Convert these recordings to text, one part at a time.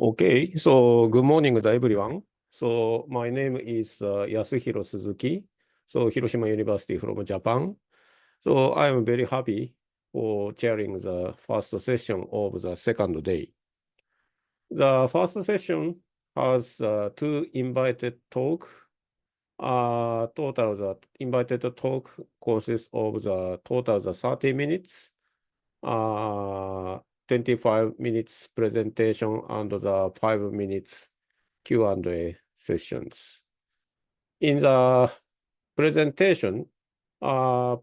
Okay, so good morning, everyone. So my name is Yasuhiro Suzuki. So Hiroshima University from Japan. So I am very happy for chairing the first session of the second day. The first session has two invited talk. Total the invited talk consists of the total the 30 minutes. 25 minutes presentation and the 5 minutes Q&A sessions. In the presentation,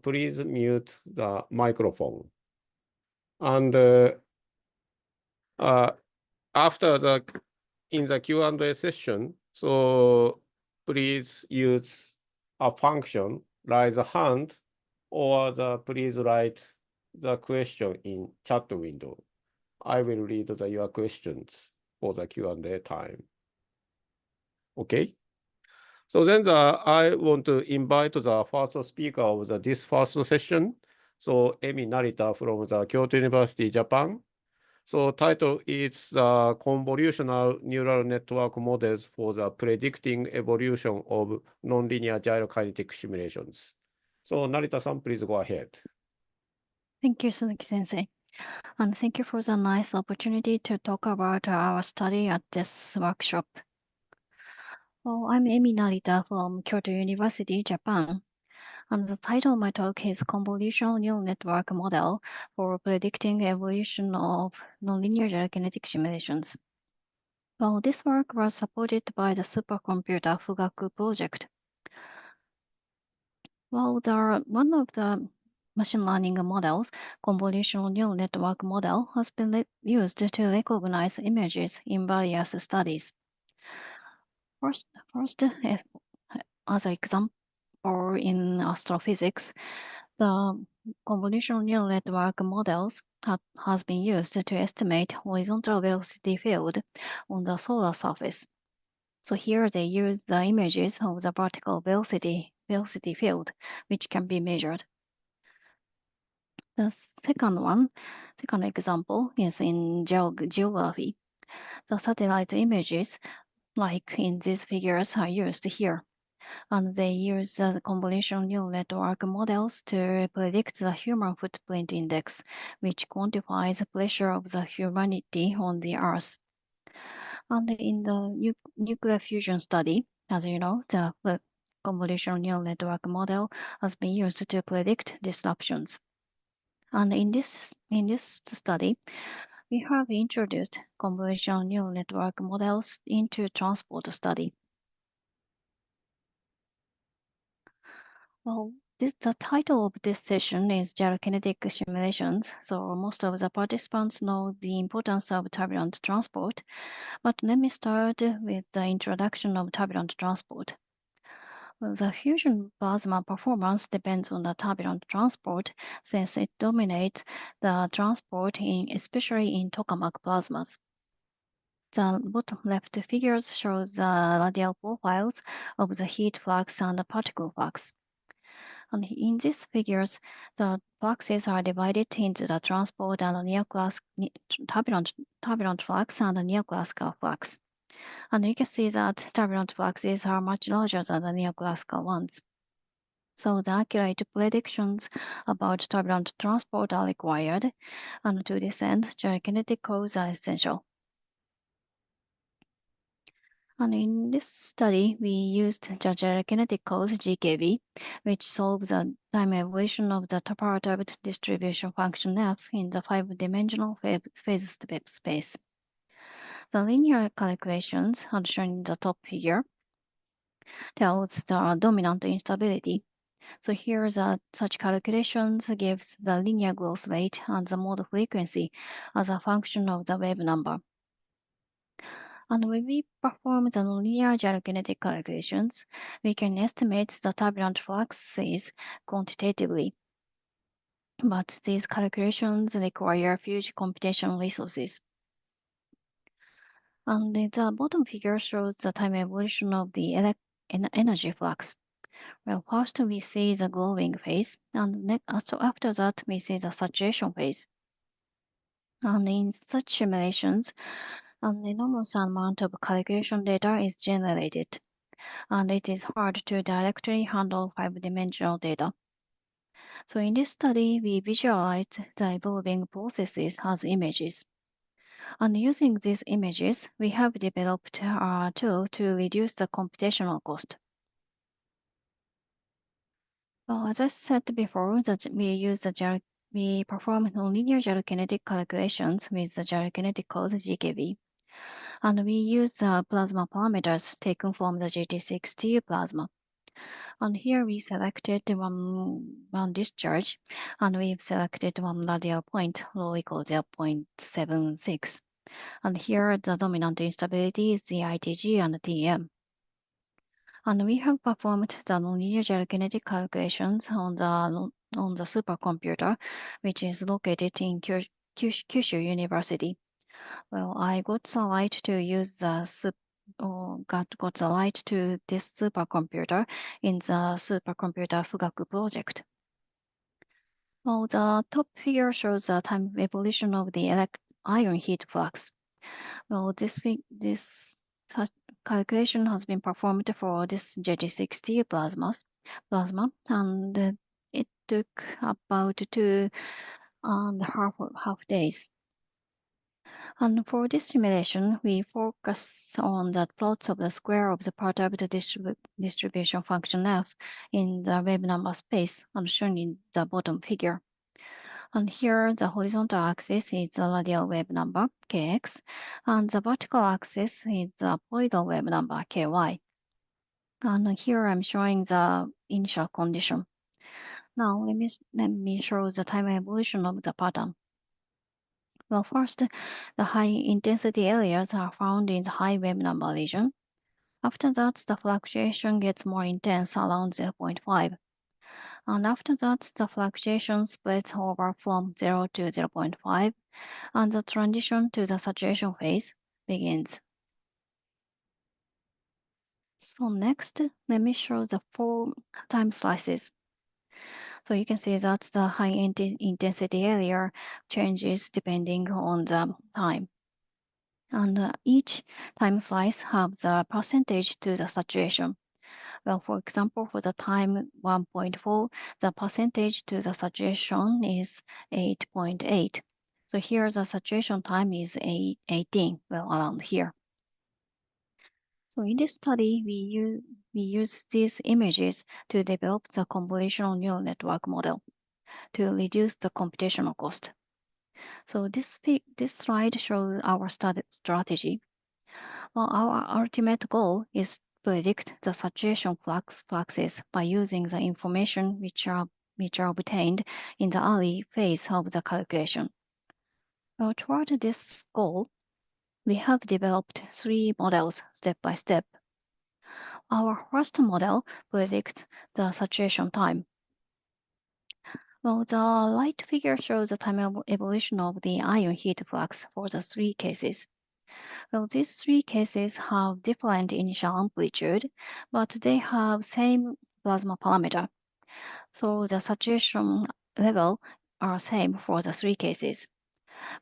please mute the microphone. And after in the Q&A session, so please use a function, raise a hand, or please write the question in chat window. I will read your questions for the Q&A time. Okay. So then I want to invite the first speaker of this first session. So Emi Narita from the Kyoto University, Japan. So title is Convolutional Neural Network Models for the Predicting Evolution of Nonlinear Gyrokinetic Simulations. So Narita-san, please go ahead. Thank you, Suzuki-sensei. And thank you for the nice opportunity to talk about our study at this workshop. Well, I'm Emi Narita from Kyoto University, Japan. And the title of my talk is Convolutional Neural Network Model for Predicting Evolution of Nonlinear Gyrokinetic Simulations. Well, this work was supported by the supercomputer Fugaku project. Well, one of the machine learning models, convolutional neural network model, has been used to recognize images in various studies. First, as an example, in astrophysics, the convolutional neural network models has been used to estimate horizontal velocity field on the solar surface. So here they use the images of the vertical velocity field, which can be measured. The second example is in geography. The satellite images, like in these figures, are used here. And they use the convolutional neural network models to predict the human footprint index, which quantifies the pressure of the humanity on the Earth. And in the nuclear fusion study, as you know, the convolutional neural network model has been used to predict disruptions. And in this study, we have introduced convolutional neural network models into transport study. Well, the title of this session is gyrokinetic simulations, so most of the participants know the importance of turbulent transport. But let me start with the introduction of turbulent transport. The fusion plasma performance depends on the turbulent transport, since it dominates the transport especially in tokamak plasmas. The bottom left figures show the radial profiles of the heat flux and the particle flux. And in these figures, the fluxes are divided into the transport and turbulent flux and the neoclassical flux. And you can see that turbulent fluxes are much larger than the neoclassical ones. So the accurate predictions about turbulent transport are required, and to this end, gyrokinetic codes are essential. And in this study, we used the gyrokinetic code GKB, which solves the time evolution of the perturbed distribution function F in the 5-dimensional phase space. The linear calculations, as shown in the top figure, tells the dominant instability. So here such calculations gives the linear growth rate and the mode frequency as a function of the wave number. And when we perform the nonlinear gyrokinetic calculations, we can estimate the turbulent fluxes quantitatively. But these calculations require huge computational resources. And the bottom figure shows the time evolution of the energy flux. Well, first we see the glowing phase, and after that we see the saturation phase. And in such simulations, An enormous amount of calculation data is generated, and it is hard to directly handle five-dimensional data. So in this study, we visualized the evolving processes as images. And using these images, we have developed a tool to reduce the computational cost. Well, as I said before, we perform nonlinear gyrokinetic calculations with the gyrokinetic code GKV. And we use the plasma parameters taken from the GT60 plasma. And here we selected one discharge, and we've selected one radial point, rho equals 0.76. And here the dominant instability is the ITG and the TM. And we have performed the nonlinear gyrokinetic calculations on the supercomputer, which is located in Kyushu University. Well, I got the right to use got the right to this supercomputer in the supercomputer Fugaku project. Well, the top figure shows the time evolution of the ion heat flux. Well, this calculation has been performed for this JT60 plasma, and it took about 2.5 days. And for this simulation, we focus on the plots of the square of the part of the distribution function f in the wave number space, as shown in the bottom figure. And here, the horizontal axis is the radial wave number, kx, and the vertical axis is the Poisson wave number, ky. And here I'm showing the initial condition. Now, let me show the time evolution of the pattern. Well, first, the high-intensity areas are found in the high wave number region. After that, the fluctuation gets more intense around 0.5. And after that, the fluctuation spreads over from 0 to 0.5, and the transition to the saturation phase begins. So next, let me show the 4 time slices. So you can see that the high intensity area changes depending on the time. And each time slice has the percentage to the saturation. Well, for example, for the time 1.4, the percentage to the saturation is 8.8. So here the saturation time is 18, well, around here. So in this study, we use these images to develop the convolutional neural network model to reduce the computational cost. So this slide shows our strategy. Well, our ultimate goal is to predict the saturation fluxes by using the information which are obtained in the early phase of the calculation. Well, toward this goal, we have developed 3 models step by step. Our first model predicts the saturation time. Well, the right figure shows the time evolution of the ion heat flux for the 3 cases. Well, these 3 cases have different initial amplitude, but they have same plasma parameter. So the saturation level are same for the 3 cases.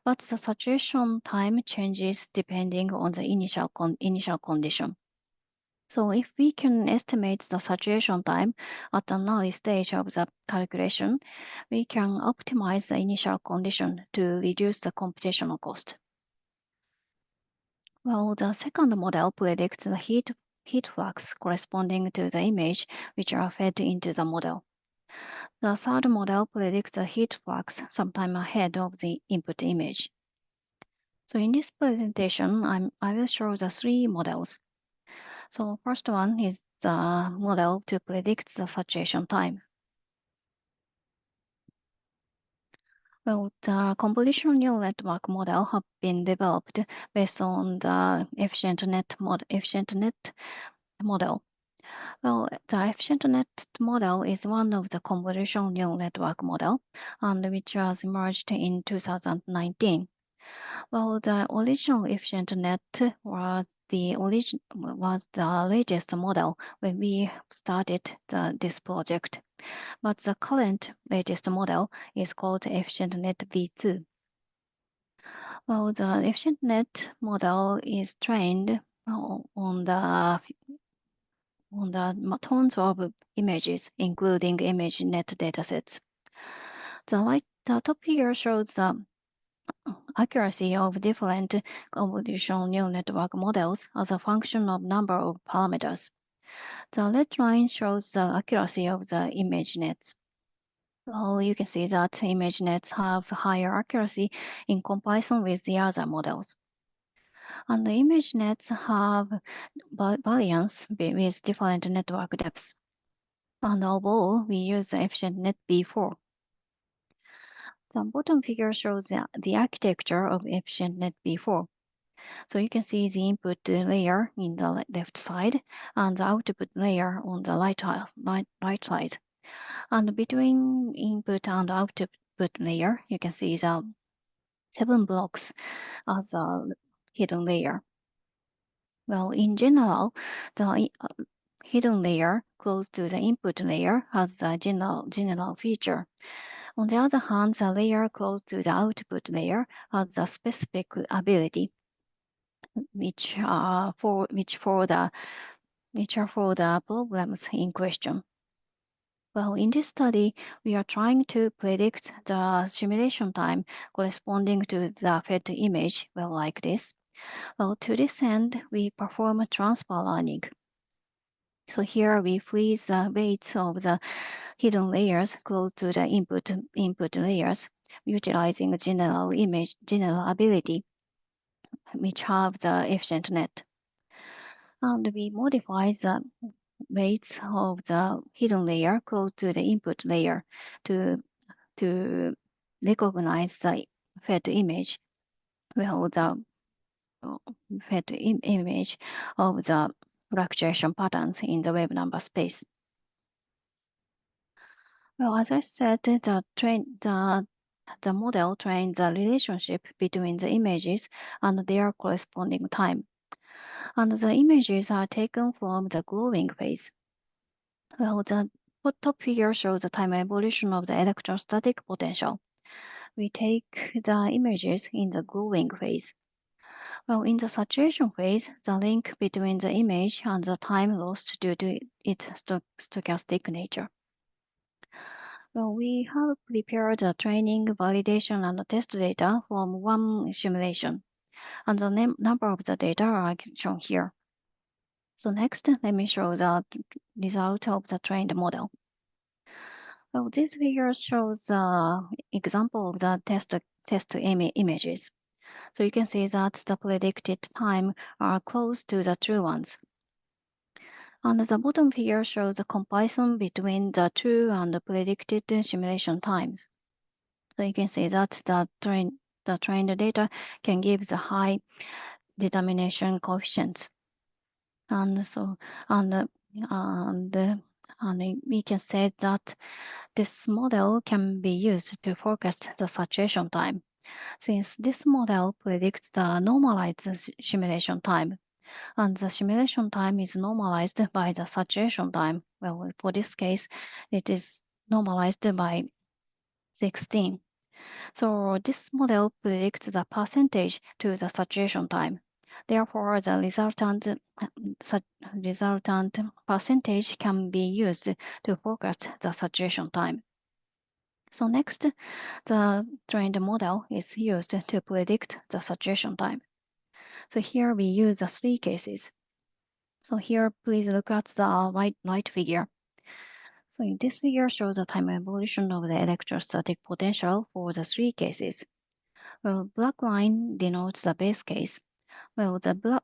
But the saturation time changes depending on the initial condition. So if we can estimate the saturation time at an early stage of the calculation, we can optimize the initial condition to reduce the computational cost. Well, the second model predicts the heat flux corresponding to the image which are fed into the model. The third model predicts the heat flux sometime ahead of the input image. So in this presentation, I will show the 3 models. So first one is the model to predict the saturation time. Well, the convolutional neural network model have been developed based on the efficient net model. Well, the efficient net model is one of the convolutional neural network model, and which was emerged in 2019. Well, the original efficient net was the latest model when we started this project. But the current latest model is called efficient net V2. Well, the efficient net model is trained on the tons of images, including ImageNet datasets. The top figure shows the accuracy of different convolutional neural network models as a function of number of parameters. The red line shows the accuracy of the ImageNets. Well, you can see that ImageNets have higher accuracy in comparison with the other models. And the ImageNets have variance with different network depths. And overall, we use the efficient net B4. The bottom figure shows the architecture of efficient net B4. So you can see the input layer in the left side and the output layer on the right side. And between input and output layer, you can see the 7 blocks as a hidden layer. Well, in general, the hidden layer close to the input layer has a general feature. On the other hand, the layer close to the output layer has a specific ability, which are for the problems in question. Well, in this study, we are trying to predict the simulation time corresponding to the fed image, well, like this. Well, to this end, we perform a transfer learning. So here we freeze the weights of the hidden layers close to the input layers, utilizing general ability, which have the efficient net. And we modify the weights of the hidden layer close to the input layer to recognize the fed image, well, the fed image of the fluctuation patterns in the wave number space. Well, as I said, the model trains the relationship between the images and their corresponding time. And the images are taken from the glowing phase. Well, the top figure shows the time evolution of the electrostatic potential. We take the images in the glowing phase. Well, in the saturation phase, the link between the image and the time lost due to its stochastic nature. Well, we have prepared the training, validation, and test data from one simulation, and the number of the data are shown here. So next, let me show the result of the trained model. Well, this figure shows the example of the test images. So you can see that the predicted time are close to the true ones. And the bottom figure shows the comparison between the true and the predicted simulation times. So you can see that the trained data can give the high determination coefficients. And so we can say that this model can be used to forecast the saturation time, since this model predicts the normalized simulation time, and the simulation time is normalized by the saturation time. Well, for this case, it is normalized by 16. So this model predicts the percentage to the saturation time. Therefore, the resultant percentage can be used to forecast the saturation time. So next, the trained model is used to predict the saturation time. So here we use the 3 cases. So here, please look at the right figure. So in this figure shows the time evolution of the electrostatic potential for the 3 cases. Well, black line denotes the base case. Well, the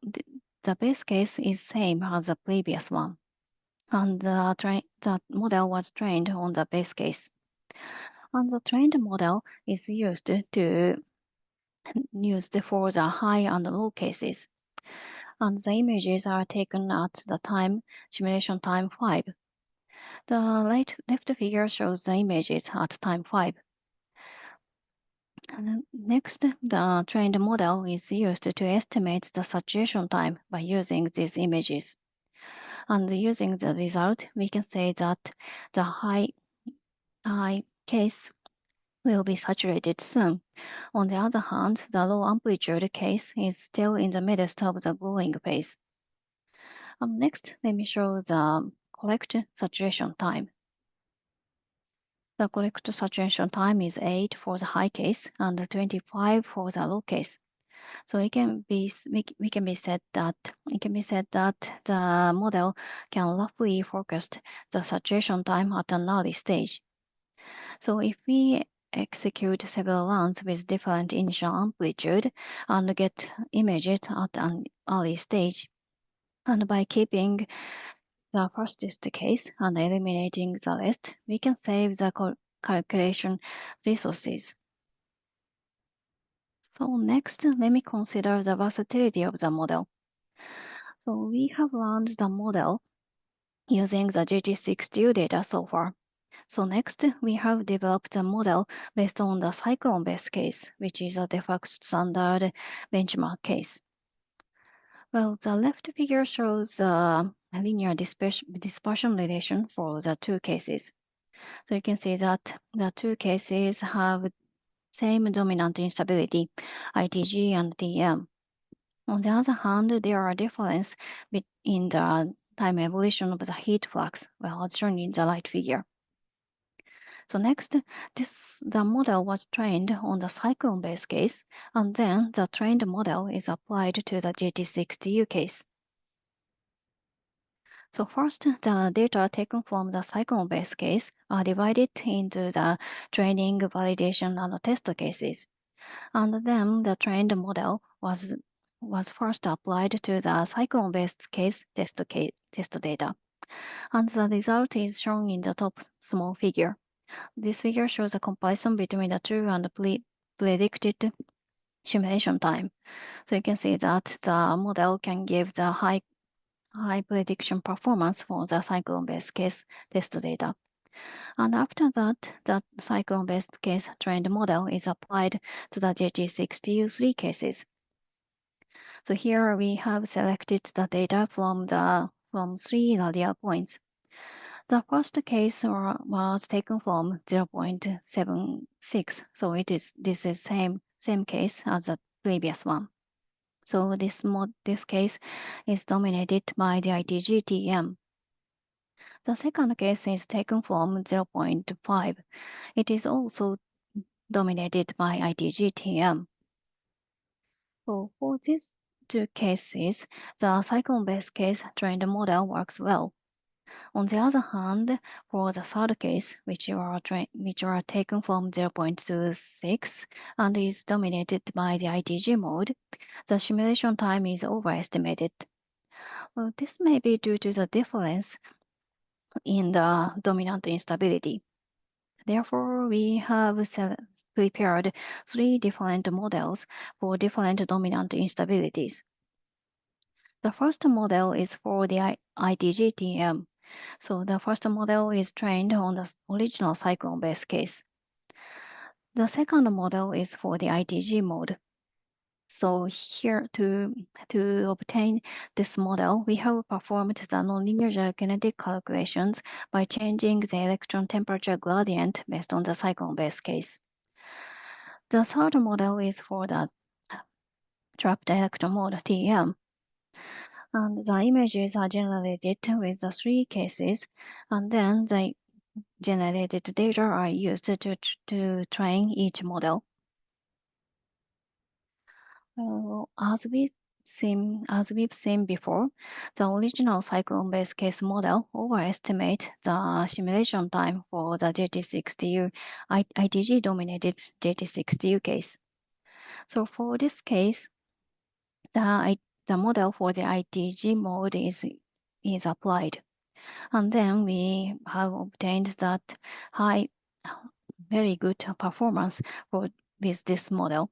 base case is same as the previous one, and the model was trained on the base case. And the trained model is used for the high and low cases. And the images are taken at the simulation time 5. The left figure shows the images at time 5. And next, the trained model is used to estimate the saturation time by using these images. And using the result, we can say that the high case will be saturated soon. On the other hand, the low amplitude case is still in the midst of the glowing phase. Next, let me show the correct saturation time. The correct saturation time is 8 for the high case and 25 for the low case. So it can be said that the model can roughly forecast the saturation time at an early stage. So if we execute several runs with different initial amplitude and get images at an early stage, and by keeping the fastest case and eliminating the rest, we can save the calculation resources. So next, let me consider the versatility of the model. So we have learned the model using the GT6 data so far. So next, we have developed a model based on the cyclone-based case, which is a de facto standard benchmark case. Well, the left figure shows the linear dispersion relation for the two cases. So you can see that the two cases have same dominant instability, ITG and TM. On the other hand, there are differences in the time evolution of the heat flux, well, as shown in the right figure. So next, the model was trained on the cyclone-based case, and then the trained model is applied to the GT6 case. So first, the data taken from the cyclone-based case are divided into the training, validation, and test cases. And then the trained model was first applied to the cyclone-based case test data. And the result is shown in the top small figure. This figure shows a comparison between the two and the predicted simulation time. So you can see that the model can give the high prediction performance for the cyclone-based case test data. And after that, the cyclone-based case trained model is applied to the GT6 cases. So here we have selected the data from three radial points. The first case was taken from 0.76, so this is same case as the previous one. So this case is dominated by the ITG-TM. The second case is taken from 0.5. It is also dominated by ITG-TM. So for these two cases, the cyclone-based case trained model works well. On the other hand, for the third case, which are taken from 0.26 and is dominated by the ITG mode, the simulation time is overestimated. Well, this may be due to the difference in the dominant instability. Therefore, we have prepared three different models for different dominant instabilities. The first model is for the ITG-TM. So the first model is trained on the original cyclone-based case. The second model is for the ITG mode. So here to obtain this model, we have performed the nonlinear gyrokinetic calculations by changing the electron temperature gradient based on the cyclone-based case. The third model is for the trapped electron mode TM. And the images are generated with the three cases, and then the generated data are used to train each model. As we've seen before, the original cyclone-based case model overestimates the simulation time for the GT6 ITG-dominated GT6 case. So for this case, the model for the ITG mode is applied, and then we have obtained that very good performance with this model.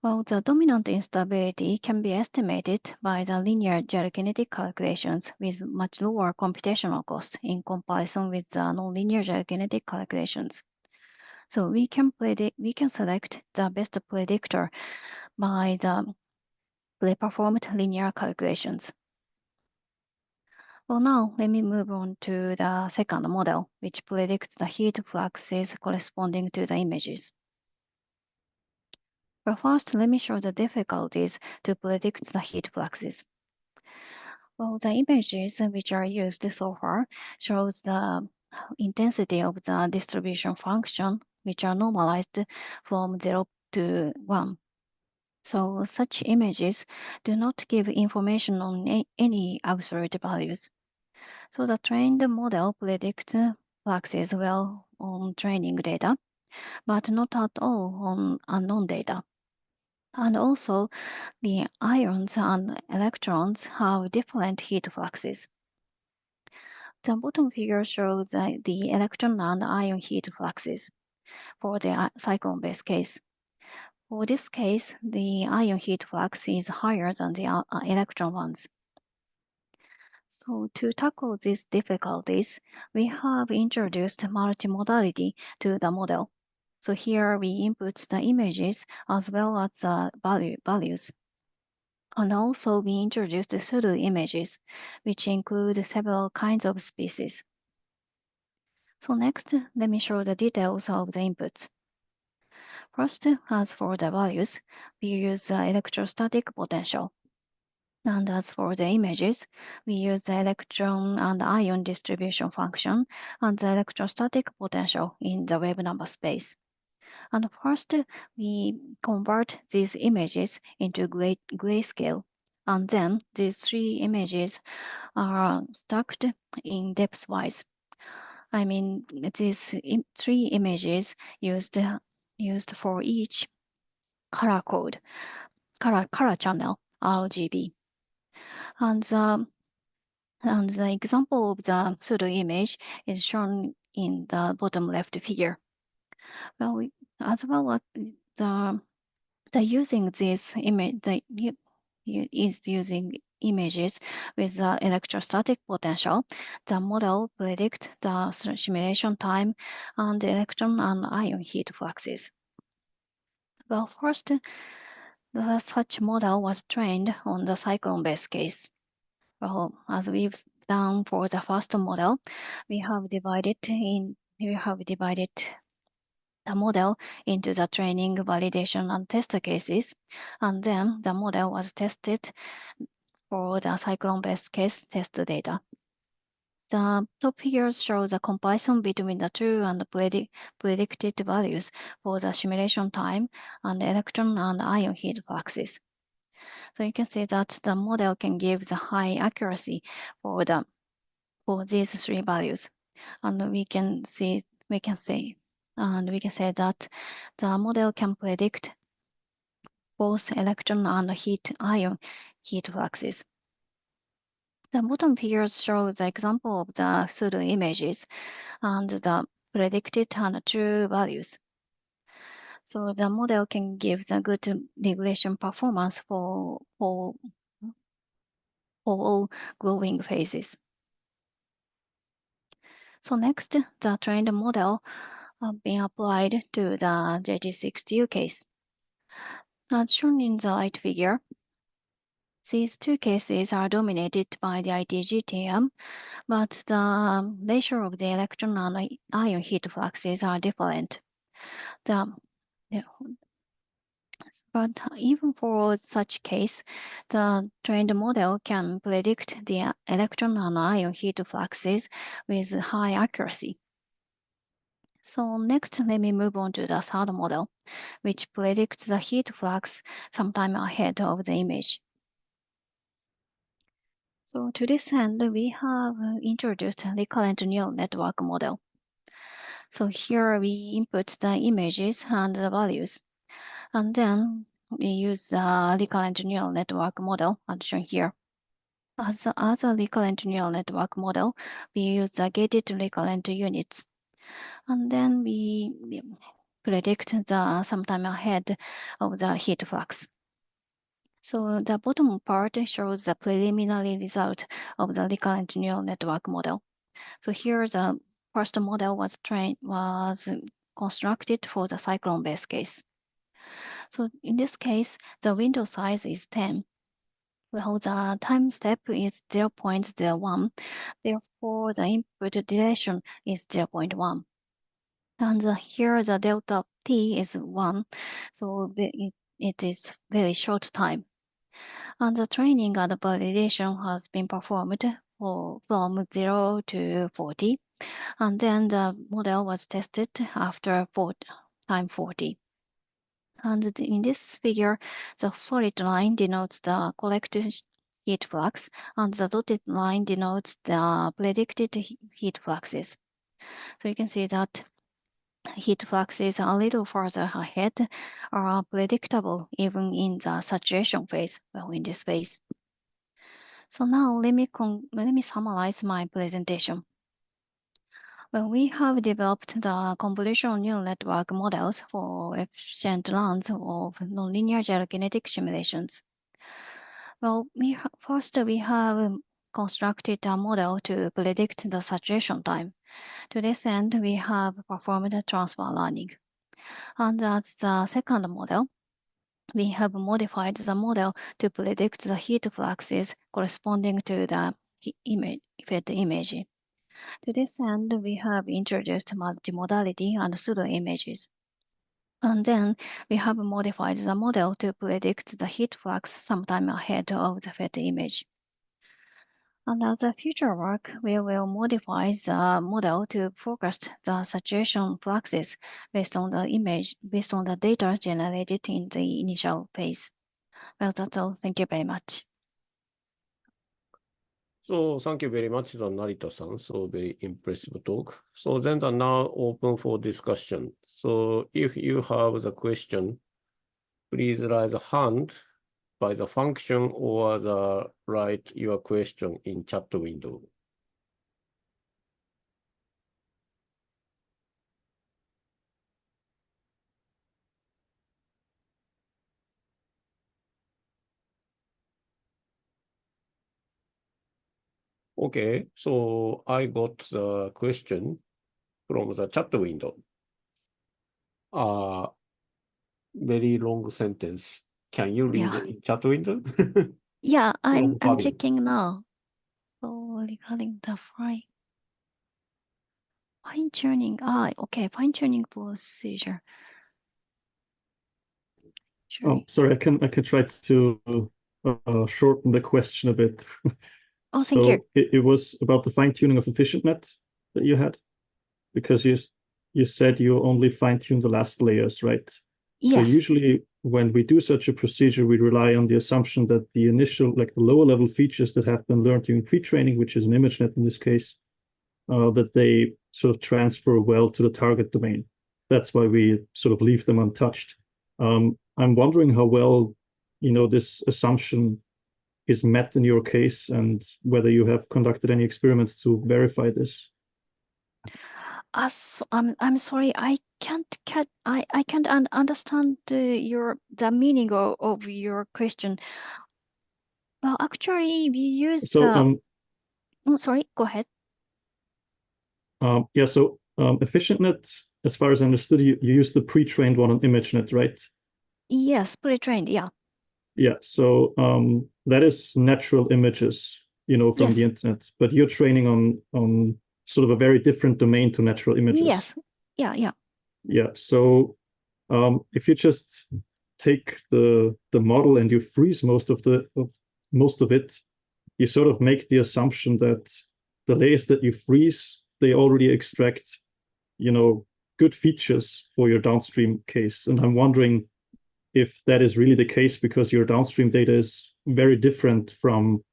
Well, the dominant instability can be estimated by the linear gyrokinetic calculations with much lower computational cost in comparison with the nonlinear gyrokinetic calculations. So we can select the best predictor by the pre-performed linear calculations. Well, now let me move on to the second model, which predicts the heat fluxes corresponding to the images. But first, let me show the difficulties to predict the heat fluxes. Well, the images which are used so far shows the intensity of the distribution function, which are normalized from 0 to 1. So such images do not give information on any absolute values. So the trained model predicts fluxes well on training data, but not at all on unknown data. And also, the ions and electrons have different heat fluxes. The bottom figure shows the electron and ion heat fluxes for the cyclone-based case. For this case, the ion heat flux is higher than the electron ones. So to tackle these difficulties, we have introduced multimodality to the model. So here we input the images as well as the values. And also we introduced the pseudo images, which include several kinds of species. So next, let me show the details of the inputs. First, as for the values, we use the electrostatic potential. And as for the images, we use the electron and ion distribution function and the electrostatic potential in the wave number space. And first, we convert these images into grayscale. And then these three images are stacked in depth-wise. I mean, these three images used for each color code, color channel, RGB. And the example of the pseudo image is shown in the bottom left figure. Well, as well as the using this image, is using images with the electrostatic potential. The model predicts the simulation time and the electron and ion heat fluxes. Well, first, such model was trained on the cyclone-based case. Well, as we've done for the first model, we have divided the model into the training, validation, and test cases, and then the model was tested for the cyclone-based case test data. The top figures show the comparison between the true and predicted values for the simulation time and electron and ion heat fluxes. So you can see that the model can give the high accuracy for these three values, and we can say that the model can predict both electron and ion heat fluxes. The bottom figures show the example of the pseudo images and the predicted and true values. So the model can give the good regulation performance for all glowing phases. So next, the trained model being applied to the JT6TU case. As shown in the right figure, these two cases are dominated by the ITGTM, but the ratio of the electron and ion heat fluxes are different. But even for such case, the trained model can predict the electron and ion heat fluxes with high accuracy. So next, let me move on to the third model, which predicts the heat flux sometime ahead of the image. So to this end, we have introduced a recurrent neural network model. So here we input the images and the values, and then we use the recurrent neural network model as shown here. As a recurrent neural network model, we use the gated recurrent units. And then we predict the sometime ahead of the heat flux. So the bottom part shows the preliminary result of the recurrent neural network model. So here the first model was constructed for the cyclone-based case. So in this case, the window size is 10. Well, the time step is 0.01. Therefore, the input duration is 0.1. And here the delta of t is 1. So it is very short time. And the training and validation has been performed from 0 to 40. And then the model was tested after time 40. And in this figure, the solid line denotes the collected heat flux, and the dotted line denotes the predicted heat fluxes. So you can see that heat fluxes a little further ahead are predictable even in the saturation phase, well, in this phase. So now let me summarize my presentation. Well, we have developed the convolutional neural network models for efficient runs of nonlinear gyrokinetic simulations. Well, first we have constructed a model to predict the saturation time. To this end, we have performed transfer learning. And as the second model, we have modified the model to predict the heat fluxes corresponding to the fed image. To this end, we have introduced multimodality and pseudo images. And then we have modified the model to predict the heat flux sometime ahead of the fed image. And as a future work, we will modify the model to forecast the saturation fluxes based on the data generated in the initial phase. Well, that's all. Thank you very much. So thank you very much, Narita-san. So very impressive talk. So then now open for discussion. So if you have the question, please raise a hand by the function or write your question in chat window. Okay, so I got the question from the chat window. Very long sentence. Can you read in chat window? Yeah, I'm checking now. So regarding the fine-tuning, okay, fine-tuning procedure. Sure. Oh, sorry, I can try to shorten the question a bit. Oh, thank you. It was about the fine-tuning of EfficientNet that you had, because you said you only fine-tune the last layers, right? Yes. So usually when we do such a procedure, we rely on the assumption that the initial, like the lower level features that have been learned during pre-training, which is an ImageNet in this case, that they sort of transfer well to the target domain. That's why we sort of leave them untouched. I'm wondering how well, this assumption is met in your case, and whether you have conducted any experiments to verify this. I'm sorry, I can't understand the meaning of your question. Well, actually, we use oh, sorry, go ahead. Yeah, so EfficientNet, as far as I understood, you use the pre-trained one on ImageNet, right? Yes, pre-trained, yeah. Yeah, so that is natural images, from the internet, but you're training on sort of a very different domain to natural images. Yes, yeah. Yeah, so if you just take the model and you freeze most of it, you sort of make the assumption that the layers that you freeze, they already extract, good features for your downstream case. And I'm wondering if that is really the case, because your downstream data is very different from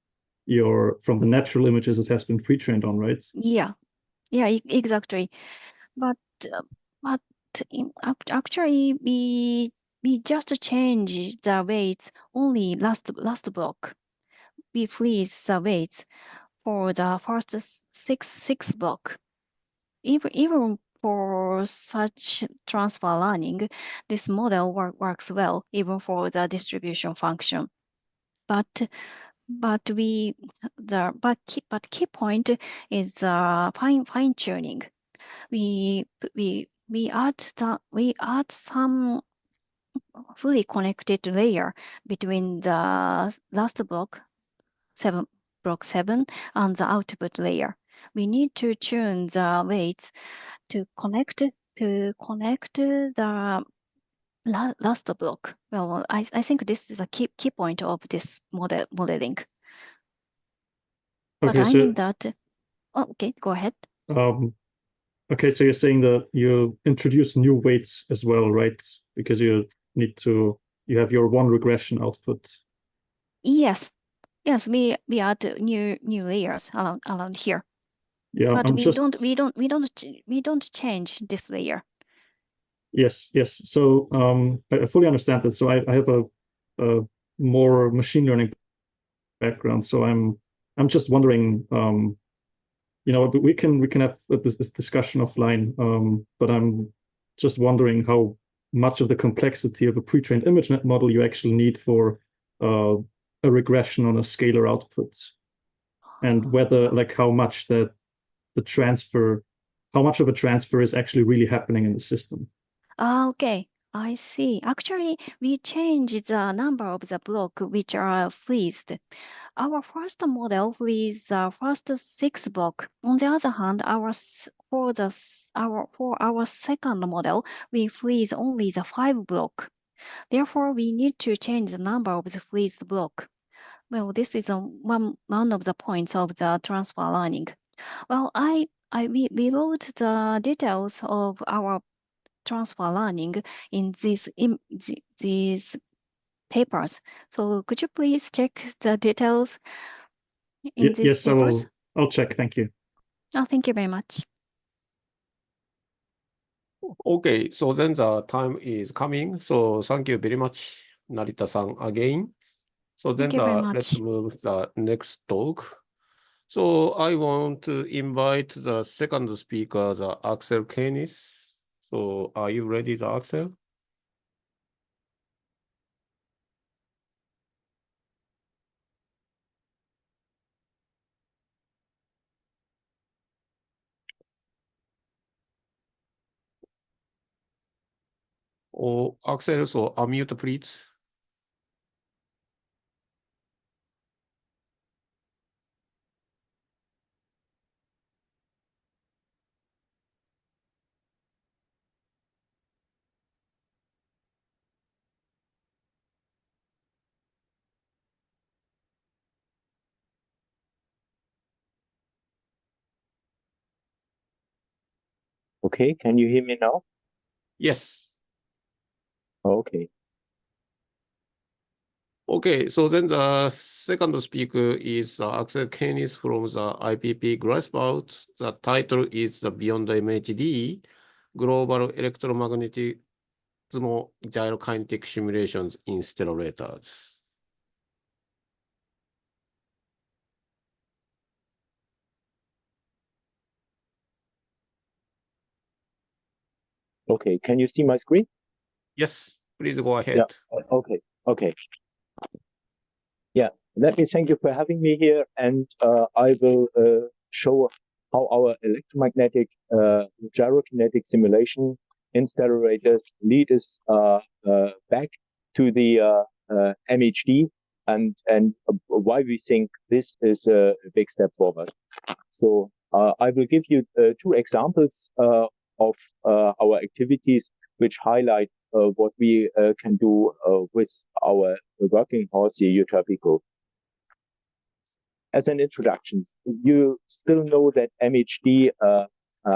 the natural images it has been pre-trained on, right? Yeah, exactly. But actually, we just change the weights only last block. We freeze the weights for the first six block. Even for such transfer learning, this model works well, even for the distribution function. But key point is fine tuning. We add some fully connected layer between the last block block 7 on the output layer. We need to tune the weights to connect the last block. Well, I think this is a key point of this modeling. But Okay, I so mean that. Oh, okay, go ahead. Okay, so you're saying that you introduce new weights as well, right? Because you have your one regression output. Yes, we add new layers around here. Yeah, but we don't change this layer. Yes. So I fully understand that. So I have a more machine learning background. So I'm just wondering, we can have this discussion offline. But I'm just wondering how much of the complexity of a pre-trained ImageNet model you actually need for a regression on a scalar output, and whether how much of a transfer is actually really happening in the system. Okay, I see. Actually, we changed the number of the blocks which are freezed. Our first model frees the first 6 blocks. On the other hand, for our second model, we freeze only the 5 blocks. Therefore, we need to change the number of the freezed block. Well, this is one of the points of the transfer learning. Well, we wrote the details of our transfer learning in these papers. So could you please check the details in these papers? I'll check. Thank you. Oh, thank you very much. Okay, so then the time is coming. So thank you very much, Narita-san, again. So then let's move to the next talk. So I want to invite the second speaker, the Axel Koenis. So are you ready, the Axel? Oh, Axel, so unmute, please. Okay, can you hear me now? Yes. Okay. Okay, so then the second speaker is Axel Koenis from the IPP Grad-Shafranov. The title is the Beyond MHD, Global Electromagnetismo Gyrokinetic Simulations in Stellarators. Okay, can you see my screen? Yes, please go ahead. Yeah. Okay. Yeah, let me thank you for having me here, and I will show how our electromagnetic gyrokinetic simulation in stellarators lead us back to the MHD and why we think this is a big step forward. So I will give you 2 examples of our activities which highlight what we can do with our working horse, the Utopico. As an introduction, you still know that MHD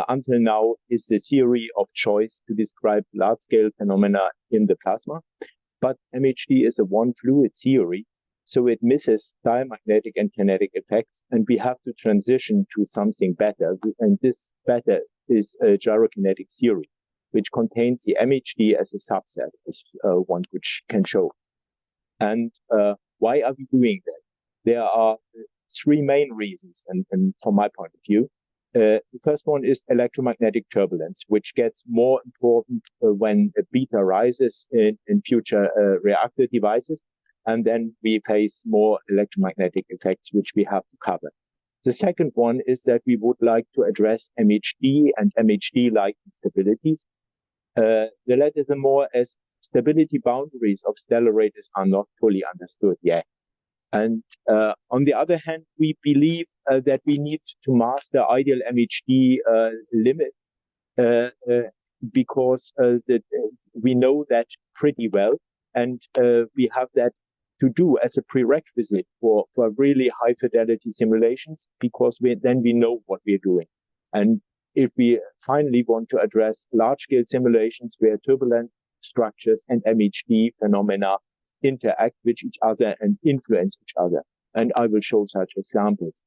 until now is the theory of choice to describe large-scale phenomena in the plasma, but MHD is a one-fluid theory, so it misses diamagnetic and kinetic effects, and we have to transition to something better, and this better is a gyrokinetic theory, which contains the MHD as a subset, as one which can show. And why are we doing that? There are 3 main reasons, and from my point of view. The first one is electromagnetic turbulence, which gets more important when beta rises in future reactor devices, and then we face more electromagnetic effects, which we have to cover. The second one is that we would like to address MHD and MHD-like instabilities. The latter the more as stability boundaries of stellarators are not fully understood yet. And on the other hand, we believe that we need to master ideal MHD limit because we know that pretty well, and we have that to do as a prerequisite for really high fidelity simulations, because then we know what we're doing. And if we finally want to address large scale simulations where turbulent structures and MHD phenomena interact with each other and influence each other, and I will show such examples.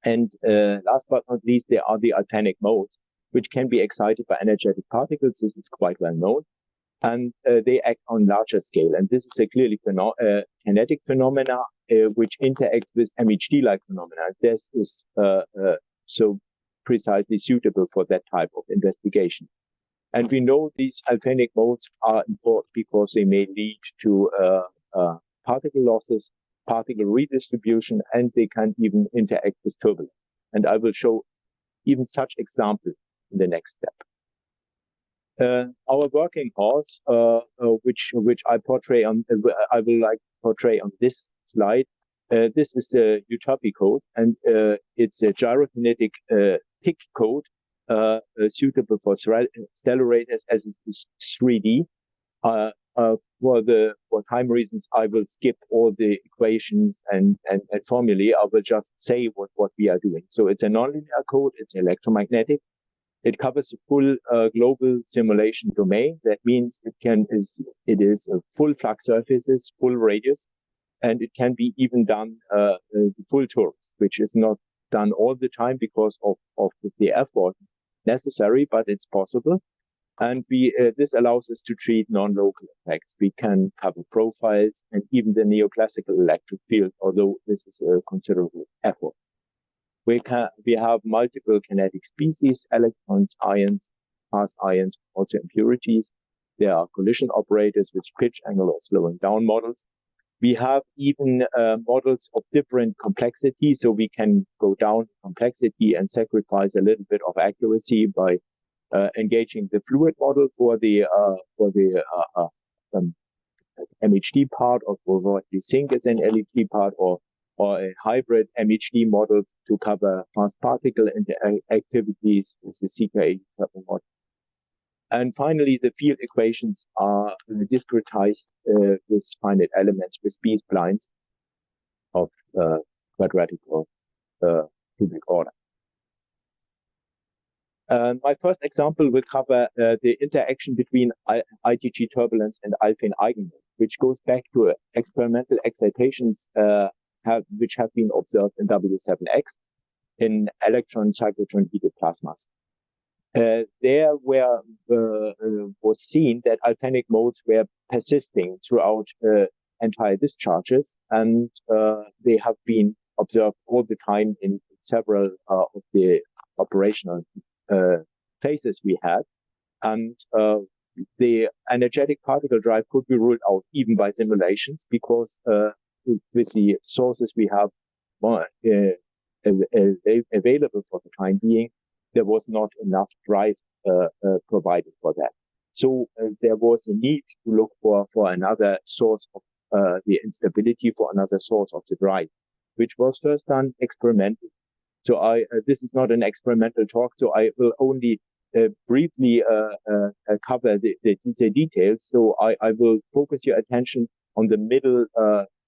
And last but not least, there are the alphanic modes, which can be excited by energetic particles. This is quite well known. And they act on larger scale. And this is a clearly kinetic phenomena which interacts with MHD-like phenomena. This is so precisely suitable for that type of investigation. And we know these alphanic modes are important because they may lead to particle losses, particle redistribution, and they can even interact with turbulence. And I will show even such examples in the next step. Our working horse, which I portray on, I will like portray on this slide. This is a UTOPI code, and it's a gyrokinetic PIC code suitable for stellarators as it is 3D. For time reasons, I will skip all the equations and formulae. I will just say what we are doing. So it's a nonlinear code. It's electromagnetic. It covers a full global simulation domain. That means it is a full flux surfaces, full radius, and it can be even done the full torus, which is not done all the time because of the effort necessary, but it's possible. And this allows us to treat non-local effects. We can cover profiles and even the neoclassical electric field, although this is a considerable effort. We have multiple kinetic species, electrons, ions, fast ions, also impurities. There are collision operators, which pitch angle or slowing down models. We have even models of different complexity, so we can go down complexity and sacrifice a little bit of accuracy by engaging the fluid model for the MHD part, or for what we think is an LET part, or a hybrid MHD model to cover fast particle activities with the CK model. And finally, the field equations are discretized with finite elements with B-splines of quadratic or cubic order. My first example will cover the interaction between ITG turbulence and alphane eigenmodes, which goes back to experimental excitations which have been observed in W7X in electron cyclotron heated plasmas. There was seen that alphanic modes were persisting throughout entire discharges, and they have been observed all the time in several of the operational phases we had. And the energetic particle drive could be ruled out even by simulations, because with the sources we have available for the time being, there was not enough drive provided for that. So there was a need to look for another source of the instability, for another source of the drive, which was first done experimentally. So this is not an experimental talk, so I will only briefly cover the details. So I will focus your attention on the middle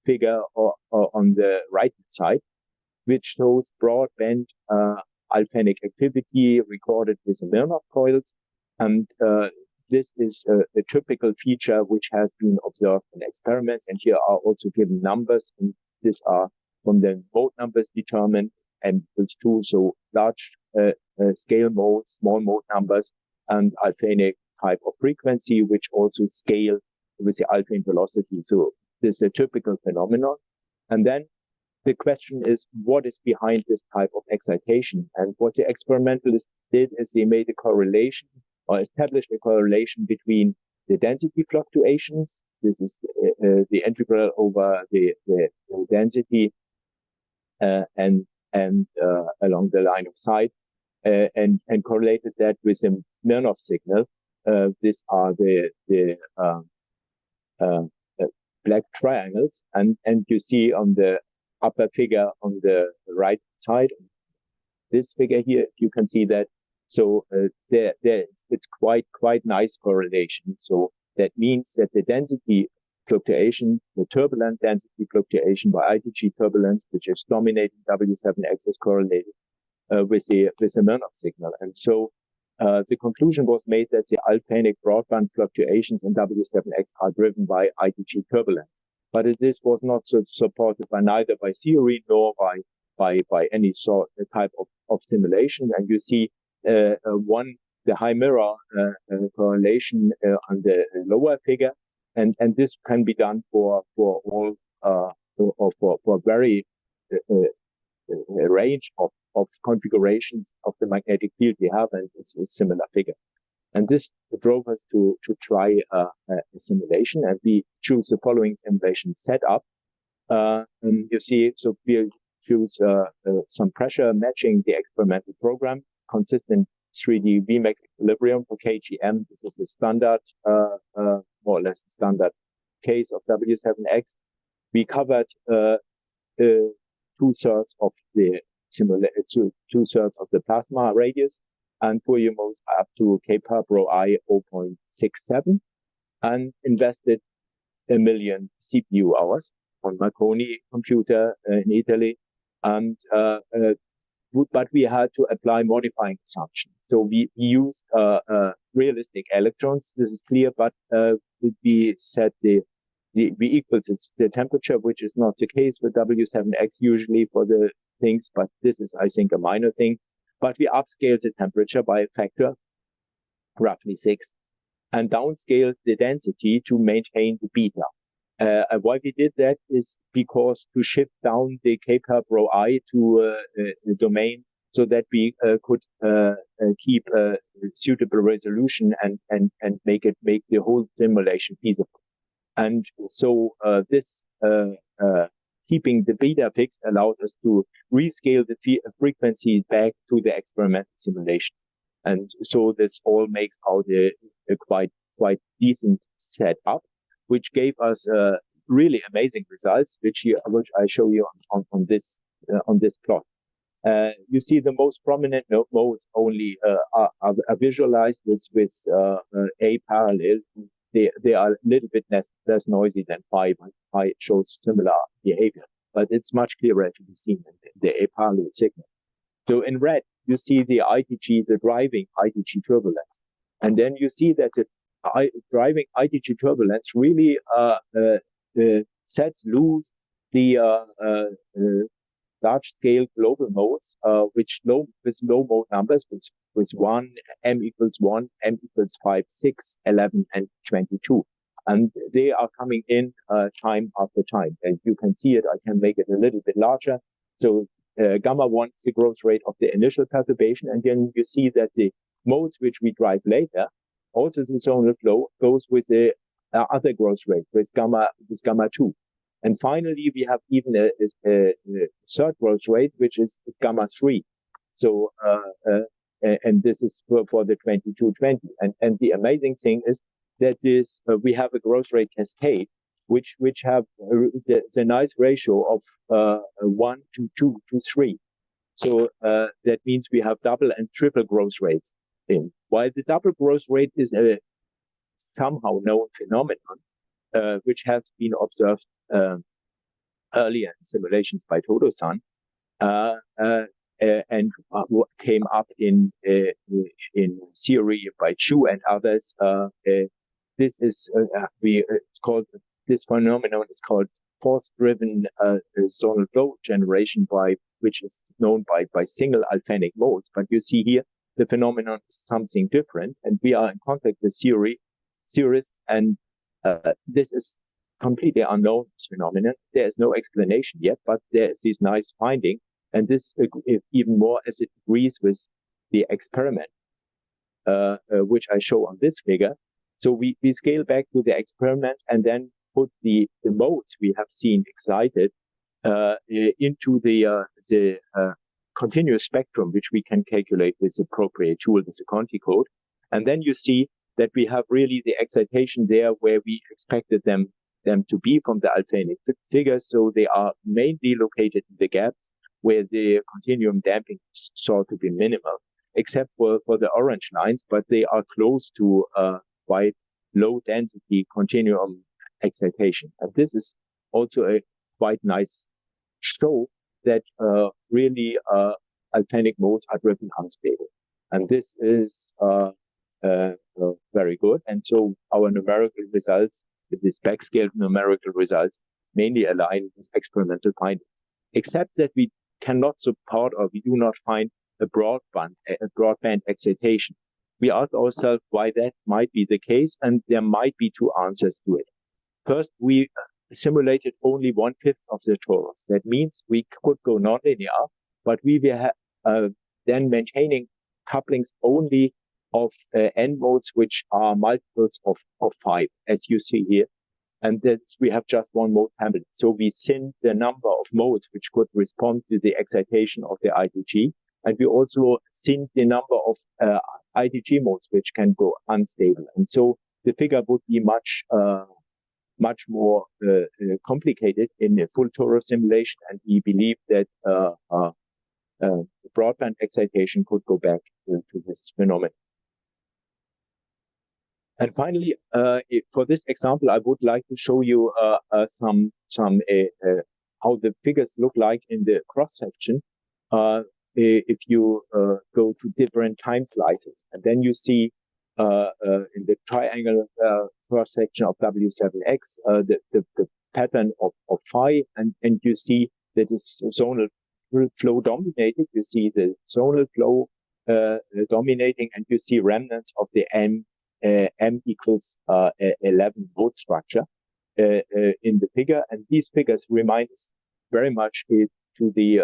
figure or on the right side, which shows broadband alphanic activity recorded with the Smirnov coils. And this is a typical feature which has been observed in experiments. And here are also given numbers, and these are from the mode numbers determined, and equals 2, so large scale modes, small mode numbers, and alphanic type of frequency, which also scale with the alphane velocity. So this is a typical phenomenon. And then the question is, what is behind this type of excitation? And what the experimentalists did is they made a correlation, or established a correlation between the density fluctuations. This is the integral over the density and along the line of sight, and correlated that with a Smirnov signal. These are the black triangles, and you see on the upper figure on the right side, this figure here, you can see that. So it's quite nice correlation. So that means that the density fluctuation, the turbulent density fluctuation by ITG turbulence, which is dominating W7X, is correlated with the Smirnov signal. And so the conclusion was made that the alphanic broadband fluctuations in W7X are driven by ITG turbulence. But this was not supported by neither by theory nor by any sort type of simulation. And you see the high mirror correlation on the lower figure, and this can be done for all for very range of configurations of the magnetic field we have, and it's a similar figure. And this drove us to try a simulation, and we choose the following simulation setup. And you see, so we choose some pressure matching the experimental program, consistent 3D VMAX equilibrium for KGM. This is a standard, more or less standard case of W7X. We covered 2/3 of the two-thirds of the plasma radius, and Fourier modes up to K-perp rho I 0.67, and invested 1 million CPU hours on Marconi computer in Italy. And but we had to apply modifying assumptions. So we used realistic electrons. This is clear, but we set V equals the temperature, which is not the case with W7X usually for the things, but this is, I think, a minor thing. But we upscaled the temperature by a factor, roughly 6, and downscaled the density to maintain the beta. Why we did that is because to shift down the K-perp rho I to a domain so that we could keep a suitable resolution and make the whole simulation feasible. And so this keeping the beta fixed allowed us to rescale the frequency back to the experimental simulations. And so this all makes out a quite decent setup, which gave us really amazing results, which I show you on this plot. You see the most prominent modes only are visualized with A parallel. They are a little bit less noisy than phi, but phi shows similar behavior, but it's much clearer to be seen in the A parallel signal. So in red, you see the ITG, the driving ITG turbulence. And then you see that the driving ITG turbulence really sets loose the large-scale global modes, with low mode numbers, with 1, m equals 1, m equals 5, 6, 11, and 22. And they are coming in time after time. And you can see it. I can make it a little bit larger. So gamma 1 is the growth rate of the initial perturbation. And then you see that the modes which we drive later, also the zonal flow, goes with the other growth rate, with gamma 2. And finally, we have even a third growth rate, which is gamma 3. So, and this is for the 2220. And the amazing thing is that we have a growth rate cascade, which have the nice ratio of 1 to 2 to 3. So that means we have double and triple growth rates in. While the double growth rate is a somehow known phenomenon, which has been observed earlier in simulations by Todo-san, and came up in theory by Chu and others. This is it's called, this phenomenon is called force-driven zonal flow generation, which is known by single alphanic modes. But you see here the phenomenon is something different, and we are in contact with theorists, and this is completely unknown phenomenon. There is no explanation yet, but there is this nice finding, and this even more as it agrees with the experiment, which I show on this figure. So we scale back to the experiment and then put the modes we have seen excited into the continuous spectrum, which we can calculate with the appropriate tool, with the Conti code. And then you see that we have really the excitation there where we expected them them to be from the Alfvénic figures. So they are mainly located in the gaps where the continuum damping is thought to be minimal, except for the orange lines, but they are close to quite low density continuum excitation. And this is also a quite nice show that really Alfvénic modes are driven unstable. And this is very good. And so our numerical results, these backscaled numerical results, mainly align with experimental findings, except that we cannot support or we do not find a broadband excitation. We ask ourselves why that might be the case, and there might be two answers to it. First, we simulated only 1/5 of the torus. That means we could go nonlinear, but we were then maintaining couplings only of n modes, which are multiples of 5, as you see here. And that we have just one mode family. So we thinned the number of modes which could respond to the excitation of the IDG. And we also thinned the number of IDG modes which can go unstable. And so the figure would be much more complicated in a full torus simulation. And we believe that broadband excitation could go back to this phenomenon. And finally, for this example, I would like to show you how the figures look like in the cross section if you go to different time slices. And then you see in the triangle cross section of W7X the pattern of phi, and you see that it's zonal flow dominated. You see the zonal flow dominating, and you see remnants of the M equals 11 mode structure in the figure. And these figures remind us very much to the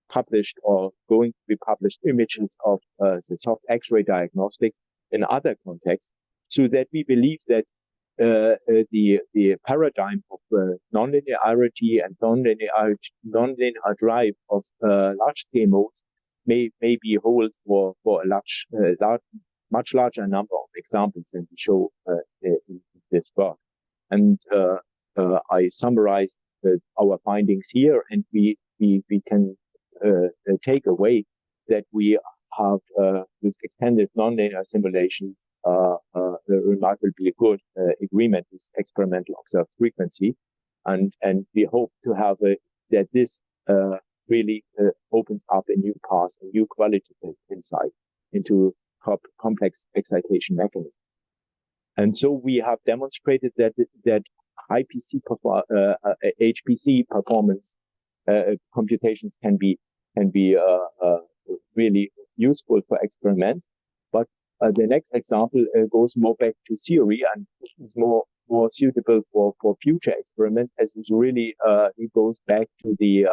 published or going to be published images of the soft X-ray diagnostics in other contexts, so that we believe that the paradigm of nonlinearity and nonlinear drive of large-scale modes may be hold for a much larger number of examples than we show in this work. And I summarized our findings here, and we can take away that we have with extended nonlinear simulations remarkably good agreement with experimental observed frequency, and we hope to have that this really opens up a new path, a new qualitative insight into complex excitation mechanisms. And so we have demonstrated that HPC performance computations can be really useful for experiments. But the next example goes more back to theory and is more suitable for future experiments, as it really it goes back to the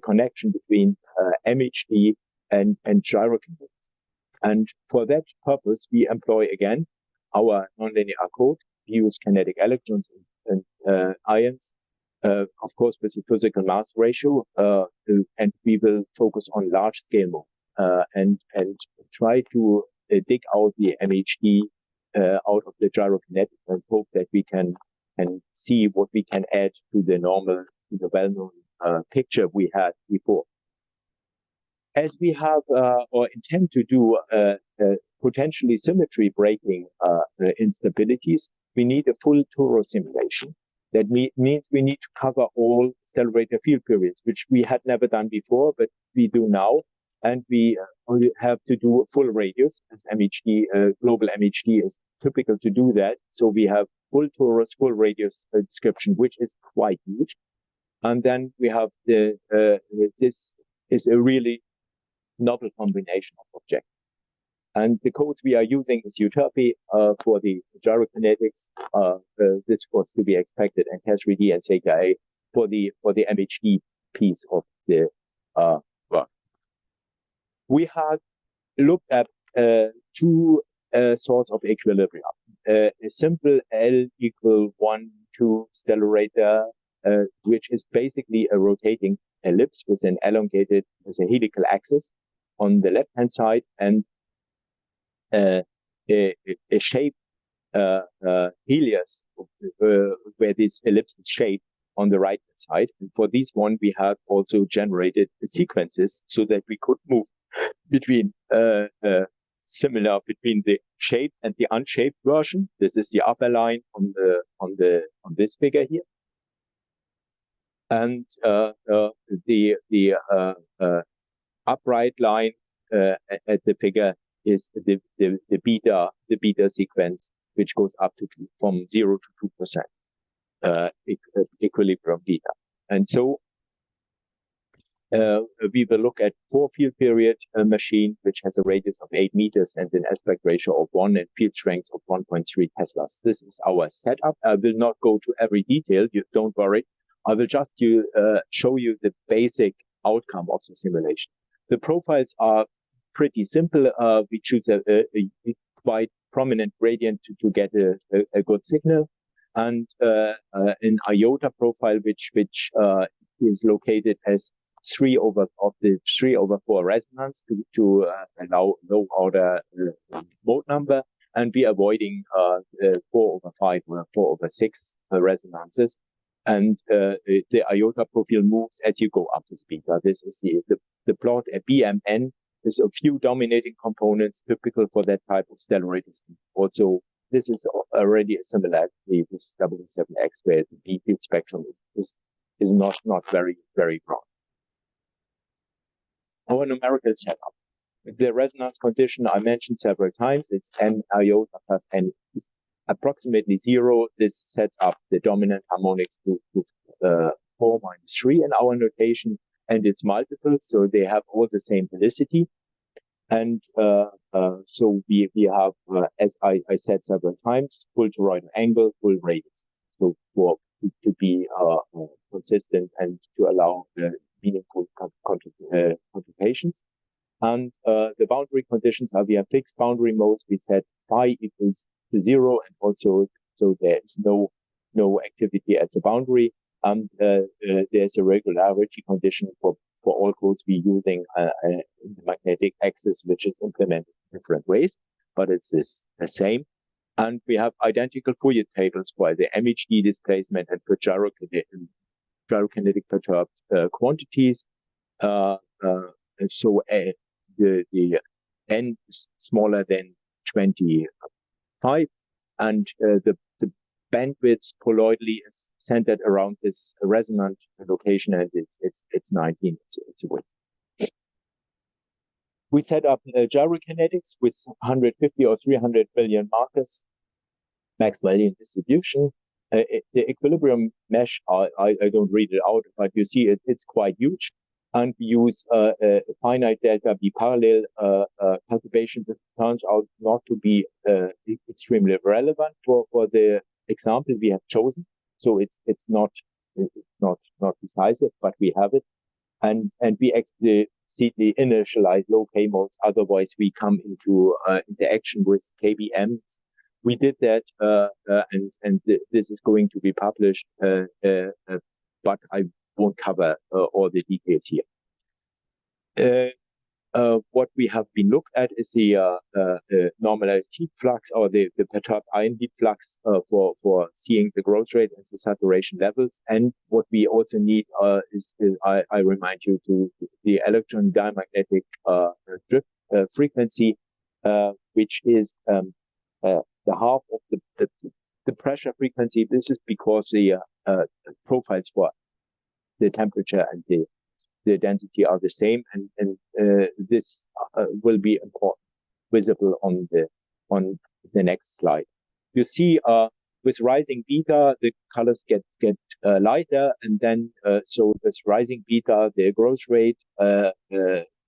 connection between MHD and gyrokinetics. And for that purpose, we employ again our nonlinear code. We use kinetic electrons and ions, of course, with the physical mass ratio, and we will focus on large scale mode and try to dig out the MHD out of the gyrokinetic, and hope that we can see what we can add to the well-known picture we had before. As we have or intend to do potentially symmetry breaking instabilities, we need a full torus simulation. That means we need to cover all stellarator field periods, which we had never done before, but we do now. And we only have to do full radius, as MHD, global MHD is typical to do that. So we have full torus, full radius description, which is quite huge. And then we have this is a really novel combination of objects. And the codes we are using is Utopia for the gyrokinetics. This was to be expected, and Cas3D and CKA for the MHD piece of the work. We have looked at two sorts of equilibrium. A simple L equal 1, 2 stellarator, which is basically a rotating ellipse with an elongated, with a helical axis on the left-hand side, and a shape helios, where this ellipse is shaped on the right side. And for this one, we have also generated the sequences so that we could move between similar between the shaped and the unshaped version. This is the upper line on this figure here, and the upright line at the figure is the beta sequence, which goes up to from 0 to 2% equilibrium beta. And so we will look at 4 field period machine, which has a radius of 8 meters and an aspect ratio of 1 and field strength of 1.3 Teslas. This is our setup. I will not go to every detail. You don't worry. I will just show you the basic outcome of the simulation. The profiles are pretty simple. We choose a quite prominent gradient to get a good signal, and an iota profile which is located as 3/4 resonance to allow low order mode number, and we avoiding 4/5 or 4/6 resonances. And the iota profile moves as you go up the speed. This is the plot at BMN. There's a few dominating components typical for that type of stellarators. Also, this is already a similarity with W7X, where the B field spectrum is not very, very broad. Our numerical setup. The resonance condition I mentioned several times, it's n iota plus n is approximately 0. This sets up the dominant harmonics to 4 minus 3 in our notation, and its multiples, so they have all the same helicity. And so we have, as I said several times, full toroidal angle, full radius. So to be consistent and to allow meaningful computations. And the boundary conditions are, we have fixed boundary modes. We set phi equals to 0, and also so there is no activity at the boundary. And there's a regularity condition for all codes we're using in the magnetic axis, which is implemented in different ways, but it's the same. And we have identical Fourier tables for the MHD displacement and for gyrokinetic perturbed quantities. So the n is smaller than 25, and the bandwidth poloidally is centered around this resonant location, and it's 19. It's a width. We set up gyrokinetics with 150 or 300 billion markers, Maxwellian distribution. The equilibrium mesh, I don't read it out, but you see it's quite huge. And we use a finite delta B parallel calculation that turns out not to be extremely relevant for the example we have chosen. So it's not decisive, but we have it. And we explicitly initialize low K modes, otherwise we come into interaction with KBMs. We did that, and this is going to be published, but I won't cover all the details here. What we have been looked at is the normalized heat flux, or the perturbed ion heat flux for seeing the growth rate and the saturation levels. And what we also need is I remind you to the electron diamagnetic drift frequency, which is the half of the pressure frequency. This is because the profiles for the temperature and the density are the same, and this will be important, visible on the next slide. You see, with rising beta, the colors get lighter, and then so this rising beta, the growth rate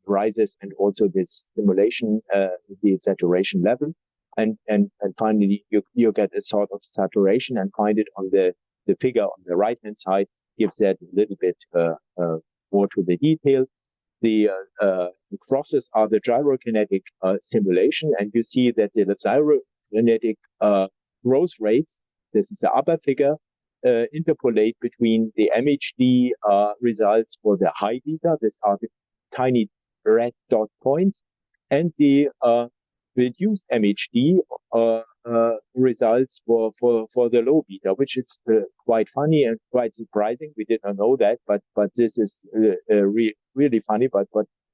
rises, and also this simulation, the saturation level, and finally you get a sort of saturation, and find it on the figure on the right hand side gives that a little bit more to the detail. The crosses are the gyrokinetic simulation, and you see that the gyrokinetic growth rates, this is the upper figure, interpolate between the MHD results for the high beta, these are the tiny red dot points, and the reduced MHD results for the low beta, which is quite funny and quite surprising. We did not know that, but this is really funny, but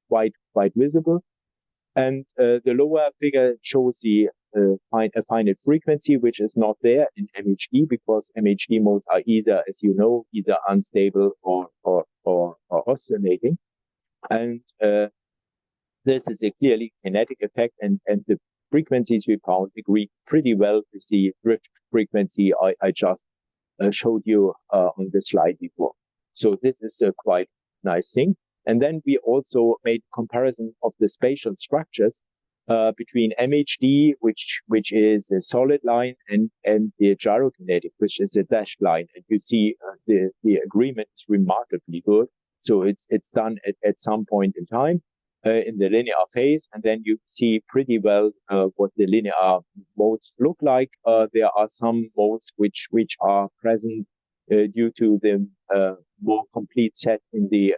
quite visible. And the lower figure shows the finite frequency, which is not there in MHD, because MHD modes are either, as you know, either unstable or oscillating. And this is a clearly kinetic effect, and the frequencies we found agree pretty well with the drift frequency I just showed you on the slide before. So this is a quite nice thing. And then we also made comparison of the spatial structures between MHD, which is a solid line, and the gyrokinetic, which is a dashed line. And you see the agreement is remarkably good. So it's done at some point in time in the linear phase, and then you see pretty well what the linear modes look like. There are some modes which are present due to the more complete set in the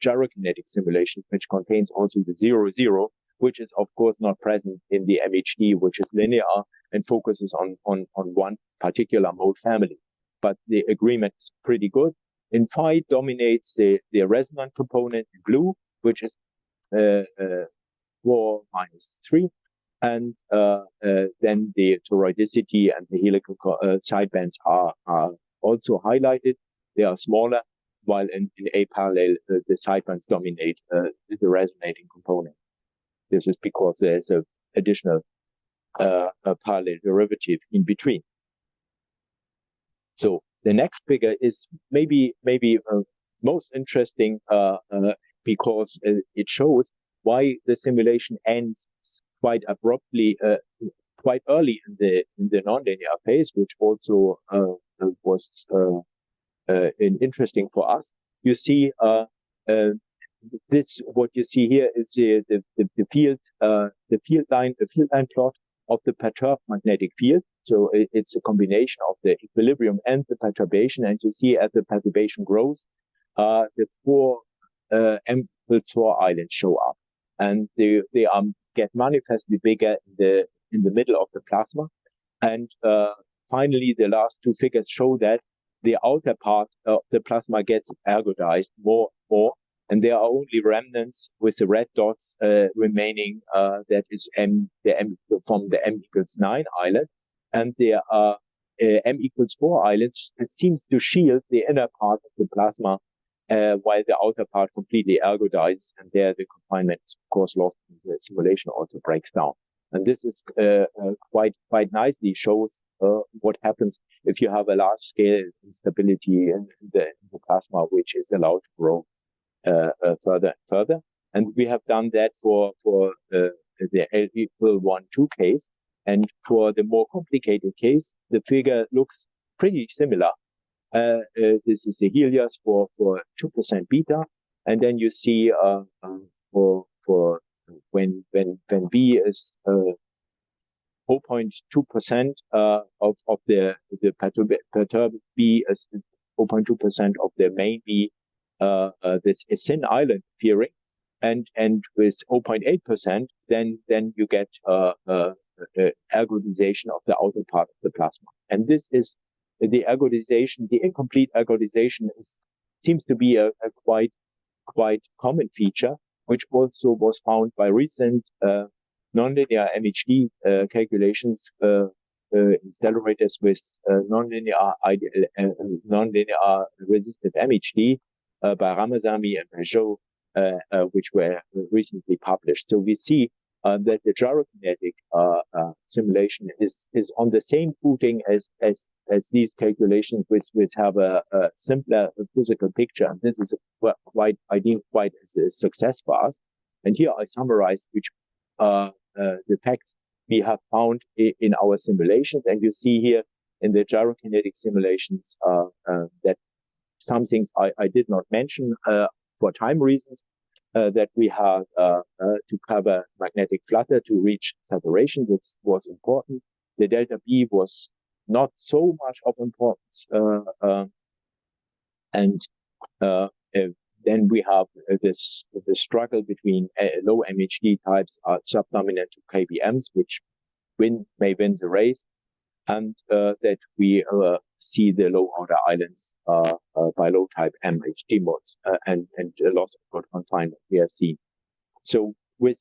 gyrokinetic simulation, which contains also the 0-0, which is of course not present in the MHD, which is linear and focuses on one particular mode family. But the agreement is pretty good. In phi dominates the resonant component in blue, which is 4 minus 3, and then the toroidicity and the helical sidebands are also highlighted. They are smaller, while in A parallel the sidebands dominate the resonating component. This is because there's an additional parallel derivative in between. So the next figure is maybe most interesting because it shows why the simulation ends quite abruptly, quite early in the nonlinear phase, which also was interesting for us. You see, what you see here is the field line plot of the perturbed magnetic field. So it's a combination of the equilibrium and the perturbation, and you see as the perturbation grows, the 4 M-4 islands show up, and they get manifestly bigger in the middle of the plasma. And finally, the last 2 figures show that the outer part of the plasma gets ergodized more, and there are only remnants with the red dots remaining. That is from the M=9 island, and there are M=4 islands. It seems to shield the inner part of the plasma, while the outer part completely ergodizes, and there the confinement is of course lost, and the simulation also breaks down. And this is quite nicely shows what happens if you have a large scale instability in the plasma, which is allowed to grow further and further. And we have done that for the L=1,2 case. And for the more complicated case, the figure looks pretty similar. This is the Helios for 2% beta, and then you see for when B is 0.2% of the perturbed B is 0.2% of the main B, this is thin island appearing, and with 0.8%, then you get ergodization of the outer part of the plasma. And this is the ergodization, the incomplete ergodization seems to be a quite common feature, which also was found by recent nonlinear MHD calculations in stellarators with nonlinear resistive MHD by Ramazani and Recio, which were recently published. So we see that the gyrokinetic simulation is on the same footing as these calculations, which have a simpler physical picture. And this is I deem quite as a success for us. And here I summarize which the facts we have found in our simulations. And you see here in the gyrokinetic simulations that some things I did not mention for time reasons, that we have to cover magnetic flutter to reach saturation. This was important. The delta B was not so much of importance. Then we have the struggle between low MHD types are subdominant to KBMs, which may win the race, and that we see the low order islands by low type MHD modes and a loss of good confinement we have seen. So with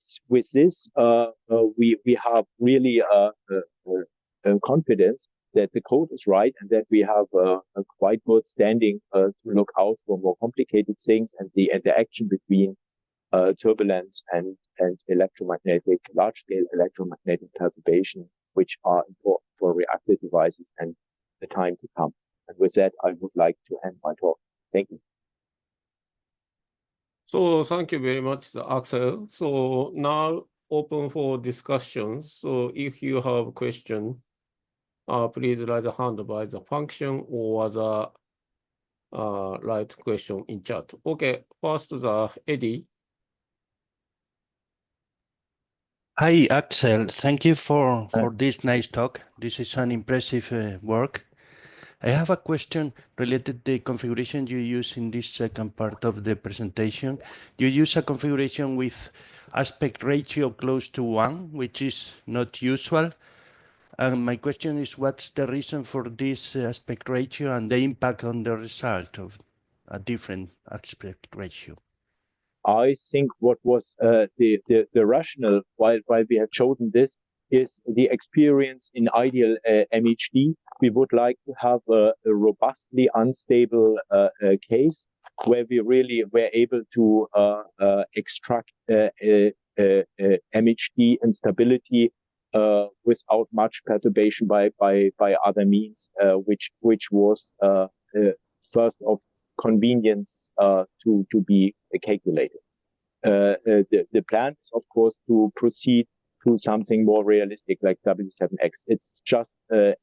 this, we have really confidence that the code is right and that we have a quite good standing to look out for more complicated things, and the interaction between turbulence and large-scale electromagnetic perturbation, which are important for reactor devices and the time to come. And with that, I would like to end my talk. Thank you. So thank you very much, Axel. So now open for discussions. So if you have a question, please raise a hand by the function or the write question in chat. Okay, first the Eddie. Hi, Axel. Thank you for this nice talk. This is an impressive work. I have a question related to the configuration you use in this second part of the presentation. You use a configuration with aspect ratio close to 1, which is not usual. And my question is, what's the reason for this aspect ratio and the impact on the result of a different aspect ratio? I think what was the rationale why we have chosen this is the experience in ideal MHD. We would like to have a robustly unstable case where we really were able to extract MHD instability without much perturbation by other means, which was first of convenience to be calculated. The plan is, of course, to proceed to something more realistic like W7X. It's just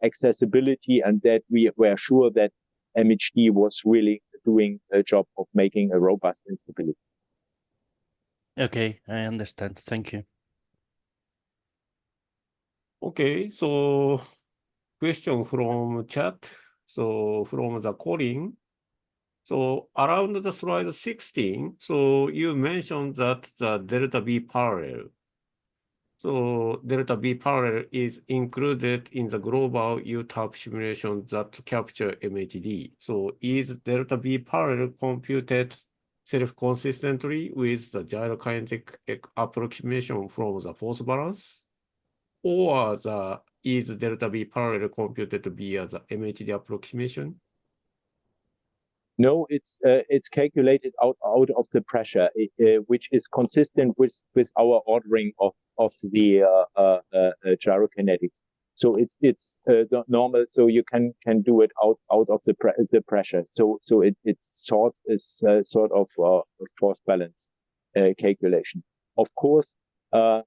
accessibility, and that we were sure that MHD was really doing a job of making a robust instability. Okay, I understand. Thank you. Okay, so question from chat. So from the Colin. So around the slide 16, so you mentioned that the delta B parallel. So delta B parallel is included in the global UTAP simulation that capture MHD. So is delta B parallel computed self-consistently with the gyrokinetic approximation from the force balance? Or is delta B parallel computed via the MHD approximation? No, it's calculated out of the pressure, which is consistent with our ordering of the gyrokinetics. So it's normal. So you can do it out of the pressure. So it's sort of a force balance calculation. Of course, a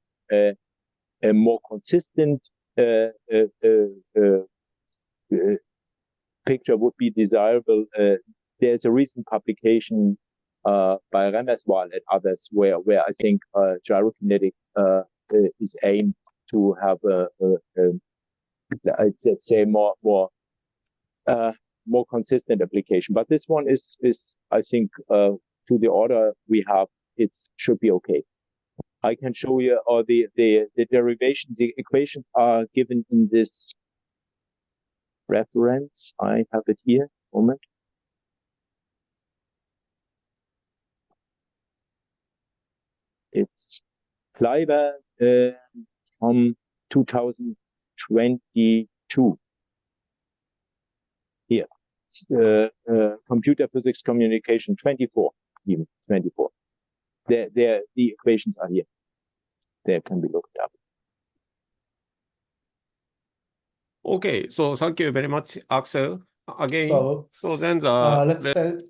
more consistent picture would be desirable. There's a recent publication by MAXWEL and others where I think gyrokinetic is aimed to have let's say more consistent application. But this one is I think to the order we have, it should be okay. I can show you the derivations. The equations are given in this reference. I have it here. Moment. It's Kleiber from 2022. Here, computer physics communication 24, even 24. The equations are here. They can be looked up. Okay, so thank you very much, Axel. Again, so then let's start.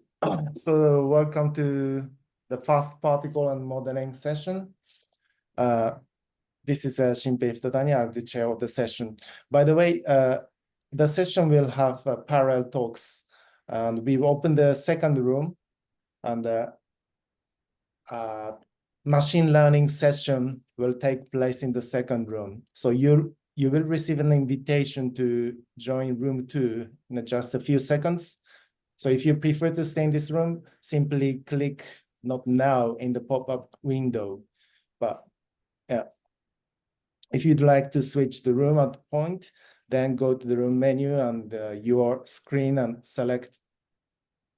So welcome to the fast particle and modeling session. This is Shinpei Futatani, I'm the chair of the session. By the way, the session will have parallel talks, and we've opened the second room, and machine learning session will take place in the second room. So you will receive an invitation to join room 2 in just a few seconds. So if you prefer to stay in this room, simply click not now in the pop-up window. But yeah, If you'd like to switch the room at the point, then go to the room menu and your screen and select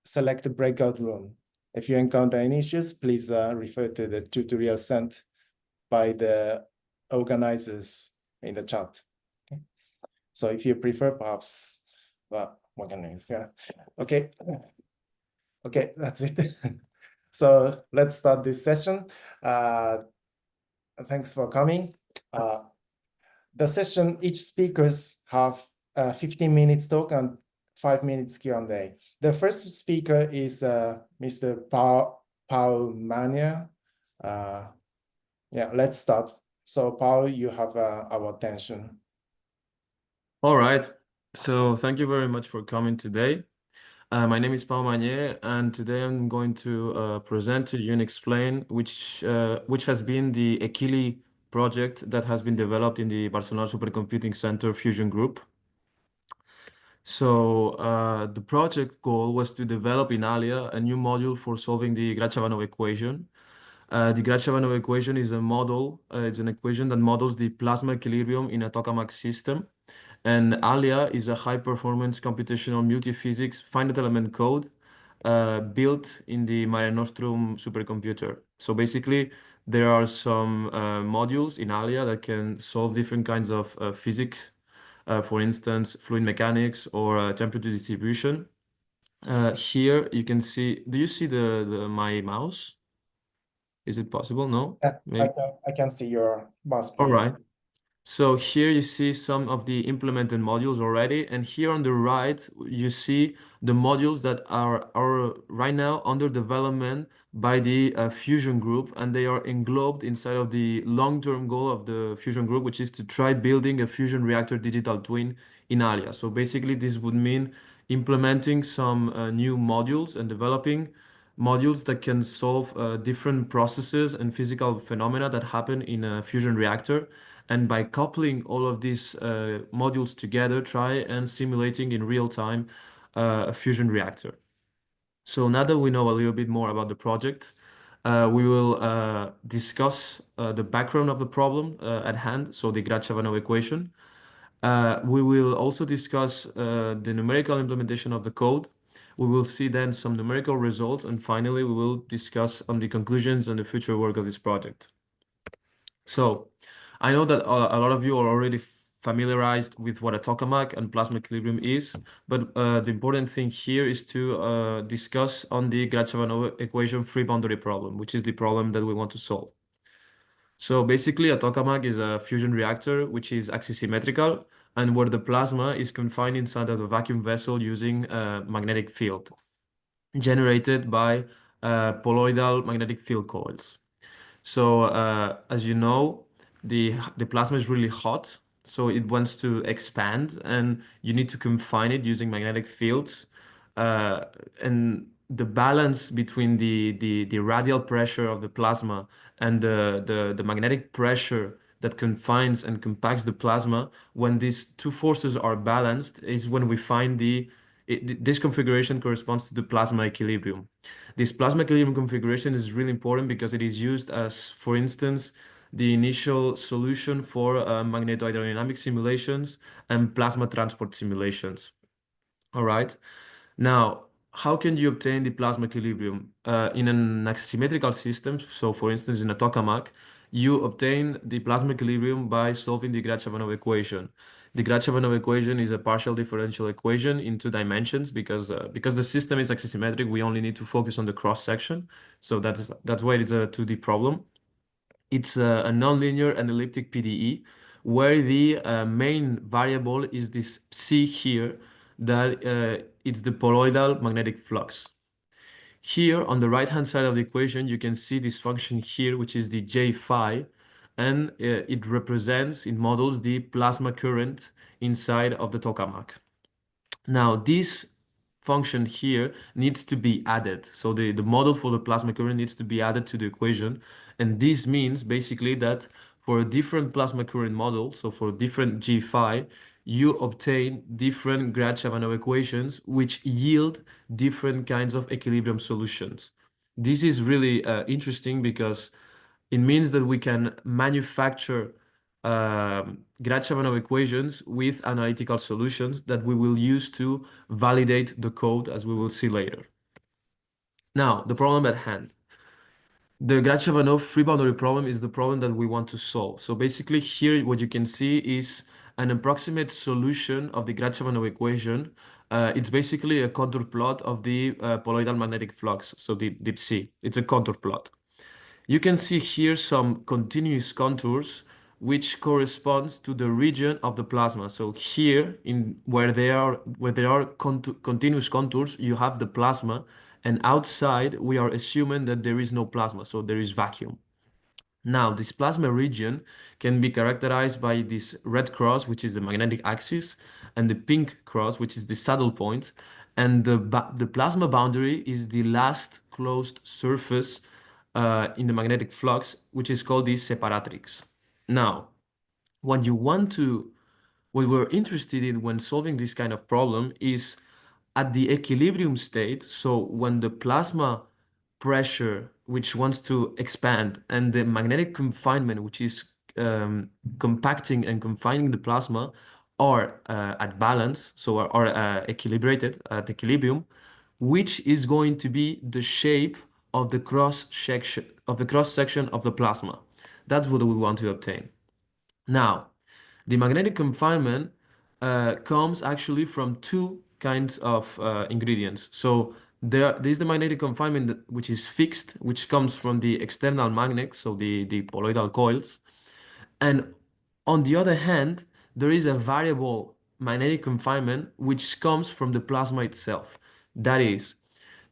the breakout room. If you encounter any issues, please refer to the tutorial sent by the organizers in the chat. Okay. So if you prefer, perhaps, well, what can I, yeah. Okay. Okay, that's it. So let's start this session. Thanks for coming. The session, each speakers have 15 minutes talk and 5 minutes Q&A. The first speaker is Mr. Pau Manyer. Yeah, let's start. So Pau, you have our attention. All right. So thank you very much for coming today. My name is Pau Manyer, and today I'm going to present to you and explain which has been the EQUILI project that has been developed in the Barcelona Supercomputing Center Fusion Group. So the project goal was to develop in ALYA a new module for solving the Grad-Shafranov equation. The Grad-Shafranov equation is a model, it's an equation that models the plasma equilibrium in a tokamak system. And ALYA is a high-performance computational multi-physics finite element code built in the Mare Nostrum supercomputer. So basically, there are some modules in ALYA that can solve different kinds of physics, for instance, fluid mechanics or temperature distribution. Here you can see, do you see my mouse? Is it possible? No? Yeah, I can see your mouse All pointer. right. So here you see some of the implemented modules already, and here on the right you see the modules that are right now under development by the Fusion Group, and they are englobed inside of the long-term goal of the Fusion Group, which is to try building a fusion reactor digital twin in ALYA. So basically this would mean implementing some new modules and developing modules that can solve different processes and physical phenomena that happen in a fusion reactor. And by coupling all of these modules together, try and simulating in real time a fusion reactor. So now that we know a little bit more about the project, we will discuss the background of the problem at hand, so the Grad-Shafranov equation. We will also discuss the numerical implementation of the code. We will see then some numerical results, and finally we will discuss on the conclusions and the future work of this project. So I know that a lot of you are already familiarized with what a tokamak and plasma equilibrium is, but the important thing here is to discuss on the Grad-Shafranov equation free boundary problem, which is the problem that we want to solve. So basically a tokamak is a fusion reactor which is axisymmetrical and where the plasma is confined inside of a vacuum vessel using a magnetic field generated by poloidal magnetic field coils. So as you know, the plasma is really hot, so it wants to expand, and you need to confine it using magnetic fields. And the balance between the radial pressure of the plasma and the magnetic pressure that confines and compacts the plasma, when these two forces are balanced, is when we find this configuration corresponds to the plasma equilibrium. This plasma equilibrium configuration is really important because it is used as, for instance, the initial solution for magnetohydrodynamic simulations and plasma transport simulations. All right. Now, how can you obtain the plasma equilibrium? In an axisymmetrical system, so for instance, in a tokamak, you obtain the plasma equilibrium by solving the Grad-Shafranov equation. The Grad-Shafranov equation is a partial differential equation in 2 dimensions because the system is axisymmetric. We only need to focus on the cross section, so that's why it's a 2D problem. It's a nonlinear and elliptic PDE, where the main variable is this C here, that it's the poloidal magnetic flux. Here on the right hand side of the equation, you can see this function here, which is the J phi, and it represents, it models the plasma current inside of the tokamak. Now this function here needs to be added. So the model for the plasma current needs to be added to the equation. And this means basically that for a different plasma current model, so for different G phi, you obtain different Grad-Shafranov equations which yield different kinds of equilibrium solutions. This is really interesting because it means that we can manufacture Grad-Shafranov equations with analytical solutions that we will use to validate the code, as we will see later. Now, the problem at hand. The Grad-Shafranov free boundary problem is the problem that we want to solve. So basically here what you can see is an approximate solution of the Grad-Shafranov equation. It's basically a contour plot of the poloidal magnetic flux, so the deep sea. It's a contour plot. You can see here some continuous contours which corresponds to the region of the plasma. So here, where there are continuous contours, you have the plasma, and outside we are assuming that there is no plasma, so there is vacuum. Now, this plasma region can be characterized by this red cross, which is the magnetic axis, and the pink cross, which is the saddle point, and the plasma boundary is the last closed surface in the magnetic flux, which is called the separatrix. Now, what we're interested in when solving this kind of problem is at the equilibrium state. So when the plasma pressure, which wants to expand, and the magnetic confinement, which is compacting and confining the plasma, are at balance, so are equilibrated at equilibrium, which is going to be the shape of the cross section of the plasma. That's what we want to obtain. Now, the magnetic confinement comes actually from two kinds of ingredients. So there is the magnetic confinement which is fixed, which comes from the external magnets, so the poloidal coils. And on the other hand, there is a variable magnetic confinement which comes from the plasma itself. That is,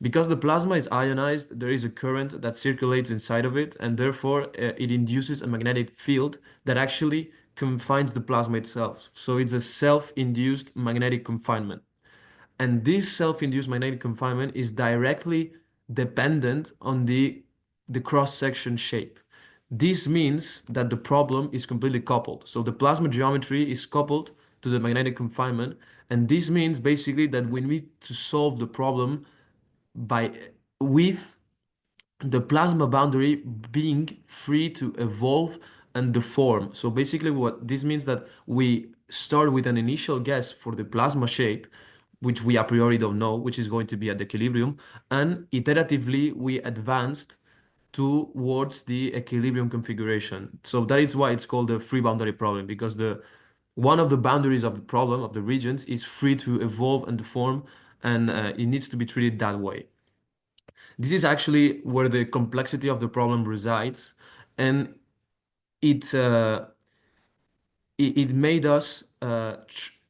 because the plasma is ionized, there is a current that circulates inside of it, and therefore it induces a magnetic field that actually confines the plasma itself. So it's a self-induced magnetic confinement. And this self-induced magnetic confinement is directly dependent on the cross-section shape. This means that the problem is completely coupled. So the plasma geometry is coupled to the magnetic confinement, and this means basically that we need to solve the problem with the plasma boundary being free to evolve and deform. So basically what this means that we start with an initial guess for the plasma shape, which we a priori don't know, which is going to be at the equilibrium, and iteratively we advanced towards the equilibrium configuration. So that is why it's called the free boundary problem, because one of the boundaries of the problem, of the regions, is free to evolve and deform, and it needs to be treated that way. This is actually where the complexity of the problem resides, and it made us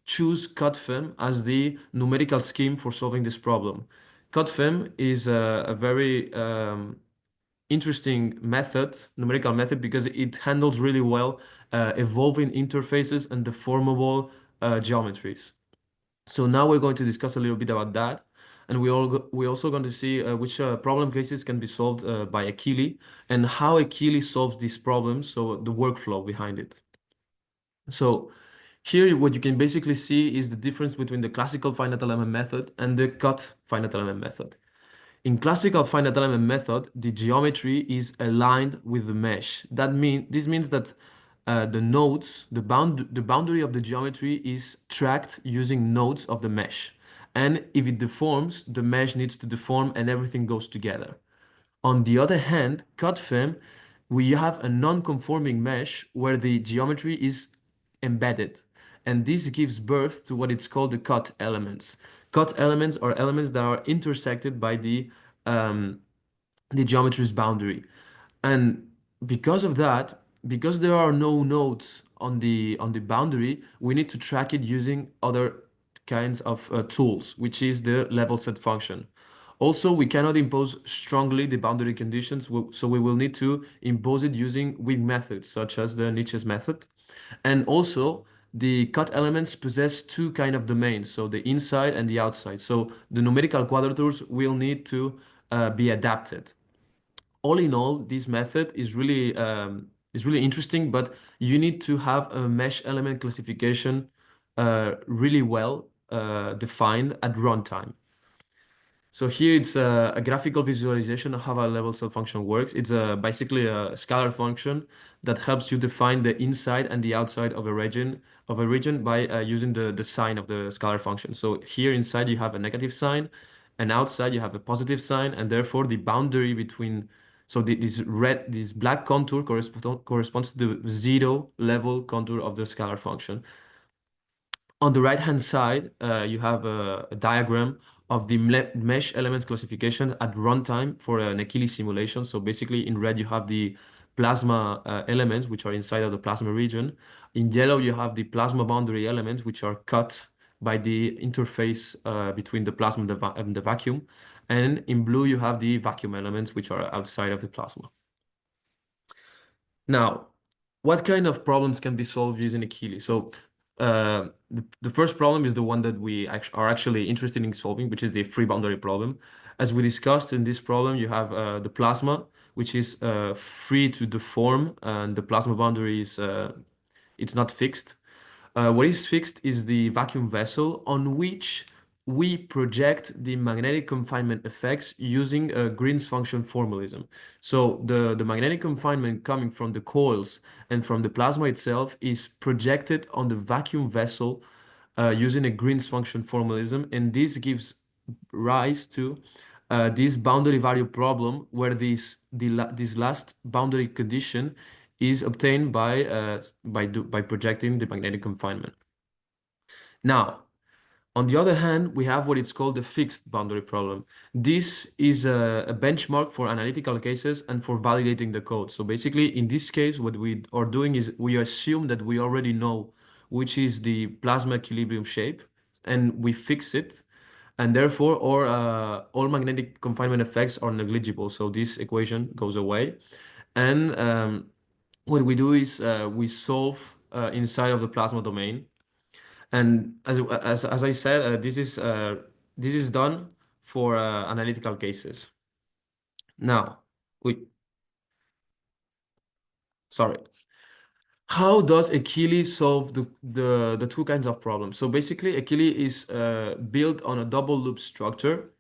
choose CutFEM as the numerical scheme for solving this problem. CutFEM is a very interesting numerical method, because it handles really well evolving interfaces and deformable geometries. So now we're going to discuss a little bit about that. And we're also going to see which problem cases can be solved by EQUILI, and how EQUILI solves these problems, so the workflow behind it. So here what you can basically see is the difference between the classical finite element method and the cut finite element method. In classical finite element method, the geometry is aligned with the mesh. This means that the nodes, the boundary of the geometry is tracked using nodes of the mesh. And if it deforms, the mesh needs to deform and everything goes together. On the other hand, CutFEM, we have a non-conforming mesh where the geometry is embedded. And this gives birth to what it's called the cut elements. Cut elements are elements that are intersected by the geometry's boundary. And because of that, because there are no nodes on the boundary, we need to track it using other kinds of tools, which is the level set function. Also, we cannot impose strongly the boundary conditions, so we will need to impose it using weak methods, such as the Nietzsche's method. And also, the cut elements possess two kind of domains, so the inside and the outside. So the numerical quadratures will need to be adapted. All in all, this method is really interesting, but you need to have a mesh element classification really well defined at runtime. So here it's a graphical visualization of how a level cell function works. It's basically a scalar function that helps you define the inside and the outside of a region by using the sign of the scalar function. So here inside you have a negative sign, and outside you have a positive sign, and therefore the boundary between this black contour corresponds to the 0 level contour of the scalar function. On the right-hand side, you have a diagram of the mesh elements classification at runtime for an EQUILI simulation. So basically in red, you have the plasma elements, which are inside of the plasma region. In yellow, you have the plasma boundary elements, which are cut by the interface between the plasma and the vacuum. And in blue, you have the vacuum elements, which are outside of the plasma. Now, what kind of problems can be solved using EQUILI? So the first problem is the one that we are actually interested in solving, which is the free boundary problem. As we discussed in this problem, you have the plasma, which is free to deform, and the plasma boundary is it's not fixed. What is fixed is the vacuum vessel on which we project the magnetic confinement effects using a Green's function formalism. So the magnetic confinement coming from the coils and from the plasma itself is projected on the vacuum vessel using a Green's function formalism, and this gives rise to this boundary value problem where this last boundary condition is obtained by projecting the magnetic confinement. Now, on the other hand, we have what it's called the fixed boundary problem. This is a benchmark for analytical cases and for validating the code. So basically, in this case, what we are doing is we assume that we already know which is the plasma equilibrium shape, and we fix it. And therefore, all magnetic confinement effects are negligible. So this equation goes away. And what we do is we solve inside of the plasma domain. And as I said, this is done for analytical cases. Now, sorry. How does EQUILI solve the two kinds of problems? So basically, EQUILI is built on a double loop structure.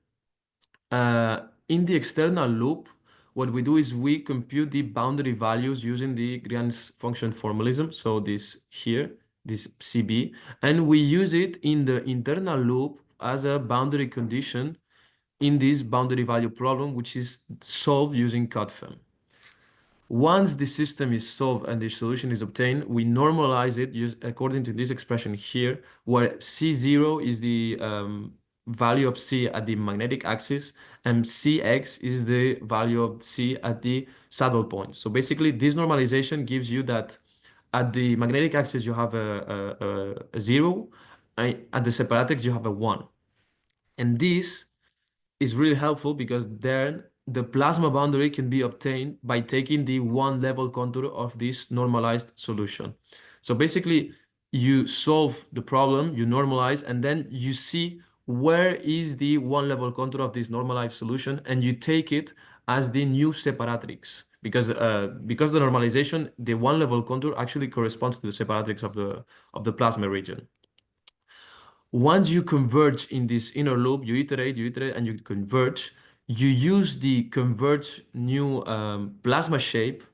In the external loop, what we do is we compute the boundary values using the Green's function formalism. So this here, this CB, and we use it in the internal loop as a boundary condition in this boundary value problem, which is solved using CutFEM. Once the system is solved and the solution is obtained, we normalize it according to this expression here, where C0 is the value of C at the magnetic axis, and Cx is the value of C at the saddle point. So basically, this normalization gives you that at the magnetic axis, you have a 0, at the separatrix, you have a 1. And this is really helpful because then the plasma boundary can be obtained by taking the one level contour of this normalized solution. So basically, you solve the problem, you normalize, and then you see where is the one level contour of this normalized solution, and you take it as the new separatrix. Because the normalization, the one level contour actually corresponds to the separatrix of the plasma region. Once you converge in this inner loop, you iterate, and you converge. You use the converge new plasma shape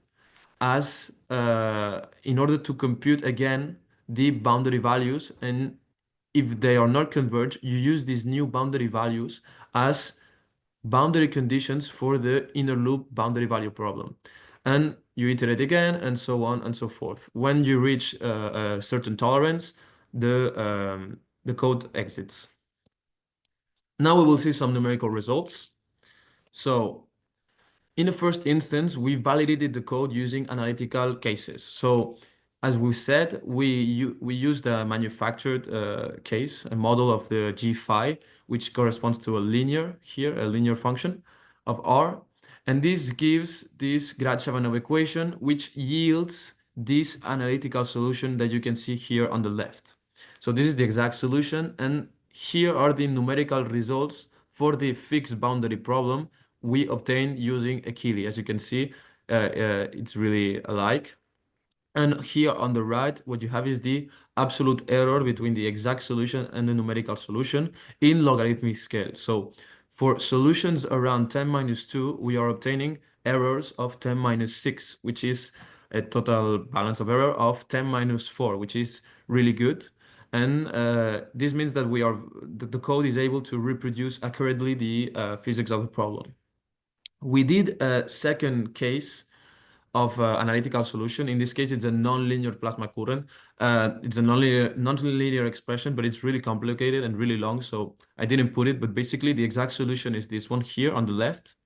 as in order to compute again the boundary values. And if they are not converged, you use these new boundary values as boundary conditions for the inner loop boundary value problem. And you iterate again, and so on and so forth. When you reach a certain tolerance, the code exits. Now we will see some numerical results. So in the first instance, we validated the code using analytical cases. So as we said, we used a manufactured case, a model of the G which corresponds to a linear function of R. And this gives this Grad-Shafranov equation, which yields this analytical solution that you can see here on the left. So this is the exact solution, and here are the numerical results for the fixed boundary problem we obtained using EQUILI. As you can see, it's really alike. And here on the right, what you have is the absolute error between the exact solution and the numerical solution in logarithmic scale. So For solutions around 10⁻², we are obtaining errors of 10⁻⁶, which is a total balance of error of 10⁻⁴, which is really good. And this means that the code is able to reproduce accurately the physics of the problem. We did a second case of analytical solution. In this case, it's a nonlinear plasma current. It's a nonlinear expression, but it's really complicated and really long, so I didn't put it. But basically, the exact solution is this one here on the left.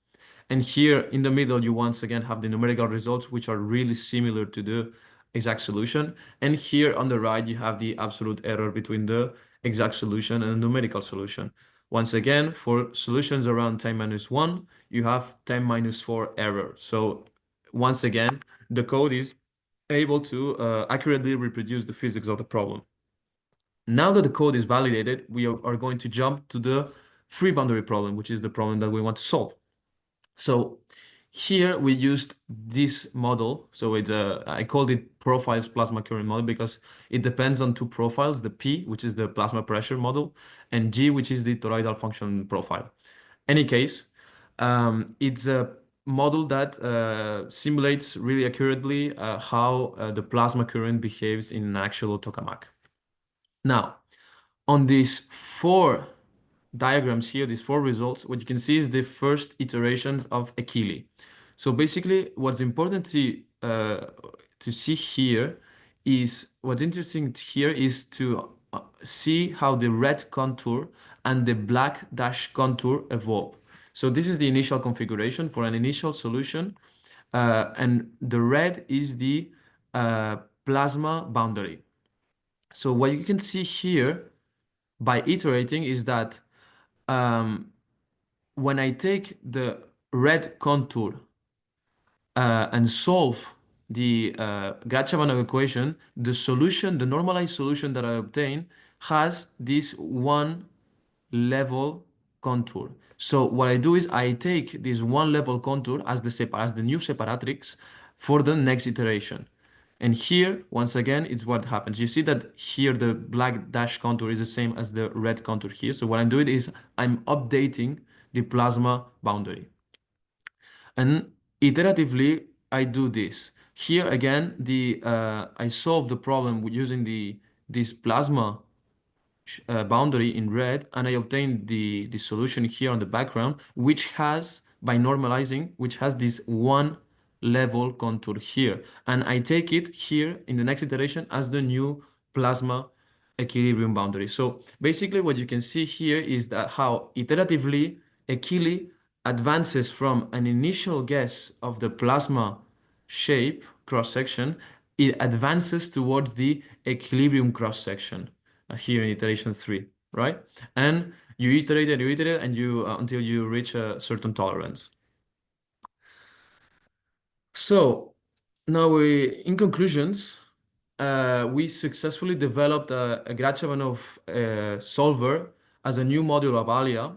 And here in the middle, you once again have the numerical results, which are really similar to the exact solution. And here on the right, you have the absolute error between the exact solution and the numerical solution. Once again, for solutions around 10⁻⁴, you have 10⁻⁴ error. So once again, the code is able to accurately reproduce the physics of the problem. Now that the code is validated, we are going to jump to the free boundary problem, which is the problem that we want to solve. So here we used this model. So it's I called it profiles plasma current model because it depends on two profiles, the P, which is the plasma pressure model, and G, which is the toroidal function profile. Any case, it's a model that simulates really accurately how the plasma current behaves in an actual tokamak. Now, on these four diagrams here, these four results, what you can see is the first iterations of EQUILI. So basically, what's important to see here is what's interesting here is to see how the red contour and the black dash contour evolve. So this is the initial configuration for an initial solution, and the red is the plasma boundary. So what you can see here by iterating is that when I take the red contour and solve the Grad-Shafranov equation, the solution, the normalized solution that I obtain, has this one level contour. So what I do is I take this one level contour as the new separatrix for the next iteration. And here, once again, it's what happens. You see that here the black dash contour is the same as the red contour here. So what I'm doing is I'm updating the plasma boundary. And iteratively, I do this. Here again, I solve the problem using this plasma boundary in red, and I obtain the solution here on the background, which has, by normalizing, which has this one level contour here. And I take it here in the next iteration as the new plasma equilibrium boundary. So basically what you can see here is that how iteratively EQUILI advances from an initial guess of the plasma shape cross-section, it advances towards the equilibrium cross-section here in iteration 3, right? And you iterate and you until you reach a certain tolerance. So now in conclusions, we successfully developed a Grad-Shafranov solver as a new module of ALYA,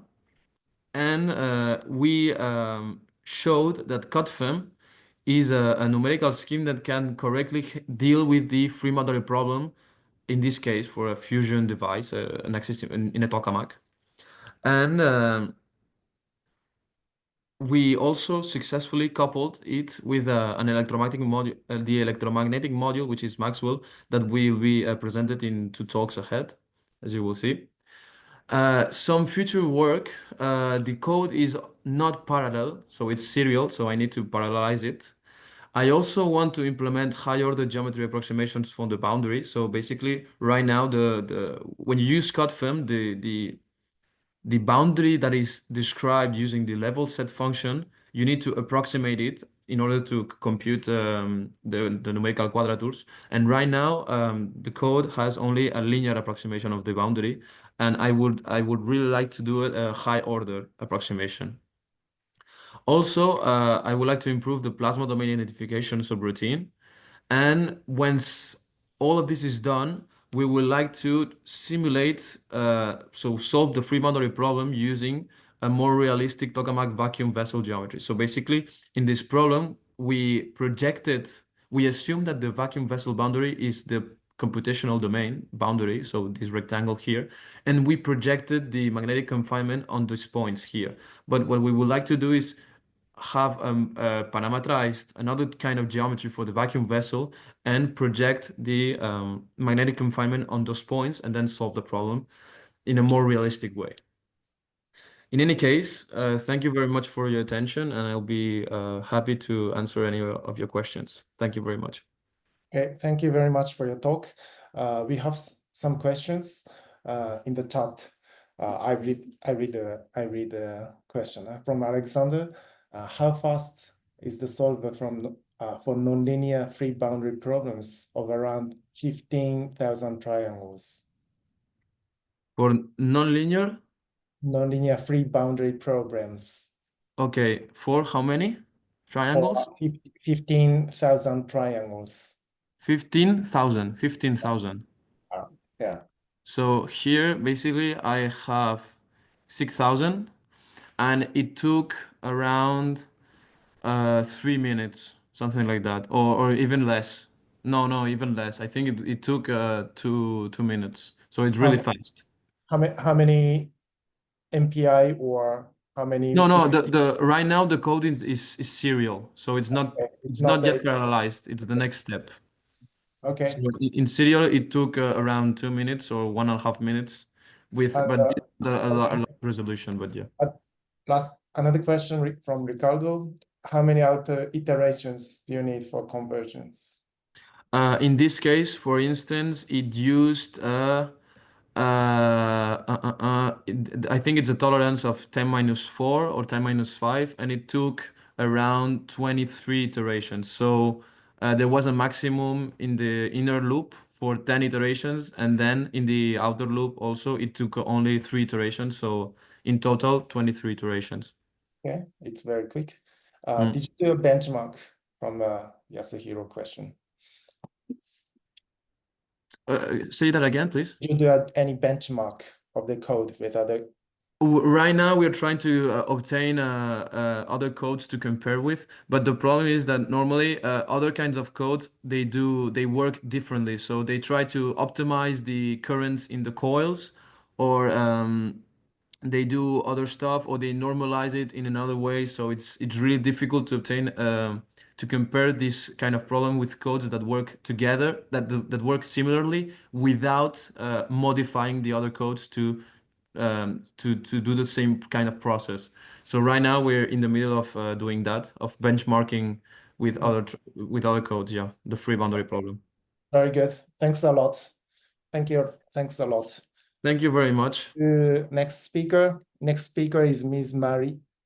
and we showed that CutFEM is a numerical scheme that can correctly deal with the free boundary problem, in this case for a fusion device, in a tokamak. And we also successfully coupled it with an electromagnetic module, the electromagnetic module, which is MAXWEL, that will be presented in 2 talks ahead, as you will see. Some future work, the code is not parallel, so it's serial, so I need to parallelize it. I also want to implement high-order geometry approximations from the boundary. So basically, right now, when you use CutFEM, the boundary that is described using the level set function, you need to approximate it in order to compute the numerical quadratures. And right now, the code has only a linear approximation of the boundary, and I would really like to do a high-order approximation. Also, I would like to improve the plasma domain identification subroutine. And once all of this is done, we would like to simulate, so solve the free boundary problem using a more realistic tokamak vacuum vessel geometry. So basically, in this problem, we assume that the vacuum vessel boundary is the computational domain boundary, so this rectangle here, and we projected the magnetic confinement on these points here. But what we would like to do is have parametrized another kind of geometry for the vacuum vessel and project the magnetic confinement on those points and then solve the problem in a more realistic way. In any case, thank you very much for your attention, and I'll be happy to answer any of your questions. Thank you very much. Okay, thank you very much for your talk. We have some questions in the chat. I read the question from Alexander. How fast is the solver for nonlinear free boundary problems of around 15,000 triangles? For nonlinear? Nonlinear free boundary problems. Okay, for how many triangles? For 15,000 triangles. 15,000. Yeah. So here, basically, I have 6,000, and it took around 3 minutes, something like that, or even less. No, even less. I think it took 2 minutes. So it's really fast. How many MPI or how many? No. The right now the coding is serial, so it's not Okay, it's not yet parallelized. It's the next step. Okay. So in serial, it took around 2 minutes or 1.5 minutes with And, a lot resolution. But yeah. Another question from Ricardo. How many outer iterations do you need for convergence? In this case, for instance, it used I think it's a tolerance of 10⁻⁴ or 10⁻⁵, and it took around 23 iterations. So there was a maximum in the inner loop for 10 iterations, and then in the outer loop also it took only 3 iterations. So in total, 23 iterations. Okay, it's very quick. Did you do a benchmark from Yasuhiro question? Say that again, please. Did you do any benchmark of the code with other? Right now, we're trying to obtain other codes to compare with, but the problem is that normally other kinds of codes they work differently. So they try to optimize the currents in the coils, or they do other stuff, or they normalize it in another way. So it's really difficult to obtain to compare this kind of problem with codes that work together, that work similarly, without modifying the other codes to do the same kind of process. So right now we're in the middle of doing that, of benchmarking with other codes. Yeah, the free boundary problem. Very good. Thanks a lot. Thank you. Thanks a lot. Thank you very much. Next speaker. Next speaker is Ms.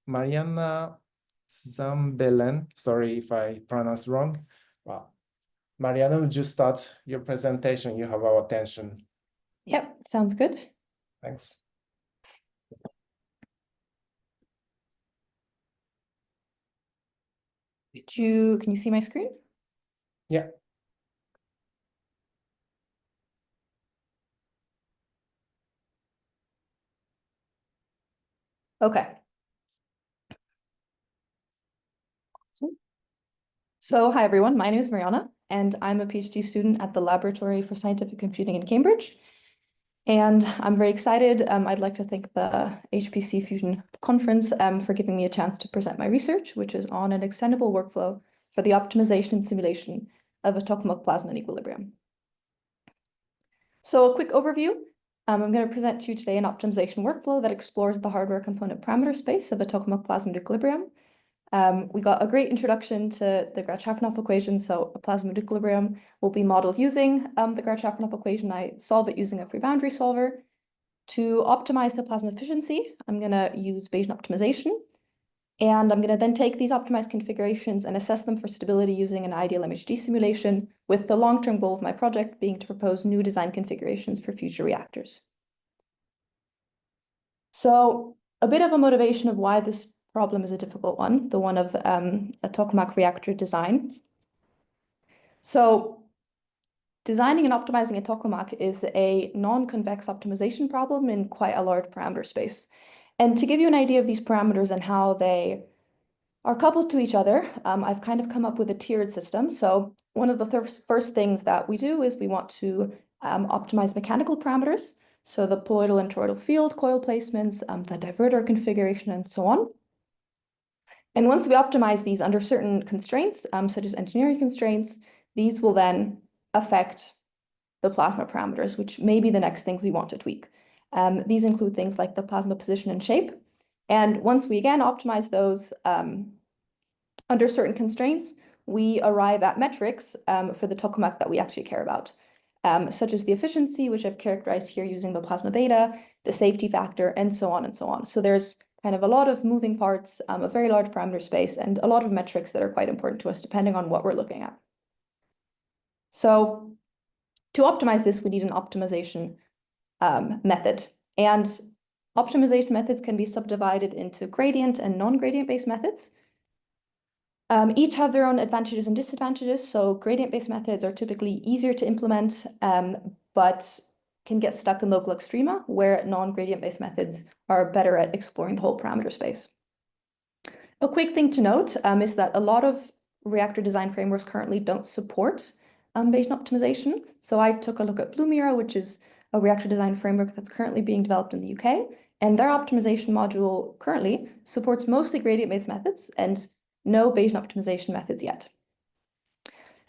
Marianna Szambelan. Sorry if I pronounce wrong. Well, Marianna, would you start your presentation? You have our attention. Yep, sounds good. Thanks. Can you see my screen? Yeah. Okay. So hi everyone, my name is Marianna, and I'm a PhD student at the Laboratory for Scientific Computing in Cambridge. And I'm very excited. I'd like to thank the HPC Fusion Conference for giving me a chance to present my research, which is on an extendable workflow for the optimization and simulation of a tokamak plasma in equilibrium. So a quick overview. I'm going to present to you today an optimization workflow that explores the hardware component parameter space of a tokamak plasma equilibrium. We got a great introduction to the Grad-Shafranov equation. So a plasma equilibrium will be modeled using the Grad-Shafranov equation. I solve it using a free boundary solver. To optimize the plasma efficiency, I'm going to use Bayesian optimization. And I'm going to then take these optimized configurations and assess them for stability using an ideal MHD simulation, with the long-term goal of my project being to propose new design configurations for future reactors. So a bit of a motivation of why this problem is a difficult one, the one of a tokamak reactor design. So designing and optimizing a tokamak is a non-convex optimization problem in quite a large parameter space. And to give you an idea of these parameters and how they are coupled to each other, I've kind of come up with a tiered system. So one of the first things that we do is we want to optimize mechanical parameters. So the poloidal and toroidal field coil placements, the diverter configuration, and so on. And once we optimize these under certain constraints, such as engineering constraints, these will then affect the plasma parameters, which may be the next things we want to tweak. These include things like the plasma position and shape. And once we again optimize those under certain constraints, we arrive at metrics for the tokamak that we actually care about, such as the efficiency, which I've characterized here using the plasma beta, the safety factor, and so on and so on. So there's kind of a lot of moving parts, a very large parameter space, and a lot of metrics that are quite important to us depending on what we're looking at. So to optimize this, we need an optimization method. And optimization methods can be subdivided into gradient and non-gradient based methods. Each have their own advantages and disadvantages. So gradient-based methods are typically easier to implement, but can get stuck in local extrema, where non-gradient-based methods are better at exploring the whole parameter space. A quick thing to note is that a lot of reactor design frameworks currently don't support Bayesian optimization. So I took a look at Blumira, which is a reactor design framework that's currently being developed in the UK, and their optimization module currently supports mostly gradient-based methods and no Bayesian optimization methods yet.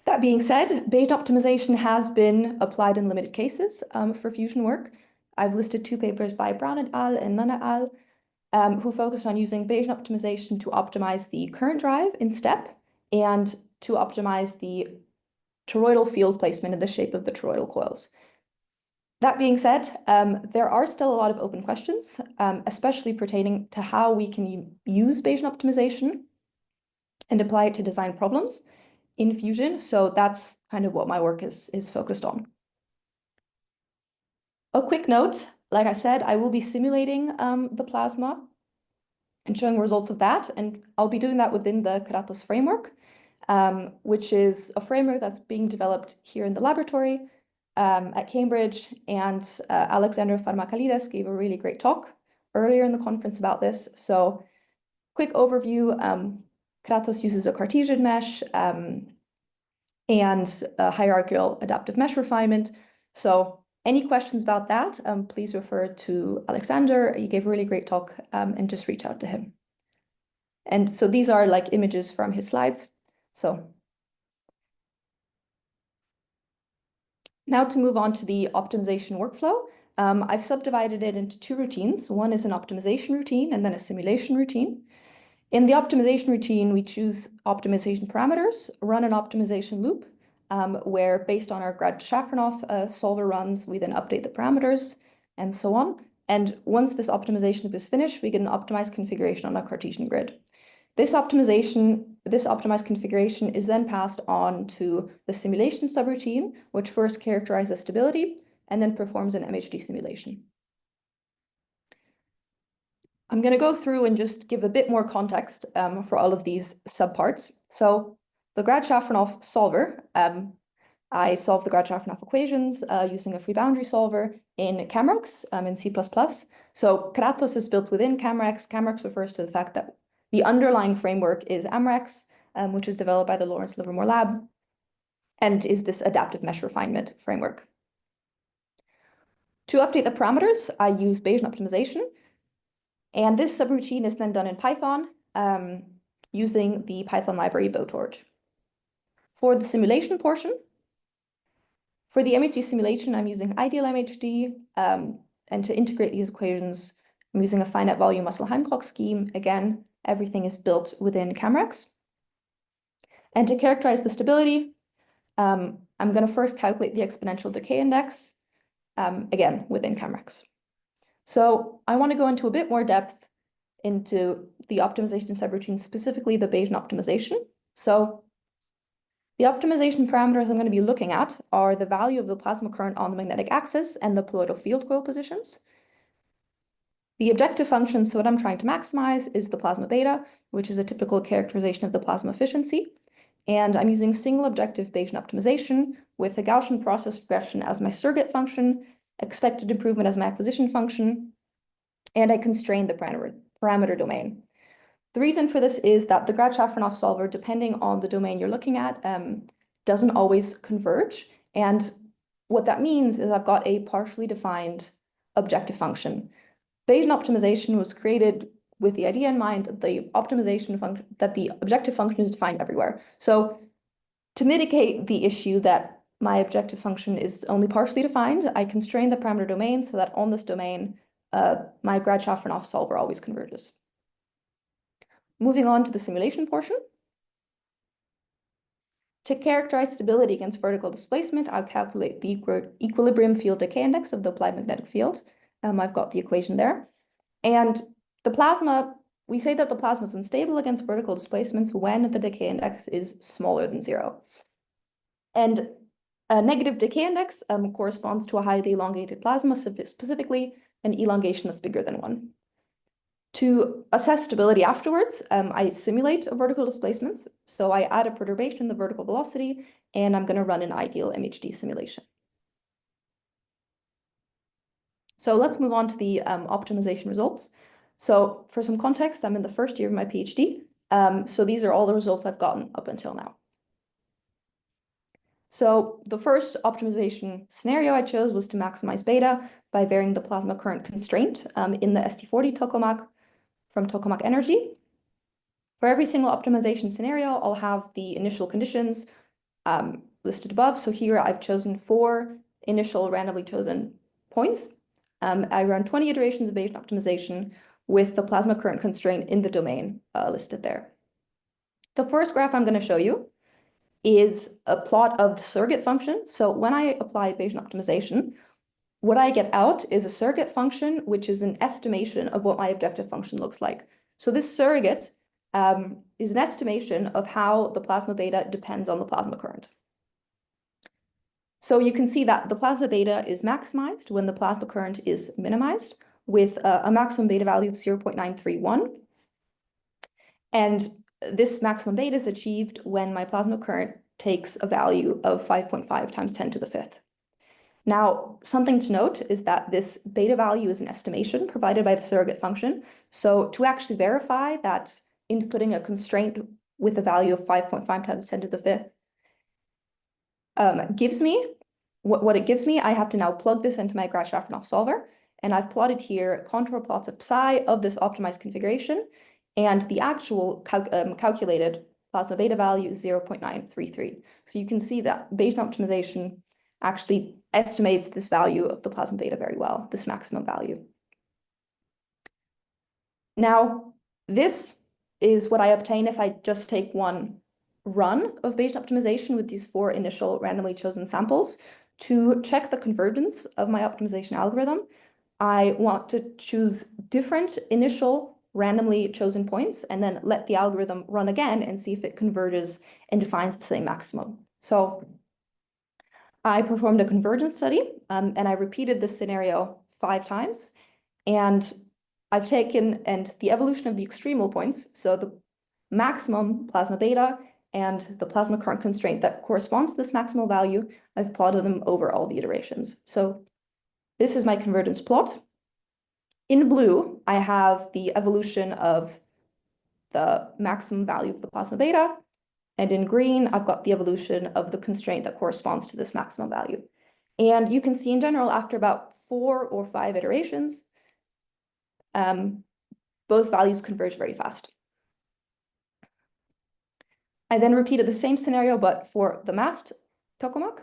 That being said, Bayesian optimization has been applied in limited cases for fusion work. I've listed 2 papers by Brown et al. And Nunn et al. Who focused on using Bayesian optimization to optimize the current drive in STEP and to optimize the toroidal field placement and the shape of the toroidal coils. That being said, there are still a lot of open questions, especially pertaining to how we can use Bayesian optimization and apply it to design problems in Fusion. So that's kind of what my work is focused on. A quick note, like I said, I will be simulating the plasma and showing results of that. And I'll be doing that within the Kratos framework, which is a framework that's being developed here in the laboratory at Cambridge. And Alexander Pharmakalides gave a really great talk earlier in the conference about this. So quick overview, Kratos uses a Cartesian mesh and a hierarchical adaptive mesh refinement. So any questions about that, please refer to Alexander. He gave a really great talk and just reach out to him. And so these are like images from his slides. So now to move on to the optimization workflow. I've subdivided it into 2 routines. One is an optimization routine and then a simulation routine. In the optimization routine, we choose optimization parameters, run an optimization loop, where based on our Grad-Shafranov solver runs, we then update the parameters and so on. And once this optimization loop is finished, we get an optimized configuration on a Cartesian grid. This optimized configuration is then passed on to the simulation subroutine, which first characterizes stability and then performs an MHD simulation. I'm going to go through and just give a bit more context for all of these subparts. So the Grad-Shafranov solver, I solved the Grad-Shafranov equations using a free boundary solver in CamRux in C++. So Kratos is built within CamRux. CamRux refers to the fact that the underlying framework is AMREX, which is developed by the Lawrence Livermore Lab, and is this adaptive mesh refinement framework. To update the parameters, I use Bayesian optimization. And this subroutine is then done in Python using the Python library BowTorch. For the simulation portion, for the MHD simulation, I'm using ideal MHD. And to integrate these equations, I'm using a finite volume Russell-Hancock scheme. Again, everything is built within CamRux. And to characterize the stability, I'm going to first calculate the exponential decay index, again, within CamRux. So I want to go into a bit more depth into the optimization subroutine, specifically the Bayesian optimization. So the optimization parameters I'm going to be looking at are the value of the plasma current on the magnetic axis and the poloidal field coil positions. The objective function, so what I'm trying to maximize, is the plasma beta, which is a typical characterization of the plasma efficiency. And I'm using single objective Bayesian optimization with a Gaussian process regression as my surrogate function, expected improvement as my acquisition function, and I constrain the parameter domain. The reason for this is that the Grad-Shafranov solver, depending on the domain you're looking at, doesn't always converge. And what that means is I've got a partially defined objective function. Bayesian optimization was created with the idea in mind that the objective function is defined everywhere. So to mitigate the issue that my objective function is only partially defined, I constrain the parameter domain so that on this domain, my Grad-Shafranov solver always converges. Moving on to the simulation portion. To characterize stability against vertical displacement, I'll calculate the equilibrium field decay index of the applied magnetic field. I've got the equation there. And the plasma, we say that the plasma is unstable against vertical displacements when the decay index is smaller than 0. And a negative decay index corresponds to a highly elongated plasma, specifically an elongation that's bigger than 1. To assess stability afterwards, I simulate a vertical displacement. So I add a perturbation in the vertical velocity, and I'm going to run an ideal MHD simulation. So let's move on to the optimization results. So for some context, I'm in the first year of my PhD. So these are all the results I've gotten up until now. So the first optimization scenario I chose was to maximize beta by varying the plasma current constraint in the ST40 tokamak from tokamak energy. For every single optimization scenario, I'll have the initial conditions listed above. So here I've chosen 4 initial randomly chosen points. I run 20 iterations of Bayesian optimization with the plasma current constraint in the domain listed there. The first graph I'm going to show you is a plot of the surrogate function. So when I apply Bayesian optimization, what I get out is a surrogate function, which is an estimation of what my objective function looks like. So this surrogate is an estimation of how the plasma beta depends on the plasma current. So you can see that the plasma beta is maximized when the plasma current is minimized with a maximum beta value of 0.931. And this maximum beta is achieved when my plasma current takes a value of 5.5 times 10 to the 5th. Now, something to note is that this beta value is an estimation provided by the surrogate function. So to actually verify that inputting a constraint with a value of 5.5 times 10 to the 5th gives me, what it gives me, I have to now plug this into my Grad-Shafranov solver. And I've plotted here contour plots of psi of this optimized configuration. And the actual calculated plasma beta value is 0.933. So you can see that Bayesian optimization actually estimates this value of the plasma beta very well, this maximum value. Now, this is what I obtain if I just take one run of Bayesian optimization with these 4 initial randomly chosen samples. To check the convergence of my optimization algorithm, I want to choose different initial randomly chosen points and then let the algorithm run again and see if it converges and defines the same maximum. So I performed a convergence study and I repeated this scenario 5 times. And I've taken the evolution of the extremal points, so the maximum plasma beta and the plasma current constraint that corresponds to this maximal value, I've plotted them over all the iterations. So this is my convergence plot. In blue, I have the evolution of the maximum value of the plasma beta. And in green, I've got the evolution of the constraint that corresponds to this maximum value. And you can see in general, after about 4 or 5 iterations, both values converge very fast. I then repeated the same scenario, but for the masked tokamak.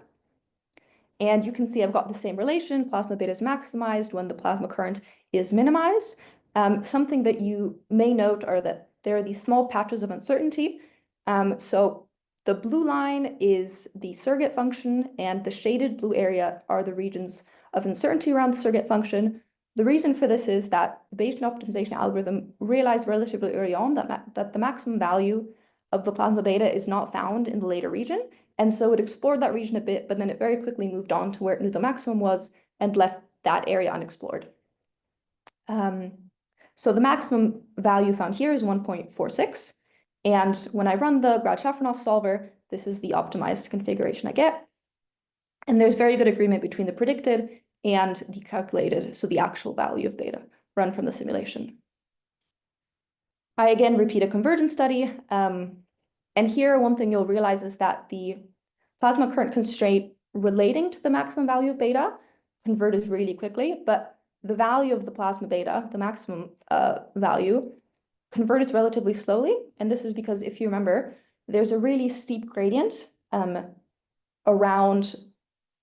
And you can see I've got the same relation. Plasma beta is maximized when the plasma current is minimized. Something that you may note are that there are these small patches of uncertainty. So the blue line is the surrogate function, and the shaded blue area are the regions of uncertainty around the surrogate function. The reason for this is that the Bayesian optimization algorithm realized relatively early on that the maximum value of the plasma beta is not found in the later region. And so it explored that region a bit, but then it very quickly moved on to where it knew the maximum was and left that area unexplored. So the maximum value found here is 1.46. And when I run the Grad-Shafranov solver, this is the optimized configuration I get. And there's very good agreement between the predicted and the calculated, so the actual value of beta run from the simulation. I again repeat a convergence study. And here, one thing you'll realize is that the plasma current constraint relating to the maximum value of beta converges really quickly, but the value of the plasma beta, the maximum value, converges relatively slowly. And this is because, if you remember, there's a really steep gradient around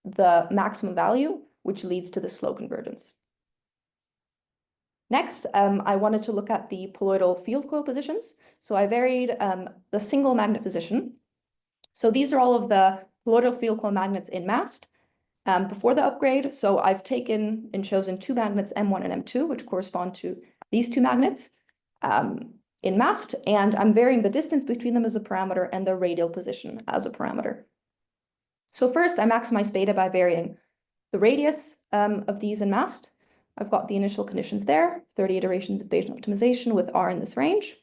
the maximum value, which leads to the slow convergence. Next, I wanted to look at the colloidal field coil positions. So I varied the single magnet position. So these are all of the colloidal field coil magnets in MAST before the upgrade. So I've taken and chosen two magnets, M1 and M2, which correspond to these two magnets in MAST. And I'm varying the distance between them as a parameter and the radial position as a parameter. So first, I maximize beta by varying the radius of these in MAST. I've got the initial conditions there, 30 iterations of Bayesian optimization with R in this range.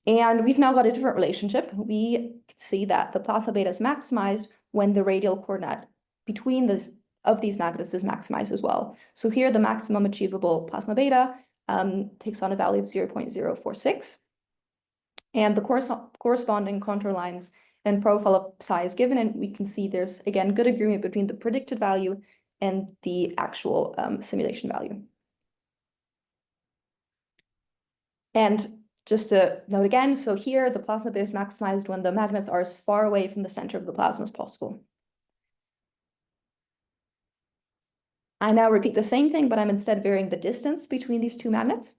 And we've now got a different relationship. We see that the plasma beta is maximized when the radial coordinate between these magnets is maximized as well. So here, the maximum achievable plasma beta takes on a value of 0.046. And the corresponding contour lines and profile of psi is given, and we can see there's, again, good agreement between the predicted value and the actual simulation value. And just to note again, so here the plasma beta is maximized when the magnets are as far away from the center of the plasma as possible. I now repeat the same thing, but I'm instead varying the distance between these two magnets.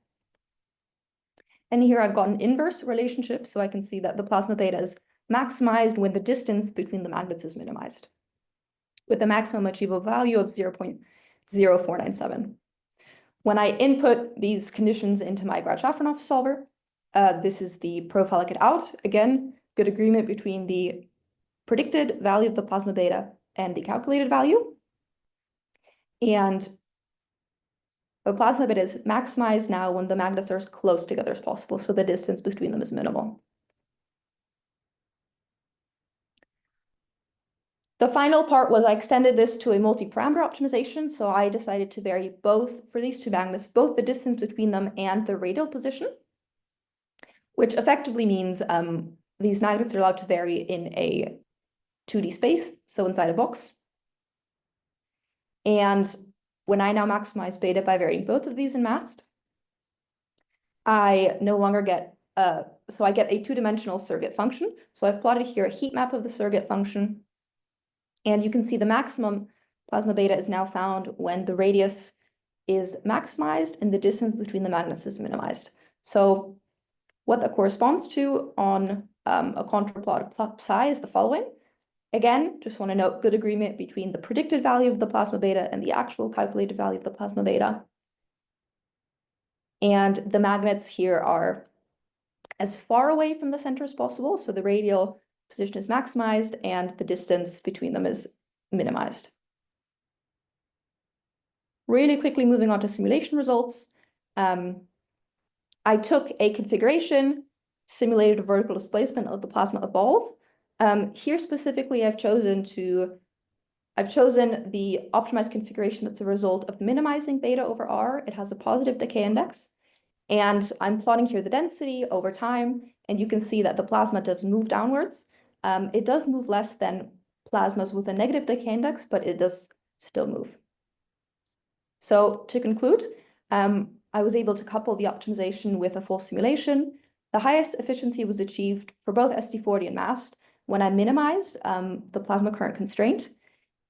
And here I've got an inverse relationship, so I can see that the plasma beta is maximized when the distance between the magnets is minimized, with a maximum achievable value of 0.0497. When I input these conditions into my Grad-Shafranov solver, this is the profile I get out. Again, good agreement between the predicted value of the plasma beta and the calculated value. And the plasma beta is maximized now when the magnets are as close together as possible, so the distance between them is minimal. The final part was I extended this to a multi-parameter optimization. So I decided to vary both, for these two magnets, both the distance between them and the radial position, which effectively means these magnets are allowed to vary in a 2D space, so inside a box. And when I now maximize beta by varying both of these in MAST, I no longer get, so I get a two-dimensional surrogate function. So I've plotted here a heat map of the surrogate function. And you can see the maximum plasma beta is now found when the radius is maximized and the distance between the magnets is minimized. So what that corresponds to on a contour plot of psi is the following. Again, just want to note good agreement between the predicted value of the plasma beta and the actual calculated value of the plasma beta. And the magnets here are as far away from the center as possible. So the radial position is maximized and the distance between them is minimized. Really quickly moving on to simulation results. I took a configuration, simulated a vertical displacement of the plasma evolve. Here specifically, I've chosen the optimized configuration that's a result of minimizing beta over R. It has a positive decay index. And I'm plotting here the density over time, and you can see that the plasma does move downwards. It does move less than plasmas with a negative decay index, but it does still move. So to conclude, I was able to couple the optimization with a full simulation. The highest efficiency was achieved for both ST40 and MAST when I minimized the plasma current constraint.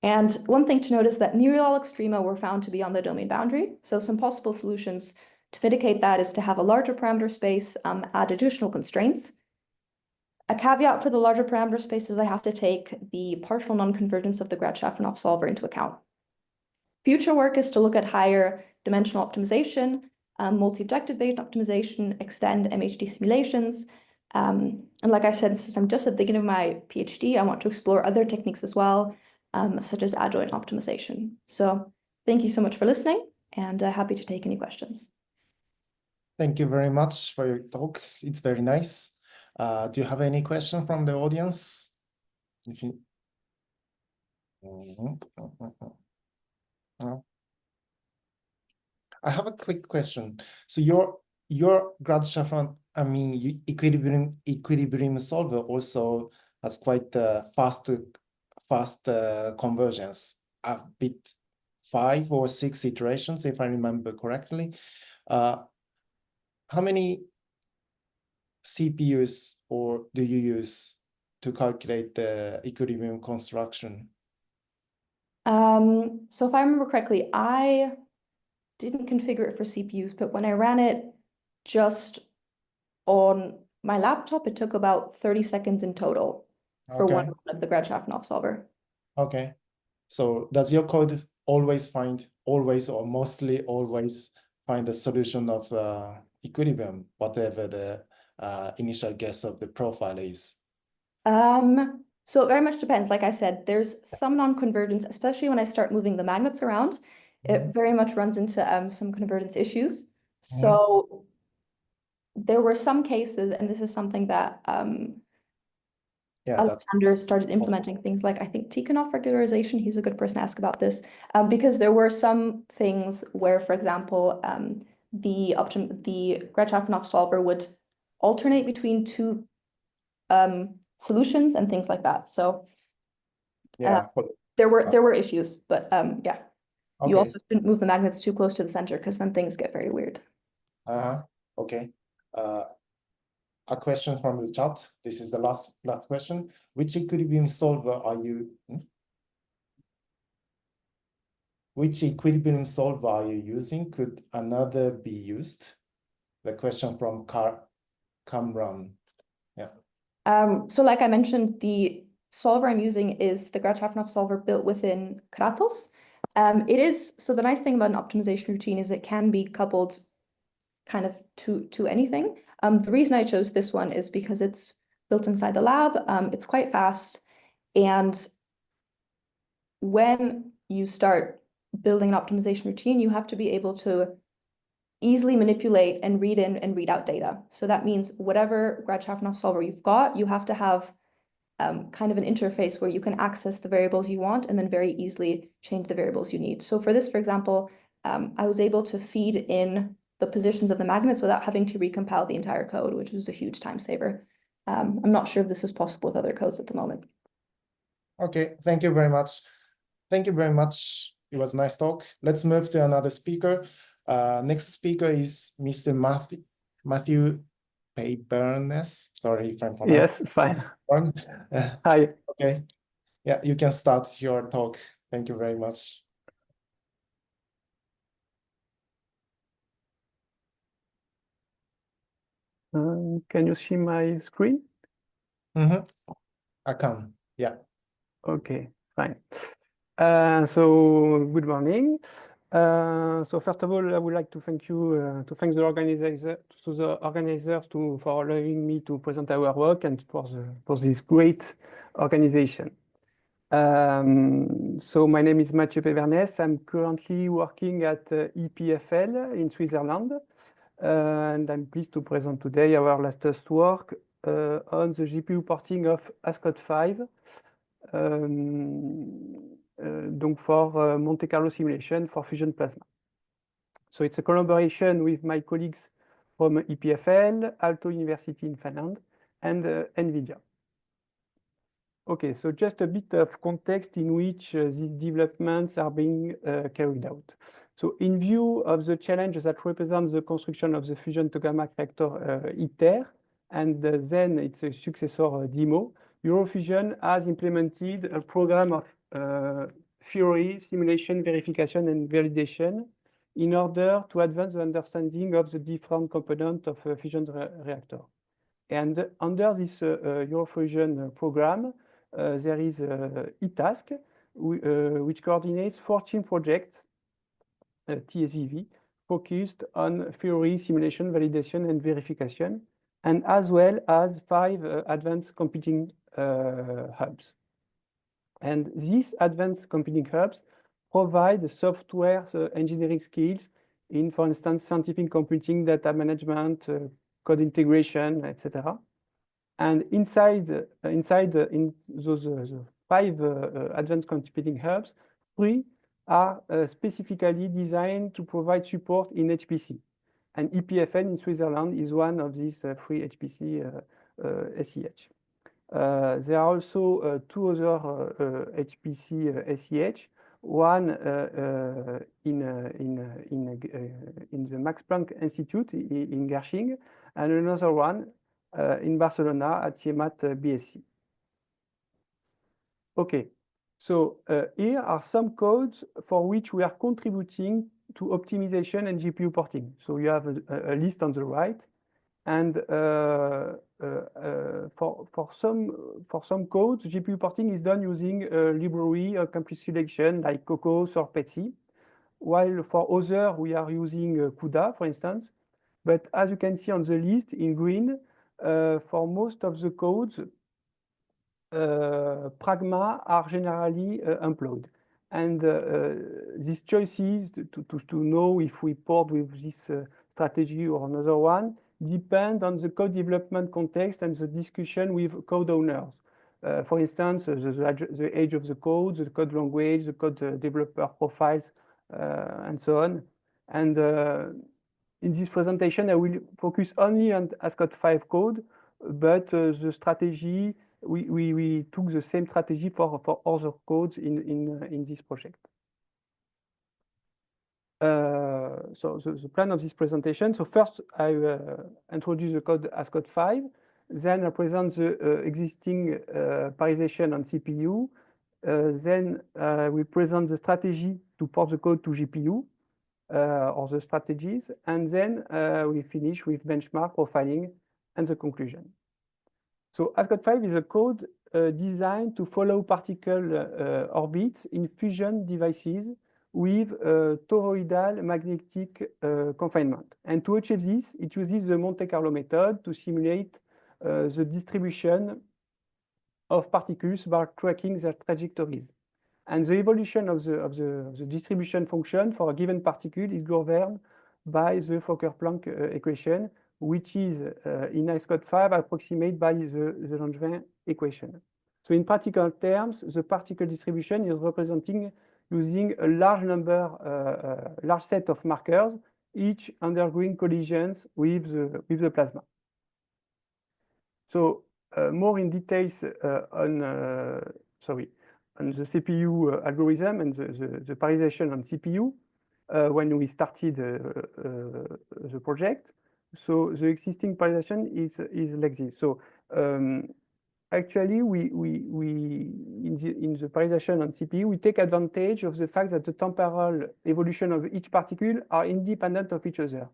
And one thing to note is that nearly all extrema were found to be on the domain boundary. So some possible solutions to mitigate that is to have a larger parameter space, add additional constraints. A caveat for the larger parameter space is I have to take the partial non-convergence of the Grad-Shafranov solver into account. Future work is to look at higher dimensional optimization, multi-objective Bayesian optimization, extend MHD simulations. And like I said, since I'm just at the beginning of my PhD, I want to explore other techniques as well, such as adjoint optimization. So thank you so much for listening, and happy to take any questions. Thank you very much for your talk. It's very nice. Do you have any question from the audience? I have a quick question. So your Grad-Shafranov, I mean, equilibrium solver also has quite fast convergence, a bit 5 or 6 iterations, if I remember correctly. How many CPUs or do you use to calculate the equilibrium construction? So if I remember correctly, I didn't configure it for CPUs, but when I ran it just on my laptop, it took about 30 seconds in total for one of the Grad-Shafranov solver. Okay. So does your code always or mostly always find the solution of equilibrium, whatever the initial guess of the profile is? So it very much depends. Like I said, there's some non-convergence, especially when I start moving the magnets around. It very much runs into some convergence issues. So there were some cases, and this is something that Alexander started implementing things like, I think, Tikhonov regularization. He's a good person to ask about this, because there were some things where, for example, the Grad-Shafranov solver would alternate between two solutions and things like that. So there were issues, but yeah. You also shouldn't move the magnets too close to the center, because then things get very weird. Okay. A question from the chat. This is the last question. Which equilibrium solver are you? Which equilibrium solver are you using? Could another be used? The question from Kamran. Yeah. So like I mentioned, the solver I'm using is the Grad-Shafranov solver built within Kratos. It is, so the nice thing about an optimization routine is it can be coupled kind of to anything. The reason I chose this one is because it's built inside the lab. It's quite fast. And when you start building an optimization routine, you have to be able to easily manipulate and read in and read out data. So that means whatever Grad-Shafranov solver you've got, you have to have kind of an interface where you can access the variables you want and then very easily change the variables you need. So for this, for example, I was able to feed in the positions of the magnets without having to recompile the entire code, which was a huge time saver. I'm not sure if this is possible with other codes at the moment. Okay, thank you very much. Thank you very much. It was a nice talk. Let's move to another speaker. Next speaker is Mr. Mathieu Peybernes. Sorry if I'm pronouncing. Yes, fine. Hi. Okay. Yeah, you can start your talk. Thank you very much. Can you see my screen? I can. Yeah. Okay, fine. So good morning. So first of all, I would like to thank you, to thank the organizers for allowing me to present our work and for this great organization. So my name is Mathieu Peybernes. I'm currently working at EPFL in Switzerland. And I'm pleased to present today our latest work on the GPU porting of ASCOT5 donc for Monte Carlo simulation for fusion plasma. So it's a collaboration with my colleagues from EPFL, Aalto University in Finland, and NVIDIA. Okay, so just a bit of context in which these developments are being carried out. So in view of the challenges that represent the construction of the fusion tokamak reactor ITER, and then its successor DEMO, Eurofusion has implemented a program of theory, simulation, verification, and validation in order to advance the understanding of the different components of a fusion reactor. And under this Eurofusion program, there is eTask, which coordinates 14 projects, TSVV, focused on theory, simulation, validation, and verification, and as well as 5 advanced computing hubs. And these advanced computing hubs provide software engineering skills in, for instance, scientific computing, data management, code integration, etc. And inside those 5 advanced computing hubs, 3 are specifically designed to provide support in HPC. And EPFL in Switzerland is one of these three HPC SEH. There are also two other HPC SEH, one in the Max Planck Institute in Garching, and another one in Barcelona at CIEMAT BSc. Okay, so here are some codes for which we are contributing to optimization and GPU porting. So you have a list on the right, and for some codes, GPU porting is done using a library or encapsulation like Cocos or PETSI, while for other we are using CUDA, for instance. But as you can see on the list in green, for most of the codes, pragma are generally employed. And these choices to know if we port with this strategy or another one depend on the code development context and the discussion with code owners. For instance, the age of the code, the code language, the code developer profiles, and so on. And in this presentation, I will focus only on ASCOT5 code, but the strategy, we took the same strategy for other codes in this project. So the plan of this presentation. So first, I introduce the code ASCOT5. Then I present the existing parization on CPU. Then we present the strategy to port the code to GPU, or the strategies. And then we finish with benchmark profiling and the conclusion. So ASCOT5 is a code designed to follow particle orbits in fusion devices with toroidal magnetic confinement. And to achieve this, it uses the Monte Carlo method to simulate the distribution of particles by tracking their trajectories. And the evolution of the distribution function for a given particle is governed by the Fokker-Planck equation, which is in ASCOT5 approximated by the Langevin equation. So in practical terms, the particle distribution is representing using a large set of markers, each undergoing collisions with the plasma. So more in details on the CPU algorithm and the parization on CPU when we started the project. So the existing parization is like this. So actually, in the parization on CPU, we take advantage of the fact that the temporal evolution of each particle are independent of each other.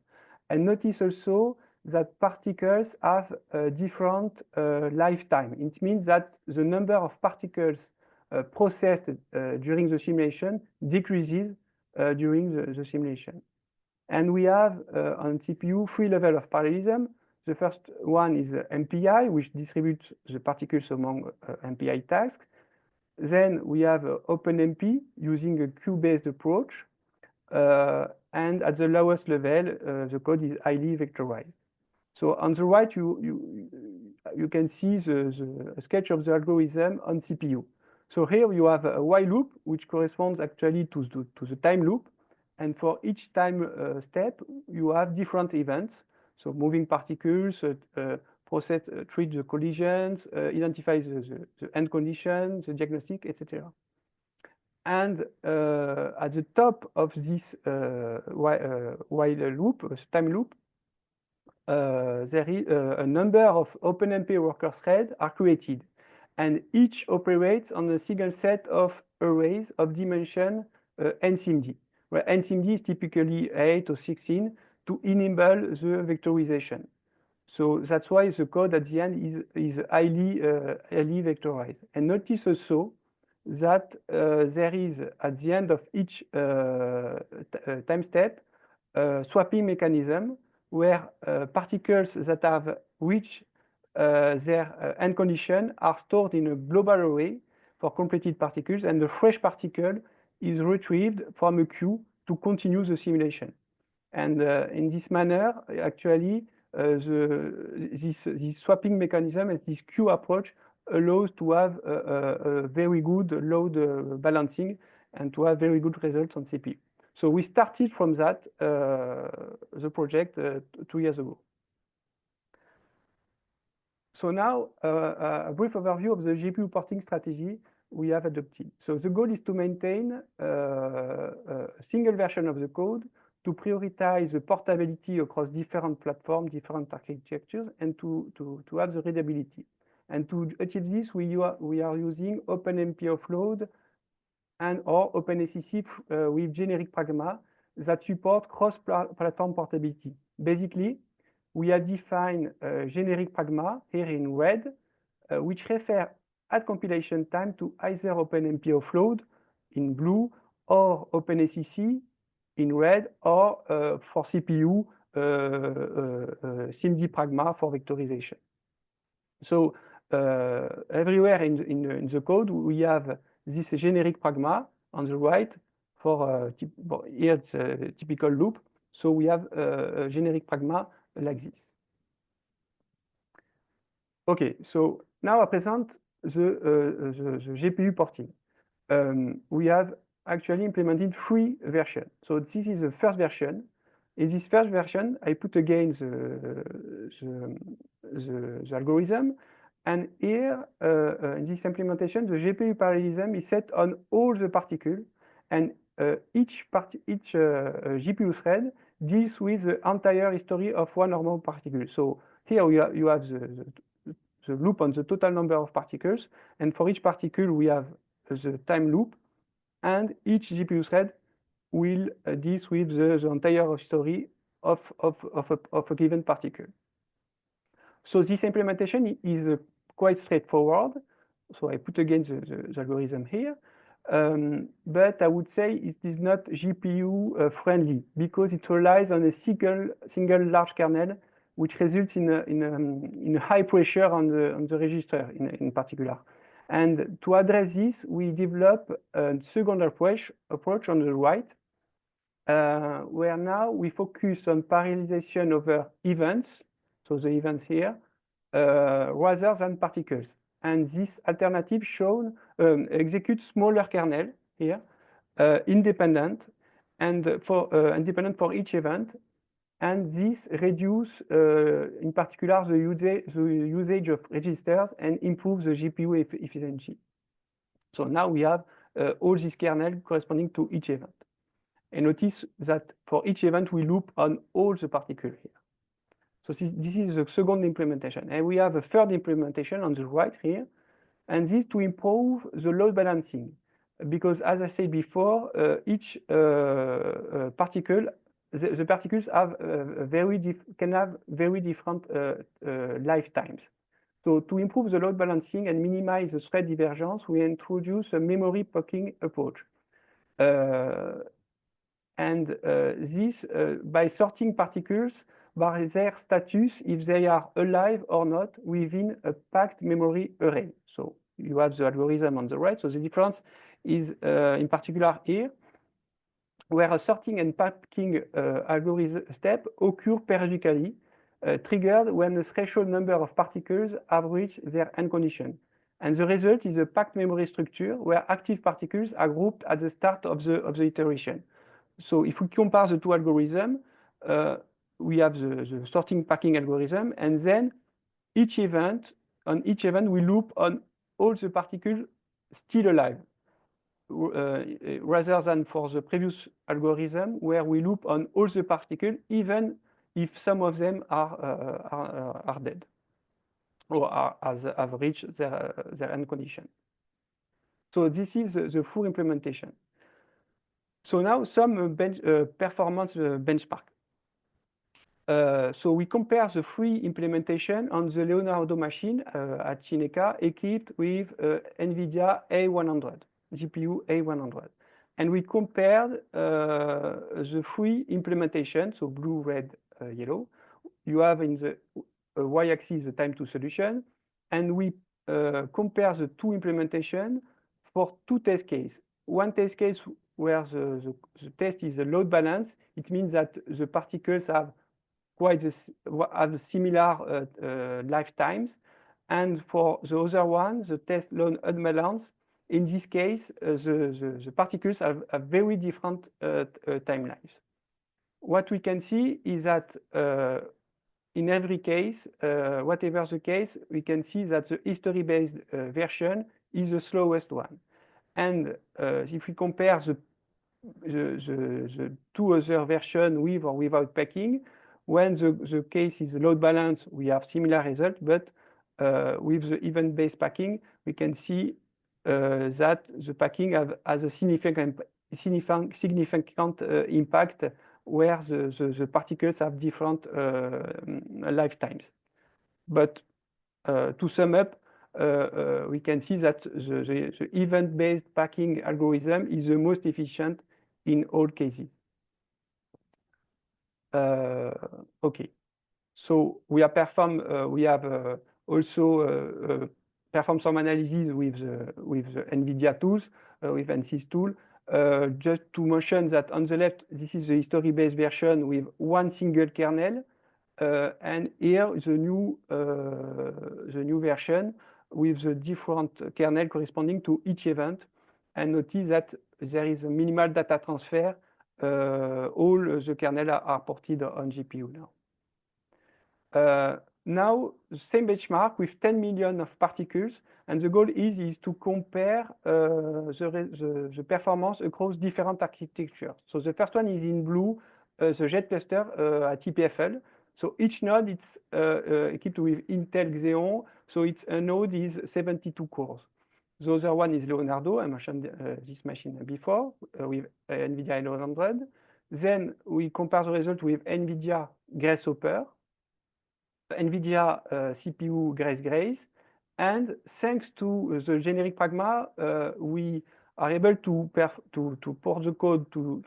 And notice also that particles have a different lifetime. It means that the number of particles processed during the simulation decreases during the simulation. And we have on CPU 3 levels of parallelism. The first one is MPI, which distributes the particles among MPI tasks. Then we have OpenMP using a queue-based approach. And at the lowest level, the code is highly vectorized. So on the right, you can see the sketch of the algorithm on CPU. So here you have a while loop, which corresponds actually to the time loop. And for each time step, you have different events. So moving particles, treat the collisions, identify the end condition, the diagnostic, etc. And at the top of this while loop, time loop, there is a number of OpenMP worker threads are created. And each operates on a single set of arrays of dimension NCMD, where NCMD is typically 8 or 16 to enable the vectorization. So that's why the code at the end is highly vectorized. And notice also that there is, at the end of each time step, a swapping mechanism where particles that have reached their end condition are stored in a global array for completed particles, and the fresh particle is retrieved from a queue to continue the simulation. And in this manner, actually, this swapping mechanism and this queue approach allows to have a very good load balancing and to have very good results on CPU. So we started from that, the project 2 years ago. So now a brief overview of the GPU porting strategy we have adopted. So the goal is to maintain a single version of the code to prioritize the portability across different platforms, different architectures, and to have the readability. And to achieve this, we are using OpenMP offload and or OpenACC with generic pragma that support cross-platform portability. Basically, we have defined generic pragma here in red, which refer at compilation time to either OpenMP offload in blue or OpenACC in red, or for CPU, SIMD pragma for vectorization. So everywhere in the code, we have this generic pragma on the right for here it's a typical loop. So we have a generic pragma like this. Okay, so now I present the GPU porting. We have actually implemented 3 versions. So this is the first version. In this first version, I put again the algorithm. And here, in this implementation, the GPU parallelism is set on all the particles. And each GPU thread deals with the entire history of one or more particles. So here you have the loop on the total number of particles. And for each particle, we have the time loop. And each GPU thread will deal with the entire history of a given particle. So this implementation is quite straightforward. So I put again the algorithm here. But I would say it is not GPU friendly because it relies on a single large kernel, which results in a high pressure on the register in particular. And to address this, we develop a second approach on the right, where now we focus on parallelization over events, so the events here, rather than particles. And this alternative executes smaller kernel here, independent for each event. And this reduces, in particular, the usage of registers and improves the GPU efficiency. So now we have all this kernel corresponding to each event. And notice that for each event, we loop on all the particles here. So this is the second implementation. And we have a third implementation on the right here. And this to improve the load balancing. Because as I said before, each particle, the particles have can have very different lifetimes. So to improve the load balancing and minimize the thread divergence, we introduce a memory pocking approach. This by sorting particles by their status, if they are alive or not, within a packed memory array. So you have the algorithm on the right. So the difference is in particular here, where a sorting and packing algorithm step occur periodically, triggered when the threshold number of particles have reached their end condition. And the result is a packed memory structure where active particles are grouped at the start of the iteration. So if we compare the two algorithms, we have the sorting packing algorithm, and then on each event, we loop on all the particles still alive. Rather than for the previous algorithm, where we loop on all the particles, even if some of them are dead or have reached their end condition. So this is the full implementation. So now some performance benchmark. So we compare the 3 implementation on the Leonardo machine at Cineca, equipped with NVIDIA A100. GPU A100. And we compared the 3 implementations, so blue, red, yellow. You have in the y-axis the time to solution, and we compare the 2 implementations for 2 test cases. One test case where the test is a load balance. It means that the particles have similar lifetimes. And for the other one, the test load unbalance, in this case, the particles have very different timelines. What we can see is that in every case, whatever the case, we can see that the history-based version is the slowest one. And if we compare the two other versions with or without packing, when the case is load balance, we have similar results, but with the event-based packing, we can see that the packing has a significant impact where the particles have different lifetimes. But to sum up, we can see that the event-based packing algorithm is the most efficient in all cases. Okay, so we have performed, also performed some analysis with the NVIDIA tools, with ANSYS tool. Just to mention that on the left, this is the history-based version with one single kernel, and here the new version with the different kernel corresponding to each event. And notice that there is a minimal data transfer. All the kernel are ported on GPU now. Now, the same benchmark with 10 million of particles, and the goal is to compare the performance across different architectures. So the first one is in blue, the jet cluster at EPFL. So each node is equipped with Intel Xeon, so its node is 72 cores. The other one is Leonardo. I mentioned this machine before with NVIDIA 1100. Then we compare the result with NVIDIA Grace Hopper, NVIDIA CPU Grace, and thanks to the generic pragma, we are able to port the code to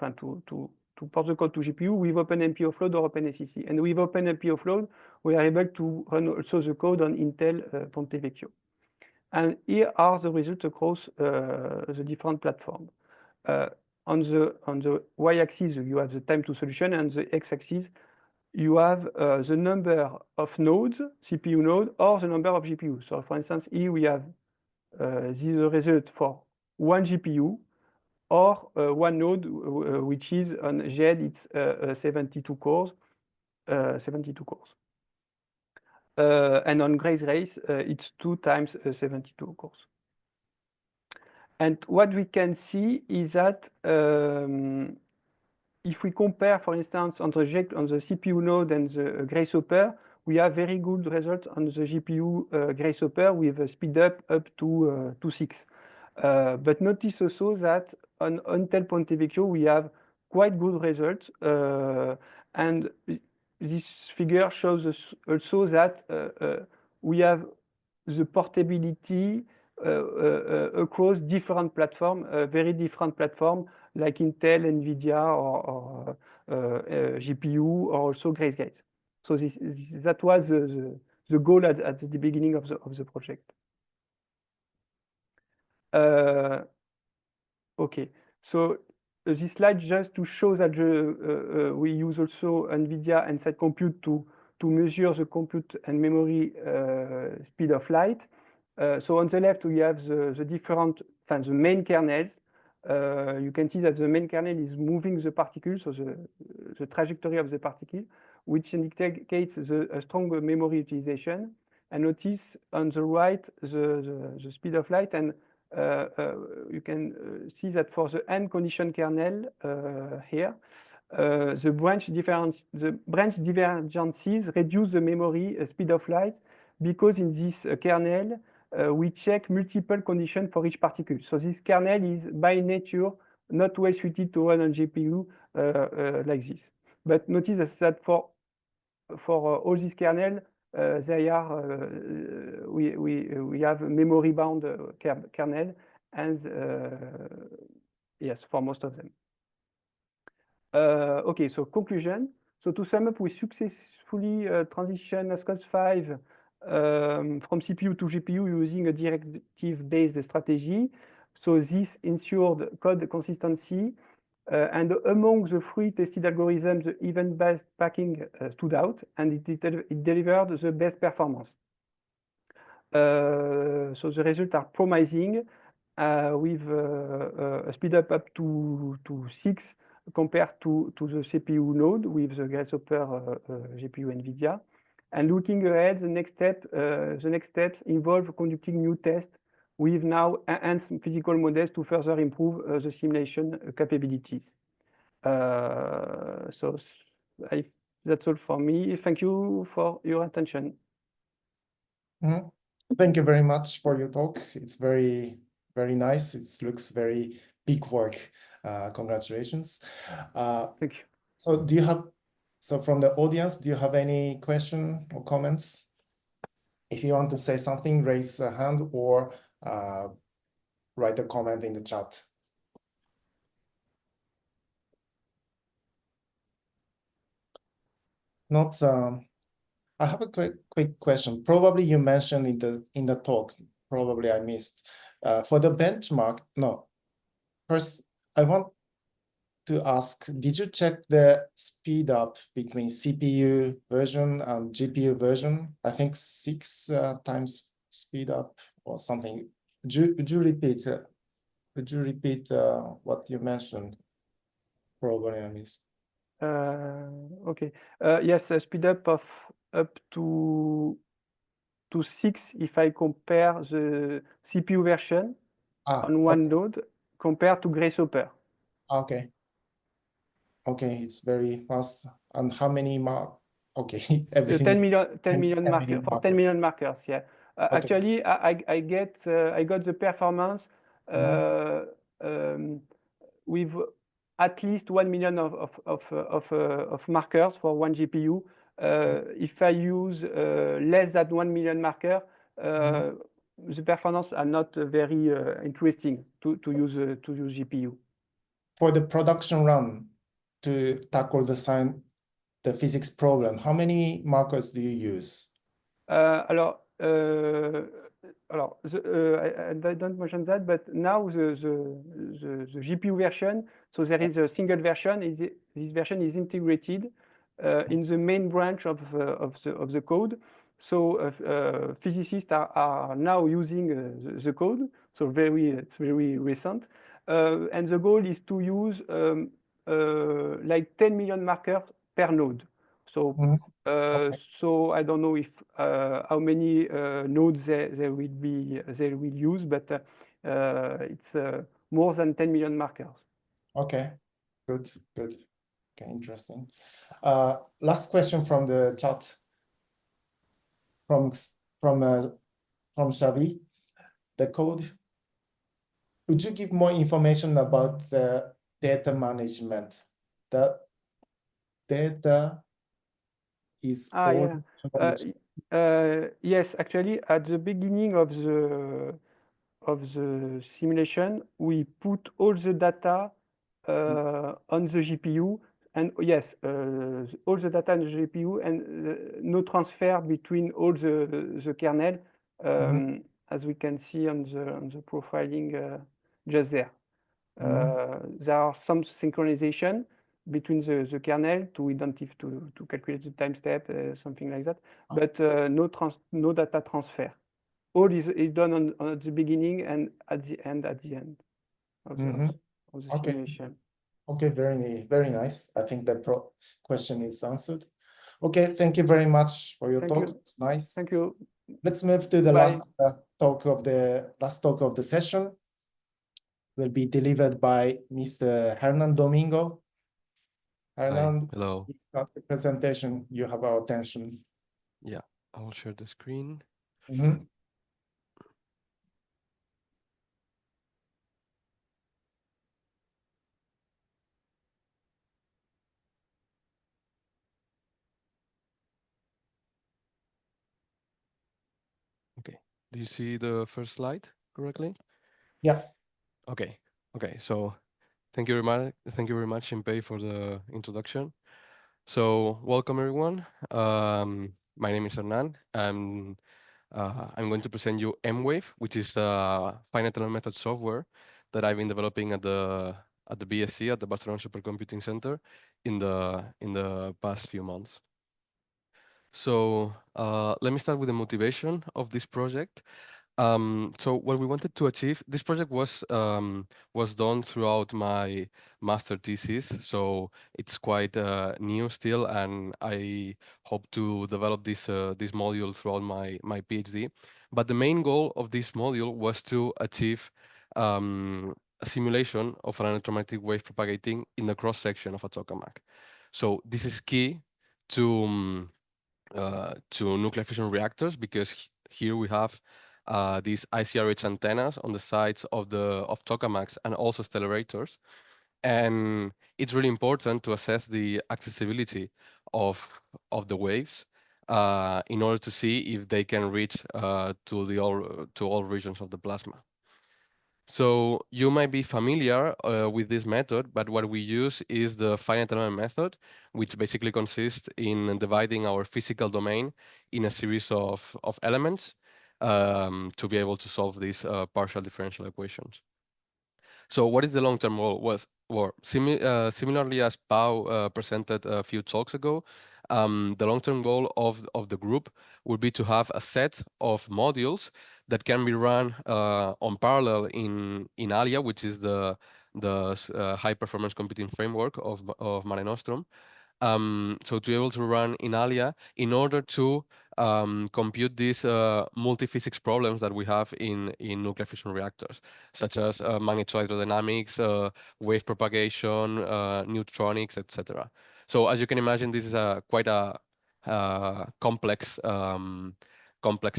port the code to GPU with OpenMP offload or OpenSCC. And with OpenMP offload, we are able to run also the code on Intel Ponte Vecchio. And here are the results across the different platforms. On the y-axis, you have the time to solution, and the x-axis, you have the number of nodes, CPU node, or the number of GPUs. So for instance, here we have this result for one GPU, or one node, which is on GED, it's 72 cores. And on Grace, it's 2 times 72 cores. And what we can see is that if we compare, for instance, on the CPU node and the Grace Hopper, we have very good results on the GPU Grace Hopper with a speed up to 6. But notice also that on Intel Ponte Vecchio, we have quite good results. And this figure shows us also that we have the portability across different platforms, very different platforms like Intel, NVIDIA, or GPU, or also Grace. So that was the goal at the beginning of the project. Okay, so this slide just to show that we use also NVIDIA and Side Compute to measure the compute and memory speed of light. So on the left, we have the different, the main kernels. You can see that the main kernel is moving the particles, so the trajectory of the particle, which indicates a strong memory utilization. And notice on the right the speed of light, and you can see that for the end condition kernel here, the branch divergences reduce the memory speed of light, because in this kernel we check multiple conditions for each particle. So this kernel is by nature not well suited to run on GPU like this. But notice that for all these kernel, they are we have memory bound kernel, and yes, for most of them. Okay, so conclusion. So to sum up, we successfully transitioned ASCOS-5 from CPU to GPU using a directive-based strategy. So this ensured code consistency. And among the 3 tested algorithms, the event-based packing stood out, and it delivered the best performance. So the results are promising, with a speed up to 6 compared to the CPU node with the Grasshopper GPU NVIDIA. And looking ahead, the next steps involve conducting new tests with now enhanced physical models to further improve the simulation capabilities. So that's all for me. Thank you for your attention. Thank you very much for your talk. It's very, very nice. It looks very big work. Congratulations. Thank you. So from the audience, do you have any question or comments? If you want to say something, raise a hand or write a comment in the chat. Not. I have a quick question. Probably you mentioned in the talk. Probably I missed. For the benchmark, no. First, I want to ask, did you check the speed up between CPU version and GPU version? I think 6 times speed up or something. Would you repeat what you mentioned? Probably I missed. Okay. Yes, a speed up of up to 6 if I compare the CPU version on one node compared to Grasshopper. Okay. Okay, it's very fast. And how many okay, everything 10 million markers for 10 million markers. Yeah. Actually, I got the performance with at least 1 million of markers for one GPU. If I use less than 1 million marker, the performance are not very interesting to use GPU. For the production run to tackle the physics problem, how many markers do you use? Alors, I don't mention that, but now the GPU version, so there is a single version. This version is integrated in the main branch of the code. So physicists are now using the code. So it's very recent, and the goal is to use like 10 million markers per node. So so I don't know if how many nodes they will use, but it's more than 10 million markers. Okay, good. Okay, interesting. Last question from the chat. From Xavi, the code. Would you give more information about the data management? The data is yes, actually, at the beginning of the simulation, we put all the data on the GPU, and yes, all the data on the GPU, and no transfer between all the kernel, as we can see on the profiling just there. There are some synchronization between the kernel to calculate the time step, something like that, but no data transfer. All is done at the beginning and at the end of the simulation. Okay, very, very nice. I think the question is answered. Okay, thank you very much for your talk. It's nice. Thank you. Let's move to the last talk of the session. Will be delivered by Mr. Hernán Domingo. Hernán, hello. It's not the presentation. You have our attention. Yeah, I'll share the screen. Okay, do you see the first slide correctly? Yeah. Okay. So thank you very much, Impey, for the introduction. So welcome everyone. My name is Hernán, and I'm going to present you MWave, which is a finite element method software that I've been developing at the BSc, at the Barcelona Supercomputing Center, in the past few months. So let me start with the motivation of this project. So what we wanted to achieve, this project was done throughout my master thesis, so it's quite new still, and I hope to develop this module throughout my PhD. But the main goal of this module was to achieve a simulation of an electromagnetic wave propagating in the cross section of a tokamak. So this is key to nuclear fusion reactors, because here we have these ICRH antennas on the sides of tokamaks and also stellarators. And it's really important to assess the accessibility of the waves in order to see if they can reach to all regions of the plasma. So you might be familiar with this method, but what we use is the finite element method, which basically consists in dividing our physical domain in a series of elements to be able to solve these partial differential equations. So what is the long-term goal? Similarly as Pau presented a few talks ago, the long-term goal of the group would be to have a set of modules that can be run on parallel in ALYA, which is the high performance computing framework of Mare Nostrum. So to be able to run in ALYA in order to compute these multi-physics problems that we have in nuclear fusion reactors, such as magnetohydrodynamics, wave propagation, neutronics, etc. So as you can imagine, this is quite a complex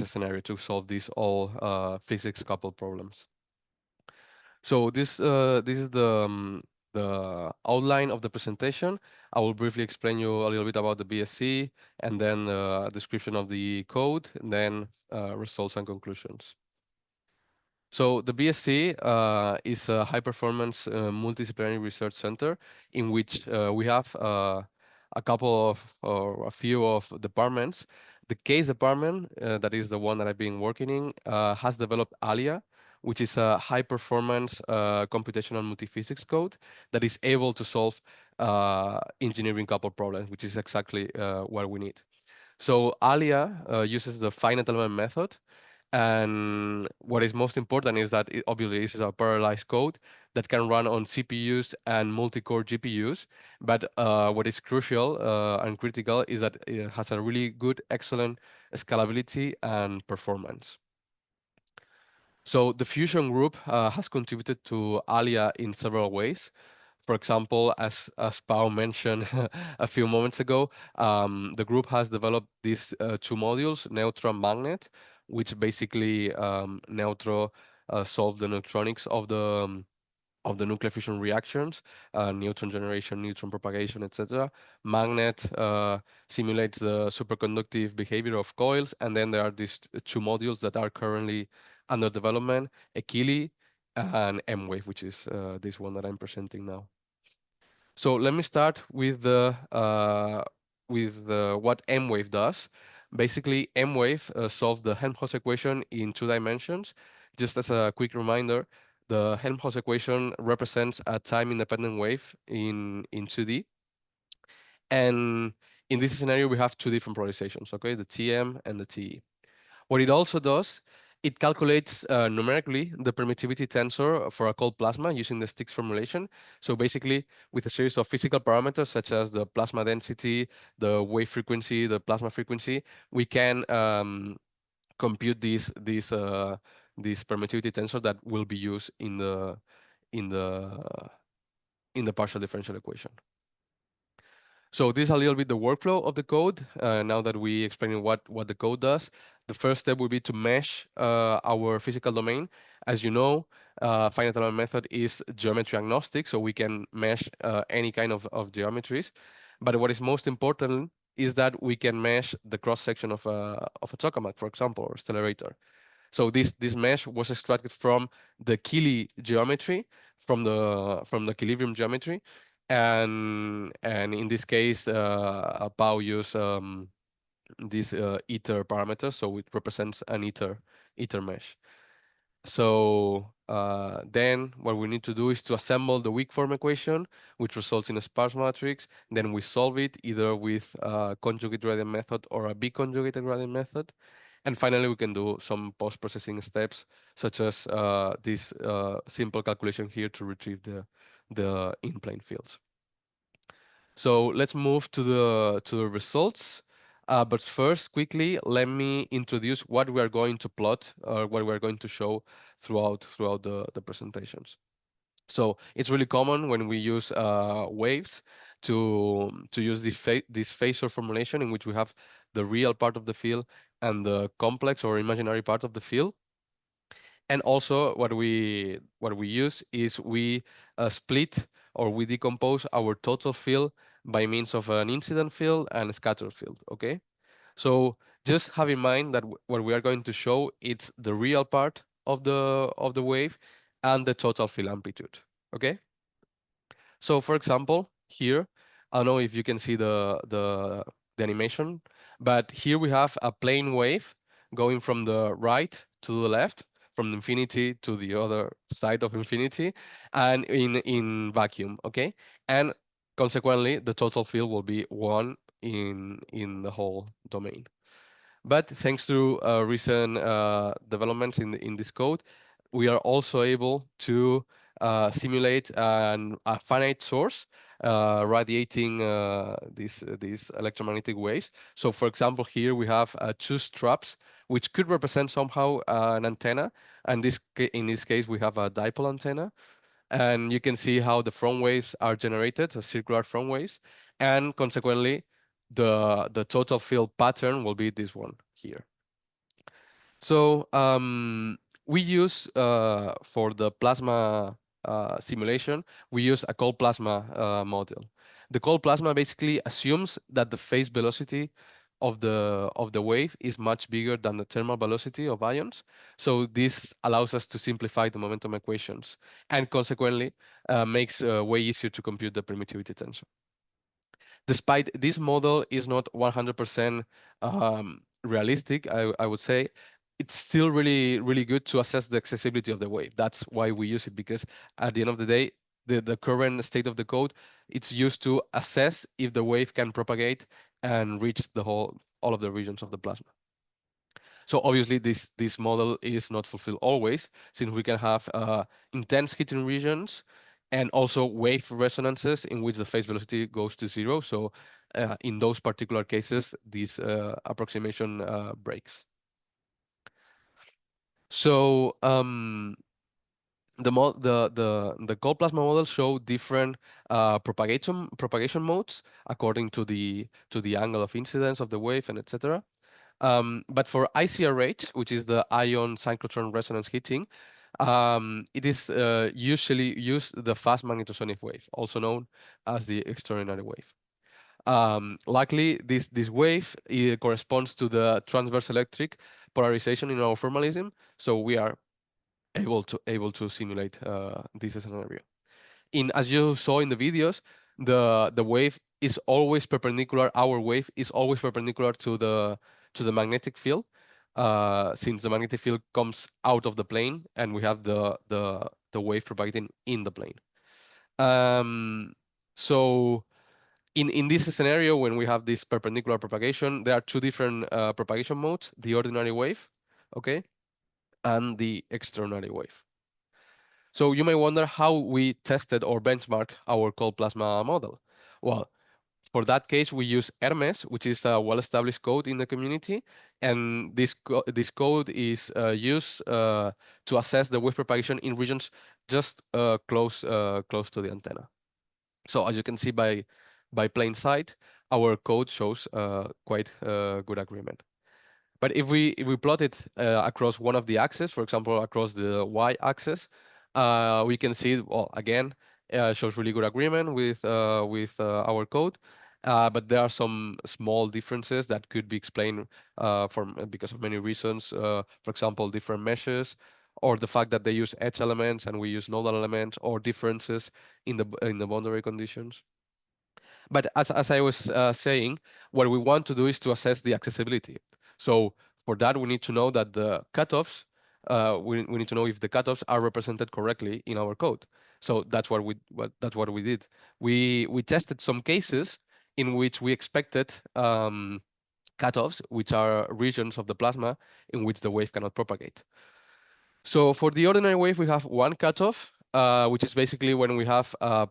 scenario to solve these all physics coupled problems. So this is the outline of the presentation. I will briefly explain you a little bit about the BSc, and then a description of the code, and then results and conclusions. So the BSc is a high-performance multidisciplinary research center in which we have a couple of, or a few of departments. The case department, that is the one that I've been working in, has developed ALYA, which is a high-performance computational multiphysics code that is able to solve engineering coupled problems, which is exactly what we need. So ALYA uses the finite element method, and what is most important is that it obviously is a parallelized code that can run on CPUs and multi-core GPUs. But what is crucial and critical is that it has a really good, excellent scalability and performance. So the Fusion group has contributed to ALYA in several ways. For example, as Pau mentioned a few moments ago, the group has developed these two modules, Neutro and Magnet, which basically Neutro solve the neutronics of the nuclear fusion reactions, neutron generation, neutron propagation, etc. Magnet simulates the superconductive behavior of coils, and then there are these two modules that are currently under development, EQUILI and MWave, which is this one that I'm presenting now. So let me start with what MWave does. Basically, MWave solves the Helmholtz equation in 2 dimensions. Just as a quick reminder, the Helmholtz equation represents a time-independent wave in 2D. And in this scenario, we have 2 different polarizations, okay? The TM and the TE. What it also does, it calculates numerically the permittivity tensor for a cold plasma using the Sticks formulation. So basically, with a series of physical parameters such as the plasma density, the wave frequency, the plasma frequency, we can compute this permittivity tensor that will be used in the partial differential equation. So this is a little bit the workflow of the code. Now that we explained what the code does, the first step will be to mesh our physical domain. As you know, finite element method is geometry agnostic, so we can mesh any kind of geometries. But what is most important is that we can mesh the cross section of a tokamak, for example, or stellarator. So this mesh was extracted from the Kili geometry, from the equilibrium geometry, and in this case, Pau used this ether parameter, so it represents an ether mesh. So then what we need to do is to assemble the weak form equation, which results in a sparse matrix. Then we solve it either with a conjugate gradient method or a biconjugated gradient method. And finally, we can do some post-processing steps, such as this simple calculation here to retrieve the in-plane fields. So let's move to the results. But first, quickly, let me introduce what we are going to plot, or what we are going to show throughout the presentations. So it's really common when we use waves to use this phasor formulation, in which we have the real part of the field and the complex or imaginary part of the field. And also what we use is we split, or we decompose our total field by means of an incident field and a scatter field. Okay, so just have in mind that what we are going to show, it's the real part of the wave and the total field amplitude. Okay, so for example, here, I don't know if you can see the animation, but here we have a plane wave going from the right to the left, from infinity to the other side of infinity, and in vacuum. Okay, and consequently the total field will be 1 in the whole domain. But thanks to recent developments in this code, we are also able to simulate a finite source radiating these electromagnetic waves. So for example, here we have 2 straps, which could represent somehow an antenna. And in this case, we have a dipole antenna. And you can see how the front waves are generated, circular front waves. And consequently, the total field pattern will be this one here. So we use for the plasma simulation, we use a cold plasma model. The cold plasma basically assumes that the phase velocity of the wave is much bigger than the thermal velocity of ions. So this allows us to simplify the momentum equations, and consequently makes way easier to compute the permittivity tensor. Despite this model is not 100% realistic, I would say, it's still really good to assess the accessibility of the wave. That's why we use it, because at the end of the day, the current state of the code, it's used to assess if the wave can propagate and reach all of the regions of the plasma. So obviously this model is not fulfilled always, since we can have intense heating regions and also wave resonances in which the phase velocity goes to 0. So in those particular cases, this approximation breaks. So the cold plasma models show different propagation modes according to the angle of incidence of the wave and etc. But for ICRH, which is the ion synchrotron resonance heating, it is usually used the fast magnetosonic wave, also known as the extraordinary wave. Luckily, this wave corresponds to the transverse electric polarization in our formalism, so we are able to simulate this scenario. As you saw in the videos, the wave is always perpendicular. Our wave is always perpendicular to the magnetic field, since the magnetic field comes out of the plane, and we have the wave propagating in the plane. So in this scenario, when we have this perpendicular propagation, there are 2 different propagation modes: the ordinary wave, okay, and the extraordinary wave. So you may wonder how we tested or benchmark our cold plasma model. Well, for that case, we use Hermes, which is a well-established code in the community, and this code is used to assess the wave propagation in regions just close to the antenna. So as you can see by plain sight, our code shows quite good agreement. But if we plot it across one of the axes, for example, across the y-axis, we can see, well, again, shows really good agreement with our code. But there are some small differences that could be explained because of many reasons. For example, different meshes, or the fact that they use edge elements and we use nodal elements, or differences in the boundary conditions. But as I was saying, what we want to do is to assess the accessibility. So for that, we need to know that the cutoffs, we need to know if the cutoffs are represented correctly in our code. So that's what we did. We tested some cases in which we expected cutoffs, which are regions of the plasma in which the wave cannot propagate. So for the ordinary wave, we have one cutoff, which is basically when we have a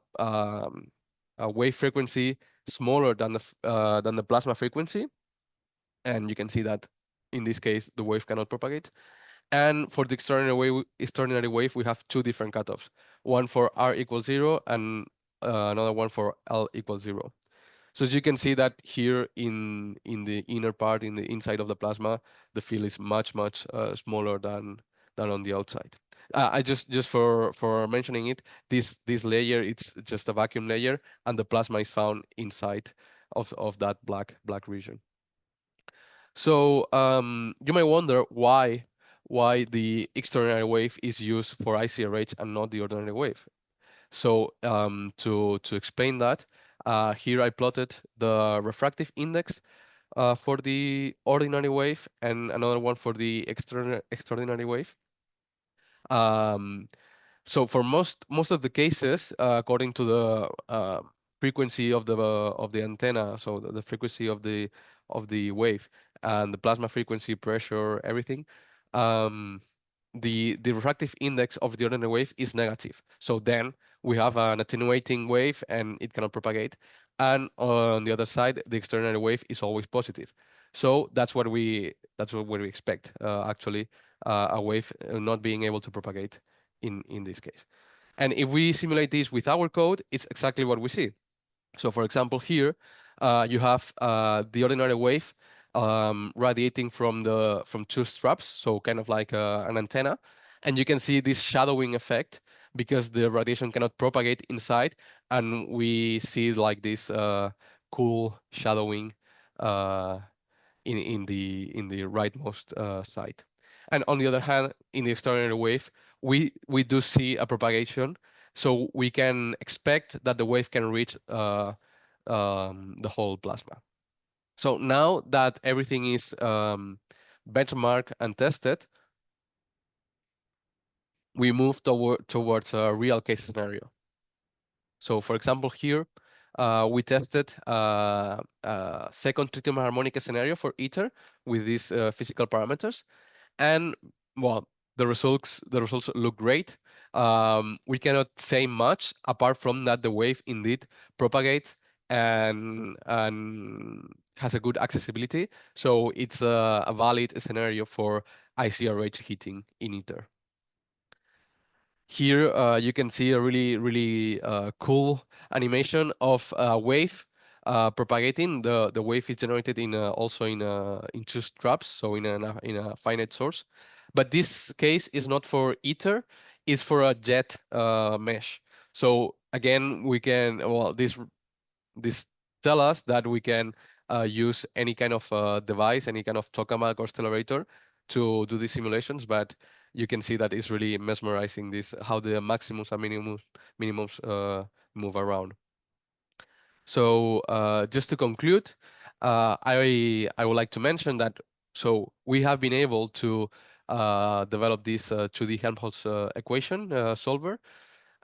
wave frequency smaller than the plasma frequency, and you can see that in this case the wave cannot propagate. And for the extraordinary wave, we have two different cutoffs: one for r equals 0 and another one for l equals 0. So as you can see that here in the inner part, in the inside of the plasma, the field is much smaller than on the outside. I just for mentioning it, this layer, it's just a vacuum layer, and the plasma is found inside of that black region. So you might wonder why the extraordinary wave is used for ICRH and not the ordinary wave. So to explain that, here I plotted the refractive index for the ordinary wave and another one for the extraordinary wave. So for most of the cases, according to the frequency of the antenna, so the frequency of the wave and the plasma frequency, pressure, everything, the refractive index of the ordinary wave is negative. So then we have an attenuating wave and it cannot propagate. And on the other side, the extraordinary wave is always positive. So that's what we expect, actually, a wave not being able to propagate in this case. And if we simulate this with our code, it's exactly what we see. So for example, here you have the ordinary wave radiating from two straps, so kind of like an antenna, and you can see this shadowing effect because the radiation cannot propagate inside, and we see like this cool shadowing in the rightmost side. And on the other hand, in the extraordinary wave, we do see a propagation, so we can expect that the wave can reach the whole plasma. So now that everything is benchmarked and tested, we move towards a real case scenario. So for example, here we tested a second tritium harmonica scenario for ITER with these physical parameters, and well, the results look great. We cannot say much apart from that the wave indeed propagates and has a good accessibility. So it's a valid scenario for ICRH heating in ITER. Here you can see a really cool animation of a wave propagating. The wave is generated also in two straps, so in a finite source. But this case is not for ITER; it's for a jet mesh. So again, we can this tell us that we can use any kind of device, any kind of tokamak or stellarator to do these simulations, but you can see that it's really mesmerizing this, how the maximums and minimums move around. So just to conclude, I would like to mention that so we have been able to develop this 2D Helmholtz equation solver,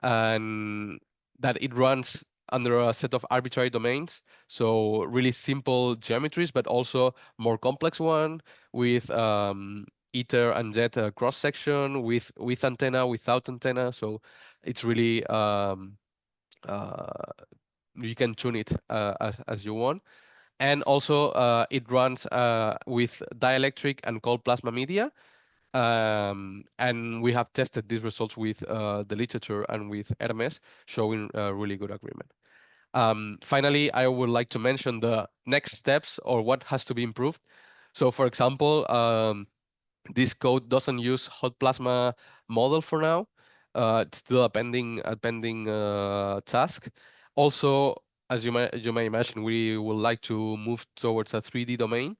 and that it runs under a set of arbitrary domains. So really simple geometries, but also more complex one with ITER and jet cross section with antenna, without antenna. So it's really you can tune it as you want. And also it runs with dielectric and cold plasma media. And we have tested these results with the literature and with Hermes, showing really good agreement. Finally, I would like to mention the next steps or what has to be improved. So for example, this code doesn't use hot plasma model for now. It's still a pending task. Also, as you may imagine, we would like to move towards a 3D domain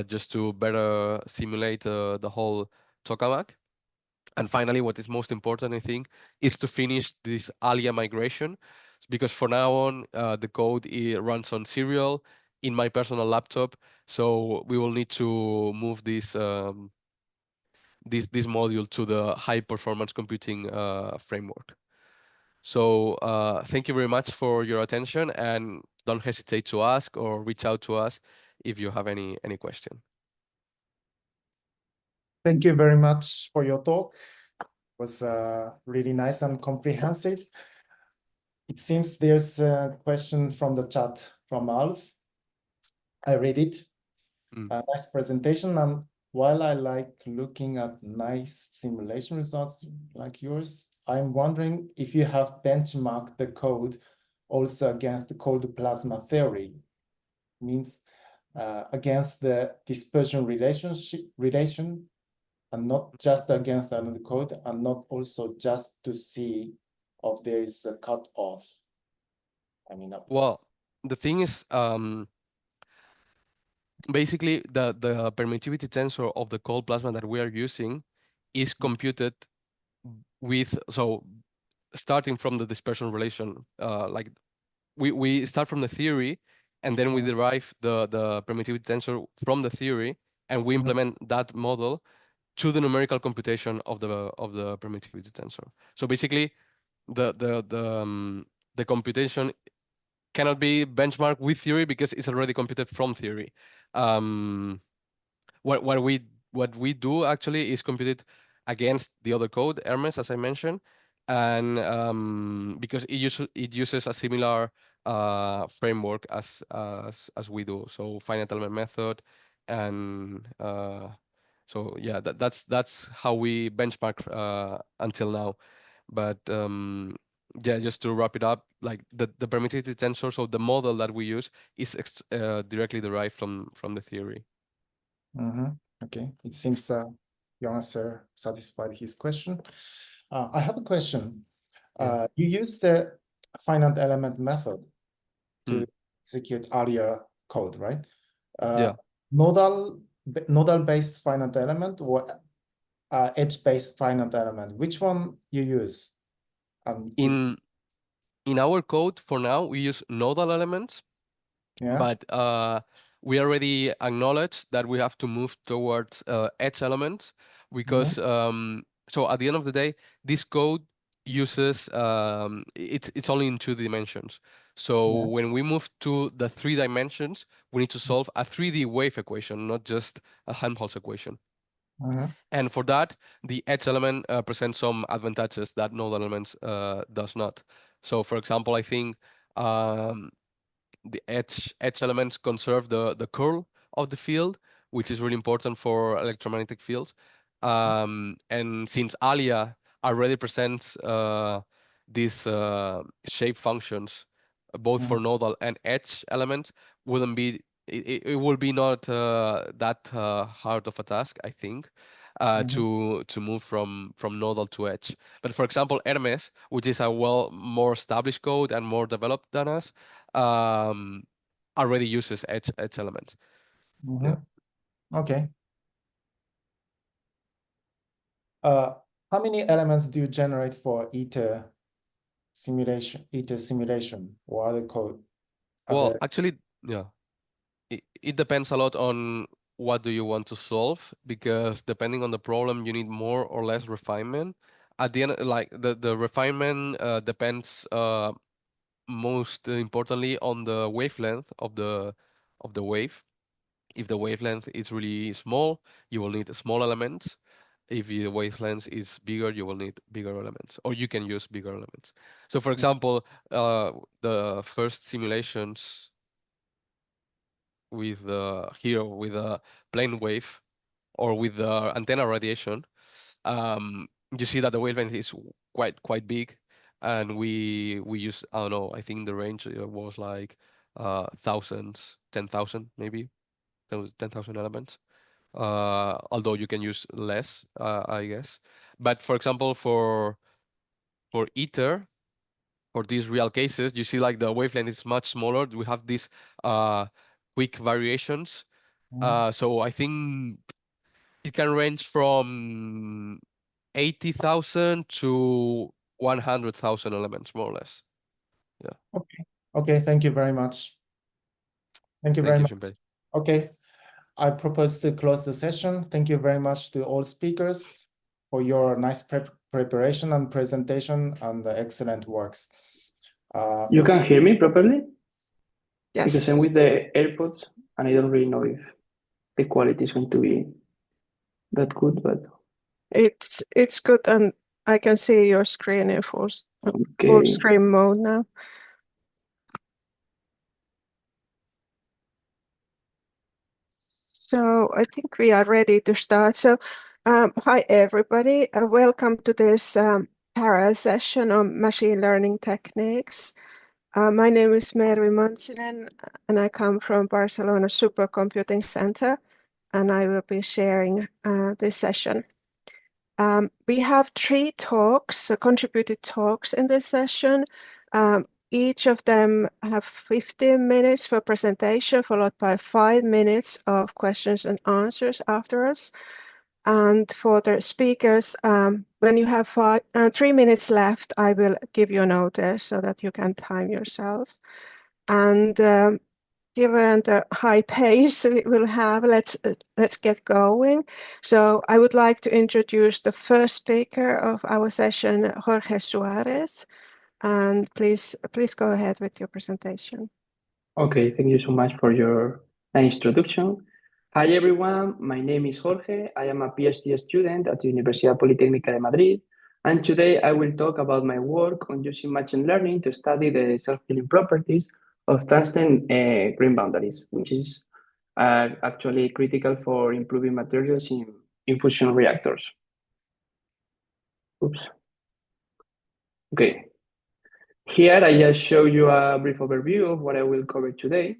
just to better simulate the whole tokamak. And finally, what is most important, I think, is to finish this ALYA migration, because for now on, the code runs on serial in my personal laptop. So we will need to move this this module to the high performance computing framework. So thank you very much for your attention, and don't hesitate to ask or reach out to us if you have any question. Thank you very much for your talk. It was really nice and comprehensive. It seems there's a question from the chat from Alf. I read it. Nice presentation. And while I like looking at nice simulation results like yours, I'm wondering if you have benchmarked the code also against the cold plasma theory, means against the dispersion relation, and not just against another code, and not also just to see if there is a cutoff. I mean, well, the thing is, basically the permittivity tensor of the cold plasma that we are using is computed with, so starting from the dispersion relation, like we start from the theory, and then we derive the permittivity tensor from the theory, and we implement that model to the numerical computation of the permittivity tensor. So basically, the computation cannot be benchmarked with theory because it's already computed from theory. What we do actually is computed against the other code, Hermes, as I mentioned, and because it uses a similar framework as we do, so finite element method, and so yeah, that's how we benchmark until now. But yeah, just to wrap it up, like the permittivity tensor, so the model that we use is directly derived from the theory. Okay, it seems your answer satisfied his question. I have a question. Yeah. You use the finite element method to execute ALYA code, right? Yeah. Nodal-based finite element or edge-based finite element? Which one you use? In our code for now, we use nodal elements, but we already acknowledge that we have to move towards edge elements because so at the end of the day, this code uses it's only in 2 dimensions. So when we move to the 3 dimensions, we need to solve a 3D wave equation, not just a Helmholtz equation. And for that, the edge element presents some advantages that nodal elements does not. So for example, I think the edge elements conserve the curl of the field, which is really important for electromagnetic fields. And since ALYA already presents these shape functions, both for nodal and edge elements, it will be not that hard of a task, I think, to move from nodal to edge. But for example, Hermes, which is a more established code and more developed than us, already uses edge elements. Yeah. Okay. How many elements do you generate for ITER simulation or other code? Well, actually, yeah, it depends a lot on what do you want to solve, because depending on the problem, you need more or less refinement. At the end, like the refinement depends most importantly on the wavelength of the wave. If the wavelength is really small, you will need small elements. If the wavelength is bigger, you will need bigger elements, or you can use bigger elements. So for example, the first simulations with with a plane wave or with the antenna radiation, you see that the wavelength is quite big, and we use, I don't know, I think the range was like thousands, 10,000 maybe, 10,000 elements. Although you can use less, I guess. But for example, for ITER, for these real cases, you see like the wavelength is much smaller. We have these quick variations. So I think it can range from 80,000 to 100,000 elements, more or less. Yeah. Okay. Thank you very much. Thank you very much. Shinpei. Okay. I propose to close the session. Thank you very much to all speakers for your nice preparation and presentation and the excellent works. You can hear me properly? Yes. Because I'm with the AirPods and I don't really know if the quality is going to be that good, but it's good, and I can see your screen in full okay. screen mode now. So I think we are ready to start. So hi everybody, welcome to this parallel session on machine learning techniques. My name is Mervi Mantsinen, and I come from Barcelona Supercomputing Center, and I will be sharing this session. We have 3 talks, contributed talks in this session. Each of them have 15 minutes for presentation, followed by 5 minutes of questions and answers afterwards. And for the speakers, when you have 3 minutes left, I will give you a notice so that you can time yourself. And given the high pace we will have, let's get going. So I would like to introduce the first speaker of our session, Jorge Suárez. And please go ahead with your presentation. Okay, thank you so much for your nice introduction. Hi everyone, my name is Jorge. I am a PhD student at the Universidad Politécnica de Madrid, and today I will talk about my work on using machine learning to study the self-healing properties of tungsten grain boundaries, which is actually critical for improving materials in fusion reactors. Oops. Okay. Here I just show you a brief overview of what I will cover today.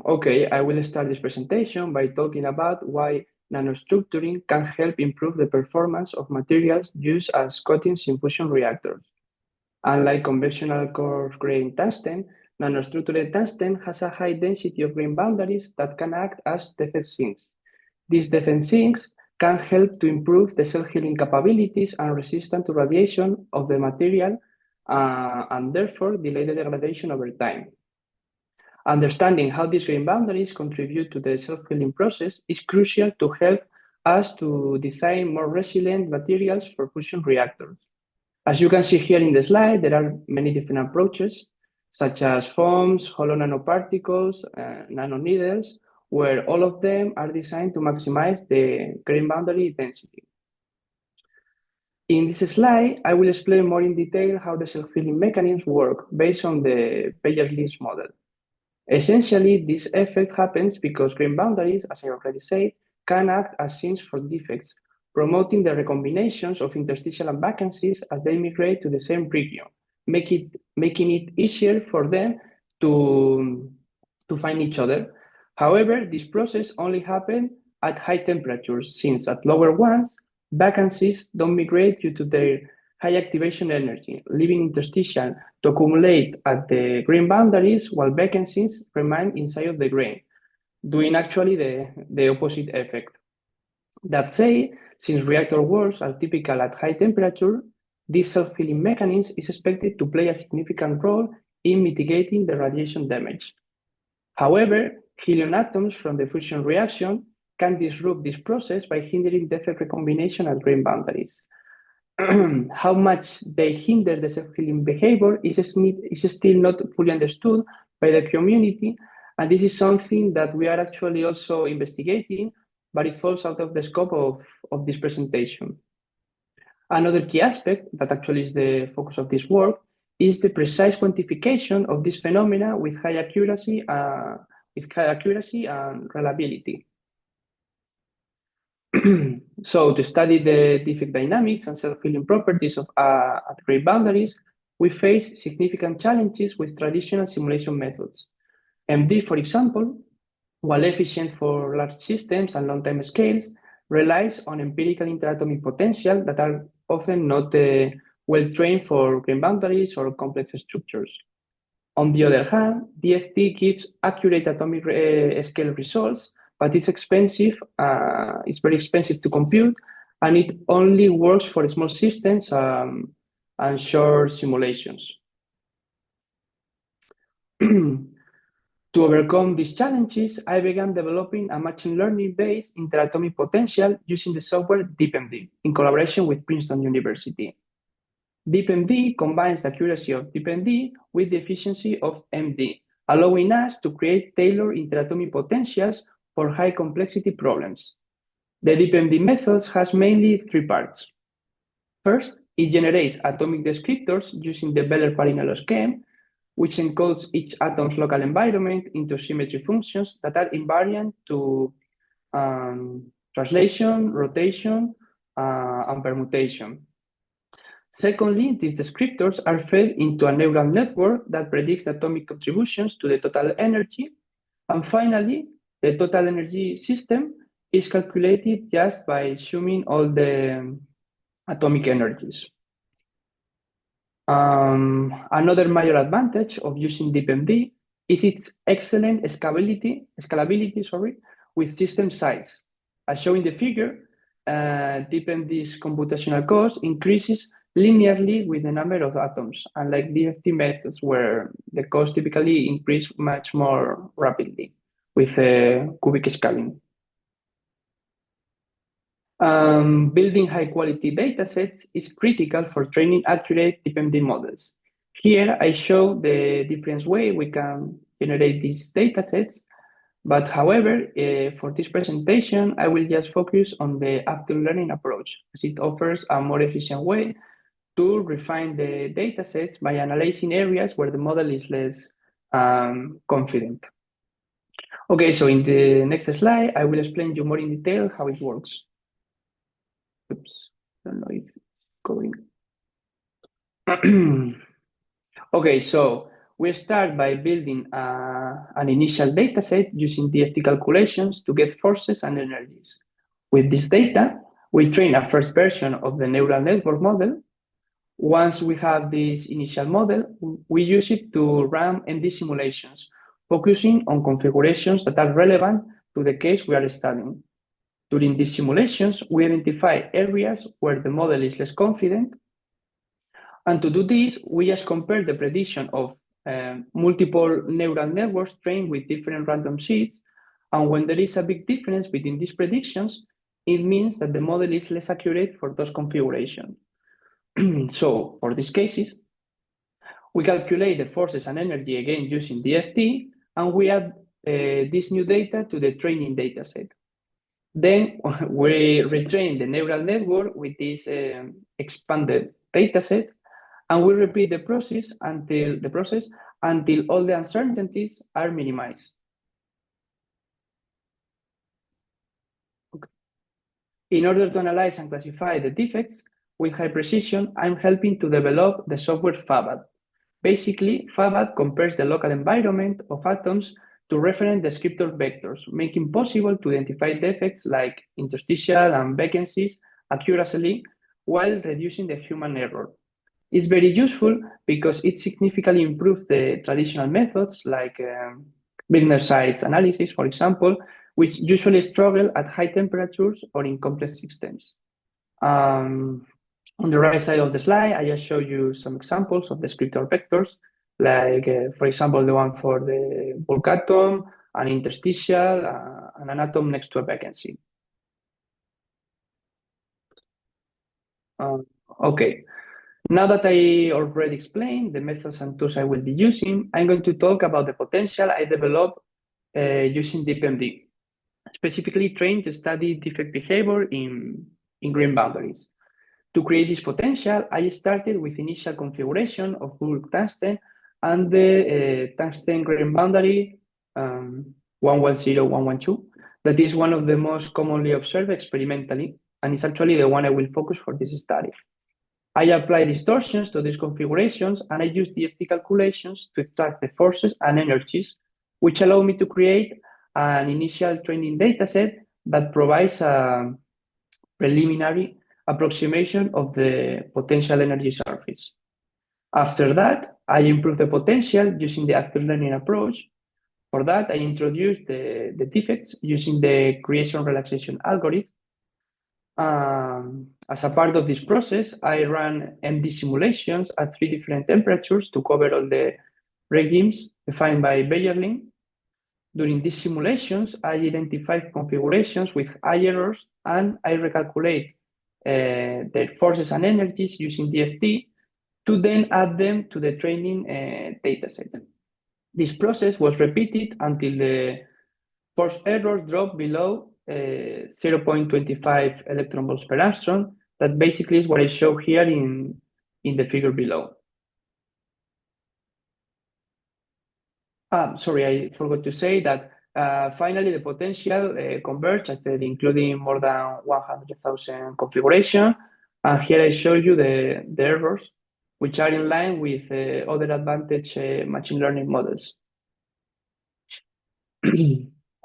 Okay, I will start this presentation by talking about why nanostructuring can help improve the performance of materials used as coatings in fusion reactors. Unlike conventional coarse-grained tungsten, nanostructured tungsten has a high density of grain boundaries that can act as defense sinks. These defense sinks can help to improve the self-healing capabilities and resistance to radiation of the material and therefore delay the degradation over time. Understanding how these grain boundaries contribute to the self-healing process is crucial to help us to design more resilient materials for fusion reactors. As you can see here in the slide, there are many different approaches, such as foams, hollow nanoparticles, nanoneedles, where all of them are designed to maximize the grain boundary density. In this slide, I will explain more in detail how the self-healing mechanisms work based on the Peybernes model. Essentially, this effect happens because grain boundaries, as I already said, can act as sinks for defects, promoting the recombinations of interstitial and vacancies as they migrate to the same region, making it easier for them to find each other. However, this process only happens at high temperatures, since at lower ones, vacancies don't migrate due to their high activation energy, leaving interstitial to accumulate at the grain boundaries while vacancies remain inside of the grain, doing actually the opposite effect. That said, since reactor walls are typical at high temperature, this self-healing mechanism is expected to play a significant role in mitigating the radiation damage. However, helium atoms from the fusion reaction can disrupt this process by hindering defect recombination at grain boundaries. How much they hinder the self-healing behavior is still not fully understood by the community, and this is something that we are actually also investigating, but it falls out of the scope of this presentation. Another key aspect that actually is the focus of this work is the precise quantification of this phenomena with high accuracy and reliability. So to study the defect dynamics and self-healing properties of at grain boundaries, we face significant challenges with traditional simulation methods. MD, for example, while efficient for large systems and long time scales, relies on empirical interatomic potential that are often not well trained for grain boundaries or complex structures. On the other hand, DFT gives accurate atomic scale results, but it's expensive. It's very expensive to compute, and it only works for small systems and short simulations. To overcome these challenges, I began developing a machine learning-based interatomic potential using the software DeepMD in collaboration with Princeton University. DeepMD combines the accuracy of DeepMD with the efficiency of MD, allowing us to create tailored interatomic potentials for high complexity problems. The DeepMD methods has mainly three parts. First, it generates atomic descriptors using the Beller-Parinello scheme, which encodes each atom's local environment into symmetry functions that are invariant to translation, rotation, and permutation. Secondly, these descriptors are fed into a neural network that predicts atomic contributions to the total energy. And finally, the total energy system is calculated just by summing all the atomic energies. Another major advantage of using DeepMD is its excellent scalability with system size. As shown in the figure, DeepMD's computational cost increases linearly with the number of atoms, unlike DFT methods where the cost typically increase much more rapidly with cubic scaling. Building high-quality datasets is critical for training accurate DeepMD models. Here, I show the different way we can generate these datasets, but however, for this presentation, I will just focus on the after learning approach, as it offers a more efficient way to refine the datasets by analyzing areas where the model is less confident. Okay, so in the next slide, I will explain you more in detail how it works. Oops, I don't know if it's going. Okay, so we start by building an initial dataset using DFT calculations to get forces and energies. With this data, we train a first version of the neural network model. Once we have this initial model, we use it to run ND simulations, focusing on configurations that are relevant to the case we are studying. During these simulations, we identify areas where the model is less confident. And to do this, we just compare the prediction of multiple neural networks trained with different random seeds. And when there is a big difference between these predictions, it means that the model is less accurate for those configurations. So for these cases, we calculate the forces and energy again using DFT, and we add this new data to the training dataset. Then we retrain the neural network with this expanded dataset, and we repeat the process until all the uncertainties are minimized. Okay. In order to analyze and classify the defects with high precision, I'm helping to develop the software FABAD. Basically, FABAD compares the local environment of atoms to reference descriptor vectors, making possible to identify defects like interstitial and vacancies accurately while reducing the human error. It's very useful because it significantly improves the traditional methods like Wigner size analysis, for example, which usually struggle at high temperatures or in complex systems. On the right side of the slide, I just show you some examples of descriptor vectors, like, for example, the one for the bulk atom, an interstitial, and an atom next to a vacancy. Okay, now that I already explained the methods and tools I will be using, I'm going to talk about the potential I developed using DeepMD, specifically trained to study defect behavior in green boundaries. To create this potential, I started with initial configuration of bulk tungsten and the tungsten grain boundary 110-112. That is one of the most commonly observed experimentally, and it's actually the one I will focus for this study. I apply distortions to these configurations, and I use DFT calculations to extract the forces and energies, which allow me to create an initial training dataset that provides a preliminary approximation of the potential energy surface. After that, I improve the potential using the after learning approach. For that, I introduce the defects using the creation relaxation algorithm. As a part of this process, I run MD simulations at 3 different temperatures to cover all the regimes defined by Bejerling. During these simulations, I identify configurations with high errors, and I recalculate the forces and energies using DFT to then add them to the training dataset. This process was repeated until the force error dropped below 0.25 electron volts per angstrom. That basically is what I show here in the figure below. Sorry, I forgot to say that finally the potential converged, I said, including more than 100,000 configuration. And here I show you the errors, which are in line with other advanced machine learning models.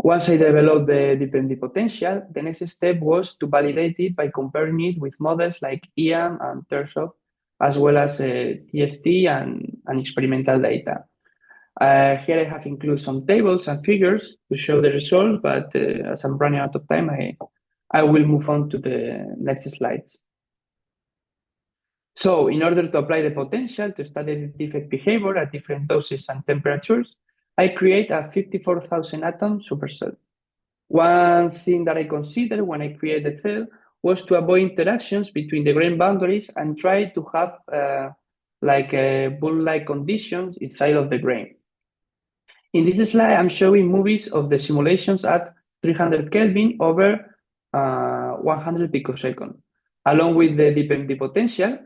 Once I developed the dependent potential, the next step was to validate it by comparing it with models like IAM and TERSOF, as well as TFT and experimental data. Here I have included some tables and figures to show the results, but as I'm running out of time, I will move on to the next slides. So in order to apply the potential to study the defect behavior at different doses and temperatures, I create a 54,000 atom supercell. One thing that I considered when I created the cell was to avoid interactions between the grain boundaries and try to have ball-like conditions inside of the grain. In this slide, I'm showing movies of the simulations at 300 Kelvin over 100 picoseconds. Along with the dependent potential,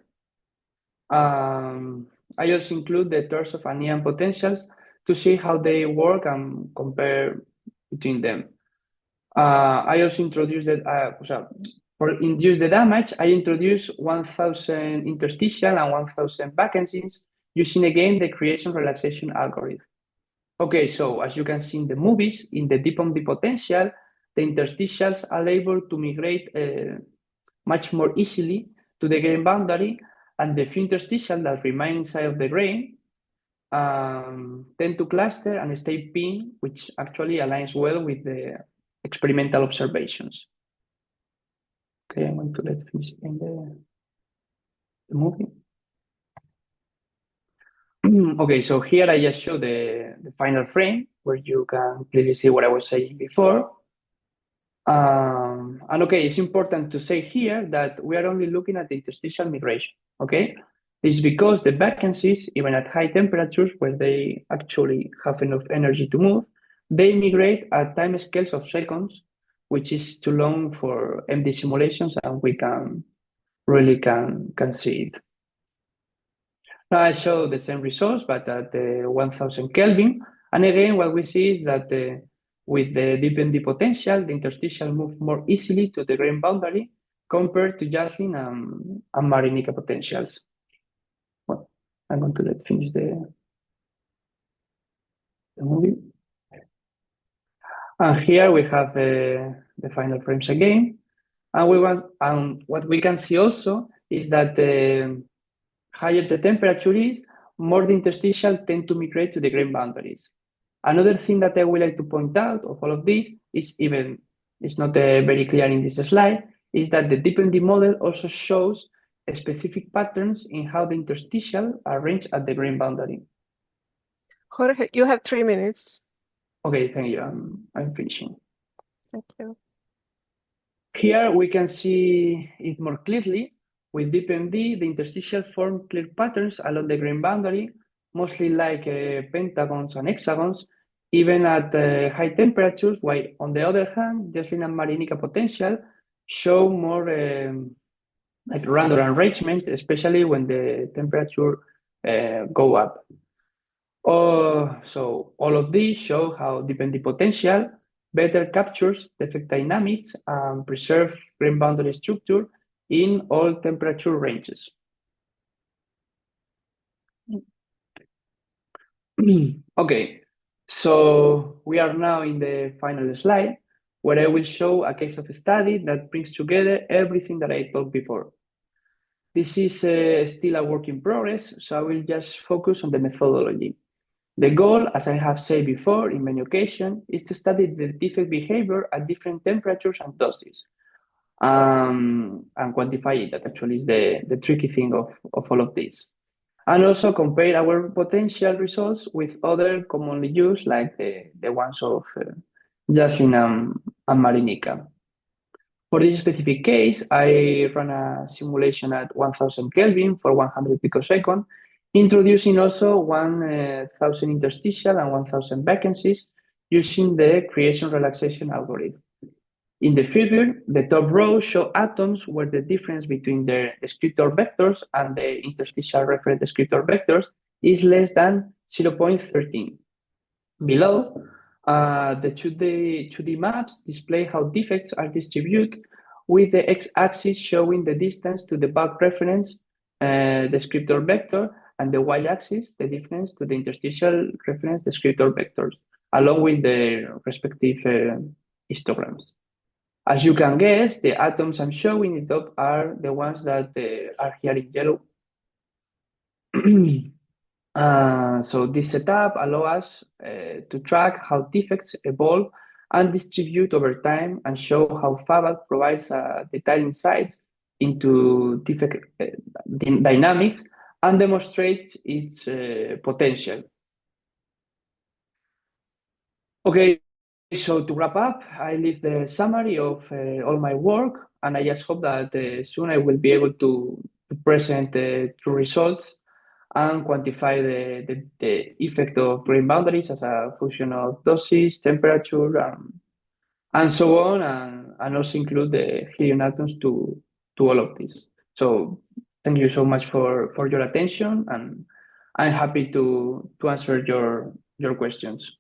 I also include the TERSOF and IAM potentials to see how they work and compare between them. I also introduced that for induce the damage, I introduced 1,000 interstitial and 1,000 vacancies using again the creation relaxation algorithm. Okay, so as you can see in the movies, in the dependent potential, the interstitials are able to migrate much more easily to the grain boundary, and the few interstitials that remain inside of the grain tend to cluster and stay pinned, which actually aligns well with the experimental observations. Okay, I'm going to let finish in the movie. Okay, so here I just show the final frame where you can clearly see what I was saying before. And okay, it's important to say here that we are only looking at the interstitial migration, okay? This is because the vacancies, even at high temperatures where they actually have enough energy to move, they migrate at time scales of seconds, which is too long for MD simulations, and we can really can see it. Now I show the same results, but at 1000 Kelvin. And again, what we see is that with the dependent potential, the interstitial move more easily to the grain boundary compared to Jaslin and Marianna potentials. Well, I'm going to let's finish the movie. And here we have the final frames again. And what we can see also is that the higher the temperature is, more the interstitial tend to migrate to the grain boundaries. Another thing that I would like to point out of all of this is, even it's not very clear in this slide, is that the dependent model also shows specific patterns in how the interstitial are arranged at the grain boundary. Jorge, you have 3 minutes. Okay, thank you. I'm finishing. Thank you. Here we can see it more clearly. With DeepMD, the interstitial form clear patterns along the grain boundary, mostly like pentagons and hexagons, even at high temperatures, while on the other hand, Jaslin and Marianna potential show more like random arrangement, especially when the temperature go up. So all of these show how dependent potential better captures defect dynamics and preserve grain boundary structure in all temperature ranges. Okay, so we are now in the final slide where I will show a case of study that brings together everything that I talked before. This is still a work in progress, so I will just focus on the methodology. The goal, as I have said before in many occasions, is to study the defect behavior at different temperatures and doses. And quantify it. That actually is the tricky thing of all of this. And also compare our potential results with other commonly used, like the ones of Jaslin and Marianna. For this specific case, I ran a simulation at 1000 Kelvin for 100 picoseconds, introducing also 1,000 interstitial and 1,000 vacancies using the creation relaxation algorithm. In the figure, the top row show atoms where the difference between the descriptor vectors and the interstitial reference descriptor vectors is less than 0.13. Below, the 2D maps display how defects are distributed, with the x-axis showing the distance to the bulk reference descriptor vector, and the y-axis the difference to the interstitial reference descriptor vectors, along with the respective histograms. As you can guess, the atoms I'm showing in the top are the ones that are here in yellow. So this setup allows us to track how defects evolve and distribute over time, and show how FABAC provides detailed insights into defect dynamics and demonstrates its potential. Okay, so to wrap up, I leave the summary of all my work, and I just hope that soon I will be able to present true results and quantify the effect of grain boundaries as a function of doses, temperature, and so on, and also include the helium atoms to all of this. So thank you so much for your attention, and I'm happy to answer your questions.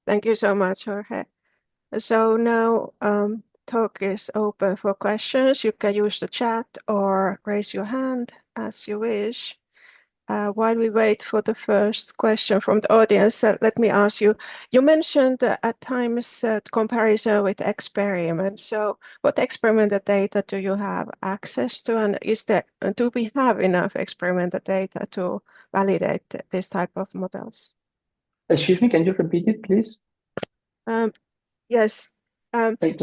Thank you so much, Jorge. So now talk is open for questions. You can use the chat or raise your hand as you wish. While we wait for the first question from the audience, let me ask you, you mentioned at times comparison with experiments. So what experimental data do you have access to, and do we have enough experimental data to validate this type of models? Excuse me, can you repeat it, please? Yes. Okay.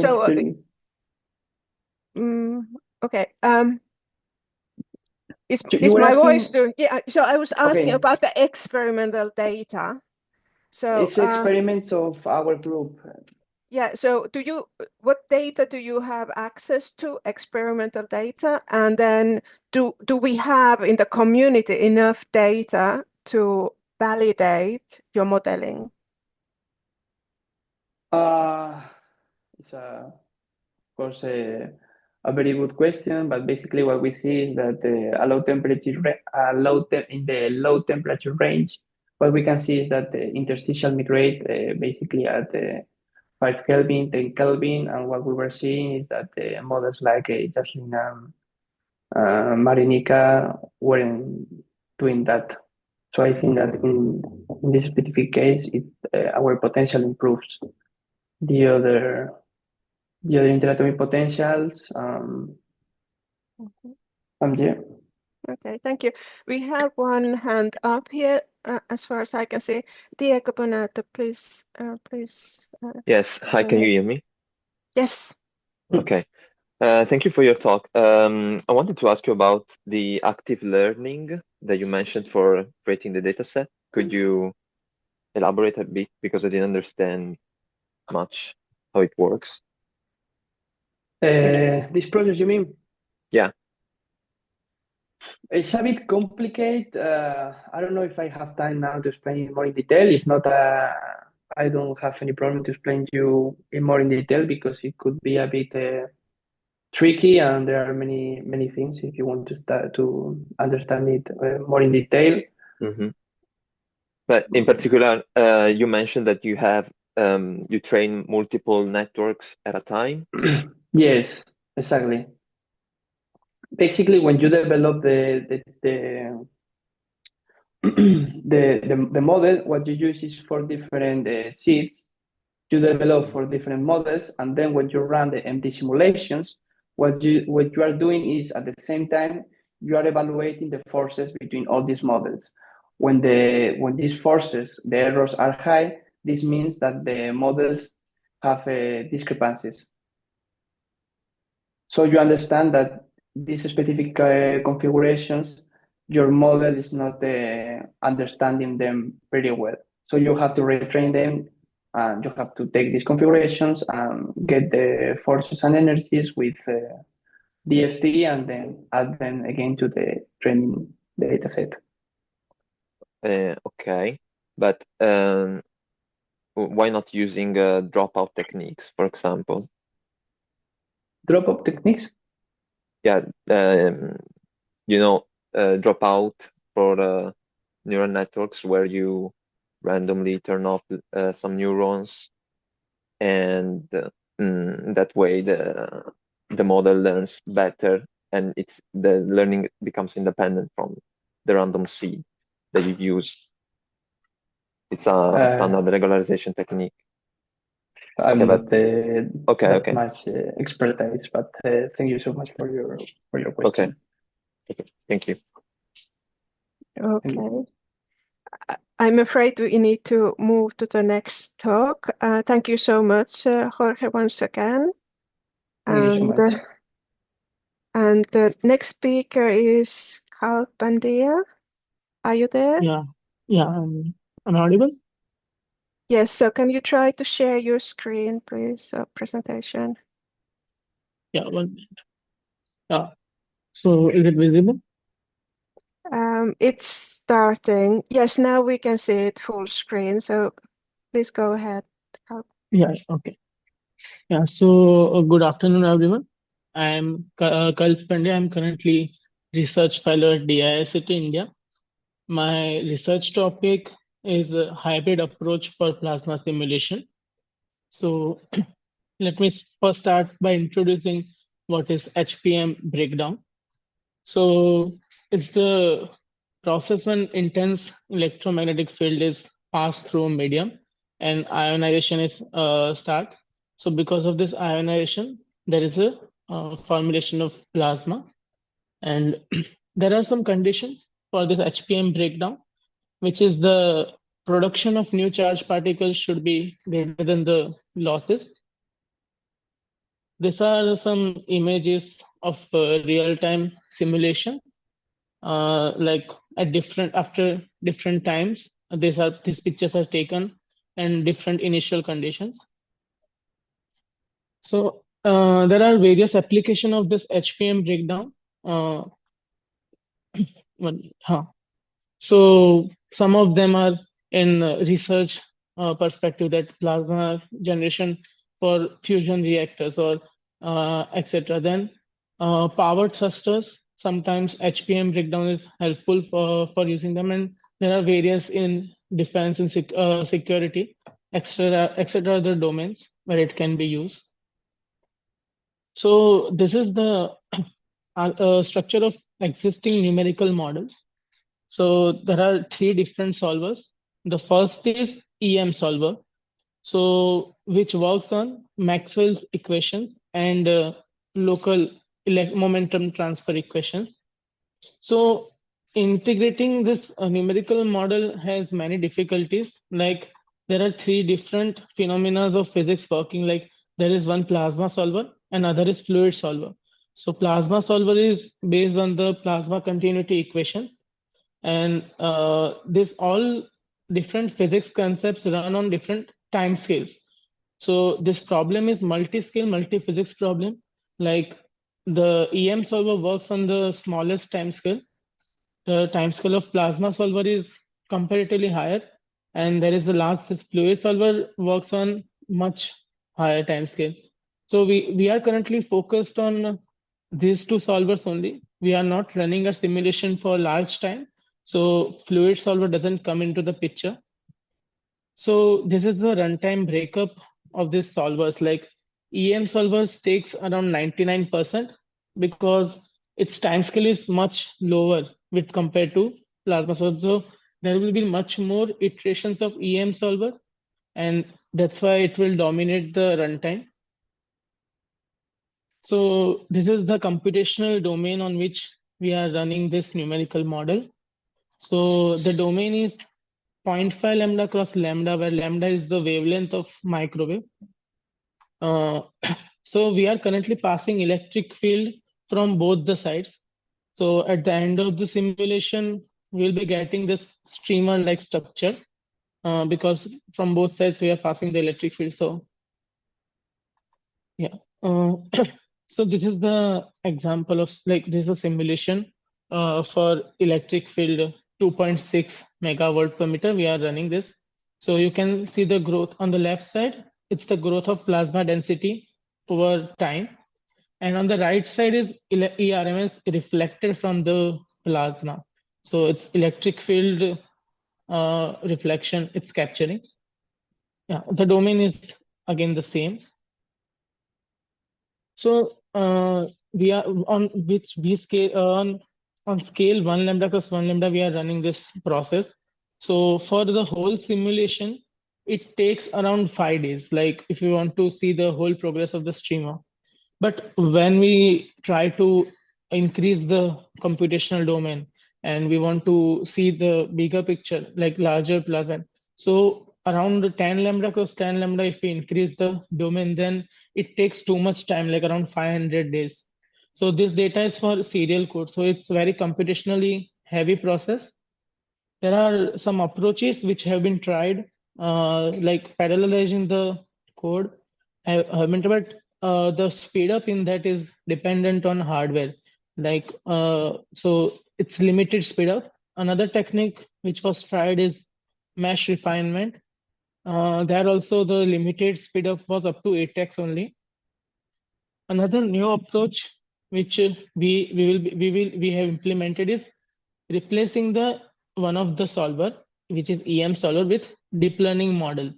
Is my voice doing? Yeah. So I was asking about the experimental data. So it's experiments of our group. Yeah. So what data do you have access to? Experimental data, and then do we have in the community enough data to validate your modeling? It's of course a very good question, but basically what we see is that a low temperature in the low temperature range, what we can see is that the interstitial migrate basically at 5 Kelvin, 10 Kelvin, and what we were seeing is that the models like Jaslyn and Marinica weren't doing that. So I think that in this specific case, our potential improves. The other interatomic potentials. Yeah. Okay, thank you. We have one hand up here, as far as I can see. Diego Bonato, please. Yes. Hi, can you hear me? Yes. Okay. Thank you for your talk. I wanted to ask you about the active learning that you mentioned for creating the data set. Could you elaborate a bit, because I didn't understand much how it works? This process, you mean? Yeah. It's a bit complicated. I don't know if I have time now to explain it more in detail. If not, I don't have any problem to explain you in more in detail, because it could be a bit tricky, and there are many things if you want to start to understand it more in detail. Mm-hmm. But in particular, you mentioned that you have you train multiple networks at a time. Yes, exactly. Basically, when you develop the model, what you use is 4 different seeds. You develop 4 different models, and then when you run the empty simulations, what you are doing is, at the same time, you are evaluating the forces between all these models. When these forces, the errors are high, this means that the models have discrepancies. So you understand that these specific configurations, your model is not understanding them very well. So you have to retrain them, and you have to take these configurations and get the forces and energies with DST, and then add them again to the training data set. Okay, but why not using dropout techniques, for example? Dropout techniques? Yeah, dropout for neural networks where you randomly turn off some neurons, and that way the model learns better, and the learning becomes independent from the random seed that you use. It's a standard regularization technique. I'm not okay. much expertise, but thank you so much for your question. Okay, thank you. Okay. I'm afraid we need to move to the next talk. Thank you so much, Jorge, once again. Thank you so much. And the next speaker is Kalp Pandya. Are you there? Yeah, I'm audible? Yes, so can you try to share your screen, please, presentation? Yeah, 1 minute. So is it visible? It's starting. Yes, now we can see it full screen, so please go ahead, Kalp. Yeah, okay. Yeah, so good afternoon, everyone. I'm Kalp Pandya. I'm currently research fellow at DIST India. My research topic is the hybrid approach for plasma simulation. So let me first start by introducing what is HPM breakdown. So it's the process when intense electromagnetic field is passed through a medium and ionization is start. So because of this ionization, there is a formulation of plasma, and there are some conditions for this HPM breakdown, which is the production of new charged particles should be greater than the losses. These are some images of real-time simulation, like after different times. These pictures are taken and different initial conditions. So there are various applications of this HPM breakdown. So some of them are in research perspective, that plasma generation for fusion reactors or etc. Then power thrusters, sometimes HPM breakdown is helpful for using them, and there are various in defense and security, etc. other domains where it can be used. So this is the structure of existing numerical models. So there are 3 different solvers. The first is EM solver, so which works on Maxwell's equations and local momentum transfer equations. So integrating this numerical model has many difficulties. Like there are 3 different phenomena of physics working. Like there is one plasma solver, another is fluid solver. So plasma solver is based on the plasma continuity equations, and this all different physics concepts run on different time scales. So this problem is multi-scale, multi-physics problem. Like the EM solver works on the smallest time scale. The time scale of plasma solver is comparatively higher, and there is the last, this fluid solver works on much higher time scale. So we are currently focused on these 2 solvers only. We are not running a simulation for large time, so fluid solver doesn't come into the picture. So this is the runtime breakup of these solvers. Like EM solvers takes around 99% because its time scale is much lower with compared to plasma solver. So there will be much more iterations of EM solver, and that's why it will dominate the runtime. So this is the computational domain on which we are running this numerical model. So the domain is 0.5 lambda cross lambda, where lambda is the wavelength of microwave. So we are currently passing electric field from both the sides. So at the end of the simulation, we'll be getting this streamer-like structure because from both sides we are passing the electric field. So yeah. So this is the example of, like, this is a simulation for electric field 2.6 megavolt per meter, we are running this. So you can see the growth on the left side. It's the growth of plasma density over time. And on the right side is ERMS reflected from the plasma. So it's electric field reflection it's capturing. Yeah, the domain is again the same. So we are on which we scale on scale 1 lambda plus 1 lambda, we are running this process. So for the whole simulation, it takes around 5 days, like if you want to see the whole progress of the streamer. But when we try to increase the computational domain and we want to see the bigger picture, like larger plasma, so around 10 lambda cos 10 lambda, if we increase the domain, then it takes too much time, like around 500 days. So this data is for serial code. So it's very computationally heavy process. There are some approaches which have been tried, like parallelizing the code. But the speed up in that is dependent on hardware. Like, so it's limited speed up. Another technique which was tried is mesh refinement. There also the limited speed up was up to 8x only. Another new approach which we have implemented is replacing the one of the solver, which is EM solver, with deep learning model.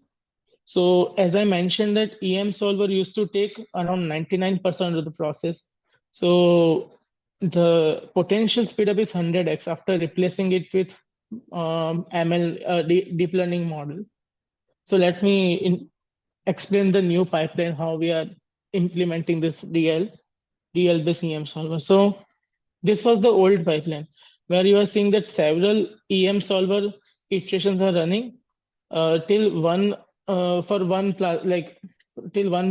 So as I mentioned that EM solver used to take around 99% of the process. So the potential speedup is 100x after replacing it with ML deep learning model. So let me explain the new pipeline, how we are implementing this DL-based EM solver. So this was the old pipeline where you are seeing that several EM solver iterations are running till one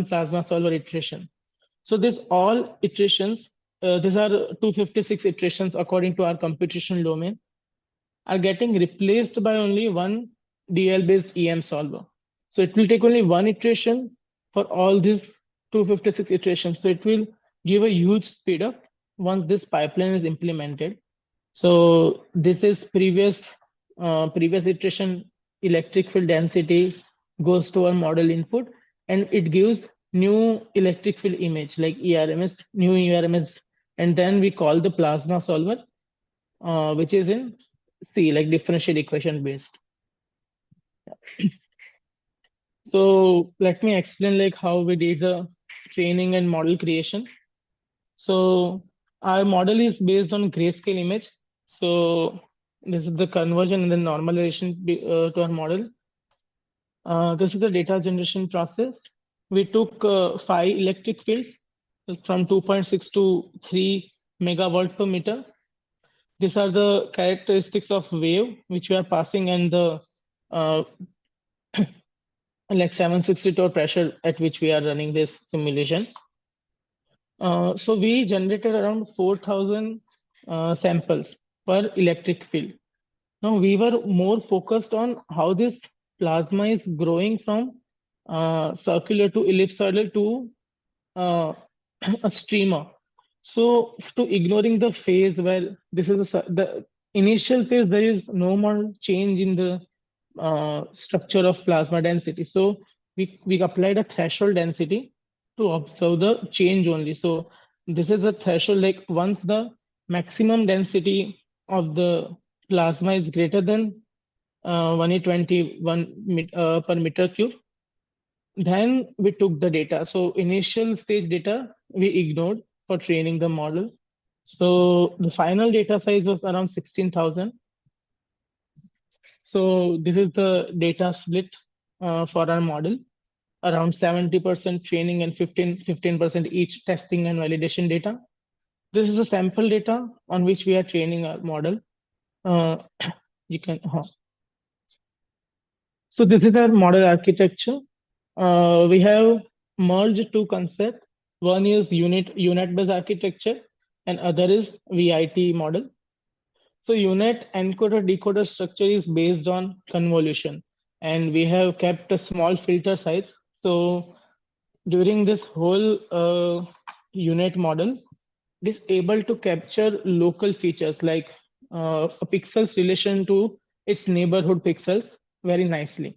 plasma solver iteration. So this all iterations, these are 256 iterations according to our computational domain, are getting replaced by only one DL-based EM solver. So it will take only one iteration for all these 256 iterations. So it will give a huge speed up once this pipeline is implemented. So this is previous iteration electric field density goes to our model input, and it gives new electric field image like ERMS, new ERMS, and then we call the plasma solver, which is in C, like differential equation based. So let me explain like how we did the training and model creation. So our model is based on grayscale image. So this is the conversion and then normalization to our model. This is the data generation process. We took 5 electric fields from 2.6 to 3 megavolt per meter. These are the characteristics of wave which we are passing and the like 762 pressure at which we are running this simulation. So we generated around 4,000 samples per electric field. Now we were more focused on how this plasma is growing from circular to ellipsoidal to a streamer. So to ignoring the phase where this is the initial phase, there is no more change in the structure of plasma density. So we applied a threshold density to observe the change only. So this is a threshold, like once the maximum density of the plasma is greater than 121 per meter cube, then we took the data. So initial stage data we ignored for training the model. So the final data size was around 16,000. So this is the data split for our model, around 70% training and 15% each testing and validation data. This is the sample data on which we are training our model. You can. So this is our model architecture. We have merged two concepts. One is unit-based architecture, and other is VIT model. So unit encoder-decoder structure is based on convolution, and we have kept a small filter size. So during this whole unit model, it is able to capture local features like a pixel's relation to its neighborhood pixels very nicely.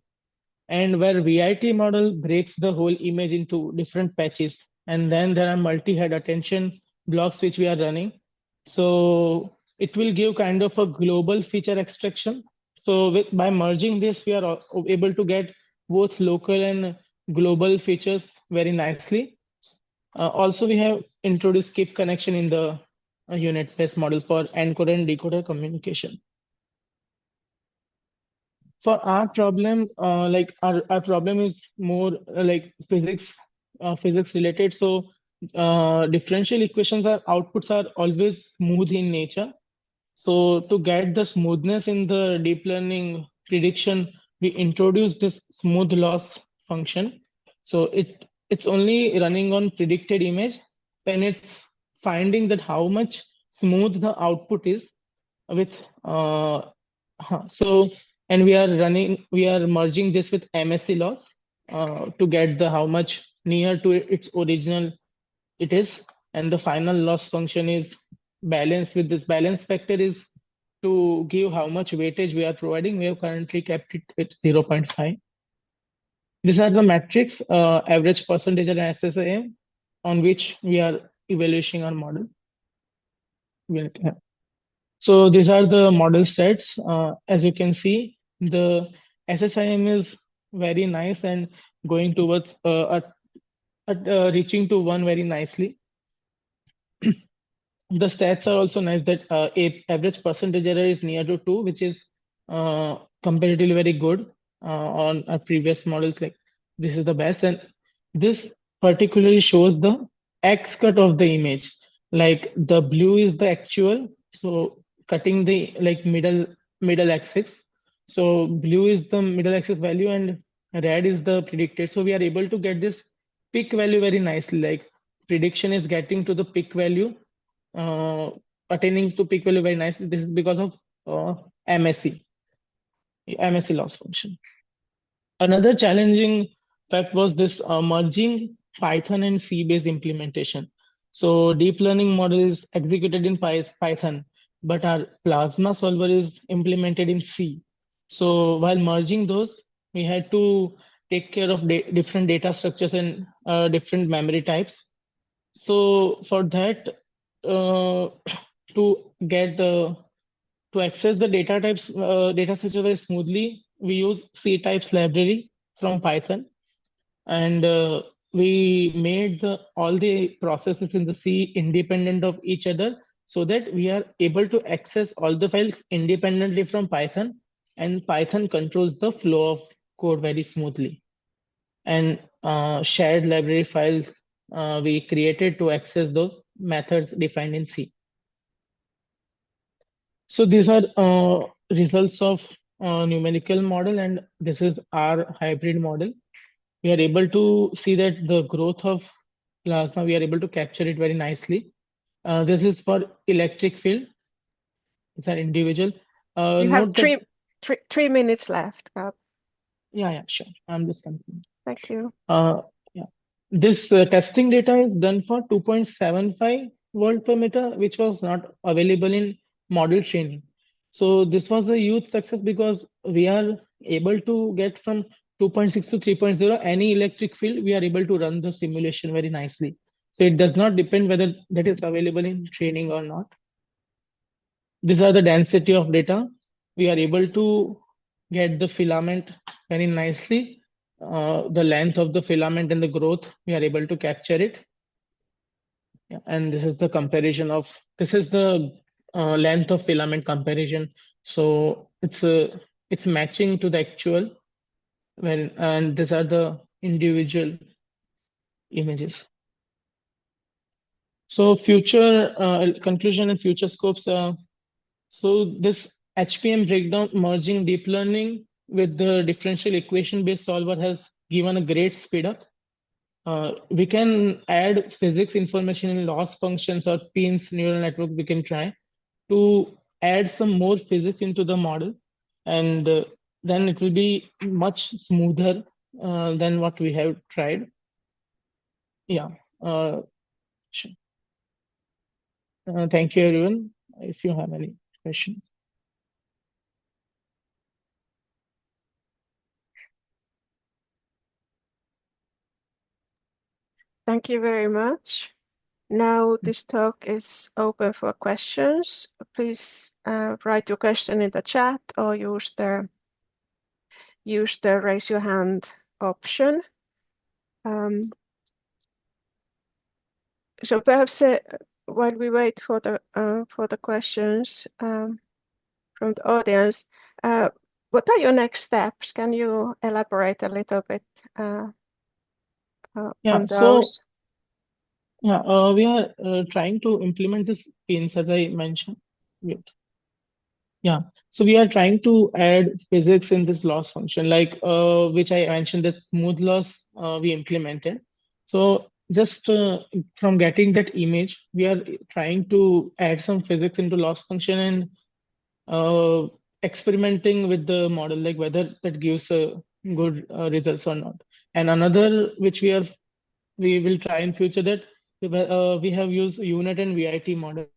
And where VIT model breaks the whole image into different patches, and then there are multi-head attention blocks which we are running. So it will give kind of a global feature extraction. So by merging this, we are able to get both local and global features very nicely. Also, we have introduced skip connection in the unit-based model for encoder and decoder communication. For our problem, like our problem is more like physics related. So differential equations outputs are always smooth in nature. So to get the smoothness in the deep learning prediction, we introduced this smooth loss function. So it's only running on predicted image, and it's finding that how much smooth the output is with and we are merging this with MSE loss to get the how much near to its original it is, and the final loss function is balanced with this balance factor is to give how much weightage we are providing. We have currently kept it at 0.5. These are the metrics, average percentage and SSIM, on which we are evaluating our model. So these are the model sets. As you can see, the SSIM is very nice and going towards reaching to 1 very nicely. The stats are also nice that average percentage error is near to 2, which is comparatively very good on our previous models. Like this is the best, and this particularly shows the X cut of the image. Like the blue is the actual, so cutting the like middle axis. So blue is the middle axis value and red is the predicted. So we are able to get this peak value very nicely. Like prediction is getting to the peak value, attaining to peak value very nicely. This is because of MSE loss function. Another challenging fact was this merging Python and C-based implementation. So deep learning model is executed in Python, but our plasma solver is implemented in C. So while merging those, we had to take care of different data structures and different memory types. So for that, to access the data types, data structure very smoothly, we use C types library from Python, and we made all the processes in the C independent of each other, so that we are able to access all the files independently from Python, and Python controls the flow of code very smoothly. And shared library files we created to access those methods defined in C. So these are results of numerical model, and this is our hybrid model. We are able to see that the growth of plasma, we are able to capture it very nicely. This is for electric field. It's an individual. You have 3 minutes left. Yeah, sure. I'm just continuing. Thank you. Yeah. This testing data is done for 2.75 volt per meter, which was not available in model training. So this was a huge success because we are able to get from 2.6 to 3.0 any electric field. We are able to run the simulation very nicely. So it does not depend whether that is available in training or not. These are the density of data. We are able to get the filament very nicely. The length of the filament and the growth, we are able to capture it. Yeah, and this is the comparison of, this is the length of filament comparison. So it's matching to the actual and these are the individual images. So future conclusion and future scopes. So this HPM breakdown merging deep learning with the differential equation based solver has given a great speed up. We can add physics information in loss functions or Pins neural network. We can try to add some more physics into the model, and then it will be much smoother than what we have tried. Yeah, sure. thank you, everyone. If you have any questions. Thank you very much. Now this talk is open for questions. Please write your question in the chat or use the raise your hand option. So perhaps while we wait for the questions from the audience, what are your next steps? Can you elaborate a little bit on those? We are trying to implement this pins as I mentioned. So we are trying to add physics in this loss function, like which I mentioned, that smooth loss we implemented. So just from getting that image, we are trying to add some physics into loss function and experimenting with the model, like whether that gives good results or not. And another which we will try in future, that we have used unit and VIT model.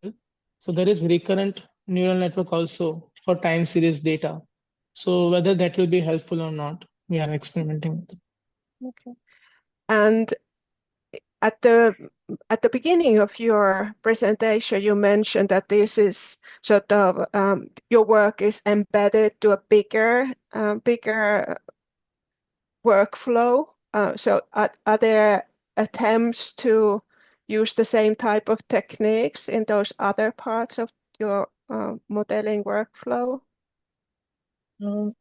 So there is recurrent neural network also for time series data. So whether that will be helpful or not, we are experimenting with it. Okay. And at the beginning of your presentation, you mentioned that this is sort of your work is embedded to a bigger workflow. So are there attempts to use the same type of techniques in those other parts of your modeling workflow? I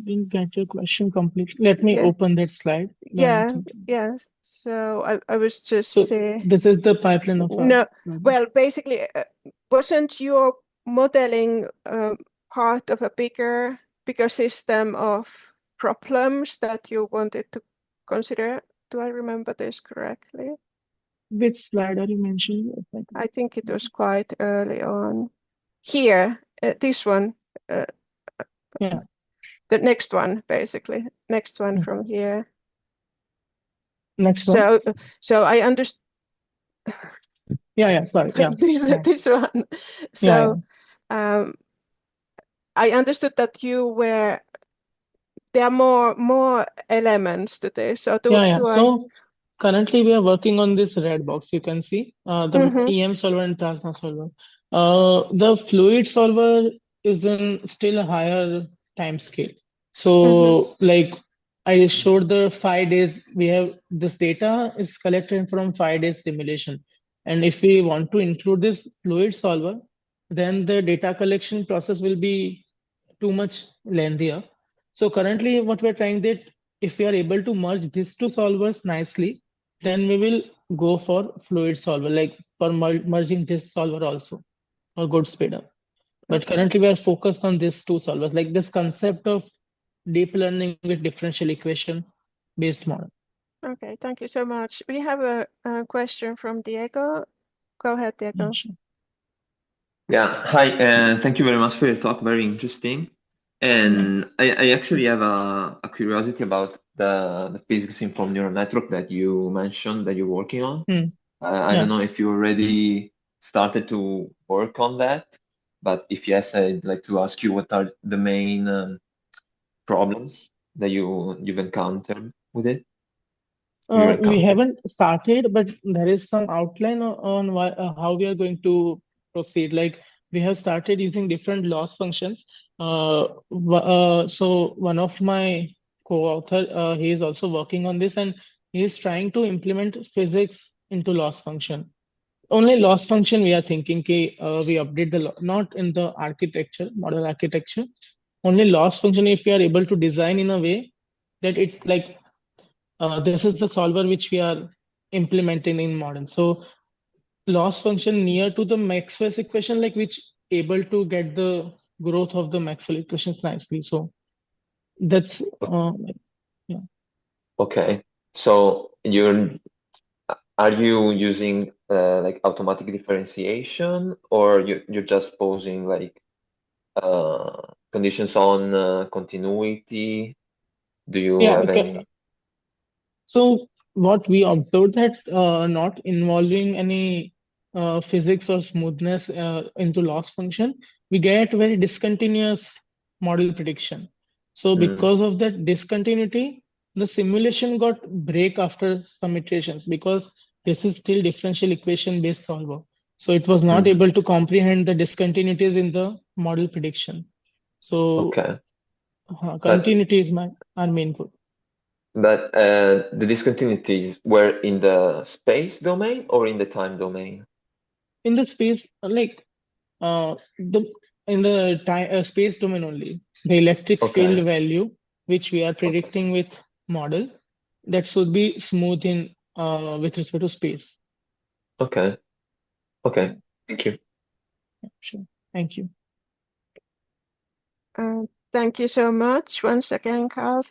didn't get your question completely. Let me open that slide. Yes. So I was just saying. This is the pipeline of No. Well, basically, wasn't your modeling part of a bigger system of problems that you wanted to consider? Do I remember this correctly? Which slide are you mentioning? I think it was quite early on. Here, this one. The next one, basically. Next one from here. Next one. So I understand. Sorry. This one. So I understood that there are more elements to this. So So currently we are working on this red box. You can see the EM solver and plasma solver. The fluid solver is in still a higher time scale. So like I showed the 5 days, we have this data is collected from 5 days simulation. And if we want to include this fluid solver, then the data collection process will be too much lengthier. So currently what we're trying that if we are able to merge these two solvers nicely, then we will go for fluid solver, like for merging this solver also for good speed up. But currently we are focused on these two solvers, like this concept of deep learning with differential equation based model. Okay, thank you so much. We have a question from Diego. Go ahead, Diego. Yeah, hi, thank you very much for your talk. Very interesting. And I actually have a curiosity about the physics informed neural network that you mentioned that you're working on. I don't know if you already started to work on that, but if yes, I'd like to ask you what are the main problems that you've encountered with it? We haven't started, but there is some outline on how we are going to proceed. Like we have started using different loss functions. So one of my co-author, he is also working on this, and he is trying to implement physics into loss function. Only loss function we are thinking we update the not in the architecture, model architecture. Only loss function if we are able to design in a way that it like this is the solver which we are implementing in model. So loss function near to the Maxwell's equation, like which able to get the growth of the Maxwell equations nicely. So that's Okay. So are you using like automatic differentiation, or you're just posing like conditions on continuity? Do you have any? So what we observed that not involving any physics or smoothness into loss function, we get very discontinuous model prediction. So because of that discontinuity, the simulation got break after some iterations because this is still differential equation based solver. So it was not able to comprehend the discontinuities in the model prediction. So continuity is our main goal. But the discontinuities were in the space domain or in the time domain? In the space, like in the time space domain only. The electric field value, which we are predicting with model, that should be smooth in with respect to space. Okay. Thank you. Sure. Thank you. Thank you so much once again, Kalp.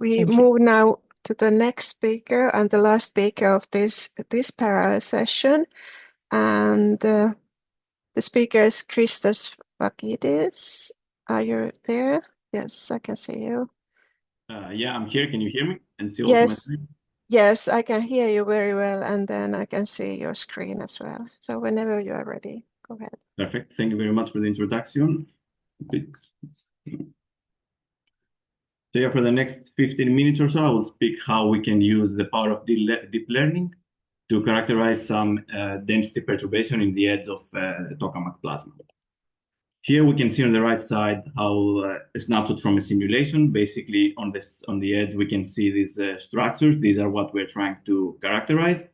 We move now to the next speaker and the last speaker of this parallel session. And the speaker is Christos Vagkidis. Are you there? Yes, I can see you. Yeah, I'm here. Can you hear me? And see Yes. also my screen? Yes, I can hear you very well, and then I can see your screen as well. So whenever you are ready, go ahead. Perfect. Thank you very much for the introduction. So yeah, for the next 15 minutes or so, I will speak how we can use the power of deep learning to characterize some density perturbation in the edge of the tokamak plasma. Here we can see on the right side how a snapshot from a simulation. Basically, on the edge, we can see these structures. These are what we're trying to characterize.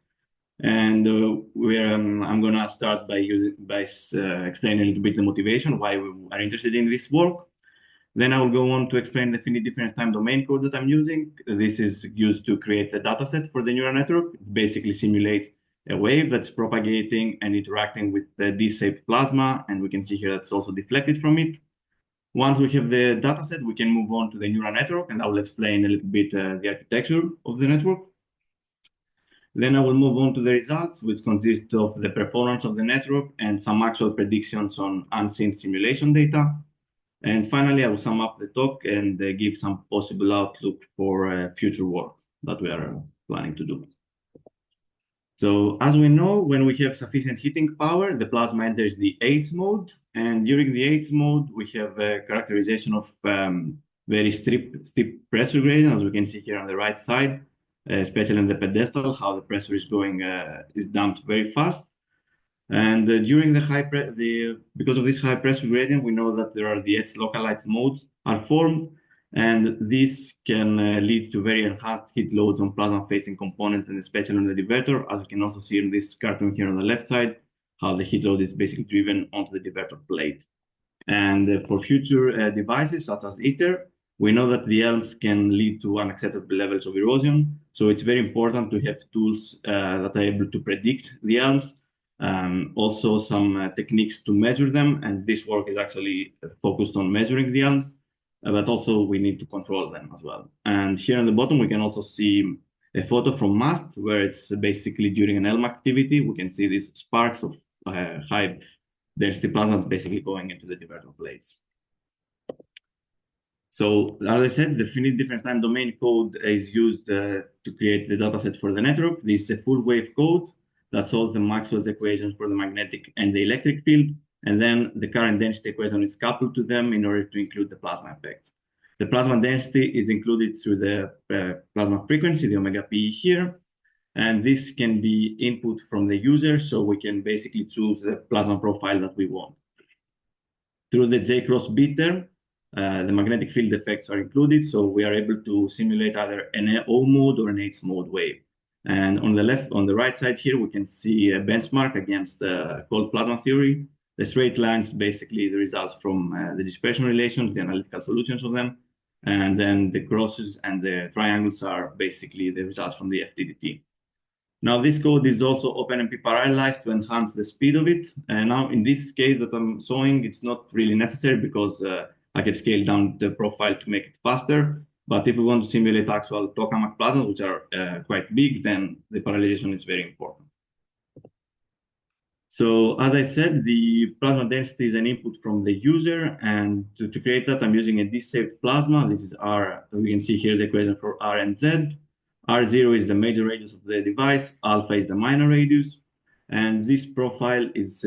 And I'm gonna start by explaining a little bit the motivation, why we are interested in this work. Then I will go on to explain the finite difference time domain code that I'm using. This is used to create a dataset for the neural network. It basically simulates a wave that's propagating and interacting with the D-shaped plasma, and we can see here that's also deflected from it. Once we have the dataset, we can move on to the neural network, and I will explain a little bit the architecture of the network. Then I will move on to the results, which consist of the performance of the network and some actual predictions on unseen simulation data. And finally, I will sum up the talk and give some possible outlook for future work that we are planning to do. So as we know, when we have sufficient heating power, the plasma enters the AIDS mode. And during the AIDS mode, we have a characterization of very steep pressure gradient, as we can see here on the right side, especially in the pedestal, how the pressure is going, is dumped very fast. And during because of this high pressure gradient, we know that there are the edge localized modes are formed, and this can lead to very enhanced heat loads on plasma-facing components, and especially on the divertor, as you can also see in this cartoon here on the left side, how the heat load is basically driven onto the divertor plate. And for future devices such as ITER, we know that the ELMs can lead to unacceptable levels of erosion, so it's very important to have tools that are able to predict the ELMs. Also some techniques to measure them, and this work is actually focused on measuring the ELMs, but also we need to control them as well. And here on the bottom, we can also see a photo from MAST, where it's basically during an ELM activity, we can see these sparks of high density plasma basically going into the divertor plates. So as I said, the finite difference time domain code is used to create the dataset for the network. This is a full wave code that solves the Maxwell's equations for the magnetic and the electric field. And then the current density equation is coupled to them in order to include the plasma effects. The plasma density is included through the plasma frequency, the omega p here. And this can be input from the user, so we can basically choose the plasma profile that we want. Through the J cross B term, the magnetic field effects are included, so we are able to simulate either an O mode or an H mode wave. And on the right side here, we can see a benchmark against cold plasma theory. The straight lines, basically the results from the dispersion relations, the analytical solutions of them. And then the crosses and the triangles are basically the results from the FDDT. Now, this code is also OpenMP parallelized to enhance the speed of it. And now in this case that I'm showing, it's not really necessary because I can scale down the profile to make it faster. But if we want to simulate actual tokamak plasmas, which are quite big, then the parallelization is very important. So as I said, the plasma density is an input from the user. And to create that, I'm using a D-shaped plasma. This is R. We can see here the equation for R and Z. R0 is the major radius of the device. Alpha is the minor radius. And this profile is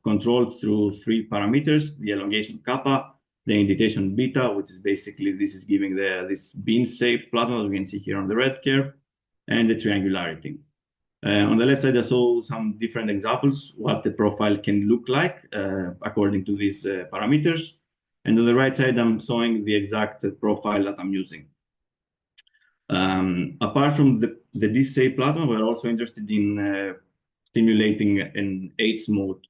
controlled through 3 parameters: the elongation kappa, the indentation beta, which is basically this is giving this bean-shaped plasma, as we can see here on the red curve, and the triangularity. On the left side, I saw some different examples what the profile can look like according to these parameters. And on the right side, I'm showing the exact profile that I'm using. Apart from the D-shaped plasma, we're also interested in stimulating an H mode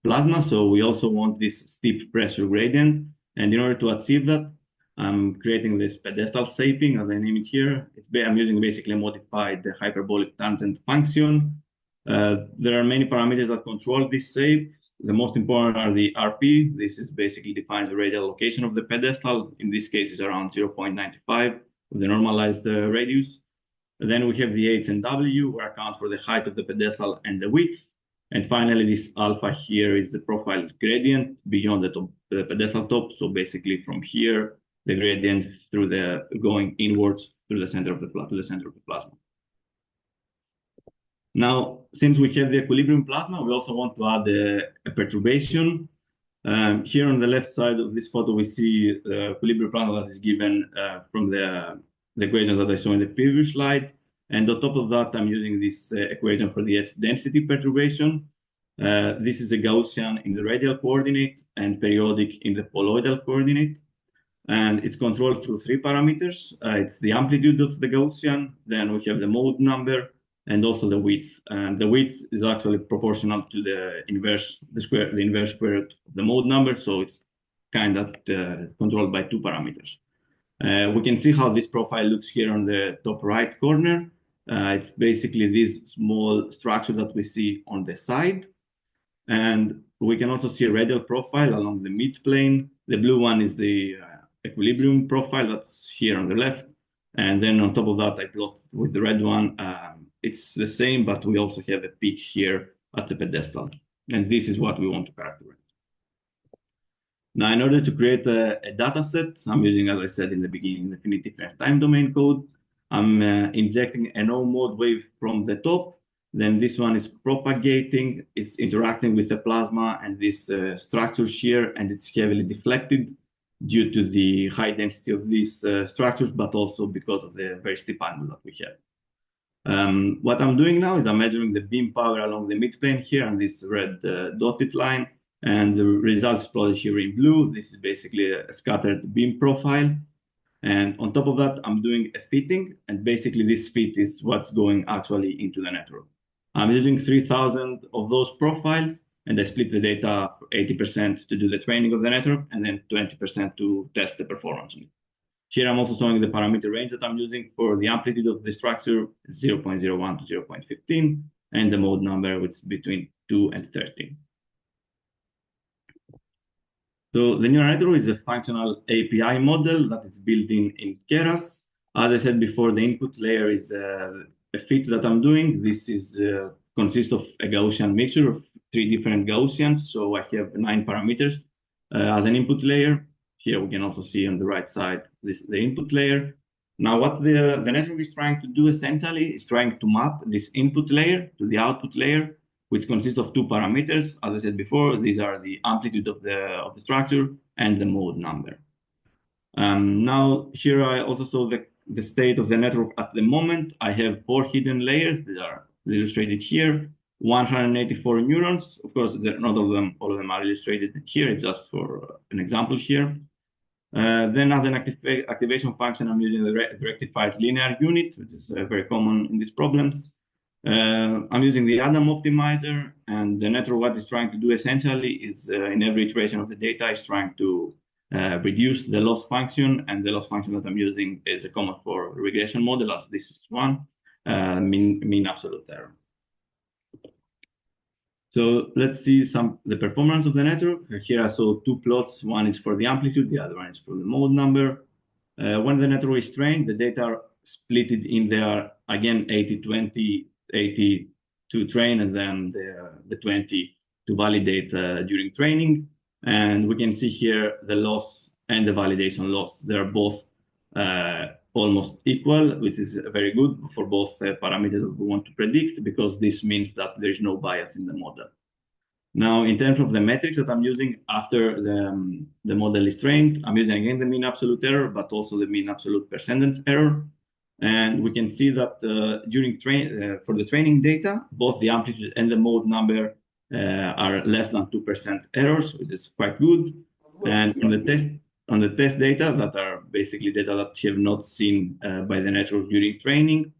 plasma. So we also want this steep pressure gradient. And in order to achieve that, I'm creating this pedestal shaping, as I name it here. I'm using basically a modified hyperbolic tangent function. There are many parameters that control this shape. The most important are the RP. This is basically defines the radial location of the pedestal. In this case, it's around 0.95 with the normalized radius. Then we have the H and W, where account for the height of the pedestal and the width. And finally, this alpha here is the profile gradient beyond the pedestal top. So basically from here, the gradient through the going inwards through the center of the plasma. Now, since we have the equilibrium plasma, we also want to add a perturbation. Here on the left side of this photo, we see the equilibrium plasma that is given from the equations that I saw in the previous slide. And on top of that, I'm using this equation for the H density perturbation. This is a Gaussian in the radial coordinate and periodic in the poloidal coordinate. And it's controlled through 3 parameters. It's the amplitude of the Gaussian, then we have the mode number, and also the width. And the width is actually proportional to the inverse square root of the mode number. So it's kind of controlled by 2 parameters. We can see how this profile looks here on the top right corner. It's basically this small structure that we see on the side. And we can also see a radial profile along the midplane. The blue one is the equilibrium profile that's here on the left. And then on top of that, I plot with the red one. It's the same, but we also have a peak here at the pedestal. And this is what we want to characterize. Now, in order to create a data set, I'm using, as I said in the beginning, the finite difference time domain code. I'm injecting an O mode wave from the top. Then this one is propagating. It's interacting with the plasma and this structures here, and it's heavily deflected due to the high density of these structures, but also because of the very steep angle that we have. What I'm doing now is I'm measuring the beam power along the midplane here on this red dotted line, and the results plotted here in blue. This is basically a scattered beam profile. And on top of that, I'm doing a fitting, and basically this fit is what's going actually into the network. I'm using 3,000 of those profiles, and I split the data 80% to do the training of the network, and then 20% to test the performance. Here I'm also showing the parameter range that I'm using for the amplitude of the structure, 0.01 to 0.15, and the mode number, which is between 2 and 13. So the neural network is a functional API model that is built in Keras. As I said before, the input layer is a fit that I'm doing. This is consists of a Gaussian mixture of 3 different Gaussians. So I have 9 parameters as an input layer. Here we can also see on the right side the input layer. Now what the network is trying to do essentially is trying to map this input layer to the output layer, which consists of 2 parameters. As I said before, these are the amplitude of the structure and the mode number. Now here I also saw the state of the network at the moment. I have 4 hidden layers that are illustrated here, 184 neurons. Of course, not all of them are illustrated here. It's just for an example here. Then as an activation function, I'm using the rectified linear unit, which is very common in these problems. I'm using the Adam optimizer, and the network what it's trying to do essentially is in every iteration of the data is trying to reduce the loss function, and the loss function that I'm using is a common for regression model, as this is one, mean absolute error. So let's see the performance of the network. Here I saw 2 plots. One is for the amplitude, the other one is for the mode number. When the network is trained, the data are split in there again 80-20, 80 to train, and then the 20 to validate during training. And we can see here the loss and the validation loss. They're both almost equal, which is very good for both parameters that we want to predict, because this means that there is no bias in the model. Now, in terms of the metrics that I'm using after the model is trained, I'm using again the mean absolute error, but also the mean absolute percentage error. And we can see that for the training data, both the amplitude and the mode number are less than 2% errors, which is quite good. And on the test data, that are basically data that you have not seen by the network during training,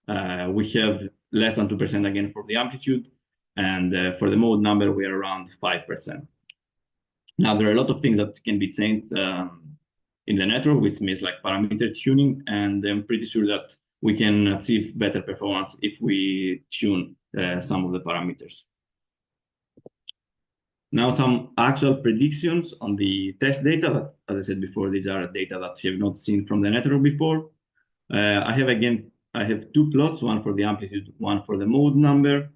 we have less than 2% again for the amplitude. And for the mode number, we are around 5%. Now, there are a lot of things that can be changed in the network, which means like parameter tuning. And I'm pretty sure that we can achieve better performance if we tune some of the parameters. Now, some actual predictions on the test data. That, as I said before, these are data that you have not seen from the network before. I have two plots, one for the amplitude, one for the mode number.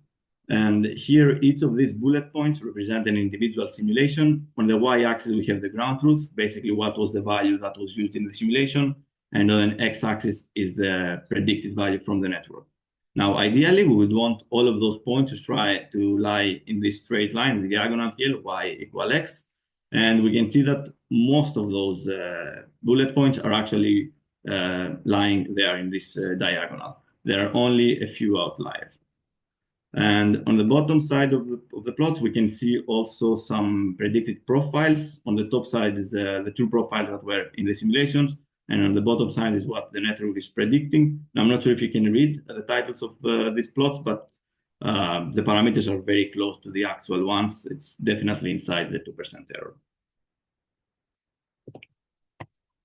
And here, each of these bullet points represent an individual simulation. On the y-axis, we have the ground truth, basically what was the value that was used in the simulation. And on the x-axis is the predicted value from the network. Now, ideally, we would want all of those points to try to lie in this straight line, the diagonal here, y equal x. And we can see that most of those bullet points are actually lying there in this diagonal. There are only a few outliers. And on the bottom side of the plots, we can see also some predicted profiles. On the top side is the true profiles that were in the simulations. And on the bottom side is what the network is predicting. Now, I'm not sure if you can read the titles of these plots, but the parameters are very close to the actual ones. It's definitely inside the 2% error.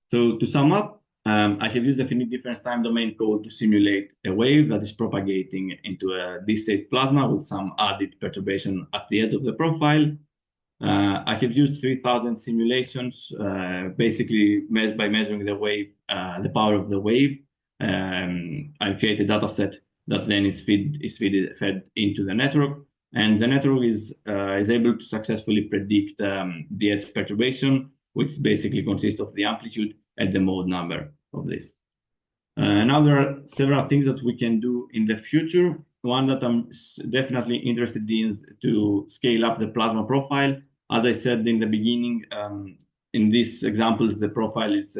So to sum up, I have used the finite difference time domain code to simulate a wave that is propagating into a D-state plasma with some added perturbation at the edge of the profile. I have used 3,000 simulations, basically by measuring the wave, the power of the wave. I create a data set that then is fed into the network. And the network is able to successfully predict the edge perturbation, which basically consists of the amplitude and the mode number of this. Now there are several things that we can do in the future. One that I'm definitely interested in is to scale up the plasma profile. As I said in the beginning, in these examples, the profile is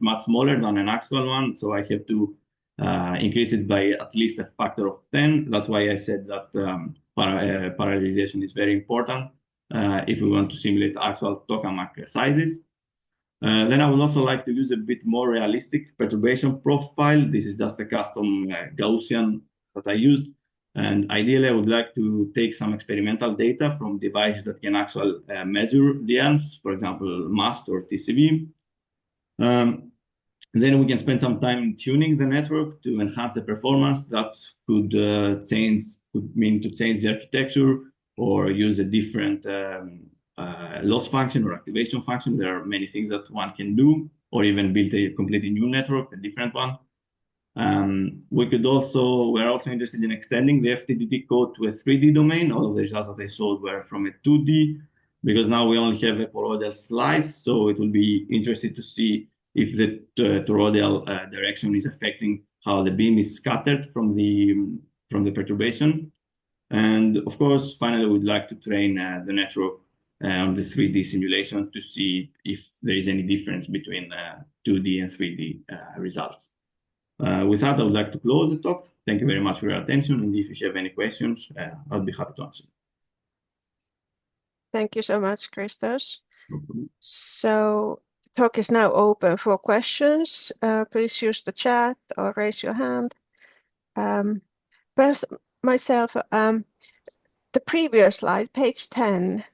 much smaller than an actual one. So I have to increase it by at least a factor of 10. That's why I said that parallelization is very important if we want to simulate actual tokamak sizes. Then I would also like to use a bit more realistic perturbation profile. This is just a custom Gaussian that I used. And ideally, I would like to take some experimental data from devices that can actually measure the amps, for example, MAST or TCV. Then we can spend some time tuning the network to enhance the performance. That could mean to change the architecture or use a different loss function or activation function. There are many things that one can do, or even build a completely new network, a different one. We're also interested in extending the FTDT code to a 3D domain. All of the results that I saw were from a 2D, because now we only have a toroidal slice. So it will be interesting to see if the toroidal direction is affecting how the beam is scattered from the perturbation. And of course, finally, we'd like to train the network on the 3D simulation to see if there is any difference between 2D and 3D results. With that, I would like to close the talk. Thank you very much for your attention. And if you have any questions, I'll be happy to answer. Thank you so much, Christos. So the talk is now open for questions. Please use the chat or raise your hand. First, myself, the previous slide, page 10,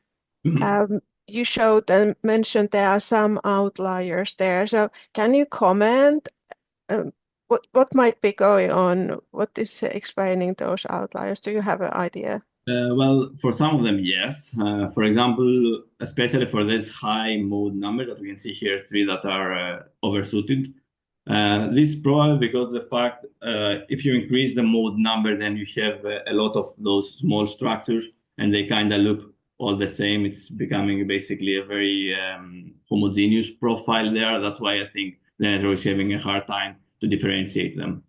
you showed and mentioned there are some outliers there. So can you comment what might be going on? What is explaining those outliers? Do you have an idea? Well, for some of them, yes. For example, especially for these high mode numbers that we can see here, 3 that are overshooted. This is probably because of the fact if you increase the mode number, then you have a lot of those small structures and they kind of look all the same. It's becoming basically a very homogeneous profile there. That's why I think the network is having a hard time differentiate them.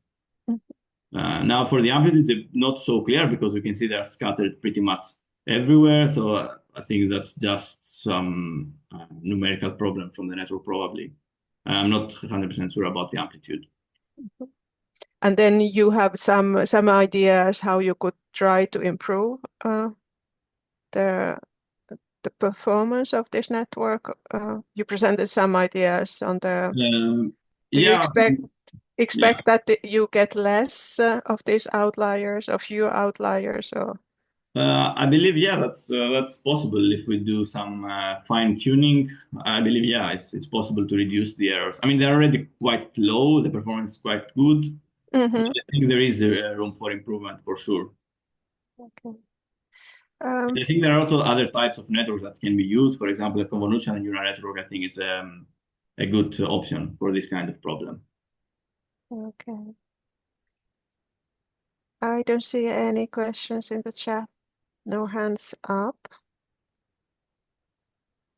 Now for the amplitudes, it's not so clear because we can see they're scattered pretty much everywhere. So I think that's just some numerical problem from the network probably. I'm not 100% sure about the amplitude. And then you have some ideas how you could try to improve the performance of this network. You presented some ideas on the. Do you expect that you get less of these outliers, or fewer outliers, or? I believe, yeah, that's possible if we do some fine tuning. I believe, yeah, it's possible to reduce the errors. I mean, they're already quite low. The performance is quite good. But I think there is room for improvement for sure. Okay. I think there are also other types of networks that can be used. For example, a convolutional neural network, I think it's a good option for this kind of problem. Okay. I don't see any questions in the chat. No hands up.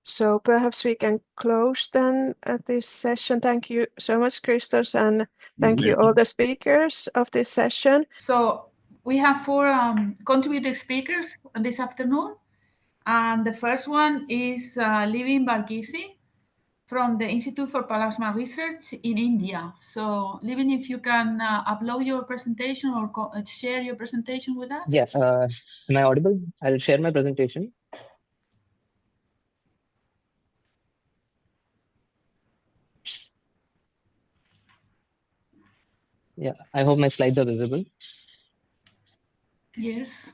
So perhaps we can close then this session. Thank you so much, Christos, and thank you all the speakers of this session. So we have 4 contributing speakers this afternoon. And the first one is Livin Barkisi from the Institute for Plasma Research in India. So Livin, if you can upload your presentation or share your presentation with us. Yeah, am I audible? I'll share my presentation. Yeah, I hope my slides are visible. Yes.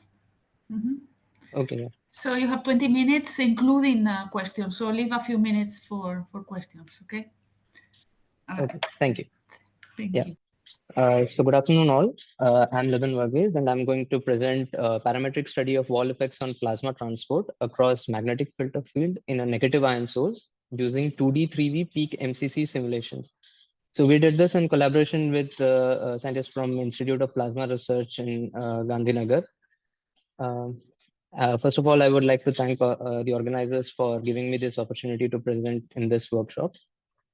Okay. Yeah. So you have 20 minutes, including questions. So leave a few minutes for questions, okay? Okay, thank you. Thank you. So good afternoon all. I'm Livin Barkisi, and I'm going to present a parametric study of Wall effects on plasma transport across magnetic filter field in a negative ion source using 2D 3V peak MCC simulations. So we did this in collaboration with scientists from Institute of Plasma Research in Gandhinagar. First of all, I would like to thank the organizers for giving me this opportunity to present in this workshop.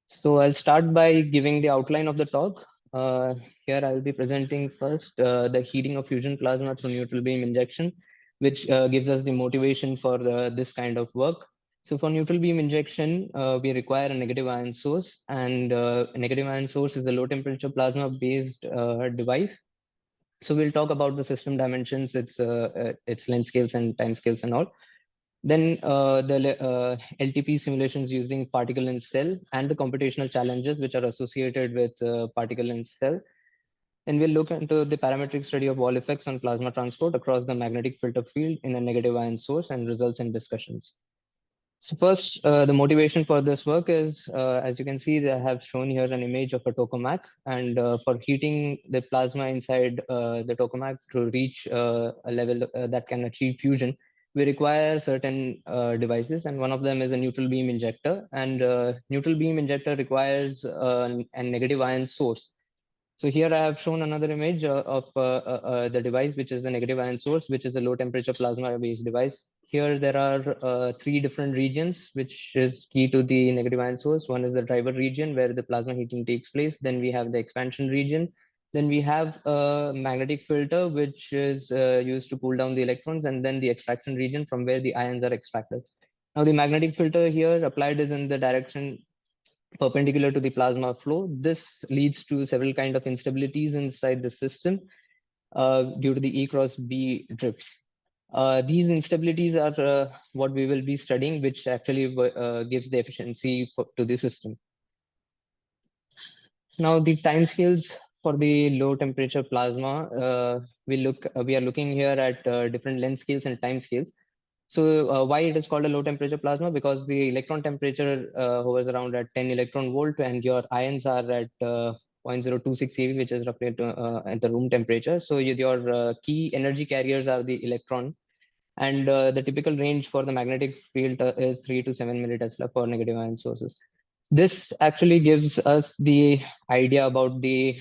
So I'll start by giving the outline of the talk. Here I'll be presenting first the heating of fusion plasma through neutral beam injection, which gives us the motivation for this kind of work. So for neutral beam injection, we require a negative ion source, and a negative ion source is a low temperature plasma based device. So we'll talk about the system dimensions, its length scales and time scales and all. Then the LTP simulations using particle in cell and the computational challenges which are associated with particle in cell. And we'll look into the parametric study of Wall effects on plasma transport across the magnetic filter field in a negative ion source and results in discussions. So first, the motivation for this work is, as you can see, I have shown here an image of a tokamak, and for heating the plasma inside the tokamak to reach a level that can achieve fusion, we require certain devices, and one of them is a neutral beam injector, and neutral beam injector requires a negative ion source. So here I have shown another image of the device, which is the negative ion source, which is a low temperature plasma based device. Here there are 3 different regions, which is key to the negative ion source. One is the driver region where the plasma heating takes place. Then we have the expansion region. Then we have a magnetic filter, which is used to cool down the electrons, and then the extraction region from where the ions are extracted. Now the magnetic filter here applied is in the direction perpendicular to the plasma flow. This leads to several kind of instabilities inside the system due to the E cross B drifts. These instabilities are what we will be studying, which actually gives the efficiency to the system. Now the timescales for the low temperature plasma, we are looking here at different length scales and time scales. So why it is called a low temperature plasma? Because the electron temperature hovers around at 10 electron volt, and your ions are at 0.026 eV, which is roughly at the room temperature. So your key energy carriers are the electron, and the typical range for the magnetic field is 3 to 7 millitesla for negative ion sources. This actually gives us the idea about the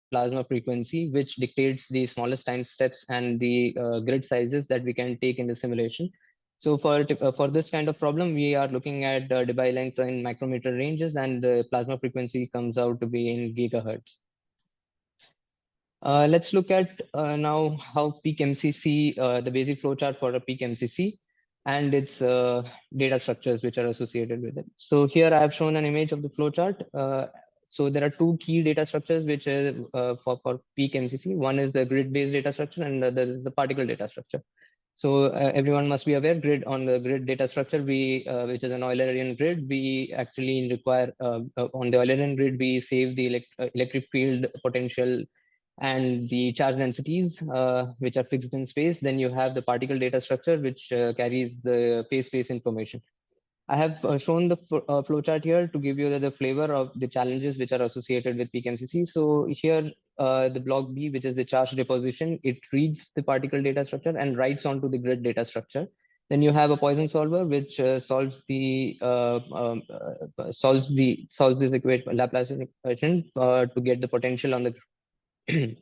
plasma frequency, which dictates the smallest time steps and the grid sizes that we can take in the simulation. So for this kind of problem, we are looking at Debye length in micrometer ranges, and the plasma frequency comes out to be in gigahertz. Let's look at now how peak MCC, the basic flowchart for a peak MCC, and its data structures which are associated with it. So here I have shown an image of the flowchart. So there are two key data structures which is for peak MCC. One is the grid-based data structure, and the other is the particle data structure. So everyone must be aware, on the grid data structure, which is an Eulerian grid, we actually require, on the Eulerian grid, we save the electric field potential and the charge densities, which are fixed in space. Then you have the particle data structure, which carries the phase space information. I have shown the flowchart here to give you the flavor of the challenges which are associated with peak MCC. So here, the block B, which is the charge deposition, it reads the particle data structure and writes onto the grid data structure. Then you have a Poisson solver, which solves this Laplace equation to get the potential on the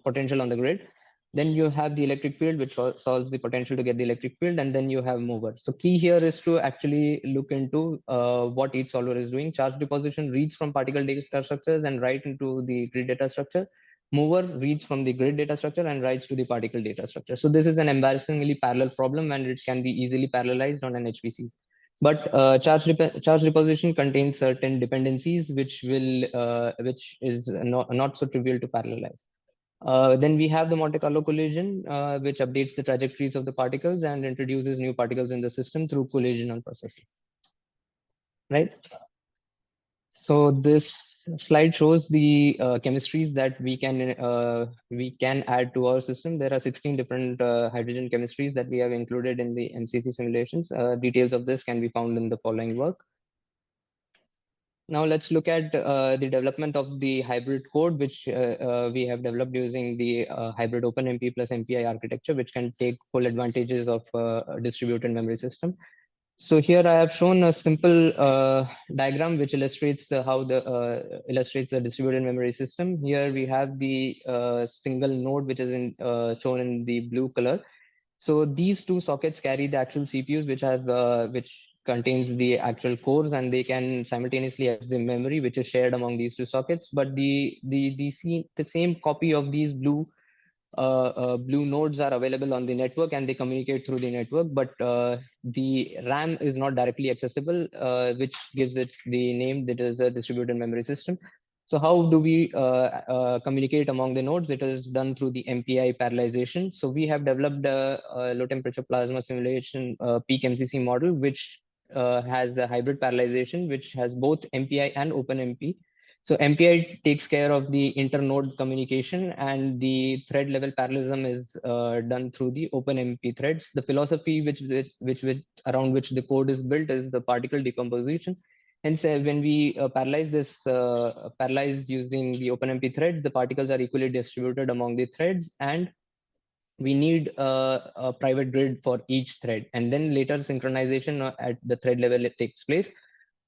potential on the grid. Then you have the electric field, which solves the potential to get the electric field, and then you have mover. So key here is to actually look into what each solver is doing. Charge deposition reads from particle data structures and write into the grid data structure. Mover reads from the grid data structure and writes to the particle data structure. So this is an embarrassingly parallel problem, and it can be easily parallelized on an HPCs. But charge deposition contains certain dependencies, which is not so trivial to parallelize. Then we have the Monte Carlo collision, which updates the trajectories of the particles and introduces new particles in the system through collisional processes. Right. So this slide shows the chemistries that we can add to our system. There are 16 different hydrogen chemistries that we have included in the MCC simulations. Details of this can be found in the following work. Now let's look at the development of the hybrid code, which we have developed using the hybrid OpenMP plus MPI architecture, which can take full advantages of a distributed memory system. So here I have shown a simple diagram which illustrates illustrates the distributed memory system. Here we have the single node, which is shown in the blue color. So these two sockets carry the actual CPUs, which contains the actual cores, and they can simultaneously access the memory, which is shared among these two sockets. But the same copy of these blue nodes are available on the network, and they communicate through the network. But the RAM is not directly accessible, which gives it the name that is a distributed memory system. So how do we communicate among the nodes? It is done through the MPI parallelization. So we have developed a low temperature plasma simulation peak MCC model, which has the hybrid parallelization, which has both MPI and OpenMP. So MPI takes care of the internode communication, and the thread level parallelism is done through the OpenMP threads. The philosophy around which the code is built is the particle decomposition. Hence, when we parallelize using the OpenMP threads, the particles are equally distributed among the threads, and we need a private grid for each thread. And then later synchronization at the thread level takes place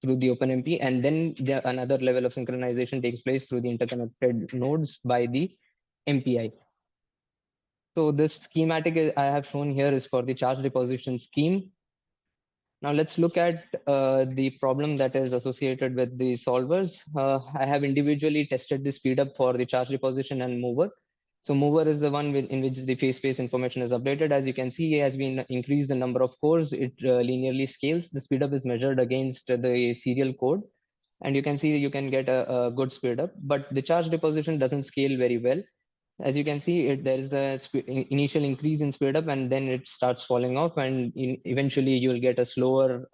through the OpenMP, and then another level of synchronization takes place through the interconnected nodes by the MPI. So this schematic I have shown here is for the charge deposition scheme. Now let's look at the problem that is associated with the solvers. I have individually tested the speed up for the charge deposition and mover. So mover is the one in which the phase space information is updated. As you can see, as we increase the number of cores, it linearly scales. The speed up is measured against the serial code. And you can see that you can get a good speed up, but the charge deposition doesn't scale very well. As you can see, there is the initial increase in speed up, and then it starts falling off, and eventually you'll get a slower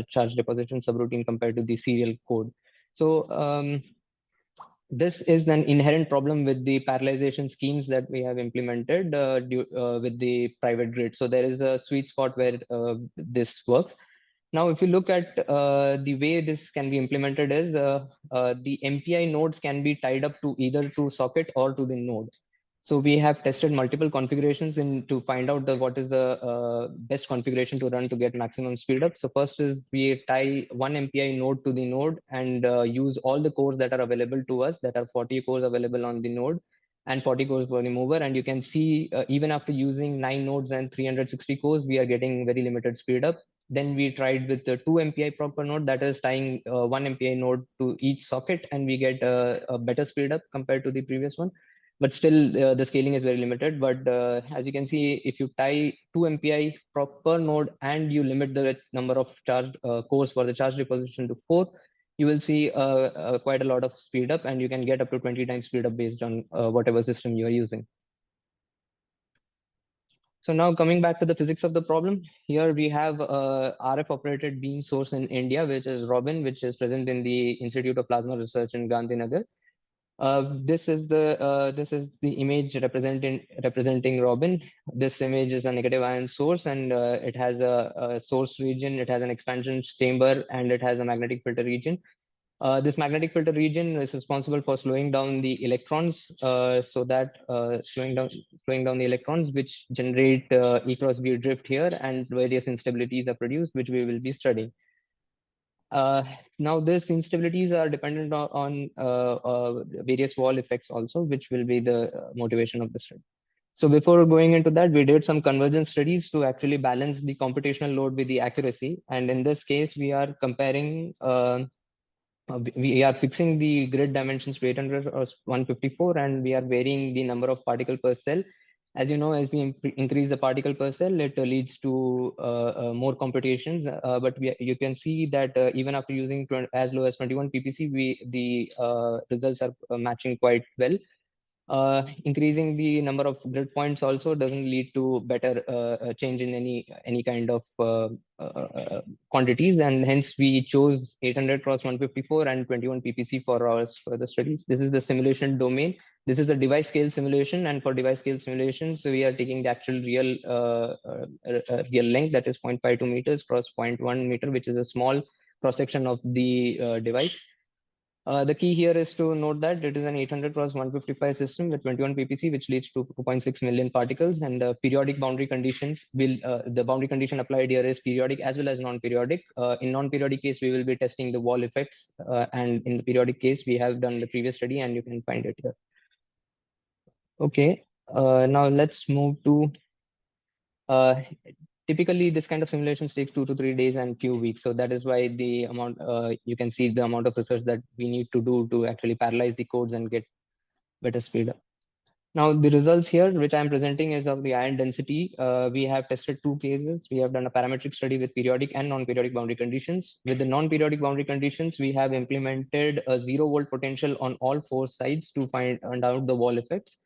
charge deposition subroutine compared to the serial code. So this is an inherent problem with the parallelization schemes that we have implemented with the private grid. So there is a sweet spot where this works. Now, if you look at the way this can be implemented is the MPI nodes can be tied up to either to socket or to the node. So we have tested multiple configurations to find out what is the best configuration to run to get maximum speed up. So first is we tie one MPI node to the node and use all the cores that are available to us, that are 40 cores available on the node. and 40 cores for the mover. And you can see even after using 9 nodes and 360 cores, we are getting very limited speed up. Then we tried with the 2 MPI per node, that is tying 1 MPI node to each socket, and we get a better speed up compared to the previous one. But still, the scaling is very limited. But as you can see, if you tie 2 MPI per node and you limit the number of charge cores for the charge deposition to 4, you will see quite a lot of speed up, and you can get up to 20 times speed up based on whatever system you are using. So now coming back to the physics of the problem, here we have a RF operated beam source in India, which is Robin, which is present in the Institute of Plasma Research in Gandhinagar. This is the image representing Robin. This image is a negative ion source, and it has a source region, it has an expansion chamber, and it has a magnetic filter region. This magnetic filter region is responsible for slowing down the electrons, so that slowing down the electrons, which generate E cross B drift here, and various instabilities are produced, which we will be studying. Now, these instabilities are dependent on various wall effects also, which will be the motivation of the study. So before going into that, we did some convergence studies to actually balance the computational load with the accuracy. And in this case, we are comparing we are fixing the grid dimensions to 800 or 154, and we are varying the number of particle per cell. As you know, as we increase the particle per cell, it leads to more computations. But you can see that even after using as low as 21 ppc, the results are matching quite well. Increasing the number of grid points also doesn't lead to better change in any kind of quantities, and hence we chose 800 cross 154 and 21 ppc for our further studies. This is the simulation domain. This is the device scale simulation, and for device scale simulation, so we are taking the actual real length, that is 0.52 meters cross 0.1 meter, which is a small cross section of the device. The key here is to note that it is an 800 cross 155 system with 21 ppc, which leads to 2.6 million particles, and periodic boundary conditions will, the boundary condition applied here is periodic as well as non-periodic. In non-periodic case, we will be testing the wall effects, and in the periodic case, we have done the previous study, and you can find it here. Okay, now let's move to typically, this kind of simulations takes 2 to 3 days and few weeks. So that is why the amount, you can see the amount of research that we need to do to actually parallelize the codes and get better speed up. Now, the results here, which I'm presenting, is of the ion density. We have tested 2 cases. We have done a parametric study with periodic and non-periodic boundary conditions. With the non-periodic boundary conditions, we have implemented a 0-volt potential on all 4 sides to find out the wall effects.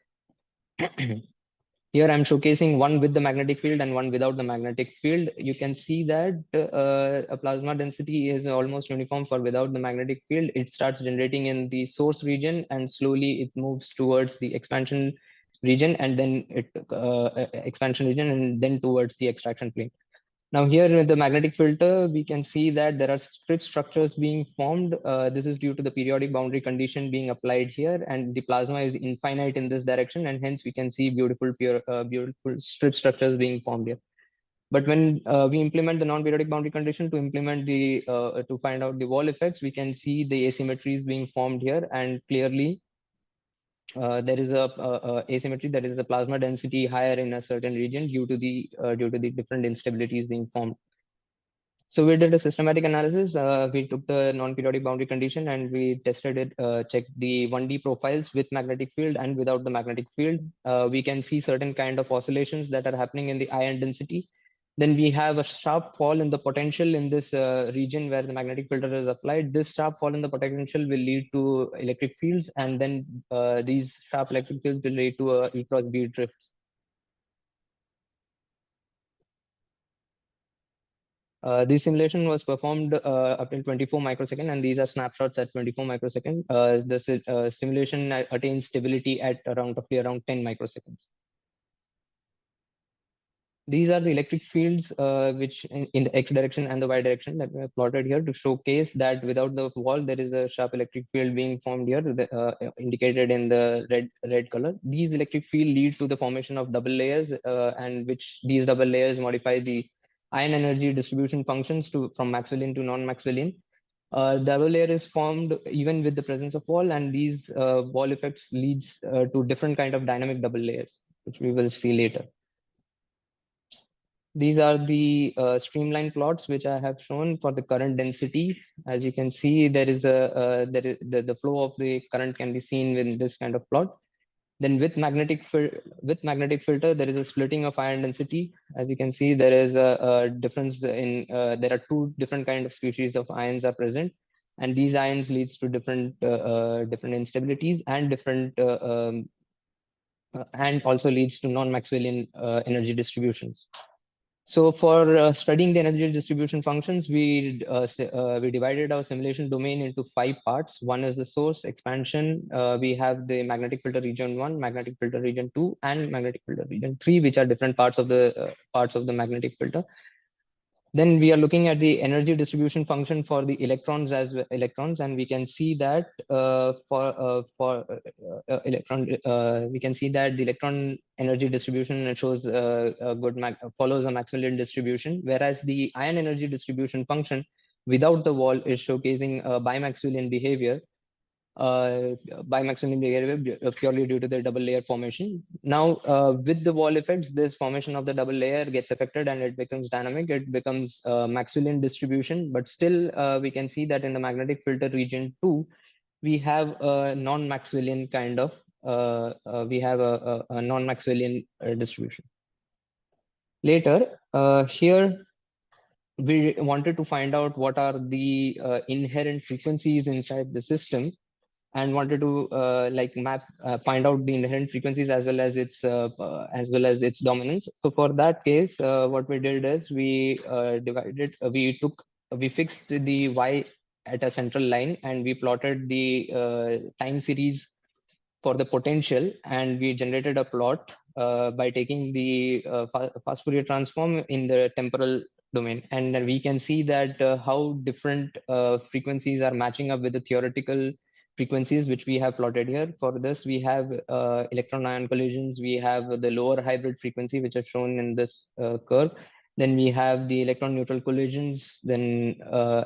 Here I'm showcasing one with the magnetic field and one without the magnetic field. You can see that a plasma density is almost uniform for without the magnetic field. It starts generating in the source region, and slowly it moves towards the expansion region, and then expansion region, and then towards the extraction plane. Now here with the magnetic filter, we can see that there are strip structures being formed. This is due to the periodic boundary condition being applied here, and the plasma is infinite in this direction, and hence we can see beautiful strip structures being formed here. But when we implement the non-periodic boundary condition to implement the to find out the wall effects, we can see the asymmetries being formed here, and clearly there is a asymmetry, that is the plasma density higher in a certain region due to the different instabilities being formed. So we did a systematic analysis. We took the non-periodic boundary condition and we tested it, checked the 1D profiles with magnetic field and without the magnetic field. We can see certain kind of oscillations that are happening in the ion density. Then we have a sharp fall in the potential in this region where the magnetic filter is applied. This sharp fall in the potential will lead to electric fields, and then these sharp electric fields will lead to E cross B drifts. This simulation was performed up till 24 microseconds, and these are snapshots at 24 microseconds. The simulation attains stability at roughly around 10 microseconds. These are the electric fields which in the X direction and the Y direction that we have plotted here to showcase that without the wall, there is a sharp electric field being formed here, indicated in the red color. These electric field lead to the formation of double layers, and which these double layers modify the ion energy distribution functions from Maxwellian to non-Maxwellian. Double layer is formed even with the presence of wall, and these wall effects leads to different kind of dynamic double layers, which we will see later. These are the streamline plots which I have shown for the current density. As you can see, there is the flow of the current can be seen in this kind of plot. Then with magnetic filter, there is a splitting of ion density. As you can see, there is a difference in there are two different kind of species of ions are present, and these ions leads to different instabilities and and also leads to non-Maxwellian energy distributions. So for studying the energy distribution functions, we divided our simulation domain into 5 parts. One is the source expansion. We have the magnetic filter region 1, magnetic filter region 2, and magnetic filter region 3, which are different parts of the magnetic filter. Then we are looking at the energy distribution function for the electrons and we can see that we can see that the electron energy distribution shows follows a Maxwellian distribution, whereas the ion energy distribution function without the wall is showcasing a bi-Maxwellian behavior. Bi-Maxwellian behavior purely due to the double layer formation. Now, with the wall effects, this formation of the double layer gets affected and it becomes dynamic. It becomes Maxwellian distribution, but still we can see that in the magnetic filter region 2, we have a non-Maxwellian kind of, we have a non-Maxwellian distribution. Later, here, we wanted to find out what are the inherent frequencies inside the system, and wanted to find out the inherent frequencies as well as its dominance. So for that case, what we did is we fixed the y at a central line, and we plotted the time series for the potential, and we generated a plot by taking the fast Fourier transform in the temporal domain, and then we can see that how different frequencies are matching up with the theoretical frequencies which we have plotted here. For this, we have electron-ion collisions, we have the lower hybrid frequency which is shown in this curve, then we have the electron-neutral collisions, then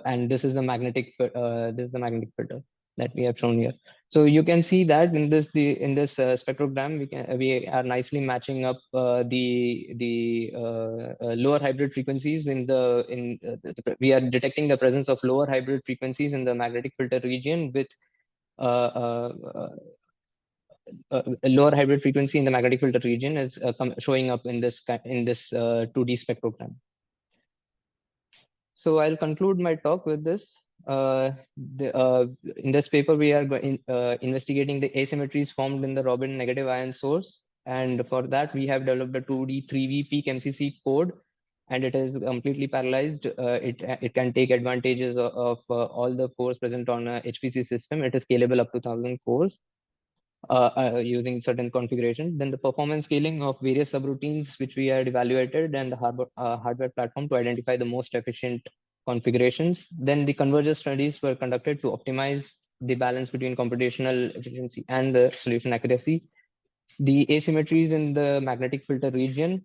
and this is the magnetic filter that we have shown here. So you can see that in this spectrogram we are nicely matching up the lower hybrid frequencies we are detecting the presence of lower hybrid frequencies in the magnetic filter region with a lower hybrid frequency in the magnetic filter region is showing up in this 2D spectrogram. So I'll conclude my talk with this. In this paper, we are investigating the asymmetries formed in the Robin negative ion source. And for that, we have developed a 2D 3V peak MCC code, and it is completely parallelized. It can take advantages of all the cores present on a HPC system. It is scalable up to 1,000 cores. Using certain configuration, then the performance scaling of various subroutines which we had evaluated, and the hardware platform to identify the most efficient configurations. Then the convergence studies were conducted to optimize the balance between computational efficiency and the solution accuracy. The asymmetries in the magnetic filter region.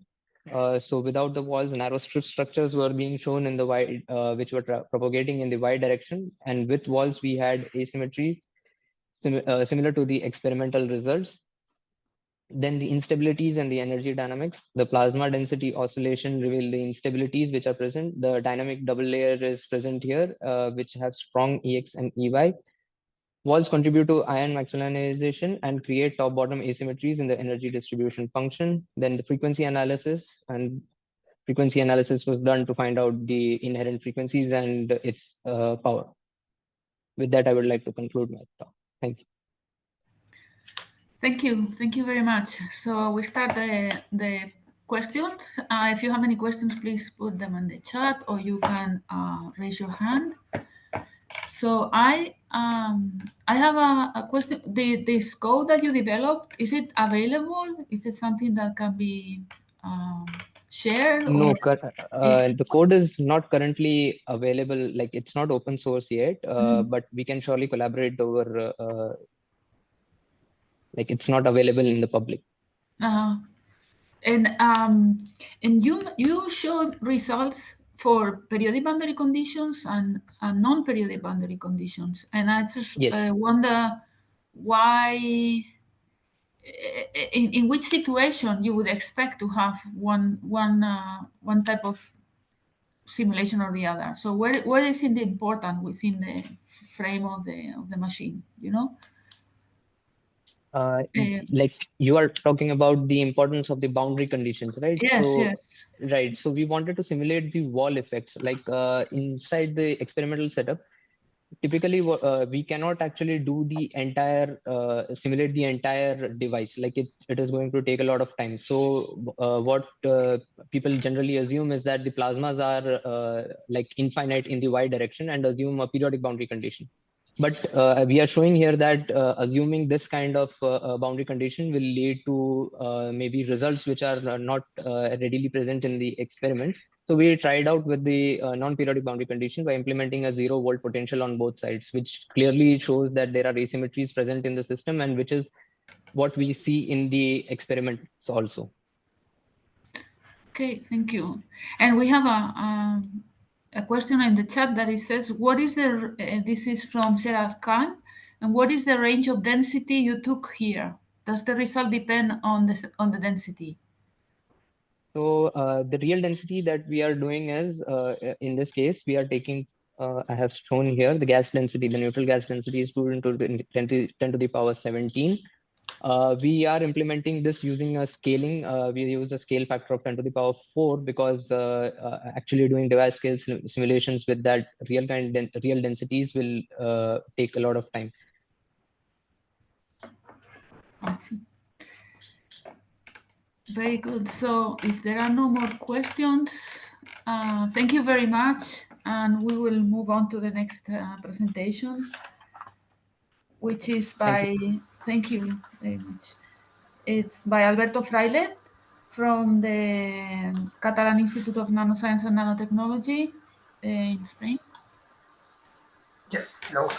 So without the walls, narrow strip structures were being shown in the y, which were propagating in the y direction, and with walls we had asymmetries similar to the experimental results. Then the instabilities and the energy dynamics, the plasma density oscillation reveal the instabilities which are present. The dynamic double layer is present here, which have strong EX and EY. Walls contribute to ion Maxwellianization and create top-bottom asymmetries in the energy distribution function. Then the frequency analysis was done to find out the inherent frequencies and its power. With that, I would like to conclude my talk. Thank you. Thank you very much. So we start the questions. If you have any questions, please put them in the chat, or you can raise your hand. So I have a question. This code that you developed, is it available? Is it something that can be shared? No, the code is not currently available. Like, it's not open source yet, but we can surely collaborate over. Like, it's not available in the public. And you showed results for periodic boundary conditions and non-periodic boundary conditions. And I just wonder why, in which situation you would expect to have one type of simulation or the other. So where is it important within the frame of the machine, you know? Like you are talking about the importance of the boundary conditions, right? Yes, so, yes. Right. So we wanted to simulate the wall effects, like inside the experimental setup. Typically, we cannot actually do the entire simulate the entire device. Like it is going to take a lot of time. So what people generally assume is that the plasmas are like infinite in the y direction and assume a periodic boundary condition. But we are showing here that assuming this kind of boundary condition will lead to maybe results which are not readily present in the experiment. So we tried out with the non-periodic boundary condition by implementing a 0-volt potential on both sides, which clearly shows that there are asymmetries present in the system, and which is what we see in the experiments also. Okay, thank you. And we have a question in the chat that it says, what is the, this is from Seraf Khan, and what is the range of density you took here? Does the result depend on the density? So the real density that we are doing is, in this case, we are taking, I have shown here the gas density, the neutral gas density is 2 into 10 to the power 17. We are implementing this using a scaling. We use a scale factor of 10 to the power 4 because actually doing device scale simulations with that real densities will take a lot of time. I see. Very good. So if there are no more questions, thank you very much. And we will move on to the next presentation, which is by, thank you very much. It's by Alberto Fraile from the Catalan Institute of Nanoscience and Nanotechnology in Spain. Yes, hello.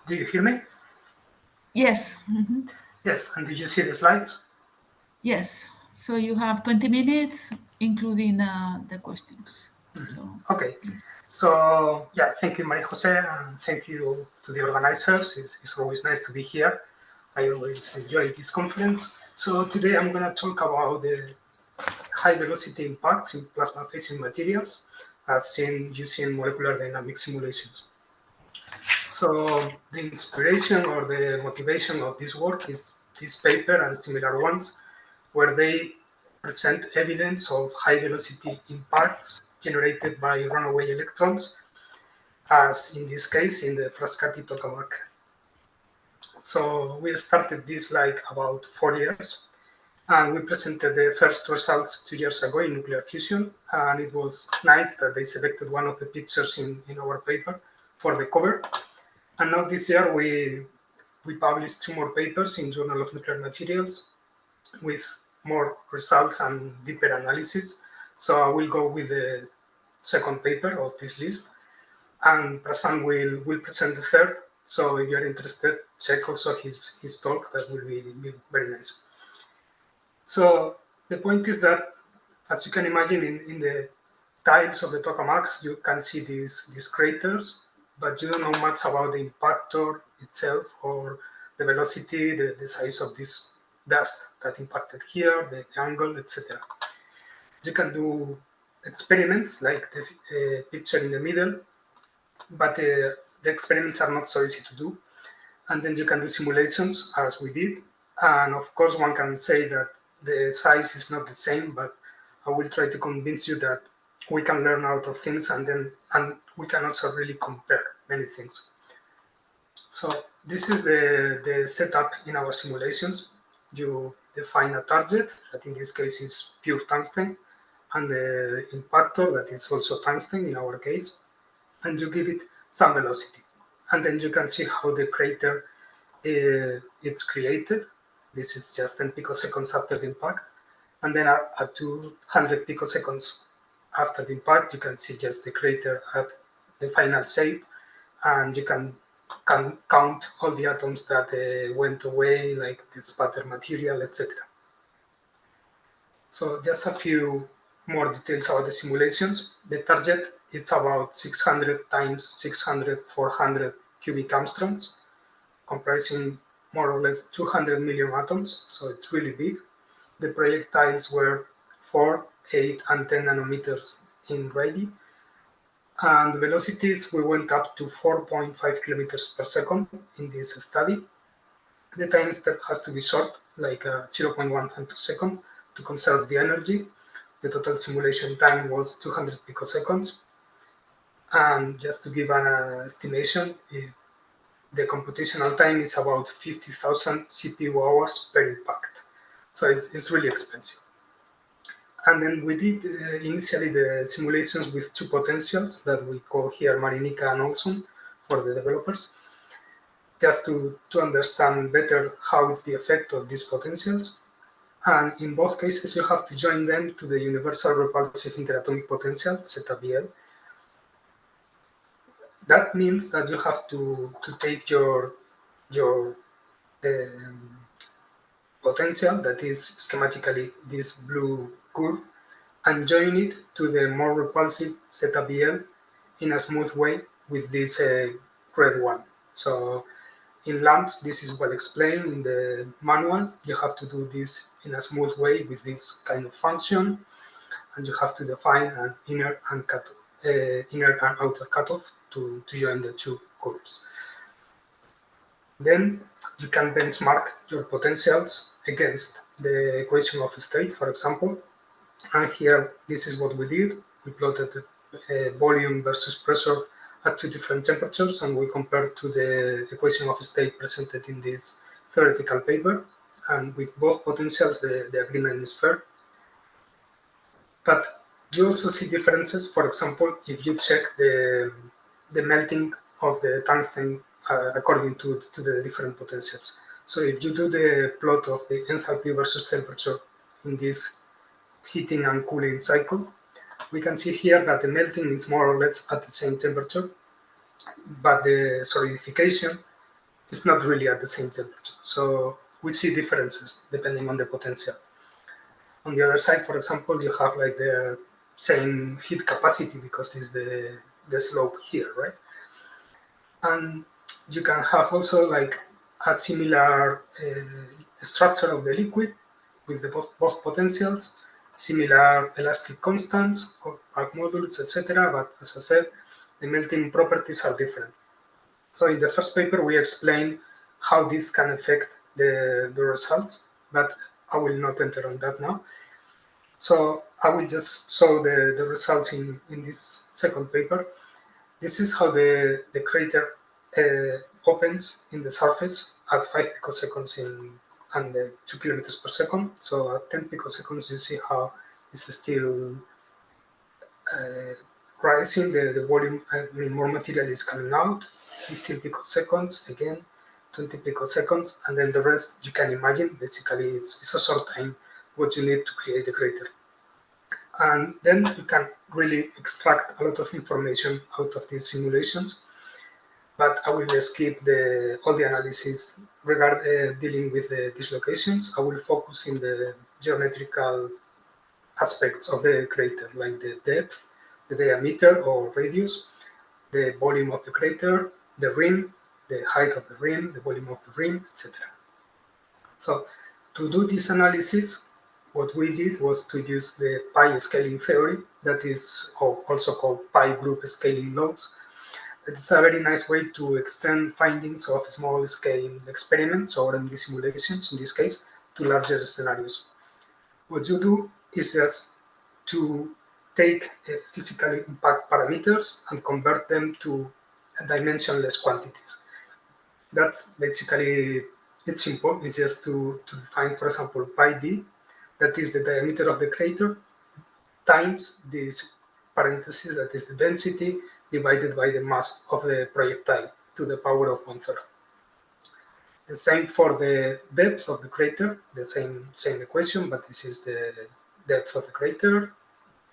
Do you hear me? Yes. Mm-hmm. Yes, and did you see the slides? Yes. So you have 20 minutes, including the questions. Mm-hmm. So, okay. Please. So, yeah, thank you, Maria Jose, and thank you to the organizers. It's always nice to be here. I always enjoy this conference. So today I'm going to talk about the high velocity impacts in plasma facing materials as seen using molecular dynamic simulations. So the inspiration or the motivation of this work is this paper and similar ones, where they present evidence of high velocity impacts generated by runaway electrons, as in this case in the Frascati tokamak. So we started this like about 4 years, and we presented the first results 2 years ago in nuclear fusion, and it was nice that they selected one of the pictures in our paper for the cover. And now this year we published 2 more papers in Journal of Nuclear Materials with more results and deeper analysis. So I will go with the second paper of this list, and Prasad will present the third. So if you're interested, check also his talk. That will be very nice. So the point is that, as you can imagine, in the tiles of the tokamaks, you can see these craters, but you don't know much about the impactor itself or the velocity, the size of this dust that impacted here, the angle, etc. You can do experiments like the picture in the middle, but the experiments are not so easy to do. And then you can do simulations as we did. And of course, one can say that the size is not the same, but I will try to convince you that we can learn out of things, and we can also really compare many things. So this is the setup in our simulations. You define a target, that in this case is pure tungsten, and the impactor, that is also tungsten in our case, and you give it some velocity. And then you can see how the crater it's created. This is just 10 picoseconds after the impact. And then at 200 picoseconds after the impact, you can see just the crater at the final shape, and you can count all the atoms that went away, like the spatter material, etc. So just a few more details about the simulations. The target is about 600 times 600, 400 cubic angstroms, comprising more or less 200 million atoms, so it's really big. The projectiles were 4, 8, and 10 nanometers in radii. And the velocities, we went up to 4.5 kilometers per second in this study. The time step has to be short, like 0.1 femtosecond, to conserve the energy. The total simulation time was 200 picoseconds. And just to give an estimation, the computational time is about 50,000 CPU hours per impact. So it's really expensive. And then we did initially the simulations with two potentials that we call here Marinica and Olson for the developers, just to understand better how it's the effect of these potentials. And in both cases, you have to join them to the universal repulsive interatomic potential, ZBL. That means that you have to take your potential, that is schematically this blue curve, and join it to the more repulsive ZBL in a smooth way with this red one. So in LAMPS, this is well explained in the manual. You have to do this in a smooth way with this kind of function, and you have to define an inner and outer cutoff to join the two curves. Then you can benchmark your potentials against the equation of state, for example. And here, this is what we did. We plotted volume versus pressure at two different temperatures, and we compared to the equation of state presented in this theoretical paper. And with both potentials, the agreement is fair. But you also see differences. For example, if you check the melting of the tungsten according to the different potentials. So if you do the plot of the enthalpy versus temperature in this heating and cooling cycle, we can see here that the melting is more or less at the same temperature, but the solidification is not really at the same temperature. So we see differences depending on the potential. On the other side, for example, you have like the same heat capacity because it's the slope here, right? And you can have also like a similar structure of the liquid with the both potentials, similar elastic constants or arc modules, etc. But as I said, the melting properties are different. So in the first paper, we explained how this can affect the results, but I will not enter on that now. So I will just show the results in this second paper. This is how the crater opens in the surface at 5 picoseconds and 2 kilometers per second. So at 10 picoseconds, you see how it's still rising. The volume, I mean, more material is coming out. 15 picoseconds, again, 20 picoseconds, and then the rest you can imagine. Basically, it's a short time what you need to create the crater. And then you can really extract a lot of information out of these simulations. But I will skip all the analysis dealing with the dislocations. I will focus in the geometrical aspects of the crater, like the depth, the diameter or radius, the volume of the crater, the rim, the height of the rim, the volume of the rim, etc. So to do this analysis, what we did was to use the pi scaling theory, that is also called pi group scaling laws. It's a very nice way to extend findings of small scale experiments or MD simulations, in this case, to larger scenarios. What you do is just to take physical impact parameters and convert them to dimensionless quantities. That's basically, it's simple. It's just to define, for example, pi d, that is the diameter of the crater, times this parenthesis, that is the density, divided by the mass of the projectile to the power of 1/3. The same for the depth of the crater, the same equation, but this is the depth of the crater,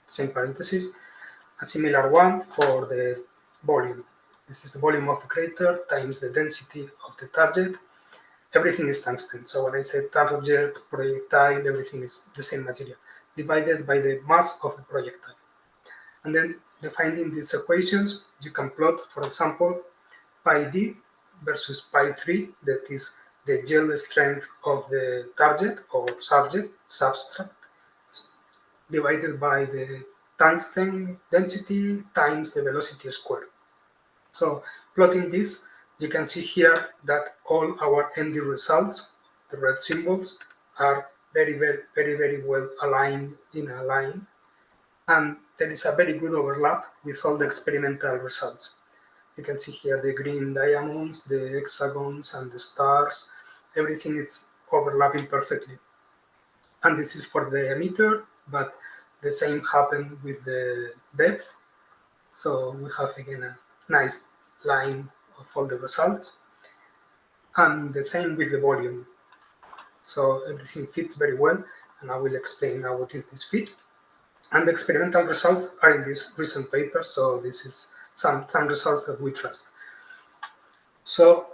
same parenthesis. A similar one for the volume. This is the volume of the crater times the density of the target. everything is tungsten. So when I say target, projectile, everything is the same material, divided by the mass of the projectile. And then defining these equations, you can plot, for example, pi d versus pi 3, that is the yield strength of the target or substrate, divided by the tungsten density times the velocity squared. So plotting this, you can see here that all our MD results, the red symbols, are very well aligned in a line. And there is a very good overlap with all the experimental results. You can see here the green diamonds, the hexagons, and the stars. Everything is overlapping perfectly. And this is for the emitter, but the same happened with the depth. So we have again a nice line of all the results. And the same with the volume. So everything fits very well. And I will explain now what is this fit. And the experimental results are in this recent paper, so this is some results that we trust. So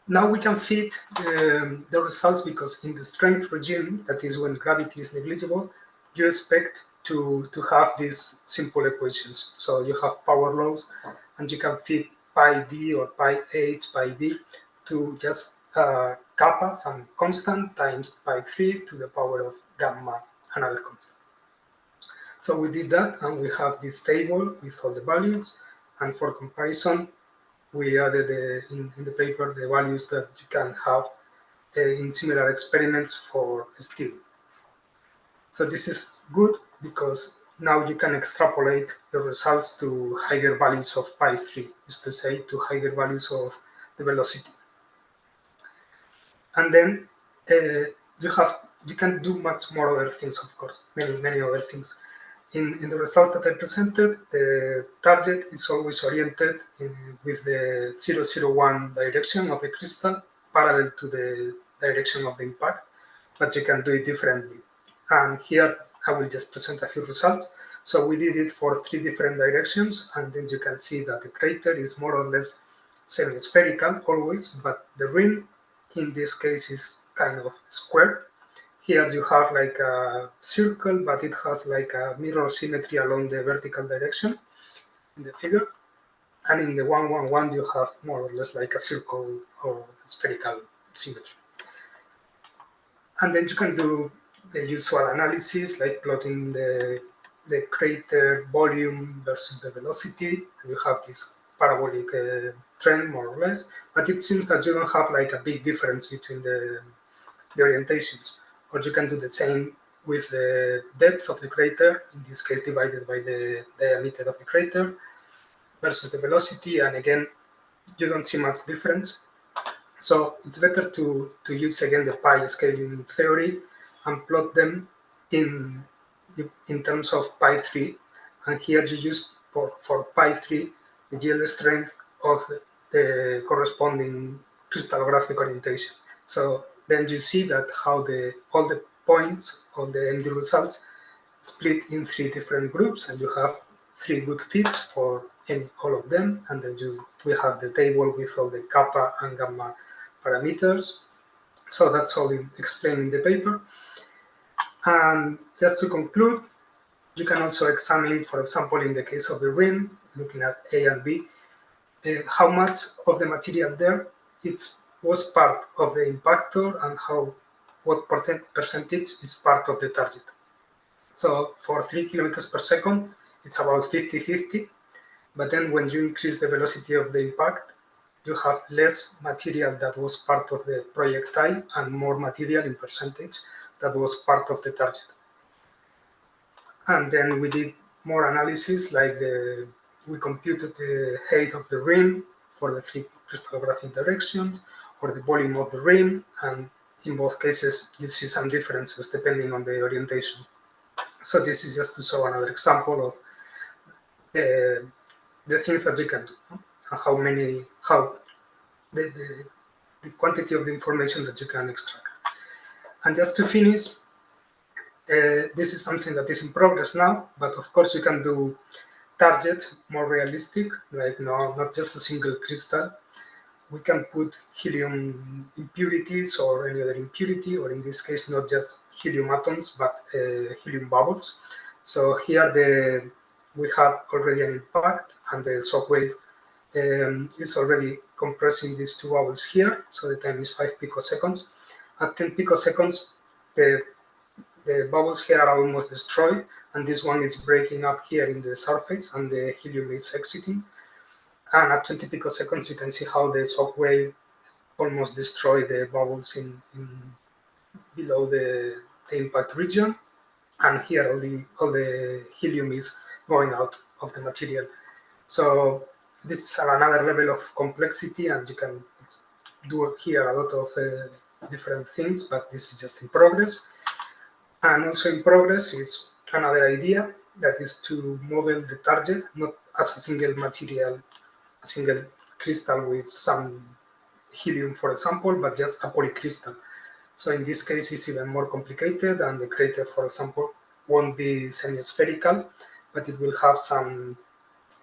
now we can fit the results because in the strength regime, that is when gravity is negligible, you expect to have these simple equations. So you have power laws, and you can fit pi d or pi h, pi b to just kappa, some constant, times pi 3 to the power of gamma, another constant. So we did that, and we have this table with all the values. And for comparison, we added in the paper the values that you can have in similar experiments for steel. So this is good because now you can extrapolate the results to higher values of pi 3, is to say, to higher values of the velocity. And then you can do much more other things, of course, many other things. In the results that I presented, the target is always oriented with the 001 direction of the crystal, parallel to the direction of the impact, but you can do it differently. And here I will just present a few results. So we did it for 3 different directions, and then you can see that the crater is more or less semi-spherical always, but the rim in this case is kind of square. Here you have like a circle, but it has like a mirror symmetry along the vertical direction in the figure. And in the 111, you have more or less like a circle or spherical symmetry. And then you can do the usual analysis, like plotting the crater volume versus the velocity. And you have this parabolic trend, more or less. But it seems that you don't have like a big difference between the orientations. Or you can do the same with the depth of the crater, in this case divided by the diameter of the crater, versus the velocity, and again, you don't see much difference. So it's better to use again the pi scaling theory and plot them in terms of pi 3. And here you use for pi 3 the yield strength of the corresponding crystallographic orientation. So then you see that how all the points of the MD results split in 3 different groups, and you have 3 good fits for all of them. And then we have the table with all the kappa and gamma parameters. So that's all explained in the paper. And just to conclude, you can also examine, for example, in the case of the rim, looking at A and B, how much of the material there was part of the impactor and what percentage is part of the target. So for 3 kilometers per second, it's about 50-50. But then when you increase the velocity of the impact, you have less material that was part of the projectile and more material in percentage that was part of the target. And then we did more analysis, like we computed the height of the rim for the 3 crystallographic directions, or the volume of the rim, and in both cases you see some differences depending on the orientation. So this is just to show another example of the things that you can do, and how the quantity of the information that you can extract. And just to finish, this is something that is in progress now, but of course you can do target more realistic, like not just a single crystal, we can put helium impurities or any other impurity, or in this case, not just helium atoms, but helium bubbles. So here we have already an impact, and the shock wave is already compressing these two bubbles here. So the time is 5 picoseconds. At 10 picoseconds, the bubbles here are almost destroyed, and this one is breaking up here in the surface, and the helium is exiting. And at 20 picoseconds, you can see how the shock wave almost destroyed the bubbles in below the impact region. And here all the helium is going out of the material. So this is another level of complexity, and you can do here a lot of different things, but this is just in progress. And also in progress is another idea, that is to model the target, not as a single material, a single crystal with some helium, for example, but just a polycrystal. So in this case, it's even more complicated, and the crater, for example, won't be semi-spherical, but it will have some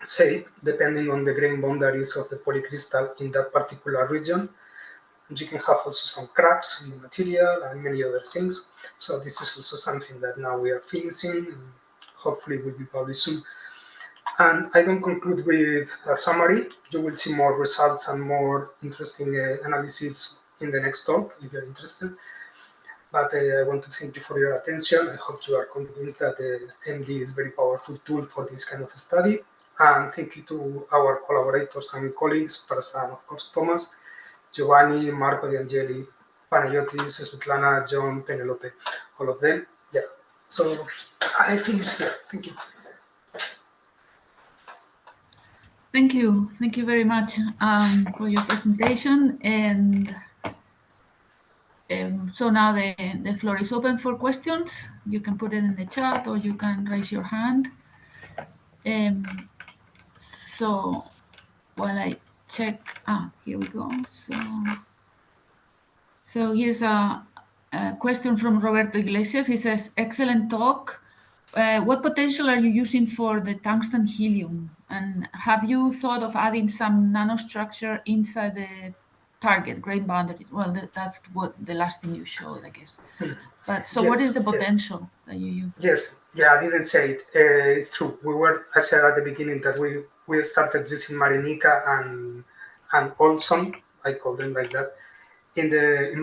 shape depending on the grain boundaries of the polycrystal in that particular region. And you can have also some cracks in the material and many other things. So this is also something that now we are finishing, and hopefully will be published soon. And I don't conclude with a summary. You will see more results and more interesting analysis in the next talk if you're interested. But I want to thank you for your attention. I hope you are convinced that MD is a very powerful tool for this kind of study. And thank you to our collaborators and colleagues, Prasan, of course, Thomas, Giovanni, Marco De Angeli, Panayotis, Svetlana, John, Penelope, all of them. Yeah. So I finish here. Thank you. Thank you very much for your presentation. And so now the floor is open for questions. You can put it in the chat, or you can raise your hand. So while I check, here we go. So here's a question from Roberto Iglesias. He says, excellent talk. What potential are you using for the tungsten helium? And have you thought of adding some nanostructure inside the target grain boundary? Well, that's what the last thing you showed, I guess. But so what is the potential that you use? Yes, yeah, I didn't say it. It's true. I said at the beginning that we started using Marinica and Olson, I call them like that. In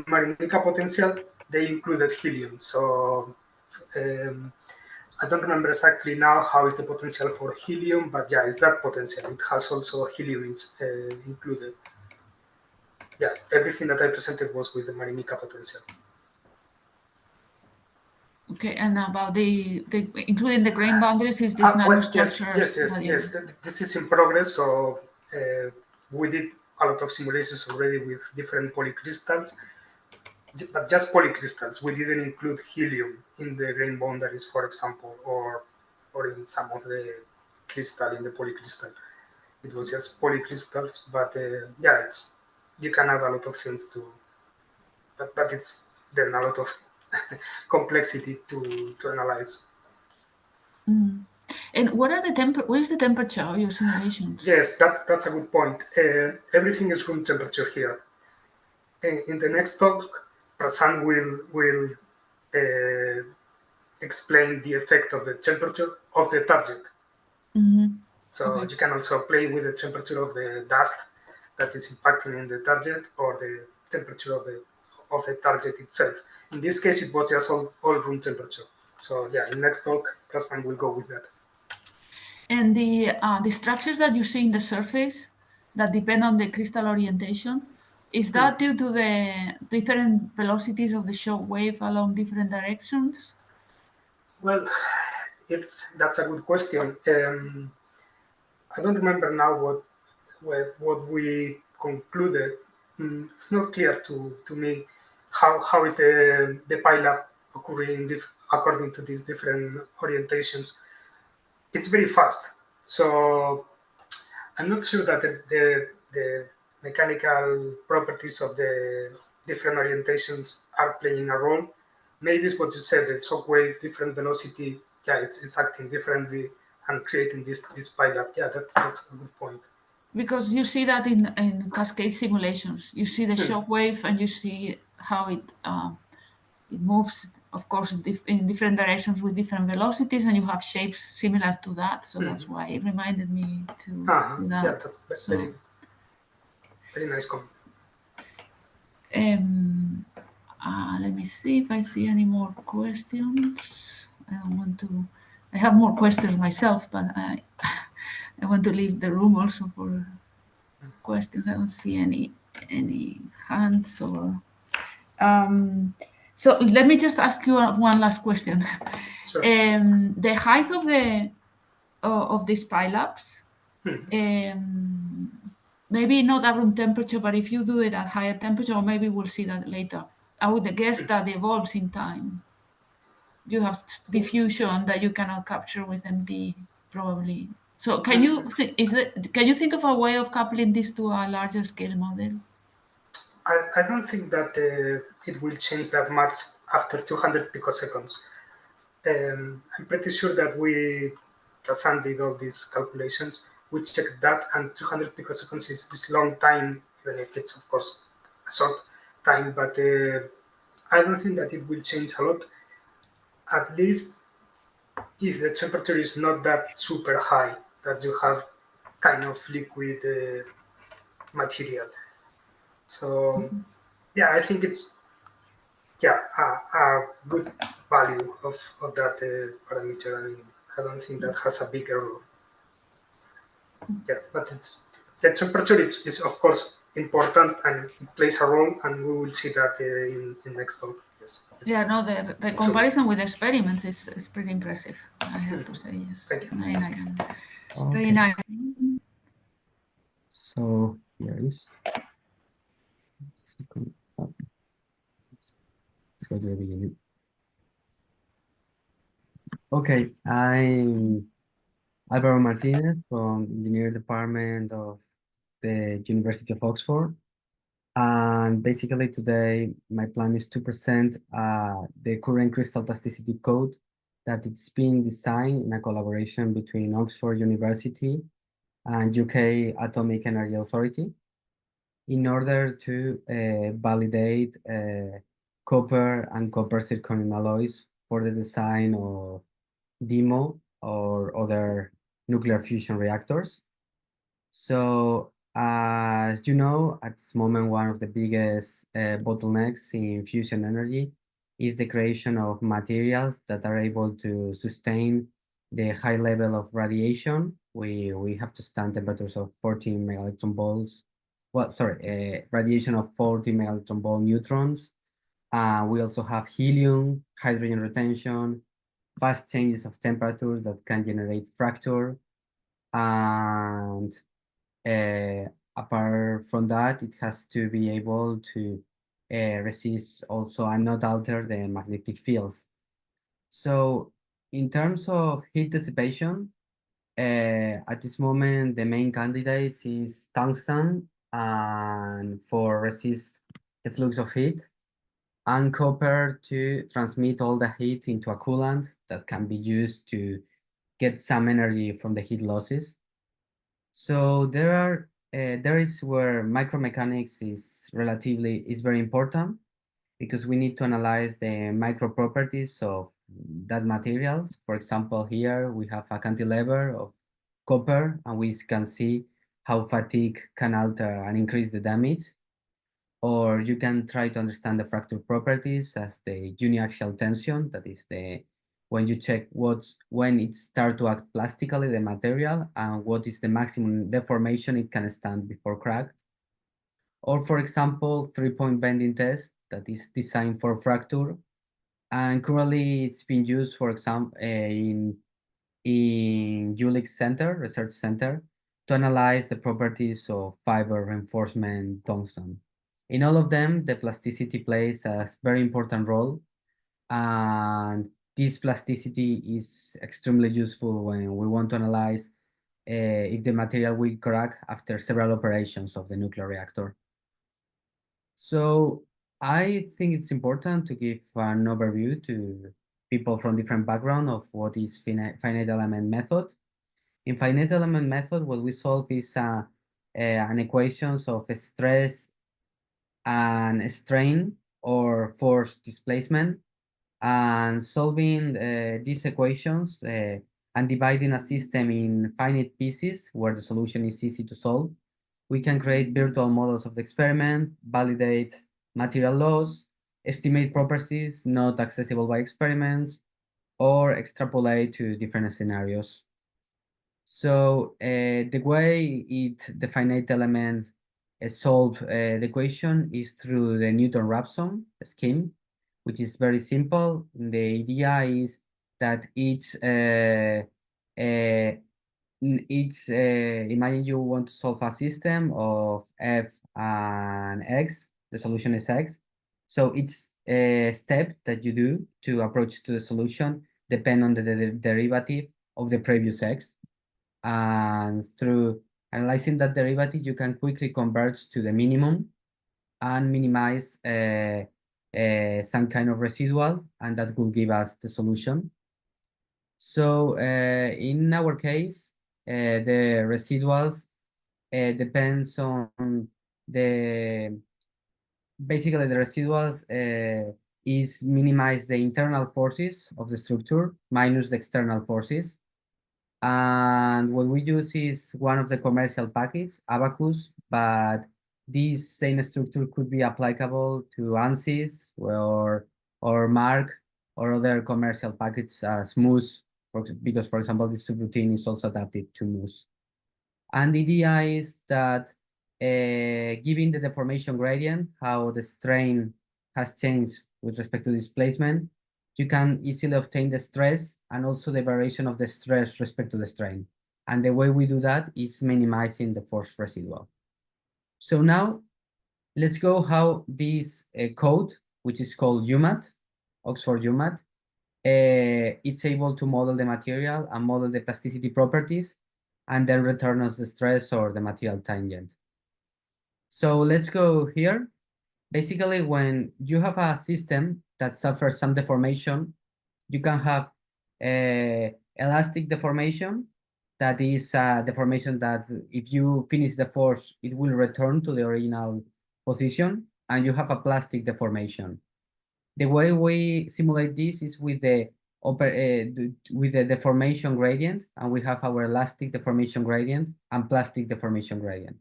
Marinica potential, they included helium. So I don't remember exactly now how is the potential for helium, but yeah, it's that potential. It has also helium included. Yeah, everything that I presented was with the Marinica potential. Okay, and about the including the grain boundaries, is this nanostructure? Yes. This is in progress. So we did a lot of simulations already with different polycrystals, but just polycrystals. We didn't include helium in the grain boundaries, for example, or in some of the crystal in the polycrystal. It was just polycrystals, but yeah, you can add a lot of things to, but it's then a lot of complexity to analyze. And what is the temperature of your simulations? Yes, that's a good point. Everything is room temperature here. In the next talk, Prasan will explain the effect of the temperature of the target. So you can also play with the temperature of the dust that is impacting in the target, or the temperature of the target itself. In this case, it was just all room temperature. So yeah, in next talk, Prasan will go with that. And the structures that you see in the surface that depend on the crystal orientation, is that due to the different velocities of the shock wave along different directions? Well, that's a good question. I don't remember now what we concluded. It's not clear to me how is the pileup occurring according to these different orientations. It's very fast, so I'm not sure that the mechanical properties of the different orientations are playing a role. Maybe it's what you said, the shock wave, different velocity, yeah, it's acting differently and creating this pileup. Yeah, that's a good point. because you see that in cascade simulations. You see the shock wave and you see how it moves, of course, in different directions with different velocities, and you have shapes similar to that. So that's why it reminded me to do that. Yeah, that's very, very nice comment. Let me see if I see any more questions. I don't want to. I have more questions myself, but I want to leave the room also for questions. I don't see any hands or. So let me just ask you one last question. Sure. The height of these pileups, maybe not at room temperature, but if you do it at higher temperature, or maybe we'll see that later. I would guess that evolves in time. You have diffusion that you cannot capture with MD, probably. So can you can you think of a way of coupling this to a larger scale model? I don't think that it will change that much after 200 picoseconds. I'm pretty sure that Razan did all these calculations. We checked that, and 200 picoseconds is long time, even if it's, of course, a short time. But I don't think that it will change a lot, at least if the temperature is not that super high, that you have kind of liquid material. So, yeah, I think it's a good value of that parameter. I mean, I don't think that has a big error. Yeah, but the temperature is of course important and it plays a role, and we will see that in next talk. Yes. Yeah, no, the comparison with experiments is pretty impressive. I have to say, yes. Thank you. Very nice. Okay. Very nice. So here is. Let's go to the beginning. Okay, I'm Álvaro Martinez from the Engineering Department of the University of Oxford. And basically today, my plan is to present the current crystal plasticity code that it's being designed in a collaboration between Oxford University and UK Atomic Energy Authority in order to validate copper and copper zirconium alloys for the design of DEMO or other nuclear fusion reactors. So as you know, at this moment, one of the biggest bottlenecks in fusion energy is the creation of materials that are able to sustain the high level of radiation. We have to stand temperatures of 14 megaelectron volts. Well, sorry, radiation of 40 megaelectron volt neutrons. We also have helium, hydrogen retention, fast changes of temperatures that can generate fracture. And apart from that, it has to be able to resist also and not alter the magnetic fields. So in terms of heat dissipation, at this moment, the main candidates is tungsten and for resist the flux of heat, and copper to transmit all the heat into a coolant that can be used to get some energy from the heat losses. So there is where micromechanics is very important, because we need to analyze the micro properties of that materials. For example, here we have a cantilever of copper, and we can see how fatigue can alter and increase the damage. Or you can try to understand the fracture properties as the uniaxial tension, that is when you check when it starts to act plastically, the material, and what is the maximum deformation it can stand before crack. Or for example, 3-point bending test that is designed for fracture. And currently it's been used, for example, in Jülich Research Center to analyze the properties of fiber reinforcement tungsten. In all of them, the plasticity plays a very important role, and this plasticity is extremely useful when we want to analyze if the material will crack after several operations of the nuclear reactor. So I think it's important to give an overview to people from different backgrounds of what is finite element method. In finite element method, what we solve is a and equations of stress and strain or force displacement, and solving these equations and dividing a system in finite pieces where the solution is easy to solve, we can create virtual models of the experiment, validate material laws, estimate properties not accessible by experiments, or extrapolate to different scenarios. So the way the finite element solve the equation is through the Newton-Raphson scheme, which is very simple. The idea is that imagine you want to solve a system of f and x, the solution is x. So each step that you do to approach to the solution depend on the derivative of the previous x. And through analyzing that derivative, you can quickly converge to the minimum and minimize some kind of residual, and that will give us the solution. So in our case, the residuals depends on basically the residuals is minimize the internal forces of the structure minus the external forces. And what we use is one of the commercial packages, Abacus, but this same structure could be applicable to ANSYS or MARC or other commercial packages as MOOS, because, for example, this subroutine is also adapted to MOOS. And the idea is that given the deformation gradient, how the strain has changed with respect to displacement, you can easily obtain the stress and also the variation of the stress respect to the strain. And the way we do that is minimizing the force residual. So now let's go how this code, which is called UMAT, Oxford UMAT, it's able to model the material and model the plasticity properties and then return us the stress or the material tangent. So let's go here. Basically, when you have a system that suffers some deformation, you can have elastic deformation. That is a deformation that if you finish the force, it will return to the original position, and you have a plastic deformation. The way we simulate this is with the deformation gradient, and we have our elastic deformation gradient and plastic deformation gradient.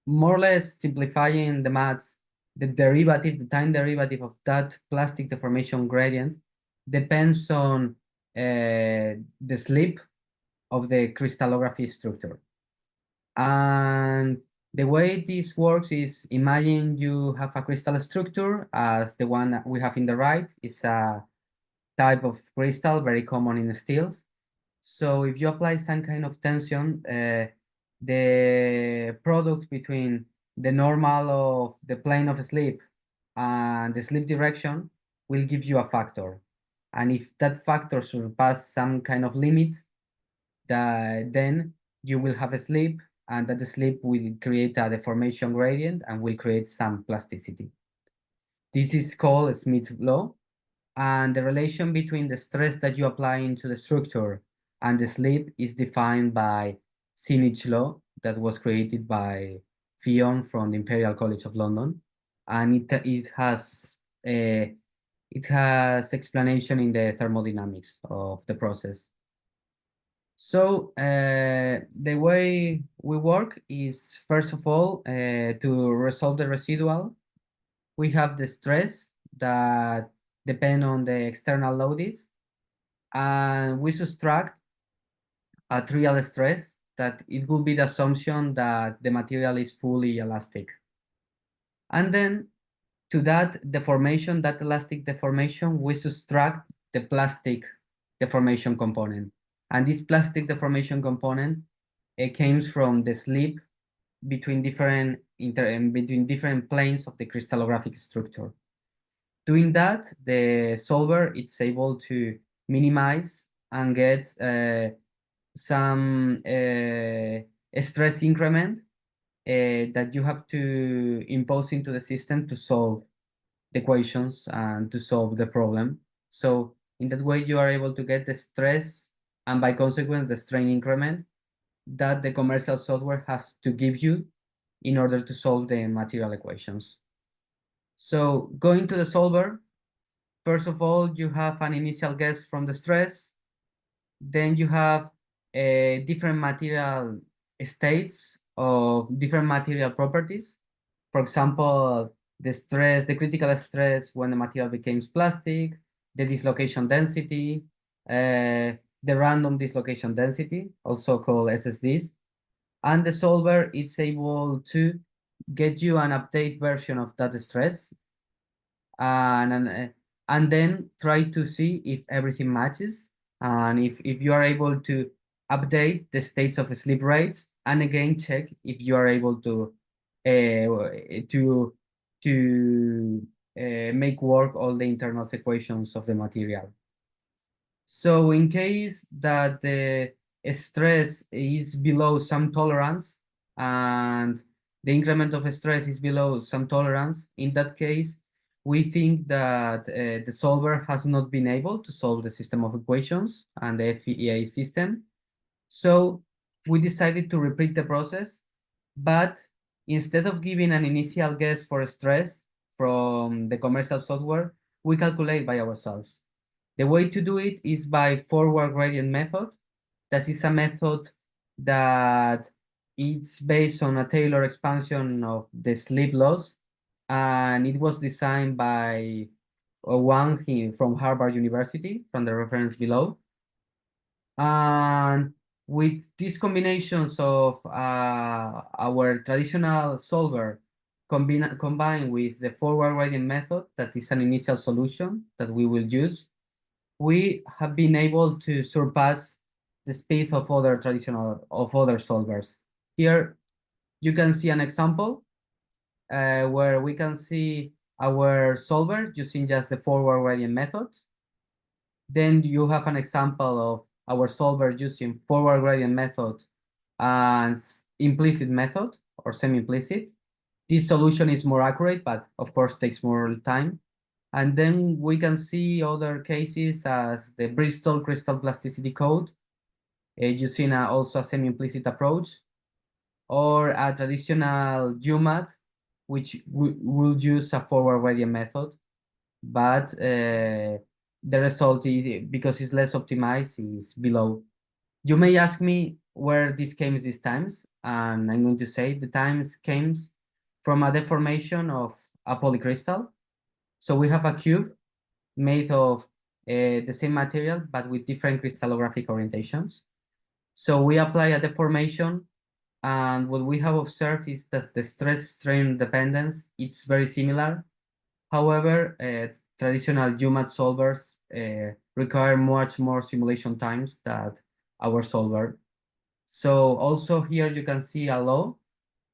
More or less simplifying the maths, the time derivative of that plastic deformation gradient depends on the slip of the crystallography structure. And the way this works is, imagine you have a crystal structure as the one we have in the right. It's a type of crystal very common in steels. So if you apply some kind of tension, the product between the normal of the plane of slip and the slip direction will give you a factor. And if that factor surpasses some kind of limit, then you will have a slip, and that slip will create a deformation gradient and will create some plasticity. This is called Smith's law. And the relation between the stress that you apply into the structure and the slip is defined by Sinich law that was created by Fion from the Imperial College of London. And it has explanation in the thermodynamics of the process. So the way we work is, first of all, to resolve the residual, we have the stress that depend on the external loads, and we subtract a trial stress that it will be the assumption that the material is fully elastic. And then to that deformation, that elastic deformation, we subtract the plastic deformation component. And this plastic deformation component, it comes from the slip between different planes of the crystallographic structure. Doing that, the solver is able to minimize and get some stress increment that you have to impose into the system to solve the equations and to solve the problem. So in that way, you are able to get the stress and by consequence, the strain increment that the commercial software has to give you in order to solve the material equations. So going to the solver, first of all, you have an initial guess from the stress. Then you have different material states of different material properties. For example, the stress, the critical stress when the material becomes plastic, the dislocation density, the random dislocation density, also called SSDs. And the solver is able to get you an update version of that stress and then try to see if everything matches and if you are able to update the states of sleep rates and again check if you are able to make work all the internal equations of the material. So in case that the stress is below some tolerance and the increment of stress is below some tolerance, in that case, we think that the solver has not been able to solve the system of equations and the FEA system. So we decided to repeat the process, but instead of giving an initial guess for stress from the commercial software, we calculate by ourselves. The way to do it is by forward gradient method. That is a method that it's based on a Taylor expansion of the sleep loss, and it was designed by Wang from Harvard University, from the reference below. And with these combinations of our traditional solver combined with the forward gradient method, that is an initial solution that we will use, we have been able to surpass the speed of other solvers. Here you can see an example where we can see our solver using just the forward gradient method. Then you have an example of our solver using forward gradient method and implicit method or semi-implicit. This solution is more accurate, but of course takes more time. And then we can see other cases as the Bristol crystal plasticity code using also a semi-implicit approach, or a traditional UMAT, which will use a forward gradient method, but the result is, because it's less optimized, is below. You may ask me where this came these times, and I'm going to say the times came from a deformation of a polycrystal. So we have a cube made of the same material, but with different crystallographic orientations. So we apply a deformation, and what we have observed is that the stress-strain dependence, it's very similar. However, traditional UMAT solvers require much more simulation times than our solver. So also here you can see a law.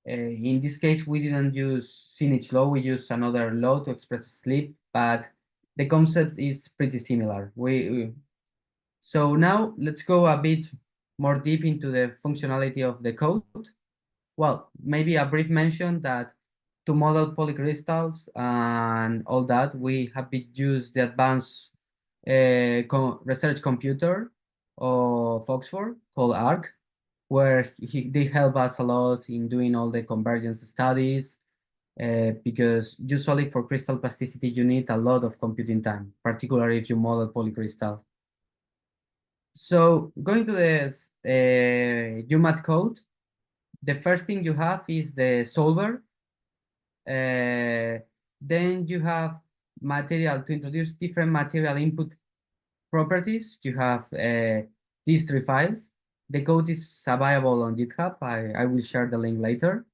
In this case, we didn't use Sinich law, we used another law to express sleep, but the concept is pretty similar. So now let's go a bit more deep into the functionality of the code. Well, maybe a brief mention that to model polycrystals and all that, we have been used the advanced research computer of Oxford called ARC, where they help us a lot in doing all the convergence studies, because usually for crystal plasticity, you need a lot of computing time, particularly if you model polycrystals. So going to the UMAT code, the first thing you have is the solver. Then you have material to introduce different material input properties. You have these three files. The code is available on GitHub. I will share the link later.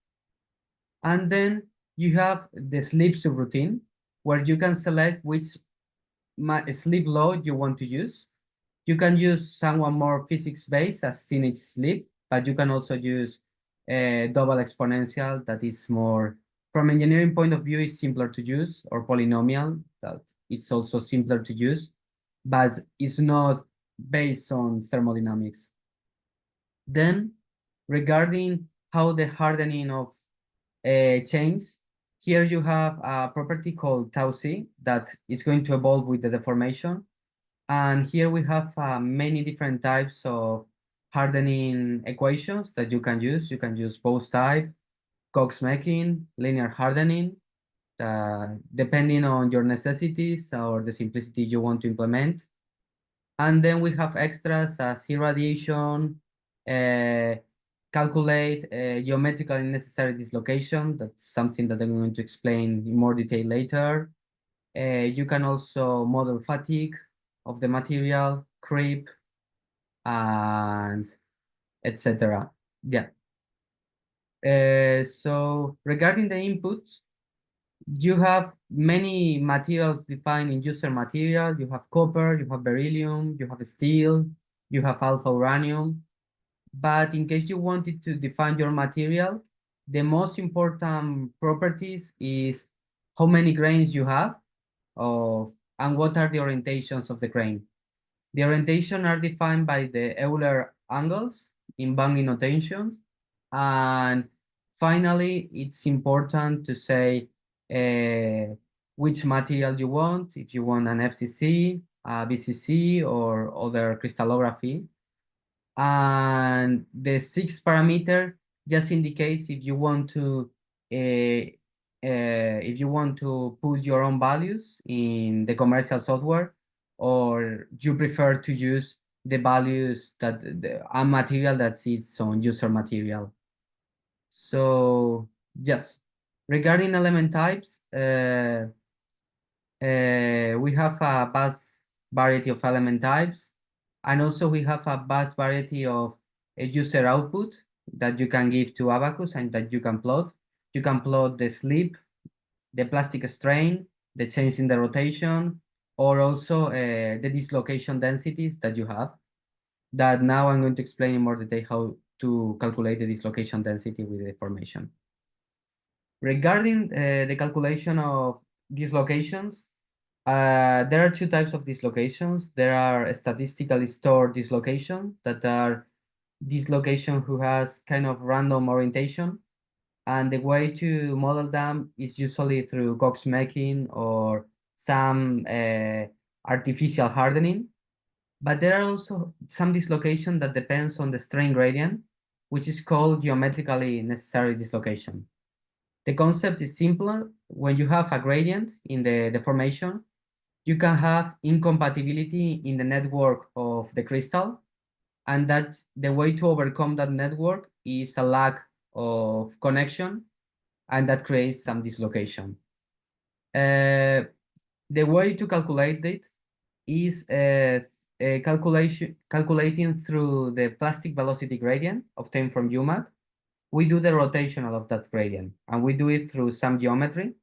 And then you have the sleep subroutine, where you can select which sleep law you want to use. You can use someone more physics-based as Sinich sleep, but you can also use a double exponential that is more, from engineering point of view, is simpler to use, or polynomial that is also simpler to use, but it's not based on thermodynamics. Then, regarding how the hardening of chains, here you have a property called tau c that is going to evolve with the deformation. And here we have many different types of hardening equations that you can use. You can use Bose type, Cox making, linear hardening, depending on your necessities or the simplicity you want to implement. And then we have extras as irradiation, calculate geometrically necessary dislocation. That's something that I'm going to explain in more detail later. You can also model fatigue of the material, creep, and etc. Yeah. So regarding the inputs, you have many materials defined in user material. You have copper, you have beryllium, you have steel, you have alpha uranium. But in case you wanted to define your material, the most important properties is how many grains you have and what are the orientations of the grain. The orientation are defined by the Euler angles in banging notations. And finally, it's important to say which material you want, if you want an FCC, BCC, or other crystallography. And the 6th parameter just indicates if you want to put your own values in the commercial software, or you prefer to use the values that a material that is on user material. So yes, regarding element types, we have a vast variety of element types, and also we have a vast variety of user output that you can give to Abacus and that you can plot. You can plot the slip, the plastic strain, the change in the rotation, or also the dislocation densities that you have. That now I'm going to explain in more detail how to calculate the dislocation density with the formation. Regarding the calculation of dislocations, there are two types of dislocations. There are statistically stored dislocation, that are dislocation who has kind of random orientation. And the way to model them is usually through Cox making or some artificial hardening. But there are also some dislocation that depends on the strain gradient, which is called geometrically necessary dislocation. The concept is simpler. When you have a gradient in the deformation, you can have incompatibility in the network of the crystal, and that the way to overcome that network is a lack of connection, and that creates some dislocation. The way to calculate it is calculating through the plastic velocity gradient obtained from UMAT. We do the rotational of that gradient, and we do it through some geometry.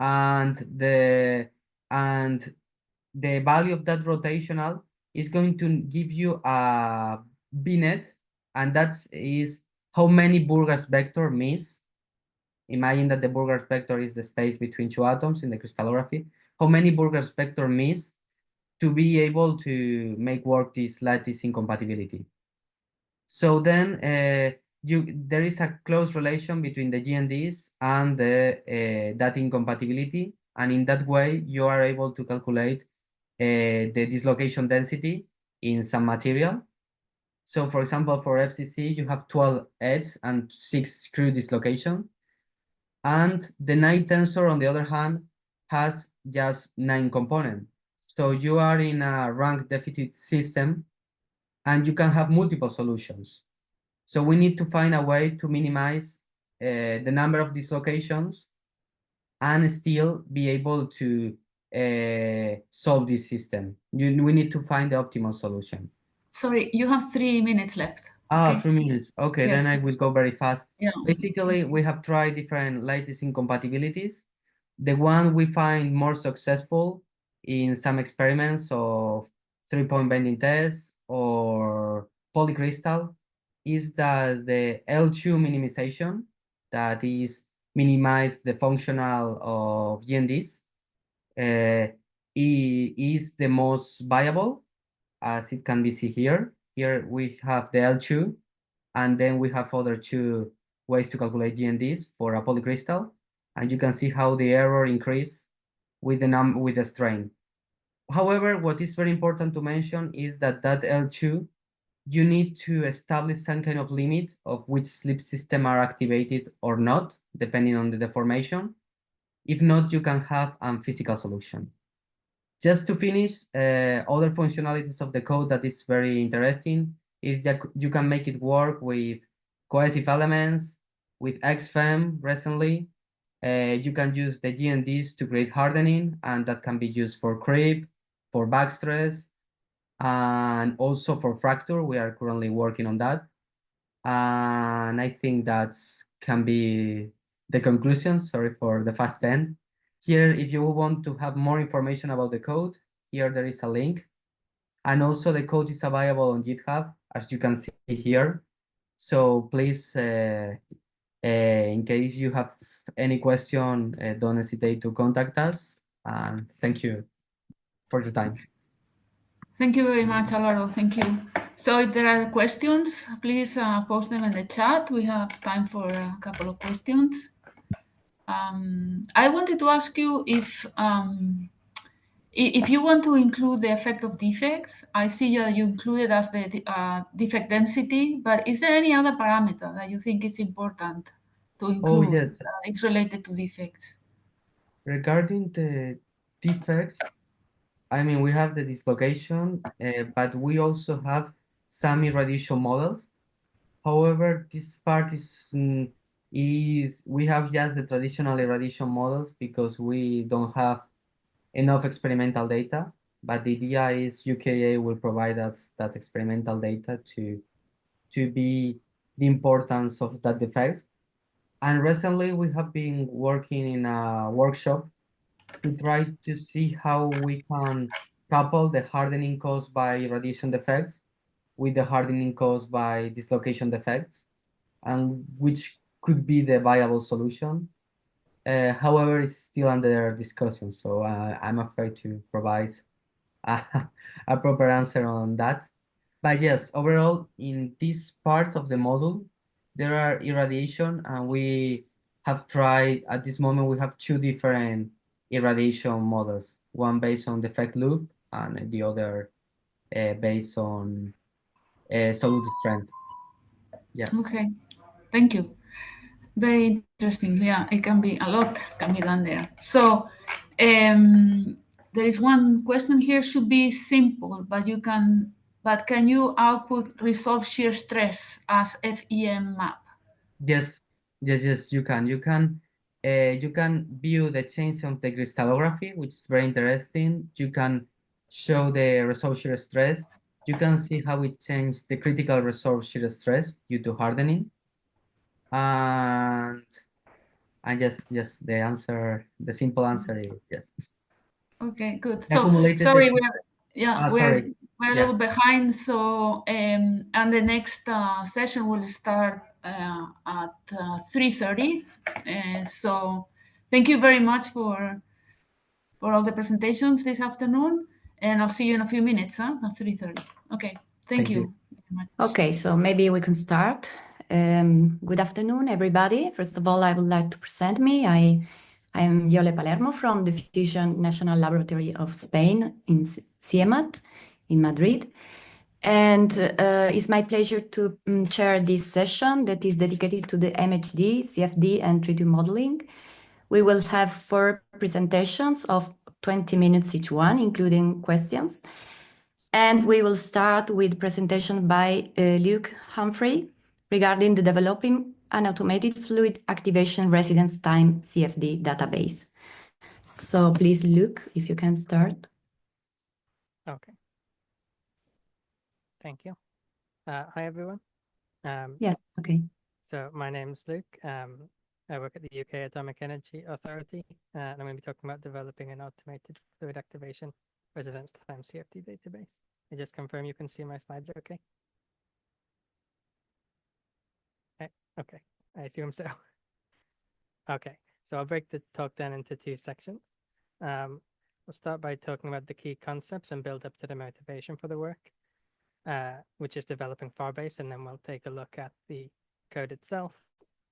And the value of that rotational is going to give you a B-net, and that is how many Burgers vector miss. Imagine that the Burgers vector is the space between two atoms in the crystallography. How many Burgers vector miss to be able to make work this lattice incompatibility. So then there is a close relation between the GNDs and that incompatibility, and in that way you are able to calculate the dislocation density in some material. So for example, for FCC, you have 12 edge and 6 screw dislocation. And the Knight tensor, on the other hand, has just 9 components. So you are in a rank deficit system, and you can have multiple solutions. So we need to find a way to minimize the number of dislocations and still be able to solve this system. We need to find the optimal solution. Sorry, you have 3 minutes left. Okay. 3 minutes. Okay, Yes. then I will go very fast. Yeah. Basically, we have tried different lattice incompatibilities. The one we find more successful in some experiments of 3-point bending tests or polycrystal is that the L2 minimization, that is minimize the functional of GNDs, is the most viable, as it can be seen here. Here we have the L2, and then we have other 2 ways to calculate GNDs for a polycrystal, and you can see how the error increase with the strain. However, what is very important to mention is that L2 you need to establish some kind of limit of which sleep system are activated or not, depending on the deformation. If not, you can have a physical solution. Just to finish, other functionalities of the code that is very interesting is that you can make it work with cohesive elements, with CutFEM recently. You can use the GNDs to create hardening, and that can be used for creep, for backstress, and also for fracture. We are currently working on that. And I think that can be the conclusion. Sorry for the fast end. Here, if you want to have more information about the code, here there is a link. And also the code is available on GitHub, as you can see here. So please, in case you have any question, don't hesitate to contact us. And thank you for your time. Thank you very much, Alvaro. Thank you. So if there are questions, please post them in the chat. We have time for a couple of questions. I wanted to ask you if you want to include the effect of defects. I see that you included as the defect density, but is there any other parameter that you think is important to include? Oh, yes. It's related to defects. Regarding the defects, I mean, we have the dislocation, but we also have some irradiation models. However, this part is we have just the traditional irradiation models because we don't have enough experimental data. But the idea is UKA will provide us that experimental data to be the importance of that defect. And recently, we have been working in a workshop to try to see how we can couple the hardening caused by radiation defects with the hardening caused by dislocation defects, and which could be the viable solution. However, it's still under discussion, so I'm afraid to provide a proper answer on that. But yes, overall, in this part of the model, there are irradiation, and we have tried, at this moment, we have two different irradiation models, one based on defect loop and the other based on solute strength. Yeah. Okay, thank you. Very interesting. Yeah, it can be a lot can be done there. So there is one question here. Should be simple, but can you output resolve shear stress as FEM map? Yes, you can. You can view the change of the crystallography, which is very interesting. You can show the resolved shear stress. You can see how it changed the critical resolved shear stress due to hardening. And just the simple answer is yes. Okay, good. The So accumulated sorry, def- we're a Yeah. little behind. So and the next session will start at 3:30. So thank you very much for all the presentations this afternoon, and I'll see you in a few minutes, at 3:30. Okay, thank you very much. Okay, so maybe we can start. Good afternoon, everybody. First of all, I would like to present me. I am Yole Palermo from the Fusion National Laboratory of Spain in CIEMAT in Madrid. And it's my pleasure to chair this session that is dedicated to the MHD, CFD, and 3D modeling. We will have 4 presentations of 20 minutes each one, including questions. And we will start with presentation by Luke Humphrey regarding the developing an automated fluid activation residence time CFD database. So please, Luke, if you can start. Okay. Thank you. Hi, everyone. Yes, okay. So my name is Luke. I work at the UK Atomic Energy Authority, and I'm going to be talking about developing an automated fluid activation residence time CFD database. I just confirm you can see my slides okay? Okay, I assume so. Okay, so I'll break the talk down into 2 sections. We'll start by talking about the key concepts and build up to the motivation for the work, which is developing Firebase, and then we'll take a look at the code itself,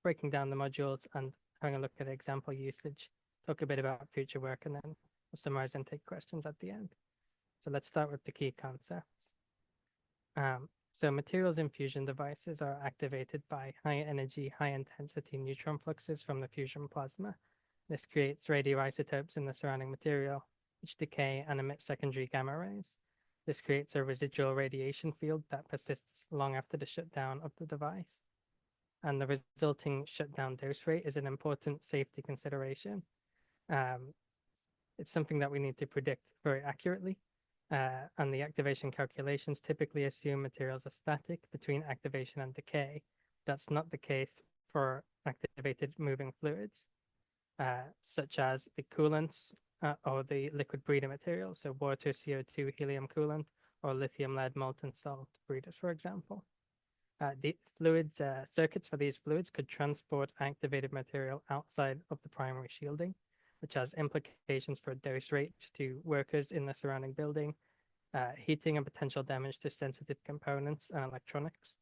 breaking down the modules and having a look at example usage, talk a bit about future work, and then we'll summarize and take questions at the end. So let's start with the key concepts. So materials in fusion devices are activated by high energy, high intensity neutron fluxes from the fusion plasma. This creates radioisotopes in the surrounding material, which decay and emit secondary gamma rays. This creates a residual radiation field that persists long after the shutdown of the device. And the resulting shutdown dose rate is an important safety consideration. It's something that we need to predict very accurately. And the activation calculations typically assume materials are static between activation and decay. That's not the case for activated moving fluids, such as the coolants or the liquid breeder materials, so water, CO2, helium coolant, or lithium lead molten salt breeders, for example. The fluids, circuits for these fluids could transport activated material outside of the primary shielding, which has implications for dose rates to workers in the surrounding building, heating and potential damage to sensitive components and electronics,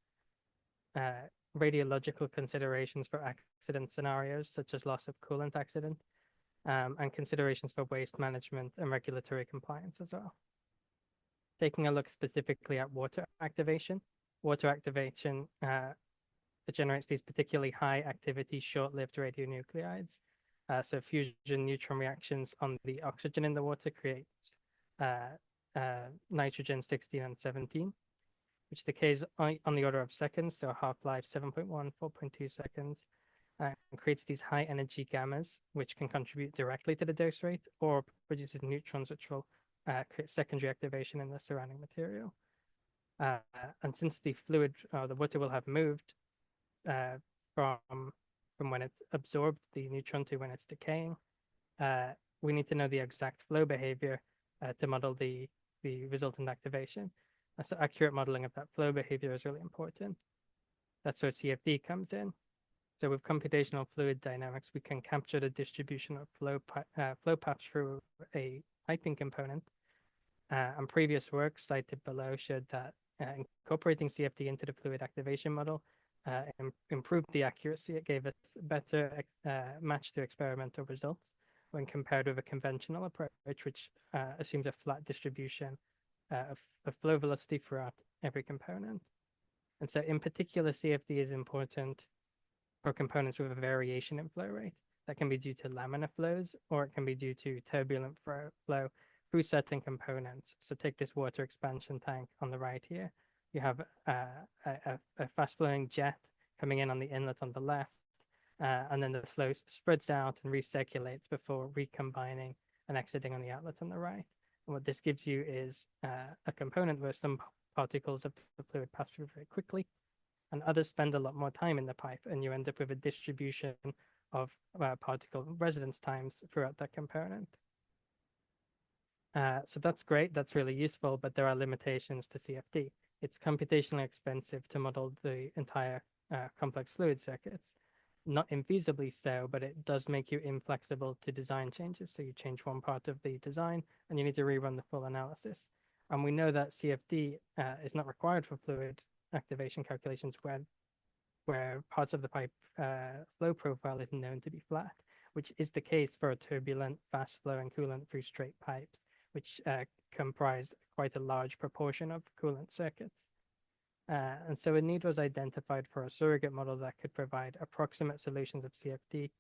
radiological considerations for accident scenarios, such as loss of coolant accident, and considerations for waste management and regulatory compliance as well. Taking a look specifically at water activation it generates these particularly high activity, short-lived radionuclides. So fusion neutron reactions on the oxygen in the water creates nitrogen 16 and 17, which decays on the order of seconds, so half-life 7.1, 4.2 seconds, and creates these high energy gammas, which can contribute directly to the dose rate or produces neutrons, which will create secondary activation in the surrounding material. And since the fluid, the water will have moved from when it's absorbed the neutron to when it's decaying, we need to know the exact flow behavior to model the resultant activation. So accurate modeling of that flow behavior is really important. That's where CFD comes in. So with computational fluid dynamics, we can capture the distribution of flow paths through a piping component. And previous work cited below showed that incorporating CFD into the fluid activation model improved the accuracy. It gave us better match to experimental results when compared with a conventional approach, which assumes a flat distribution of flow velocity throughout every component. And so in particular, CFD is important for components with a variation in flow rate. That can be due to laminar flows, or it can be due to turbulent flow through certain components. So take this water expansion tank on the right here. You have a fast-flowing jet coming in on the inlet on the left, and then the flow spreads out and recirculates before recombining and exiting on the outlet on the right. And what this gives you is a component where some particles of the fluid pass through very quickly, and others spend a lot more time in the pipe, and you end up with a distribution of particle residence times throughout that component. So that's great, that's really useful, but there are limitations to CFD. It's computationally expensive to model the entire complex fluid circuits. Not infeasibly so, but it does make you inflexible to design changes. So you change one part of the design and you need to rerun the full analysis. And we know that CFD is not required for fluid activation calculations where parts of the pipe flow profile is known to be flat, which is the case for a turbulent, fast flowing coolant through straight pipes, which comprise quite a large proportion of coolant circuits. And so a need was identified for a surrogate model that could provide approximate solutions of CFD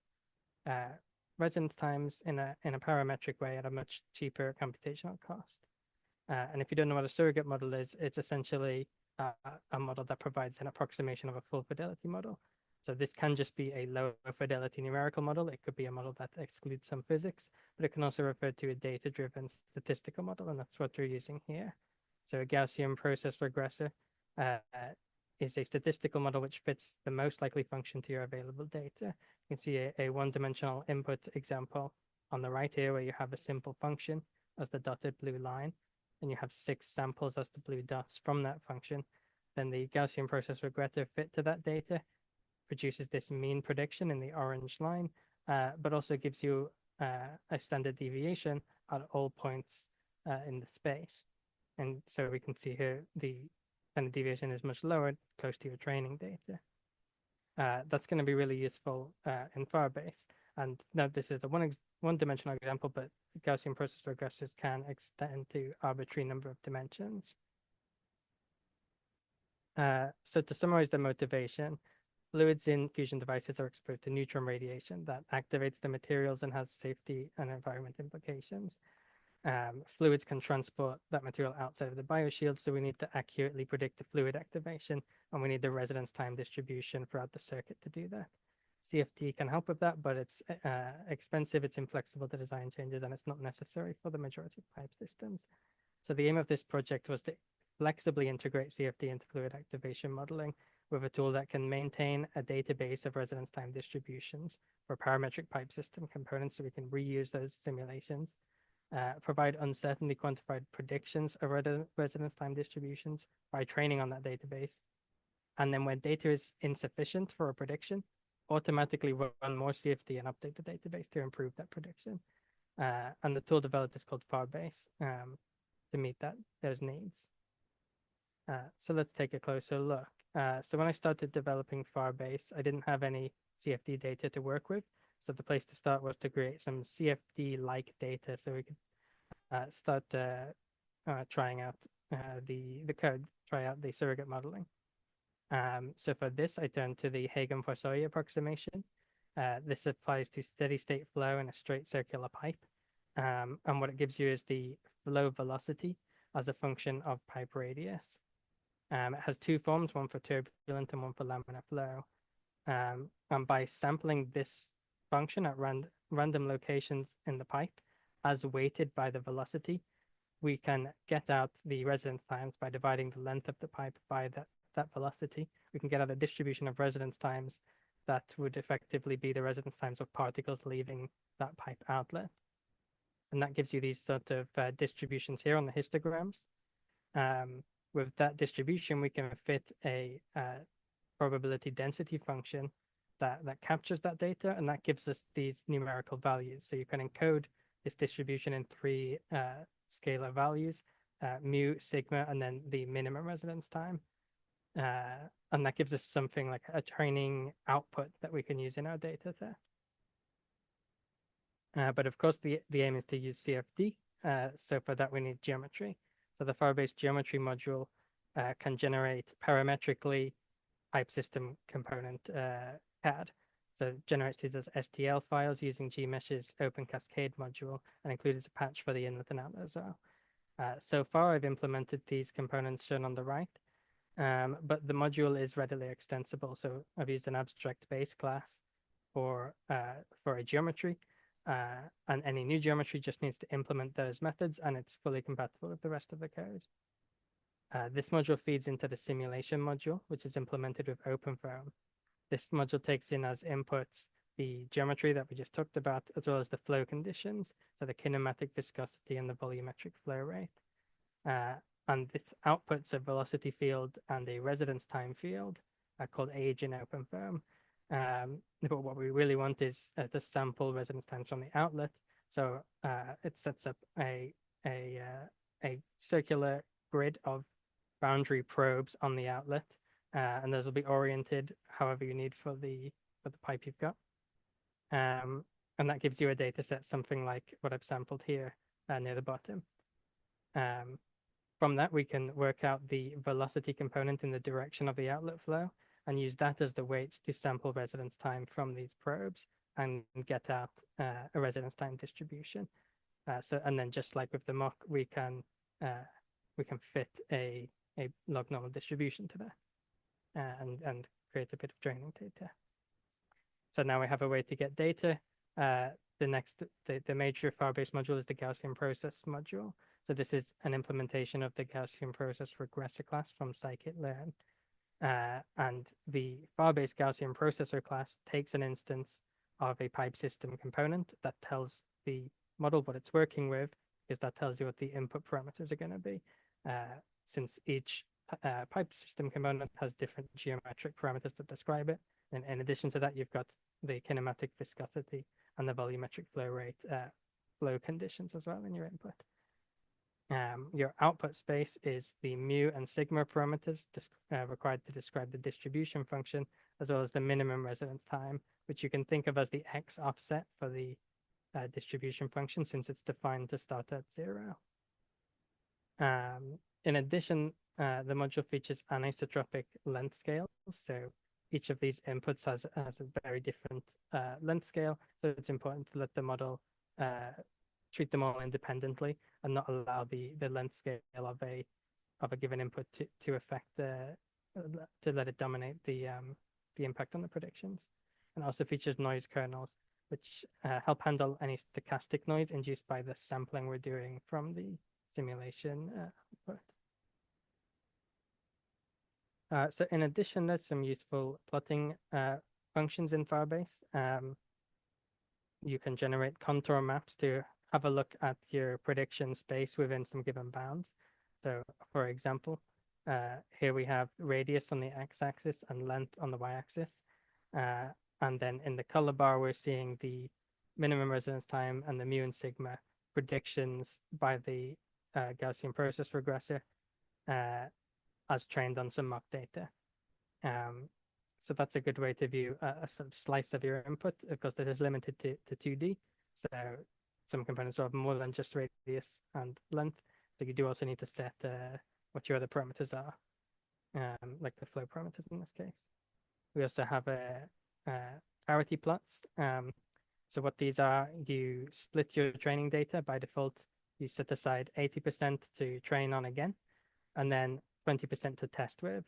resonance times in a parametric way at a much cheaper computational cost. And if you don't know what a surrogate model is, it's essentially a model that provides an approximation of a full fidelity model. So this can just be a low fidelity numerical model. It could be a model that excludes some physics, but it can also refer to a data-driven statistical model, and that's what we're using here. So a Gaussian process regressor is a statistical model which fits the most likely function to your available data. You can see a one-dimensional input example on the right here, where you have a simple function as the dotted blue line, and you have 6 samples as the blue dots from that function. Then the Gaussian process regressor fit to that data, produces this mean prediction in the orange line, but also gives you a standard deviation at all points in the space. And so we can see here the standard deviation is much lower, close to your training data. That's going to be really useful in Firebase. And now this is a one-dimensional example, but Gaussian process regressors can extend to arbitrary number of dimensions. So to summarize the motivation, fluids in fusion devices are exposed to neutron radiation that activates the materials and has safety and environment implications. Fluids can transport that material outside of the bioshield, so we need to accurately predict the fluid activation, and we need the residence time distribution throughout the circuit to do that. CFD can help with that, but it's expensive, it's inflexible to design changes, and it's not necessary for the majority of pipe systems. So the aim of this project was to flexibly integrate CFD into fluid activation modeling with a tool that can maintain a database of residence time distributions for parametric pipe system components, so we can reuse those simulations, provide uncertainly quantified predictions of residence time distributions by training on that database. And then when data is insufficient for a prediction, automatically run more CFD and update the database to improve that prediction. And the tool developed is called Farbase to meet those needs. So let's take a closer look. So when I started developing Farbase, I didn't have any CFD data to work with. So the place to start was to create some CFD-like data so we could start trying out the code, try out the surrogate modeling. So for this, I turned to the Hagen-Poiseuille approximation. This applies to steady state flow in a straight circular pipe. And what it gives you is the flow velocity as a function of pipe radius. It has two forms, one for turbulent and one for laminar flow. And by sampling this function at random locations in the pipe as weighted by the velocity, we can get out the residence times by dividing the length of the pipe by that velocity. We can get out a distribution of residence times that would effectively be the residence times of particles leaving that pipe outlet. And that gives you these sort of distributions here on the histograms. With that distribution, we can fit a probability density function that captures that data, and that gives us these numerical values. So you can encode this distribution in three scalar values, mu, sigma, and then the minimum residence time. And that gives us something like a training output that we can use in our data set. But of course, the aim is to use CFD. So for that, we need geometry. So the Farbase geometry module can generate parametrically pipe system component CAD. So it generates these as STL files using GMesh's Open Cascade module and includes a patch for the inlet and outlet as well. So far, I've implemented these components shown on the right, but the module is readily extensible. So I've used an abstract base class for a geometry, and any new geometry just needs to implement those methods, and it's fully compatible with the rest of the code. This module feeds into the simulation module, which is implemented with OpenFOAM. This module takes in as inputs the geometry that we just talked about, as well as the flow conditions, so the kinematic viscosity and the volumetric flow rate. And this outputs a velocity field and a residence time field called age in OpenFOAM. But what we really want is to sample residence times from the outlet. So it sets up a circular grid of boundary probes on the outlet, and those will be oriented however you need for the pipe you've got. And that gives you a data set, something like what I've sampled here near the bottom. From that, we can work out the velocity component in the direction of the outlet flow and use that as the weights to sample residence time from these probes and get out a residence time distribution. And then just like with the mock, we can fit a log normal distribution to that and create a bit of training data. So now we have a way to get data. The major Farbase module is the Gaussian process module. So this is an implementation of the Gaussian process regressor class from scikit-learn. And the Farbase Gaussian processor class takes an instance of a pipe system component that tells the model what it's working with, because that tells you what the input parameters are going to be. Since each pipe system component has different geometric parameters that describe it. And in addition to that, you've got the kinematic viscosity and the volumetric flow rate flow conditions as well in your input. Your output space is the mu and sigma parameters required to describe the distribution function, as well as the minimum residence time, which you can think of as the x offset for the distribution function, since it's defined to start at 0. In addition, the module features anisotropic length scales. So each of these inputs has a very different length scale. So it's important to let the model treat them all independently and not allow the length scale of a given input to affect to let it dominate the impact on the predictions. And also features noise kernels, which help handle any stochastic noise induced by the sampling we're doing from the simulation output. So in addition, there's some useful plotting functions in Firebase. You can generate contour maps to have a look at your prediction space within some given bounds. So for example, here we have radius on the x-axis and length on the y-axis. And then in the color bar, we're seeing the minimum residence time and the mu and sigma predictions by the Gaussian process regressor as trained on some mock data. So that's a good way to view a sort of slice of your input, because it is limited to 2D. So some components have more than just radius and length. So you do also need to set what your other parameters are, like the flow parameters in this case. We also have parity plots. So what these are, you split your training data. By default, you set aside 80% to train on again, and then 20% to test with.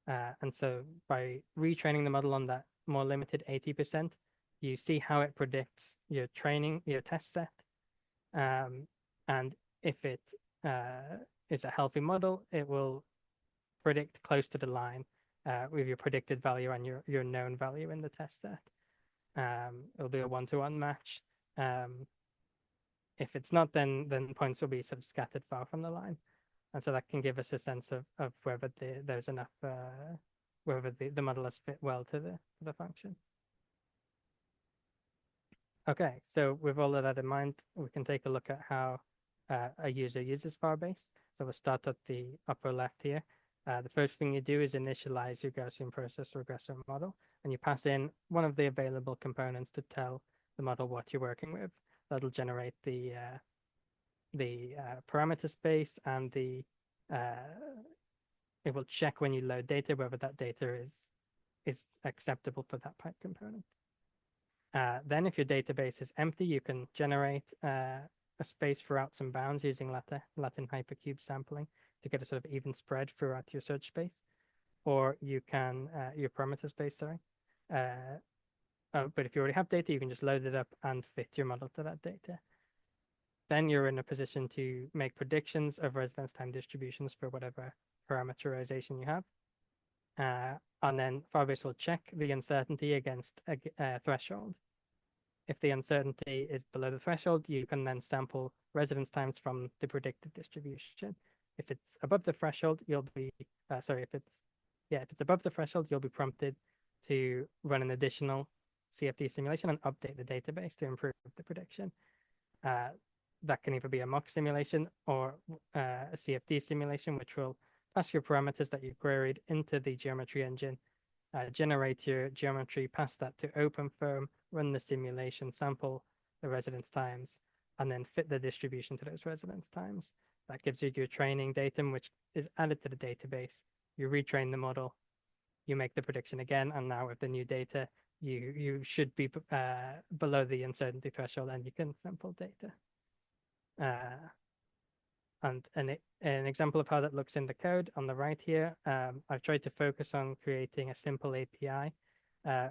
And so by retraining the model on that more limited 80%, you see how it predicts your test set. And if it is a healthy model, it will predict close to the line with your predicted value and your known value in the test set. It'll be a one-to-one match. If it's not, then points will be sort of scattered far from the line. And so that can give us a sense of whether there's enough, whether the model has fit well to the function. Okay, so with all of that in mind, we can take a look at how a user uses Firebase. So we'll start at the upper left here. The first thing you do is initialize your Gaussian process regressor model, and you pass in one of the available components to tell the model what you're working with. That'll generate the parameter space, and it will check when you load data whether that data is acceptable for that pipe component. Then if your database is empty, you can generate a space throughout some bounds using Latin hypercube sampling to get a sort of even spread throughout your search space, or you can your parameter space, sorry. But if you already have data, you can just load it up and fit your model to that data. Then you're in a position to make predictions of residence time distributions for whatever parameterization you have. And then Firebase will check the uncertainty against a threshold. If the uncertainty is below the threshold, you can then sample residence times from the predicted distribution. If it's above the threshold, you'll be, if it's above the threshold, you'll be prompted to run an additional CFD simulation and update the database to improve the prediction. That can either be a mock simulation or a CFD simulation, which will pass your parameters that you queried into the geometry engine, generate your geometry, pass that to OpenFirm, run the simulation, sample the residence times, and then fit the distribution to those residence times. That gives you your training datum, which is added to the database. You retrain the model, you make the prediction again, and now with the new data, you should be below the uncertainty threshold, and you can sample data. And an example of how that looks in the code on the right here, I've tried to focus on creating a simple API,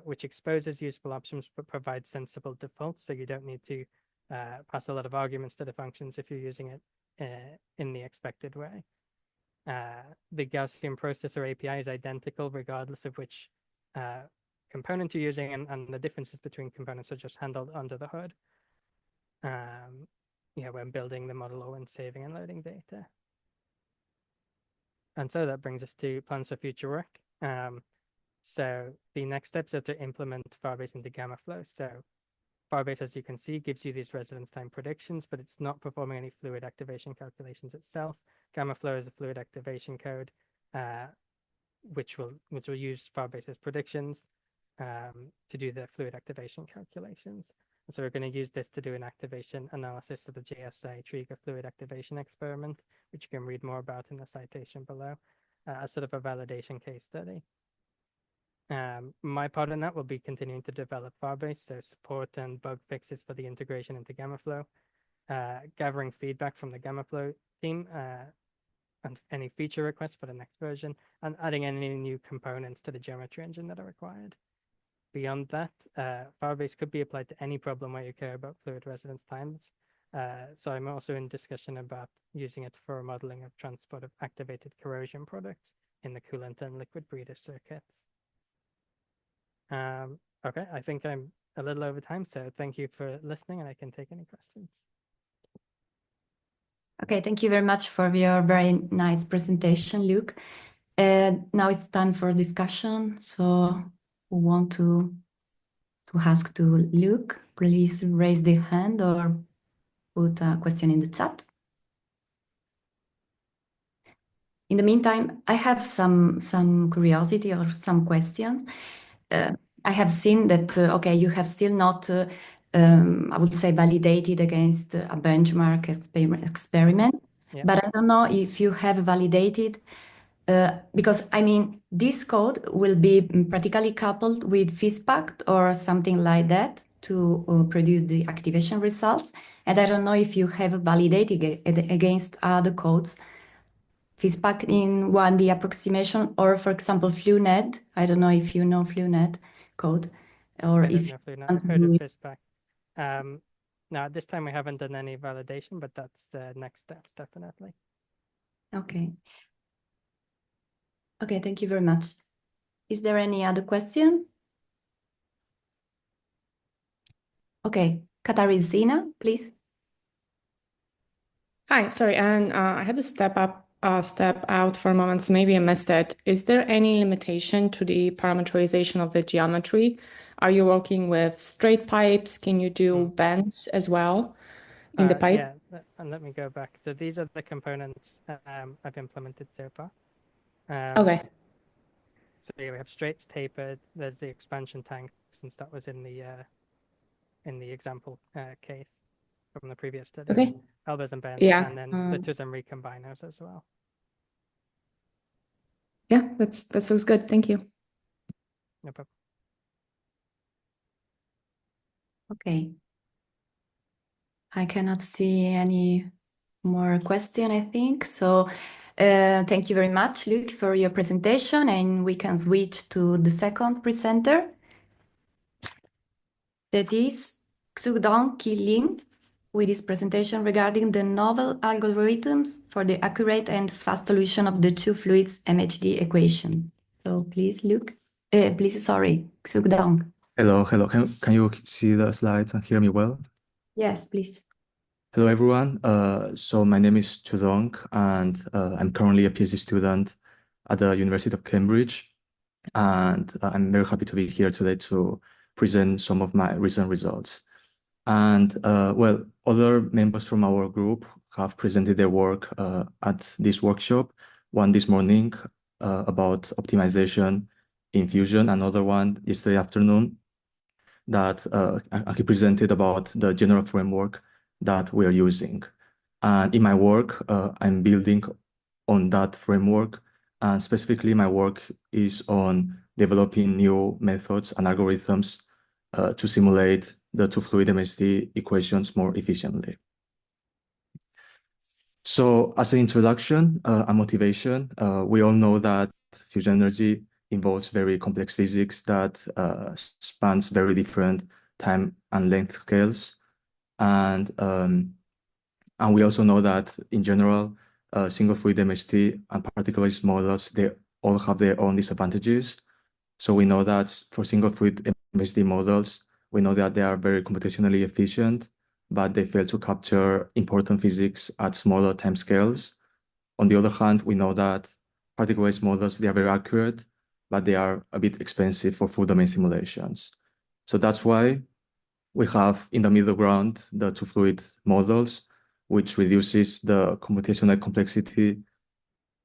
which exposes useful options but provides sensible defaults, so you don't need to pass a lot of arguments to the functions if you're using it in the expected way. The Gaussian processor API is identical regardless of which component you're using, and the differences between components are just handled under the hood. When building the model or when saving and loading data. And so that brings us to plans for future work. So the next steps are to implement Firebase into Gamaflow. So Firebase, as you can see, gives you these residence time predictions, but it's not performing any fluid activation calculations itself. Gamaflow is a fluid activation code, which will use Firebase's predictions to do the fluid activation calculations. And so we're going to use this to do an activation analysis of the JSA trigger fluid activation experiment, which you can read more about in the citation below. as sort of a validation case study. My part in that will be continuing to develop Firebase, so support and bug fixes for the integration into GammaFlow, gathering feedback from the GammaFlow team, and any feature requests for the next version, and adding any new components to the geometry engine that are required. Beyond that, Firebase could be applied to any problem where you care about fluid residence times. So I'm also in discussion about using it for modeling of transport of activated corrosion products in the coolant and liquid breeder circuits. Okay, I think I'm a little over time, so thank you for listening, and I can take any questions. Okay, thank you very much for your very nice presentation, Luke. Now it's time for discussion. So who want to ask to Luke, please raise the hand or put a question in the chat. In the meantime, I have some curiosity or some questions. I have seen that, okay, you have still not, I would say, validated against a benchmark experiment, Yeah. but I don't know if you have validated, because I mean, this code will be practically coupled with FISPACT or something like that to produce the activation results. And I don't know if you have validated against other codes, FISPACT in 1D approximation, or for example, FluNet. I don't know if you know FluNet code, or I don't if know if you we want to coded do it. FISPACT. Now, at this time, we haven't done any validation, but that's the next steps, definitely. Okay. Okay, thank you very much. Is there any other question? Okay, Katarzyna, please. Hi, sorry, and I had to step out for a moment, so maybe I missed it. Is there any limitation to the parameterization of the geometry? Are you working with straight pipes? Can you do bends as well in the pipe? Yeah, and let me go back. So these are the components I've implemented so far. Okay. So yeah, we have straights, tapered. There's the expansion tank, since that was in the example case from the previous study. Okay. Elbows and bends, Yeah, and then splitters and recombiners as well. Yeah, that sounds good. Thank you. No problem. Okay. I cannot see any more question, I think. So thank you very much, Luke, for your presentation, and we can switch to the second presenter. That is Xudong Lin, with his presentation regarding the novel algorithms for the accurate and fast solution of the two fluids MHD equation. So please, Luke. Sorry, Xudong. Hello. Can you see the slides and hear me well? Yes, please. Hello, everyone. So my name is Xudong, and I'm currently a PhD student at the University of Cambridge. And I'm very happy to be here today to present some of my recent results. And well, other members from our group have presented their work at this workshop, one this morning about optimization in Fusion, another one yesterday afternoon that he presented about the general framework that we are using. And in my work, I'm building on that framework, and specifically my work is on developing new methods and algorithms to simulate the two fluid MHD equations more efficiently. So as an introduction and motivation, we all know that fusion energy involves very complex physics that spans very different time and length scales. And we also know that in general, single fluid MHD and particle-based models, they all have their own disadvantages. So we know that for single fluid MHD models, we know that they are very computationally efficient, but they fail to capture important physics at smaller time scales. On the other hand, we know that particle-based models, they are very accurate, but they are a bit expensive for full domain simulations. So that's why we have in the middle ground the two fluid models, which reduces the computational complexity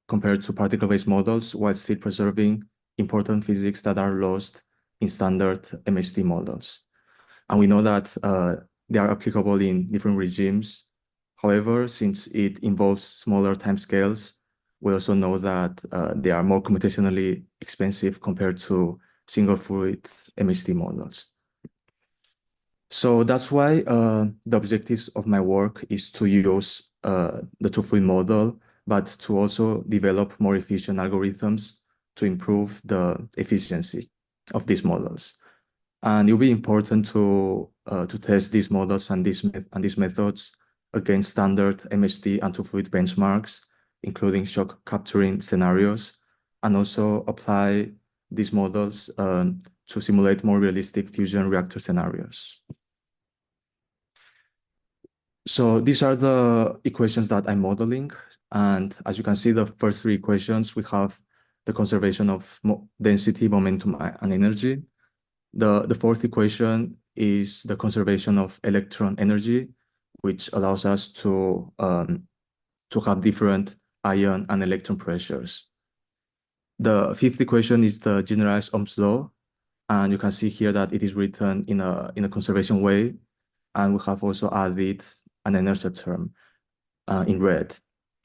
compared to particle-based models while still preserving important physics that are lost in standard MHD models. And we know that they are applicable in different regimes. However, since it involves smaller timescales, we also know that they are more computationally expensive compared to single fluid MHD models. So that's why the objectives of my work is to use the two-fluid model, but to also develop more efficient algorithms to improve the efficiency of these models. And it will be important to test these models and these methods against standard MHD and two-fluid benchmarks, including shock capturing scenarios, and also apply these models to simulate more realistic fusion reactor scenarios. So these are the equations that I'm modeling. And as you can see, the first three equations, we have the conservation of density, momentum, and energy. The fourth equation is the conservation of electron energy, which allows us to have different ion and electron pressures. The fifth equation is the generalized Ohm's law, and you can see here that it is written in a conservation way, and we have also added an inertia term in red,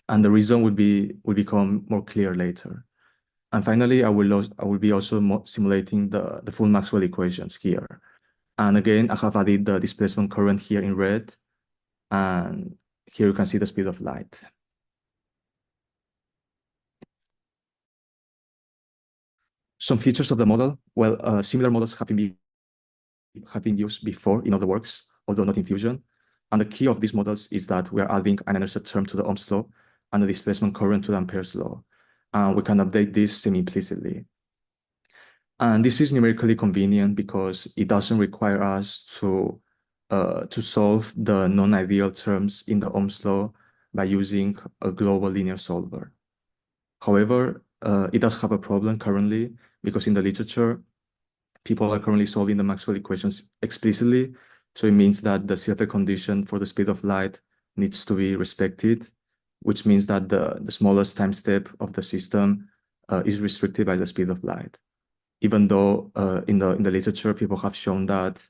and the reason will become more clear later. And finally, I will be also simulating the full Maxwell equations here. And again, I have added the displacement current here in red, and here you can see the speed of light. Some features of the model. Well, similar models have been used before in other works, although not in Fusion. And the key of these models is that we are adding an inertia term to the Ohm's law and a displacement current to the Ampere's law. And we can update this semi-implicitly. And this is numerically convenient because it doesn't require us to solve the non-ideal terms in the Ohm's law by using a global linear solver. However, it does have a problem currently because in the literature, people are currently solving the Maxwell equations explicitly. So it means that the CFA condition for the speed of light needs to be respected, which means that the smallest time step of the system is restricted by the speed of light. Even though in the literature, people have shown that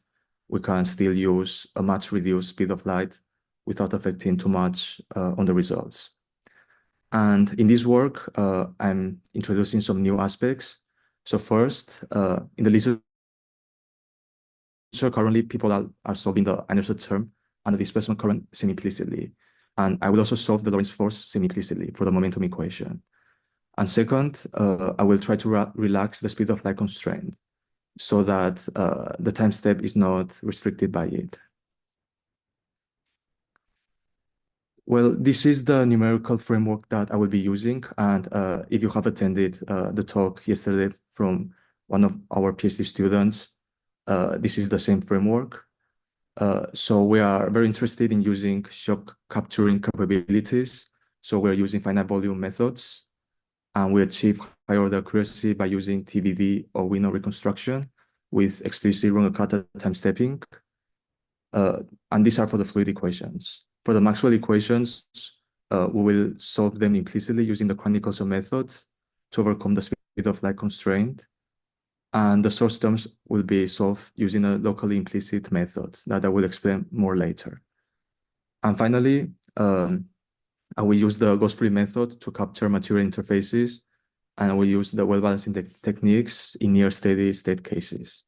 we can still use a much reduced speed of light without affecting too much on the results. And in this work, I'm introducing some new aspects. So first, in the literature, currently people are solving the inertia term and the displacement current semi-implicitly. And I will also solve the Lorentz force semi-implicitly for the momentum equation. And second, I will try to relax the speed of light constraint so that the time step is not restricted by it. Well, this is the numerical framework that I will be using. And if you have attended the talk yesterday from one of our PhD students, this is the same framework. So we are very interested in using shock capturing capabilities. So we're using finite volume methods, and we achieve higher order accuracy by using TVD or window reconstruction with explicit Runge-Kutta time stepping. And these are for the fluid equations. For the Maxwell equations, we will solve them implicitly using the Kronecker method to overcome the speed of light constraint. And the source terms will be solved using a locally implicit method that I will explain more later. And finally, I will use the ghost-free method to capture material interfaces, and I will use the well-balancing techniques in near steady state cases.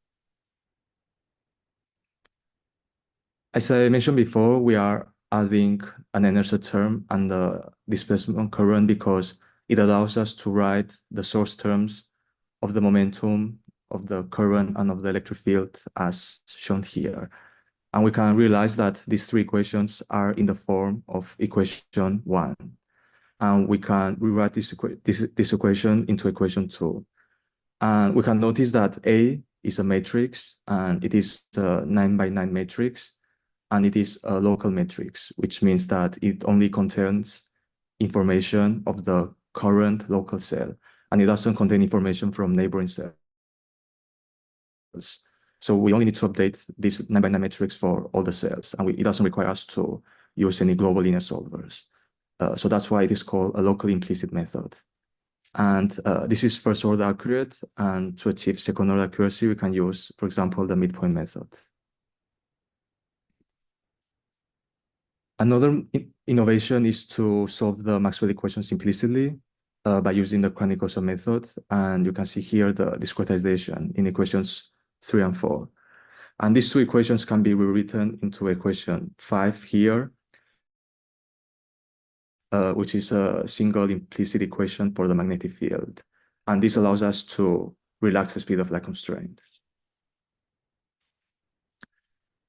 As I mentioned before, we are adding an inertia term and the displacement current because it allows us to write the source terms of the momentum, of the current, and of the electric field as shown here. And we can realize that these three equations are in the form of equation 1. And we can rewrite this equation into equation 2. And we can notice that A is a matrix, and it is a 9x9 matrix, and it is a local matrix, which means that it only contains information of the current local cell, and it doesn't contain information from neighboring cells. So we only need to update this 9x9 matrix for all the cells, and it doesn't require us to use any global linear solvers. So that's why it is called a locally implicit method. And this is first order accurate, and to achieve second order accuracy, we can use, for example, the midpoint method. Another innovation is to solve the Maxwell equations implicitly. by using the Kronecker method. And you can see here the discretization in equations 3 and 4. And these two equations can be rewritten into equation 5 here, which is a single implicit equation for the magnetic field. And this allows us to relax the speed of light constraint.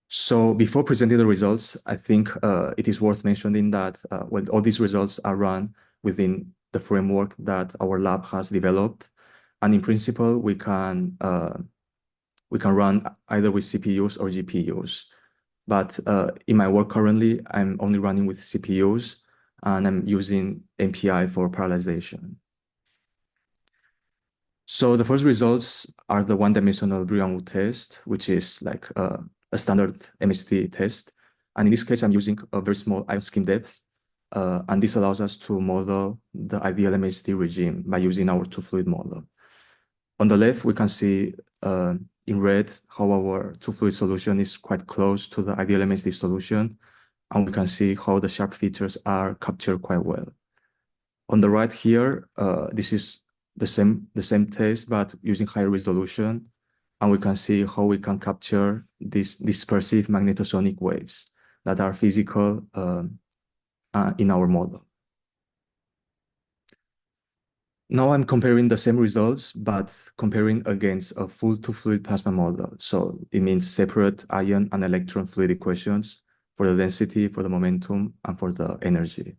So before presenting the results, I think it is worth mentioning that well, all these results are run within the framework that our lab has developed. And in principle, we can run either with CPUs or GPUs. But in my work currently, I'm only running with CPUs, and I'm using MPI for parallelization. So the first results are the one-dimensional Briand test, which is like a standard MHD test. And in this case, I'm using a very small ion scheme depth. And this allows us to model the ideal MHD regime by using our two-fluid model. On the left, we can see in red how our two-fluid solution is quite close to the ideal MHD solution. And we can see how the sharp features are captured quite well. On the right here, this is the same test, but using higher resolution. And we can see how we can capture these dispersive magnetosonic waves that are physical in our model. Now I'm comparing the same results, but comparing against a full two-fluid plasma model. So it means separate ion and electron fluid equations for the density, for the momentum, and for the energy.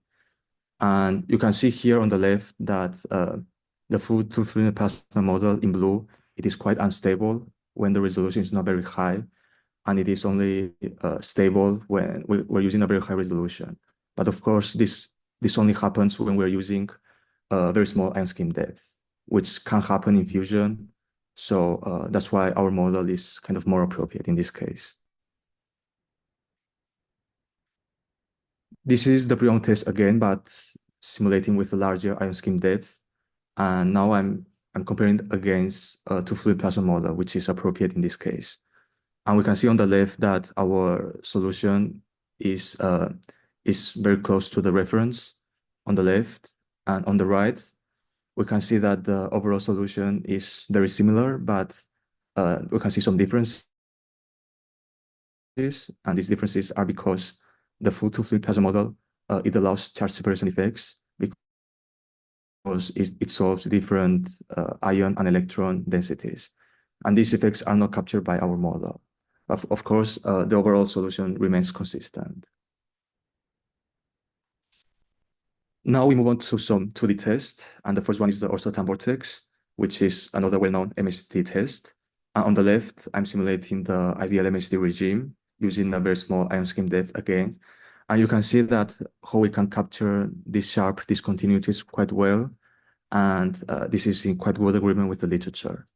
And you can see here on the left that the full two-fluid plasma model in blue, it is quite unstable when the resolution is not very high, and it is only stable when we're using a very high resolution. But of course, this only happens when we're using a very small ion scheme depth, which can happen in fusion. So that's why our model is kind of more appropriate in this case. This is the Briand test again, but simulating with a larger ion scheme depth. And now I'm comparing against a two-fluid plasma model, which is appropriate in this case. And we can see on the left that our solution is very close to the reference on the left. And on the right, we can see that the overall solution is very similar, but we can see some differences. And these differences are because the full two-fluid plasma model, it allows charge separation effects because it solves different ion and electron densities. And these effects are not captured by our model. But of course, the overall solution remains consistent. Now we move on to some 2D tests. And the first one is the Orsa-Tan vortex, which is another well-known MHD test. And on the left, I'm simulating the ideal MHD regime using a very small ion scheme depth again. And you can see that how we can capture these sharp discontinuities quite well. And this is in quite good agreement with the literature.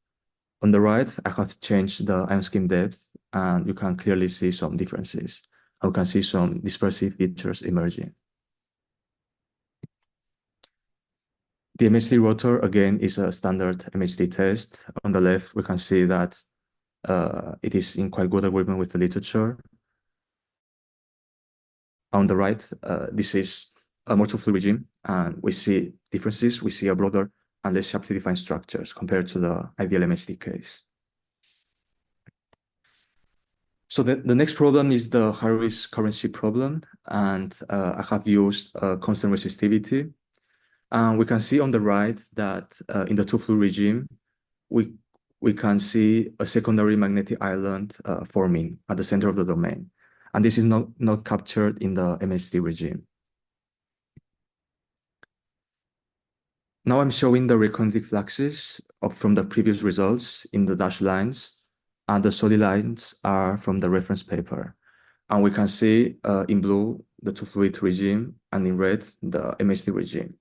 On the right, I have changed the ion scheme depth, and you can clearly see some differences. You can see some dispersive features emerging. The MHD rotor, again, is a standard MHD test. On the left, we can see that it is in quite good agreement with the literature. On the right, this is a more two-fluid regime, and we see differences. We see a broader and less sharply defined structures compared to the ideal MHD case. So the next problem is the high-risk current shift problem, and I have used constant resistivity. And we can see on the right that in the two-fluid regime, we can see a secondary magnetic island forming at the center of the domain. And this is not captured in the MHD regime. Now I'm showing the recontic fluxes from the previous results in the dashed lines, and the solid lines are from the reference paper. And we can see in blue the two-fluid regime, and in red the MHD regime.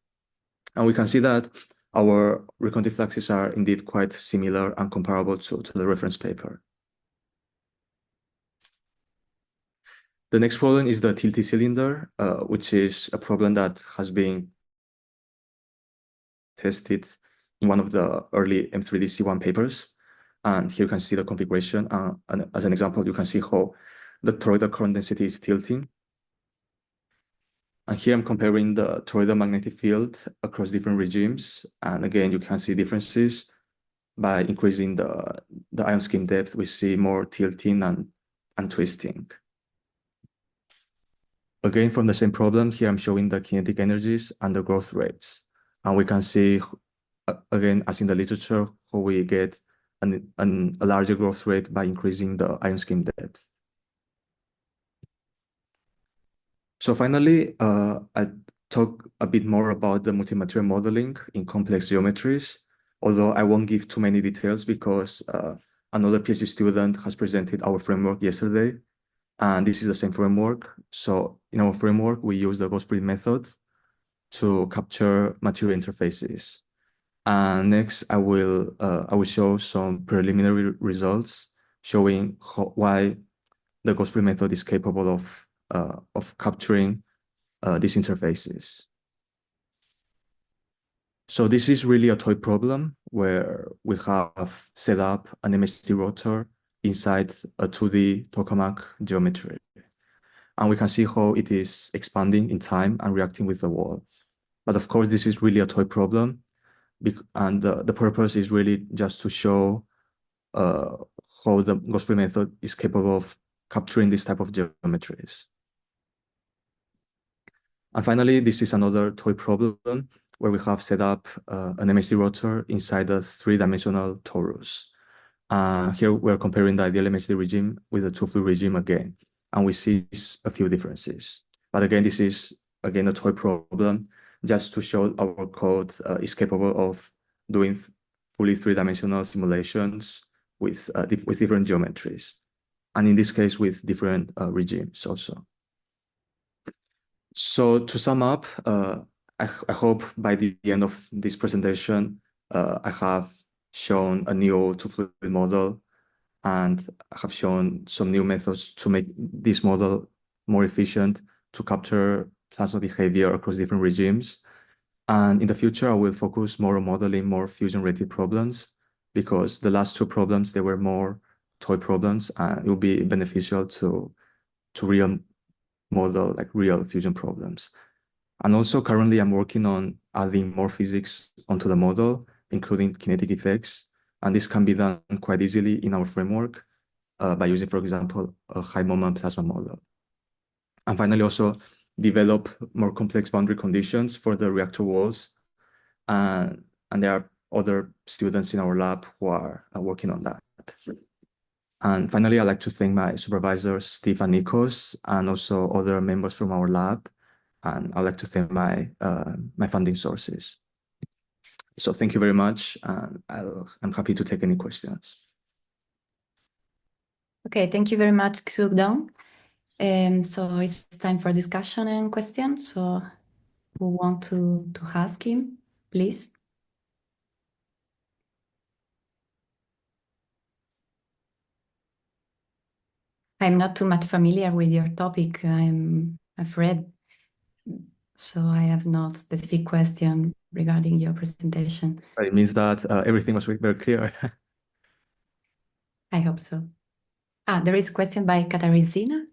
And we can see that our recontic fluxes are indeed quite similar and comparable to the reference paper. The next problem is the tilty cylinder, which is a problem that has been tested in one of the early M3D-C1 papers. And here you can see the configuration. And as an example, you can see how the toroidal current density is tilting. And here I'm comparing the toroidal magnetic field across different regimes. And again, you can see differences. By increasing the ion scheme depth, we see more tilting and twisting. Again, from the same problem, here I'm showing the kinetic energies and the growth rates. And we can see, again, as in the literature, how we get a larger growth rate by increasing the ion scheme depth. So finally, I'll talk a bit more about the multi-material modeling in complex geometries, although I won't give too many details because another PhD student has presented our framework yesterday, and this is the same framework. So in our framework, we use the ghost print method to capture material interfaces. And next, I will show some preliminary results showing why the ghost print method is capable of capturing these interfaces. So this is really a toy problem where we have set up an MHD rotor inside a 2D tokamak geometry. And we can see how it is expanding in time and reacting with the wall. But of course, this is really a toy problem. And the purpose is really just to show how the ghost print method is capable of capturing this type of geometries. And finally, this is another toy problem where we have set up an MHD rotor inside a 3-dimensional torus. Here we're comparing the ideal MHD regime with the two-fluid regime again, and we see a few differences. But again, this is again a toy problem just to show our code is capable of doing fully 3-dimensional simulations with different geometries, and in this case with different regimes also. So to sum up, I hope by the end of this presentation, I have shown a new two-fluid model, and I have shown some new methods to make this model more efficient to capture plasma behavior across different regimes. And in the future, I will focus more on modeling more fusion-related problems, because the last two problems, they were more toy problems, and it will be beneficial to real model like real fusion problems. And also currently I'm working on adding more physics onto the model, including kinetic effects. And this can be done quite easily in our framework by using, for example, a high moment plasma model. And finally, also develop more complex boundary conditions for the reactor walls. And there are other students in our lab who are working on that. And finally, I'd like to thank my supervisors, Steve and Nikos, and also other members from our lab. And I'd like to thank my funding sources. So thank you very much, and I'm happy to take any questions. Okay, thank you very much, Xugdong. So it's time for discussion and questions. So who want to ask him, please? I'm not too much familiar with your topic. I've read, so I have no specific question regarding your presentation. It means that everything was very clear. I hope so. There is a question by Katarzyna.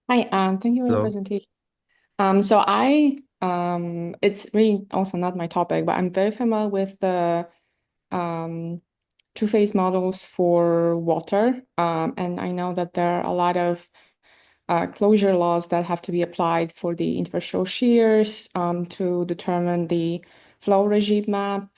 Hi, thank you for your presentation. So it's really also not my topic, but I'm very familiar with the two-phase models for water. And I know that there are a lot of closure laws that have to be applied for the interfacial shears to determine the flow regime map.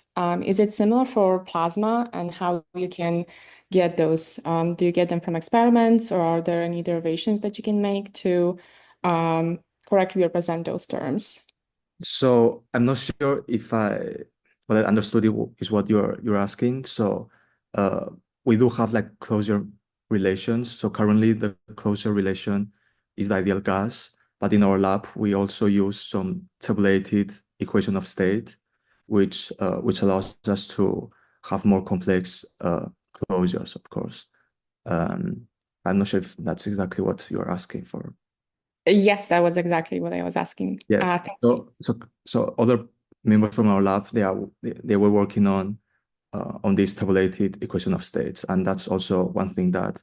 Is it similar for plasma, and how you can get those? Do you get them from experiments, or are there any derivations that you can make to correctly represent those terms? So I'm not sure if what I understood is what you're asking. So we do have like closure relations. So currently the closure relation is the ideal gas, but in our lab we also use some tabulated equation of state, which allows us to have more complex closures, of course. I'm not sure if that's exactly what you're asking for. Yes, that was exactly what I was asking. Yeah. So other members from our lab, they were working on this tabulated equation of states, and that's also one thing that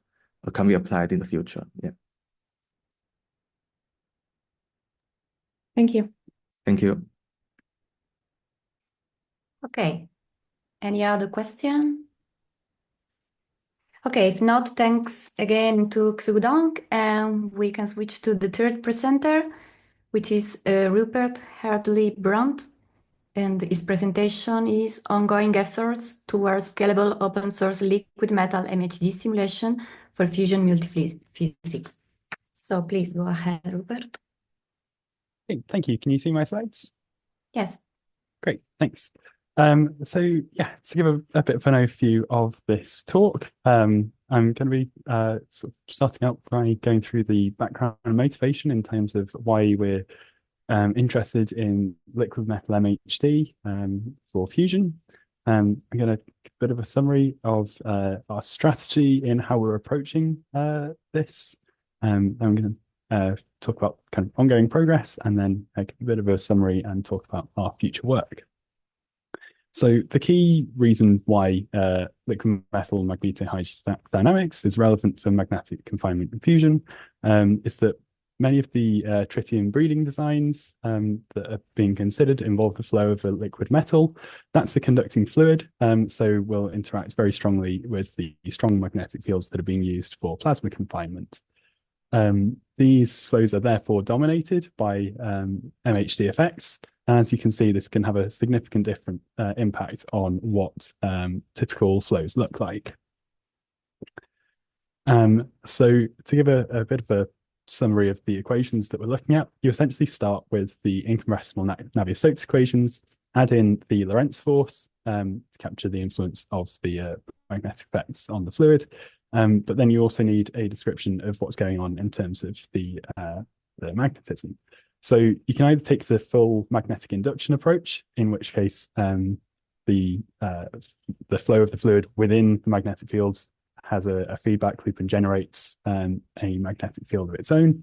can be applied in the future. Yeah. Thank you. Thank you. Okay. Any other question? Okay, if not, thanks again to Xudong, and we can switch to the third presenter, which is Rupert Hartley-Brunt, and his presentation is Ongoing Efforts Towards Scalable Open Source Liquid Metal MHD Simulation for Fusion Multiphysics. So please go ahead, Rupert. Hey, thank you. Can you see my slides? Yes. Great, thanks. So yeah, to give a bit of an overview of this talk, I'm going to be sort of starting out by going through the background and motivation in terms of why we're interested in liquid metal MHD for fusion. I'm going to give a bit of a summary of our strategy in how we're approaching this. I'm going to talk about kind of ongoing progress, and then give a bit of a summary and talk about our future work. So the key reason why liquid metal magnetodynamics is relevant for magnetic confinement and fusion is that many of the tritium breeding designs that are being considered involve the flow of a liquid metal. That's the conducting fluid, so will interact very strongly with the strong magnetic fields that are being used for plasma confinement. These flows are therefore dominated by MHD effects. And as you can see, this can have a significant different impact on what typical flows look like. So to give a bit of a summary of the equations that we're looking at, you essentially start with the incompressible Navier-Stokes equations, add in the Lorentz force to capture the influence of the magnetic effects on the fluid. But then you also need a description of what's going on in terms of the magnetism. So you can either take the full magnetic induction approach, in which case the flow of the fluid within the magnetic fields has a feedback loop and generates a magnetic field of its own.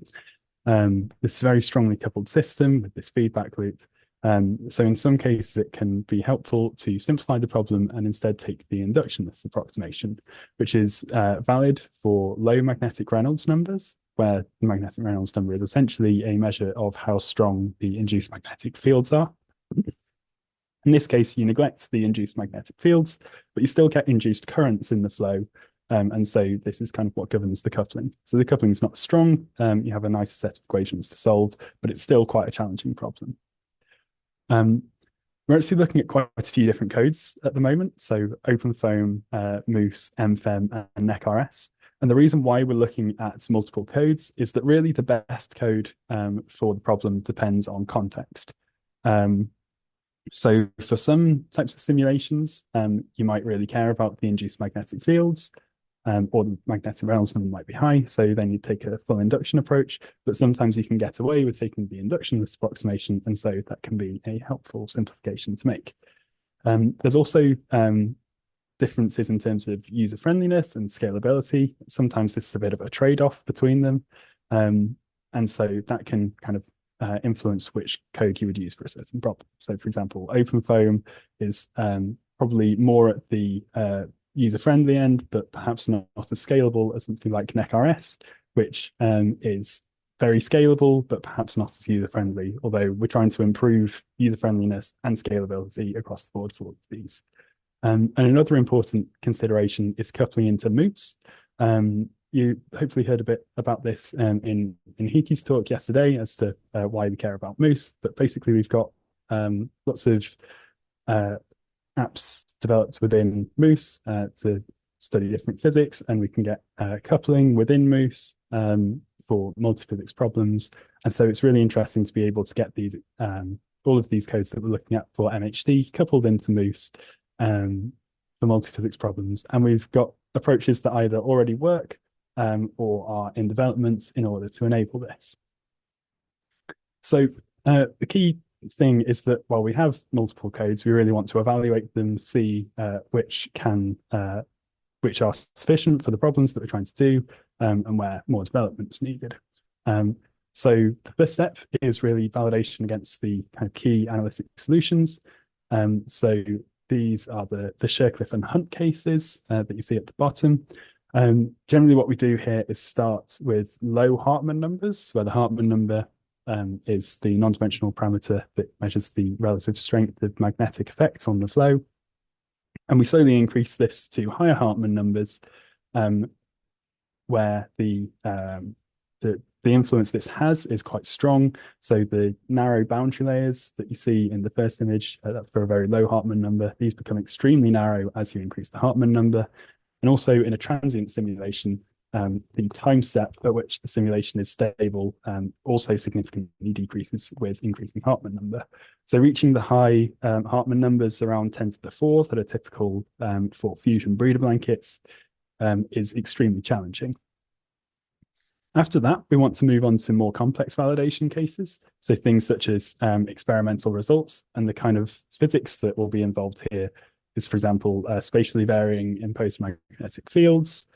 This is a very strongly coupled system with this feedback loop. So in some cases, it can be helpful to simplify the problem and instead take the inductionless approximation, which is valid for low magnetic Reynolds numbers, where the magnetic Reynolds number is essentially a measure of how strong the induced magnetic fields are. In this case, you neglect the induced magnetic fields, but you still get induced currents in the flow. And so this is kind of what governs the coupling. So the coupling is not strong. You have a nice set of equations to solve, but it's still quite a challenging problem. We're actually looking at quite a few different codes at the moment. So OpenFOAM, Moose, MFEM, and NECRS. And the reason why we're looking at multiple codes is that really the best code for the problem depends on context. So for some types of simulations, you might really care about the induced magnetic fields, or the magnetic Reynolds number might be high, so then you take a full induction approach, but sometimes you can get away with taking the inductionless approximation, and so that can be a helpful simplification to make. There's also differences in terms of user friendliness and scalability. Sometimes this is a bit of a trade-off between them, and so that can kind of influence which code you would use for a certain problem. So for example, OpenFOAM is probably more at the user-friendly end, but perhaps not as scalable as something like NECRS, which is very scalable, but perhaps not as user-friendly, although we're trying to improve user-friendliness and scalability across the board for all of these. And another important consideration is coupling into Moose. You hopefully heard a bit about this in Hiki's talk yesterday as to why we care about Moose, but basically we've got lots of apps developed within Moose to study different physics, and we can get coupling within Moose for multi-physics problems. And so it's really interesting to be able to get these all of these codes that we're looking at for MHD coupled into Moose for multi-physics problems. And we've got approaches that either already work or are in development in order to enable this. So the key thing is that while we have multiple codes, we really want to evaluate them, see which are sufficient for the problems that we're trying to do, and where more development is needed. So the first step is really validation against the kind of key analytic solutions. So these are the Shercliffe and Hunt cases that you see at the bottom. Generally what we do here is start with low Hartmann numbers, where the Hartmann number is the non-dimensional parameter that measures the relative strength of magnetic effects on the flow. And we slowly increase this to higher Hartmann numbers, where the influence this has is quite strong. So the narrow boundary layers that you see in the first image, that's for a very low Hartmann number. These become extremely narrow as you increase the Hartmann number. And also in a transient simulation, the time step at which the simulation is stable also significantly decreases with increasing Hartmann number. So reaching the high Hartmann numbers around 10 to the 4th that are typical for fusion breeder blankets is extremely challenging. After that, we want to move on to more complex validation cases. So things such as experimental results, and the kind of physics that will be involved here is, for example, spatially varying imposed magnetic fields,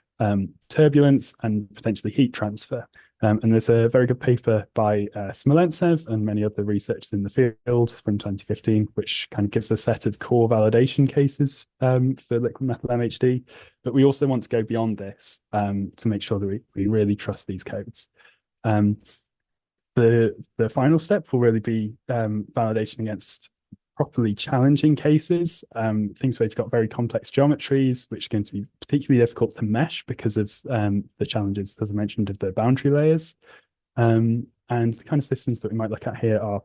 turbulence, and potentially heat transfer. And there's a very good paper by Smolentsov and many other researchers in the field from 2015, which kind of gives a set of core validation cases for liquid metal MHD. But we also want to go beyond this to make sure that we really trust these codes. The final step will really be validation against properly challenging cases, things where you've got very complex geometries, which are going to be particularly difficult to mesh because of the challenges, as I mentioned, of the boundary layers. And the kind of systems that we might look at here are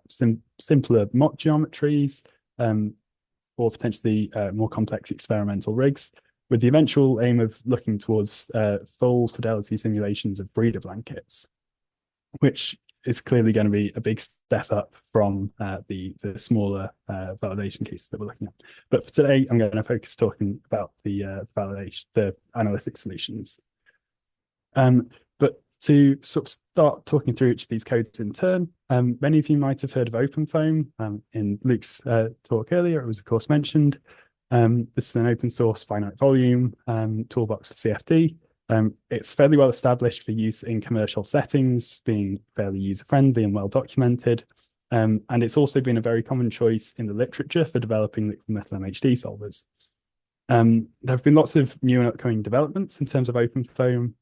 simpler Mott geometries, or potentially more complex experimental rigs, with the eventual aim of looking towards full fidelity simulations of breeder blankets, which is clearly going to be a big step up from the smaller validation cases that we're looking at. But for today, I'm going to focus talking about the analytic solutions. But to sort of start talking through each of these codes in turn, many of you might have heard of OpenFOAM. In Luke's talk earlier, it was of course mentioned. This is an open source finite volume toolbox for CFD. It's fairly well established for use in commercial settings, being fairly user-friendly and well documented. And it's also been a very common choice in the literature for developing liquid metal MHD solvers. There have been lots of new and upcoming developments in terms of OpenFOAM.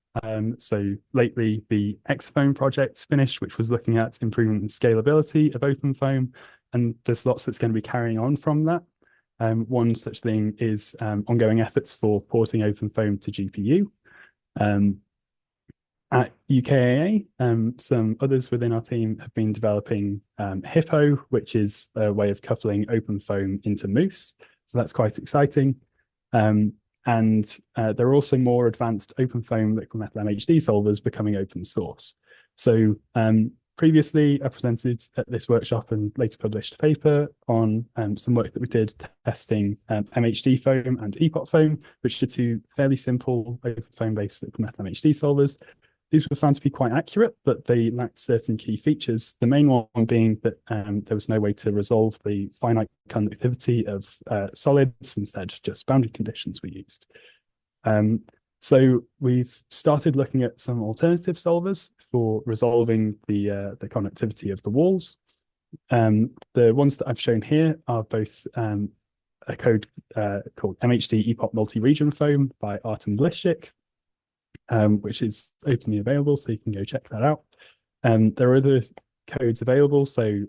So lately, the EXAFOAM project finished, which was looking at improving the scalability of OpenFOAM. And there's lots that's going to be carrying on from that. One such thing is ongoing efforts for porting OpenFOAM to GPU. At UKAA, some others within our team have been developing Hippo, which is a way of coupling OpenFOAM into Moose. So that's quite exciting. And there are also more advanced OpenFOAM liquid metal MHD solvers becoming open source. So previously, I presented at this workshop and later published a paper on some work that we did testing MHD foam and EPOT foam, which are two fairly simple OpenFOAM-based liquid metal MHD solvers. These were found to be quite accurate, but they lacked certain key features. The main one being that there was no way to resolve the finite conductivity of solids, instead just boundary conditions were used. So we've started looking at some alternative solvers for resolving the conductivity of the walls. The ones that I've shown here are both a code called MHD EPOT multi-region foam by Artem Blishik, which is openly available, so you can go check that out. There are other codes available, so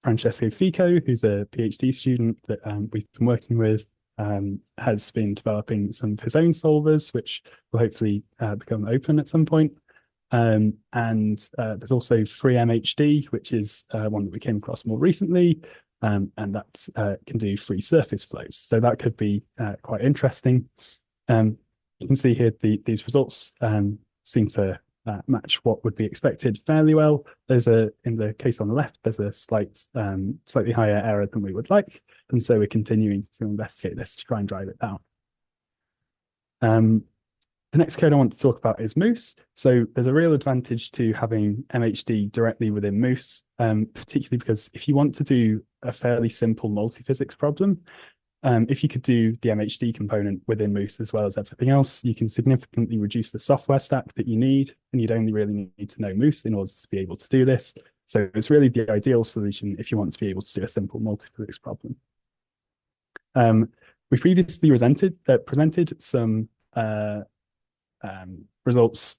Francesco Fico, who's a PhD student that we've been working with, has been developing some of his own solvers, which will hopefully become open at some point. And there's also FreeMHD, which is one that we came across more recently, and that can do free surface flows. So that could be quite interesting. You can see here these results seem to match what would be expected fairly well. In the case on the left, there's a slightly higher error than we would like. And so we're continuing to investigate this to try and drive it down. The next code I want to talk about is Moose. So there's a real advantage to having MHD directly within Moose, particularly because if you want to do a fairly simple multi-physics problem, if you could do the MHD component within Moose as well as everything else, you can significantly reduce the software stack that you need, and you'd only really need to know Moose in order to be able to do this. So it's really the ideal solution if you want to be able to do a simple multi-physics problem. We previously presented some results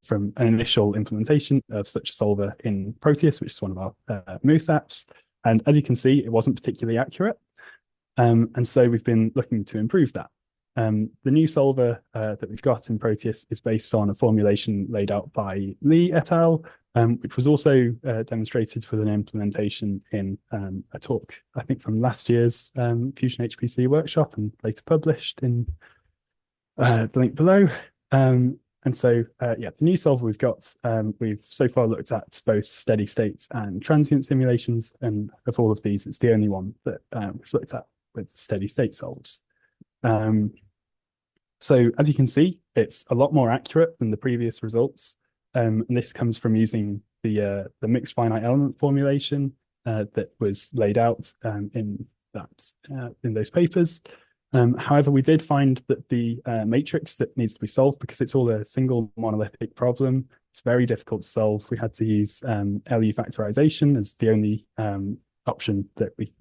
from an initial implementation of such a solver in Proteus, which is one of our Moose apps. And as you can see, it wasn't particularly accurate. And so we've been looking to improve that. The new solver that we've got in Proteus is based on a formulation laid out by Lee et al., which was also demonstrated with an implementation in a talk, I think, from last year's Fusion HPC workshop and later published in the link below. And so, yeah, the new solver we've got, we've so far looked at both steady states and transient simulations. And of all of these, it's the only one that we've looked at with steady state solves. So as you can see, it's a lot more accurate than the previous results. And this comes from using the mixed finite element formulation that was laid out in those papers. However, we did find that the matrix that needs to be solved, because it's all a single monolithic problem, it's very difficult to solve. We had to use ALYA factorization as the only option that we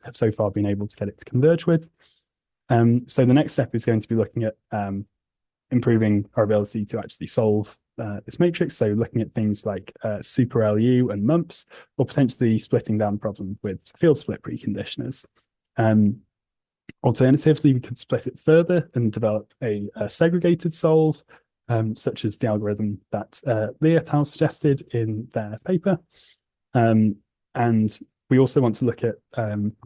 have so far been able to get it to converge with. So the next step is going to be looking at improving our ability to actually solve this matrix. So looking at things like super LU and mumps, or potentially splitting down the problem with field split preconditioners. Alternatively, we could split it further and develop a segregated solve, such as the algorithm that Lee et al. Suggested in their paper. And we also want to look at,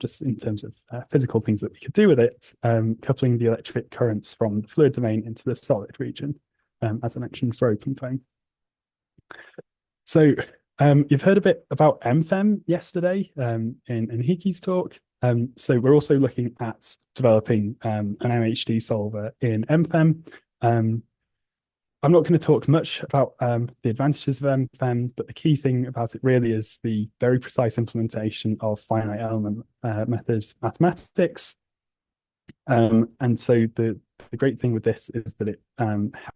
just in terms of physical things that we could do with it, coupling the electric currents from the fluid domain into the solid region, as I mentioned for OpenFOAM. So you've heard a bit about MFEM yesterday in Hiki's talk. So we're also looking at developing an MHD solver in MFEM. I'm not going to talk much about the advantages of MFEM, but the key thing about it really is the very precise implementation of finite element methods mathematics. And so the great thing with this is that it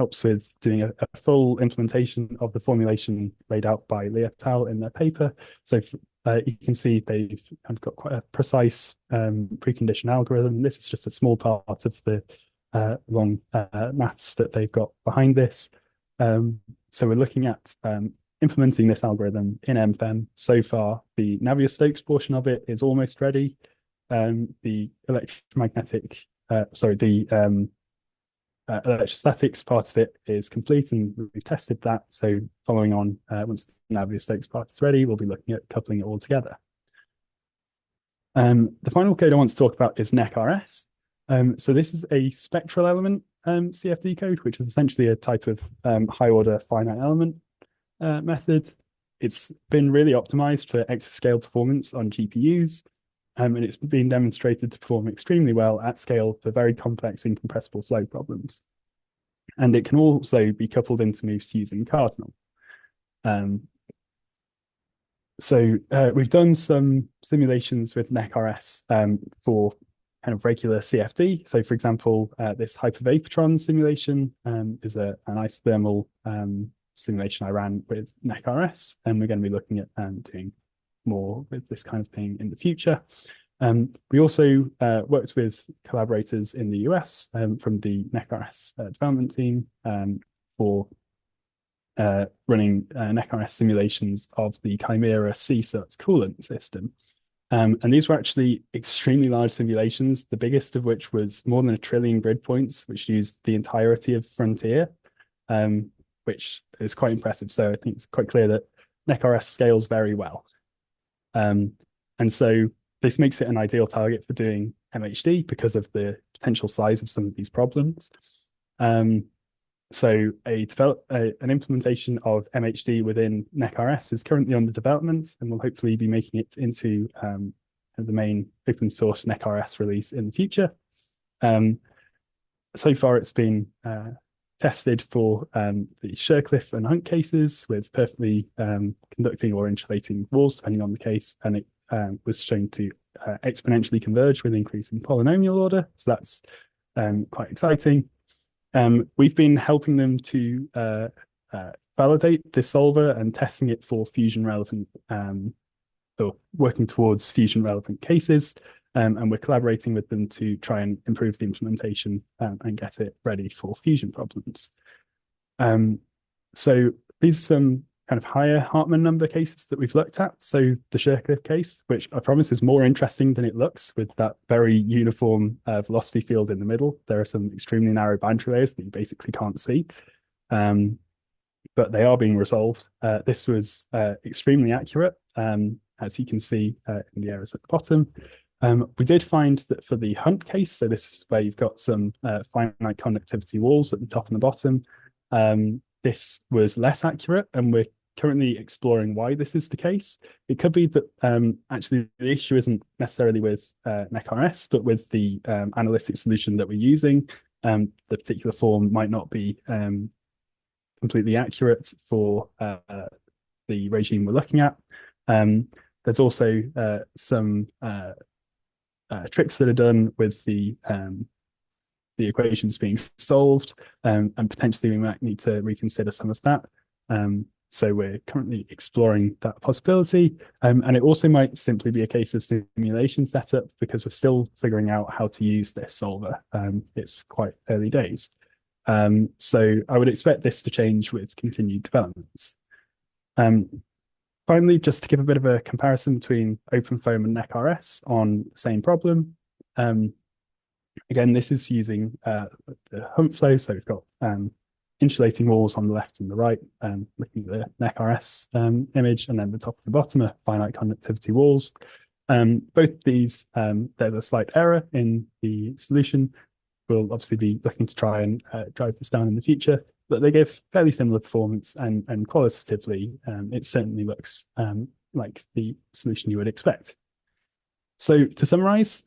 helps with doing a full implementation of the formulation laid out by Lee et al. In their paper. So you can see they've got quite a precise precondition algorithm. This is just a small part of the long maths that they've got behind this. So we're looking at implementing this algorithm in MFEM. So far, the Navier-Stokes portion of it is almost ready. The electromagnetic, electrostatics part of it is complete, and we've tested that. So following on, once the Navier-Stokes part is ready, we'll be looking at coupling it all together. The final code I want to talk about is NEC-RS. So this is a spectral element CFD code, which is essentially a type of high-order finite element method. It's been really optimized for exascale performance on GPUs, and it's been demonstrated to perform extremely well at scale for very complex incompressible flow problems. And it can also be coupled into moves using Cardinal. So we've done some simulations with NEC-RS for kind of regular CFD. So for example, this hypervapotron simulation is an isothermal simulation I ran with NEC-RS, and we're going to be looking at doing more with this kind of thing in the future. We also worked with collaborators in the US from the NEC-RS development team for running NEC-RS simulations of the Chimera CSUT coolant system. And these were actually extremely large simulations, the biggest of which was more than 1 trillion grid points, which used the entirety of Frontier, which is quite impressive. So I think it's quite clear that NEC-RS scales very well. And so this makes it an ideal target for doing MHD because of the potential size of some of these problems. So an implementation of MHD within NEC-RS is currently under development, and we'll hopefully be making it into the main open source NEC-RS release in the future. So far, it's been tested for the Shercliffe and Hunt cases with perfectly conducting or insulating walls, depending on the case, and it was shown to exponentially converge with increasing polynomial order. So that's quite exciting. We've been helping them to validate this solver and testing it for fusion relevant, or working towards fusion relevant cases. And we're collaborating with them to try and improve the implementation and get it ready for fusion problems. So these are some kind of higher Hartmann number cases that we've looked at. So the Scherklif case, which I promise is more interesting than it looks, with that very uniform velocity field in the middle. There are some extremely narrow boundary layers that you basically can't see, but they are being resolved. This was extremely accurate, as you can see in the errors at the bottom. We did find that for the Hunt case, so this is where you've got some finite conductivity walls at the top and the bottom, this was less accurate, and we're currently exploring why this is the case. It could be that actually the issue isn't necessarily with NECRS, but with the analytic solution that we're using. The particular form might not be completely accurate for the regime we're looking at. There's also some tricks that are done with the equations being solved, and potentially we might need to reconsider some of that. So we're currently exploring that possibility, and it also might simply be a case of simulation setup, because we're still figuring out how to use this solver. It's quite early days. So I would expect this to change with continued developments. Finally, just to give a bit of a comparison between OpenFOAM and NECRS on the same problem. Again, this is using the Hunt flow, so we've got insulating walls on the left and the right, looking at the NECRS image, and then the top and the bottom are finite conductivity walls. Both these, there's a slight error in the solution. We'll obviously be looking to try and drive this down in the future, but they give fairly similar performance, and qualitatively, it certainly looks like the solution you would expect. So to summarize,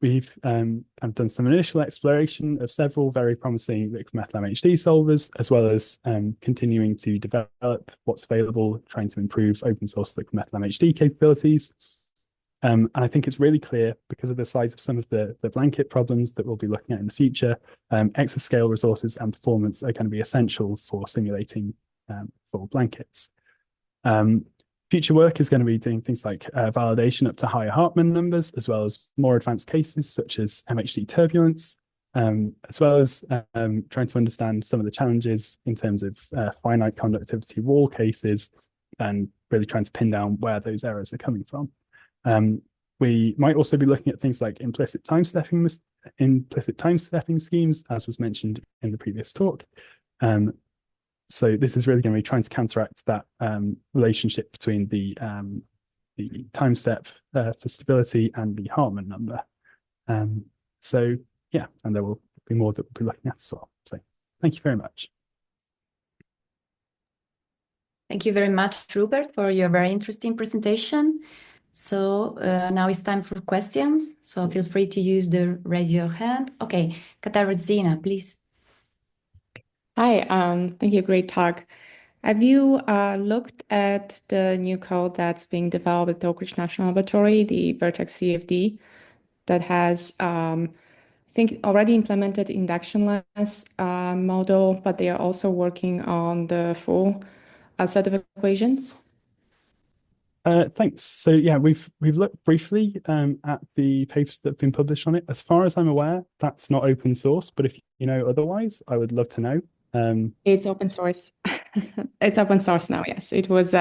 we've done some initial exploration of several very promising liquid metal MHD solvers, as well as continuing to develop what's available, trying to improve open source liquid metal MHD capabilities. And I think it's really clear, because of the size of some of the blanket problems that we'll be looking at in the future, exascale resources and performance are going to be essential for simulating full blankets. Future work is going to be doing things like validation up to higher Hartmann numbers, as well as more advanced cases such as MHD turbulence, as well as trying to understand some of the challenges in terms of finite conductivity wall cases, and really trying to pin down where those errors are coming from. We might also be looking at things like implicit time stepping schemes, as was mentioned in the previous talk. So this is really going to be trying to counteract that relationship between the time step for stability and the Hartmann number. So yeah, and there will be more that we'll be looking at as well. So thank you very much. Thank you very much, Rupert, for your very interesting presentation. So now it's time for questions. So feel free to use the raise your hand. Okay, Katarzyna, please. Hi, thank you. Great talk. Have you looked at the new code that's being developed at the Oak Ridge National Laboratory, the Vertex CFD, that has, I think, already implemented inductionless model, but they are also working on the full set of equations? Thanks. So yeah, we've looked briefly at the papers that have been published on it. As far as I'm aware, that's not open source, but if you know otherwise, I would love to know. It's open source. It's open source now, yes. It was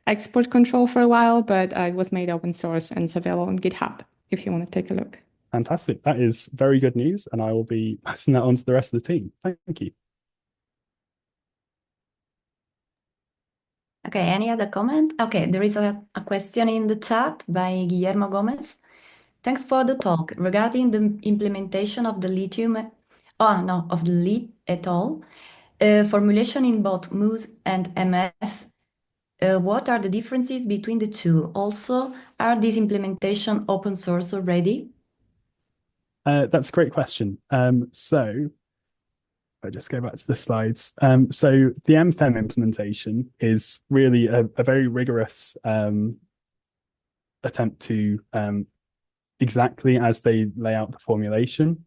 export control for a while, but it was made open source and it's available on GitHub if you want to take a look. Fantastic. That is very good news, and I will be passing that on to the rest of the team. Thank you. Okay, any other comment? Okay, there is a question in the chat by Guillermo Gomez. Thanks for the talk. Regarding the implementation of the of the Lee et al. Formulation in both MUS and MF, what are the differences between the two? Also, are these implementation open source already? That's a great question. So I just go back to the slides. So the MFEM implementation is really a very rigorous attempt to exactly as they lay out the formulation,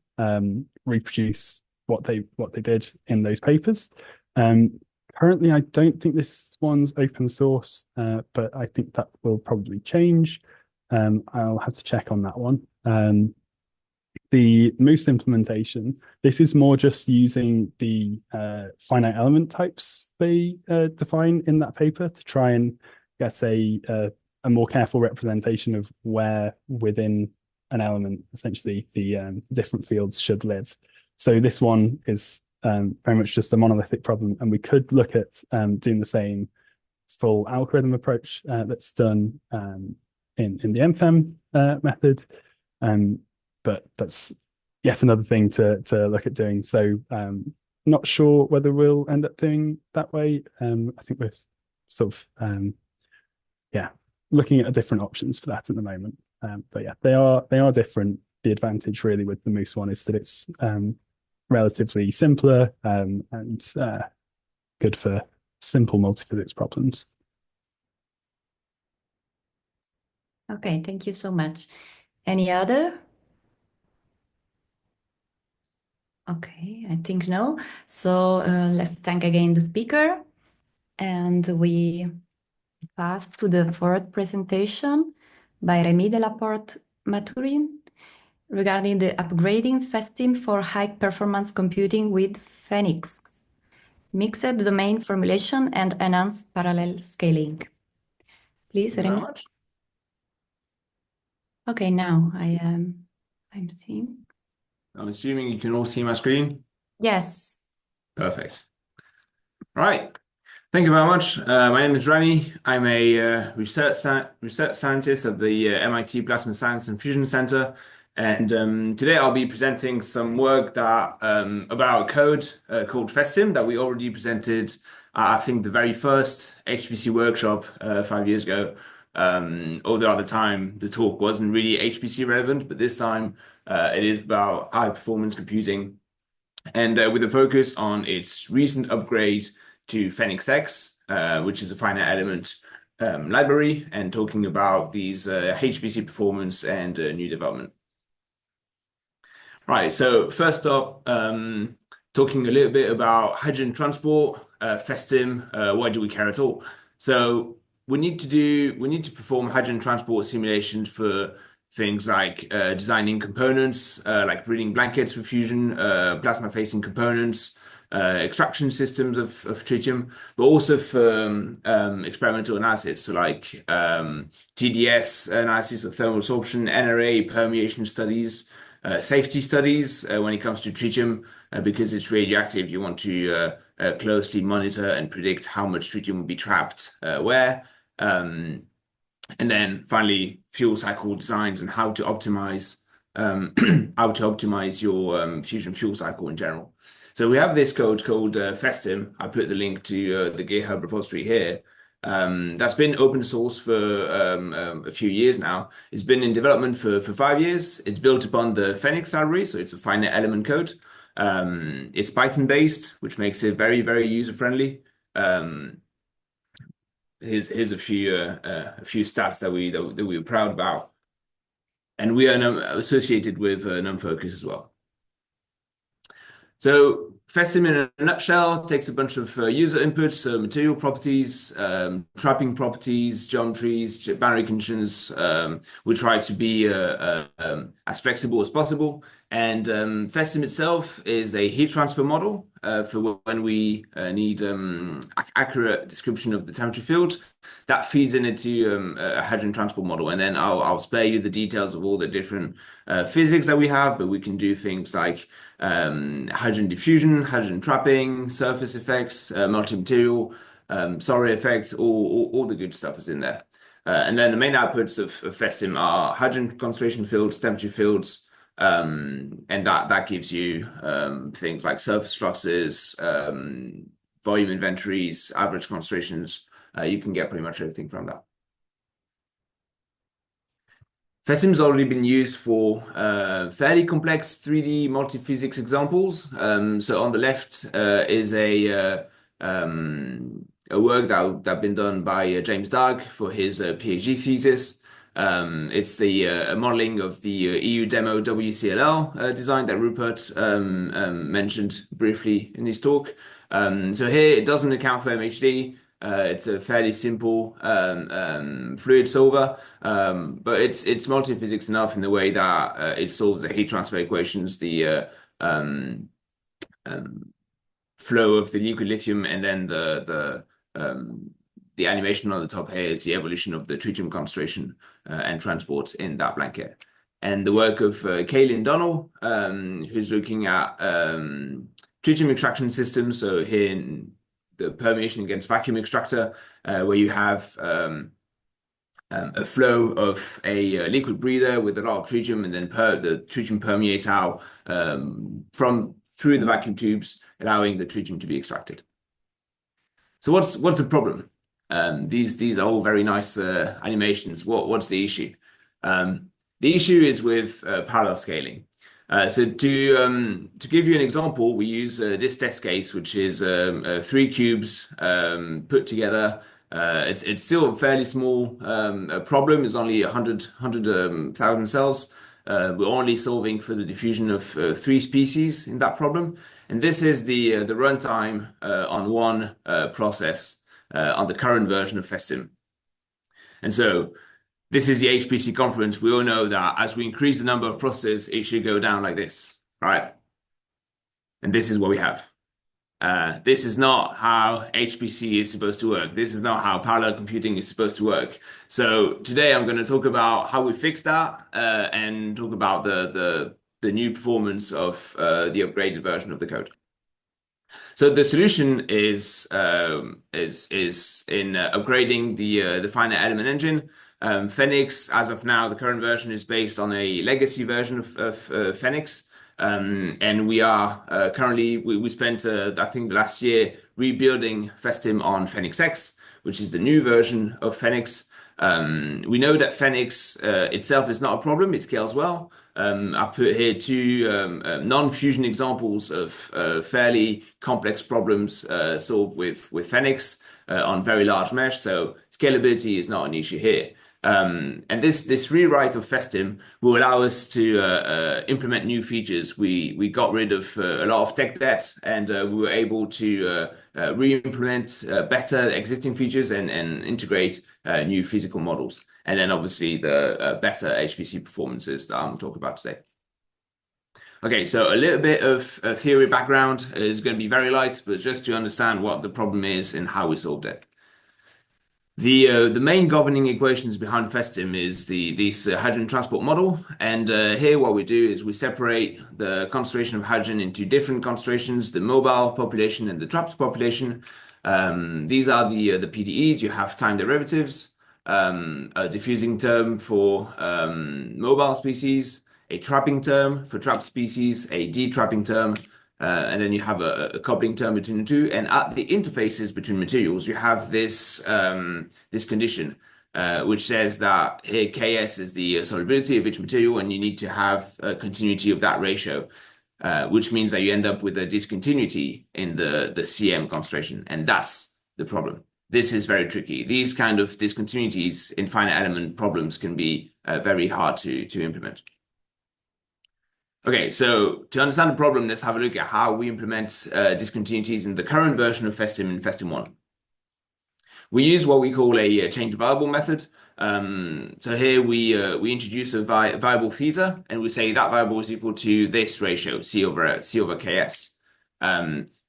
reproduce what they did in those papers. Currently, I don't think this one's open source, but I think that will probably change. I'll have to check on that one. the Moose implementation, this is more just using the finite element types they define in that paper to try and get a more careful representation of where within an element, essentially, the different fields should live. So this one is very much just a monolithic problem, and we could look at doing the same full algorithm approach that's done in the MFEM method. But that's yet another thing to look at doing. So not sure whether we'll end up doing that way. I think we're sort of looking at different options for that at the moment. But yeah, they are different. The advantage really with the Moose one is that it's relatively simpler and good for simple multiphysics problems. Okay, thank you so much. Any other? Okay, I think no. So let's thank again the speaker. And we pass to the fourth presentation by Rémi Delaporte-Mathurin regarding the upgrading FESTIM for high-performance computing with Phoenix, mixed domain formulation and enhanced parallel scaling. Please, Thank you very Rémi. much. Okay, now I'm seeing. I'm assuming you can all see my screen. Yes. Perfect. All right. Thank you very much. My name is Remy. I'm a research scientist at the MIT Plasma Science and Fusion Center. And today I'll be presenting some work that about code called FESTIM that we already presented at, I think, the very first HPC workshop 5 years ago. Although at the time the talk wasn't really HPC relevant, but this time it is about high performance computing, and with a focus on its recent upgrade to Phoenix X, which is a finite element library, and talking about these HPC performance and new development. Right, so first up, talking a little bit about hydrogen transport, FESTIM, why do we care at all? So we need to perform hydrogen transport simulations for things like designing components, like breeding blankets for fusion, plasma-facing components, extraction systems of tritium, but also for experimental analysis, so like TDS analysis of thermal absorption, NRA, permeation studies, safety studies when it comes to tritium, because it's radioactive. You want to closely monitor and predict how much tritium will be trapped where. And then finally, fuel cycle designs and how to optimize your fusion fuel cycle in general. So we have this code called FESTIM. I put the link to the GitHub repository here. That's been open source for a few years now. It's been in development for 5 years. It's built upon the Phoenix library, so it's a finite element code. It's Python based, which makes it very, very user friendly. Here's a few stats that we were proud about, and we are associated with NumFocus as well. So FESTIM in a nutshell takes a bunch of user inputs, so material properties, trapping properties, geometries, boundary conditions. We try to be as flexible as possible. And FESTIM itself is a heat transfer model for when we need accurate description of the temperature field. That feeds into a hydrogen transport model. And then I'll spare you the details of all the different physics that we have, but we can do things like hydrogen diffusion, hydrogen trapping, surface effects, multi-material, Sorry effect, all the good stuff is in there. And then the main outputs of FESTIM are hydrogen concentration fields, temperature fields, and that gives you things like surface fluxes, volume inventories, average concentrations. You can get pretty much everything from that. FESTIM's already been used for fairly complex 3D multi-physics examples. So on the left is a work that been done by James Darg for his PhD thesis. It's the modeling of the EU demo WCLL design that Rupert mentioned briefly in his talk. So here it doesn't account for MHD. It's a fairly simple fluid solver, but it's multi-physics enough in the way that it solves the heat transfer equations, the flow of the liquid lithium, and then the animation on the top here is the evolution of the tritium concentration and transport in that blanket. And the work of Kaylin Donnell, who's looking at tritium extraction systems. So here in the permeation against vacuum extractor, where you have a flow of a liquid breather with a lot of tritium, and then the tritium permeates out through the vacuum tubes, allowing the tritium to be extracted. So what's the problem? These are all very nice animations. What's the issue? The issue is with parallel scaling. So to give you an example, we use this test case, which is 3 cubes put together. It's still a fairly small problem. It's only 100,000 cells. We're only solving for the diffusion of 3 species in that problem. And this is the runtime on one process on the current version of FESTIM. And so this is the HPC conference. We all know that as we increase the number of processes, it should go down like this, right? And this is what we have. This is not how HPC is supposed to work. This is not how parallel computing is supposed to work. So today I'm going to talk about how we fix that and talk about the new performance of the upgraded version of the code. So the solution is in upgrading the finite element engine. Phoenix, as of now, the current version is based on a legacy version of Phoenix. And we are currently, we spent, I think last year, rebuilding FESTIM on Phoenix X, which is the new version of Phoenix. We know that Phoenix itself is not a problem. It scales well. I put here 2 non-fusion examples of fairly complex problems solved with Phoenix on very large mesh. So scalability is not an issue here. And this rewrite of FESTIM will allow us to implement new features. We got rid of a lot of tech debt, and we were able to re-implement better existing features and integrate new physical models. And then obviously the better HPC performances that I'm talking about today. Okay, so a little bit of theory background is going to be very light, but just to understand what the problem is and how we solved it. The main governing equations behind FESTIM is this hydrogen transport model. And here what we do is we separate the concentration of hydrogen into different concentrations, the mobile population and the trapped population. These are the PDEs. You have time derivatives, a diffusing term for mobile species, a trapping term for trapped species, a detrapping term, and then you have a coupling term between the two. And at the interfaces between materials, you have this condition, which says that here Ks is the solubility of each material, and you need to have a continuity of that ratio, which means that you end up with a discontinuity in the CM concentration. And that's the problem. This is very tricky. These kind of discontinuities in finite element problems can be very hard to implement. Okay, so to understand the problem, let's have a look at how we implement discontinuities in the current version of FESTIM in FESTIM 1. We use what we call a change variable method. So here we introduce a variable theta, and we say that variable is equal to this ratio, C over Ks.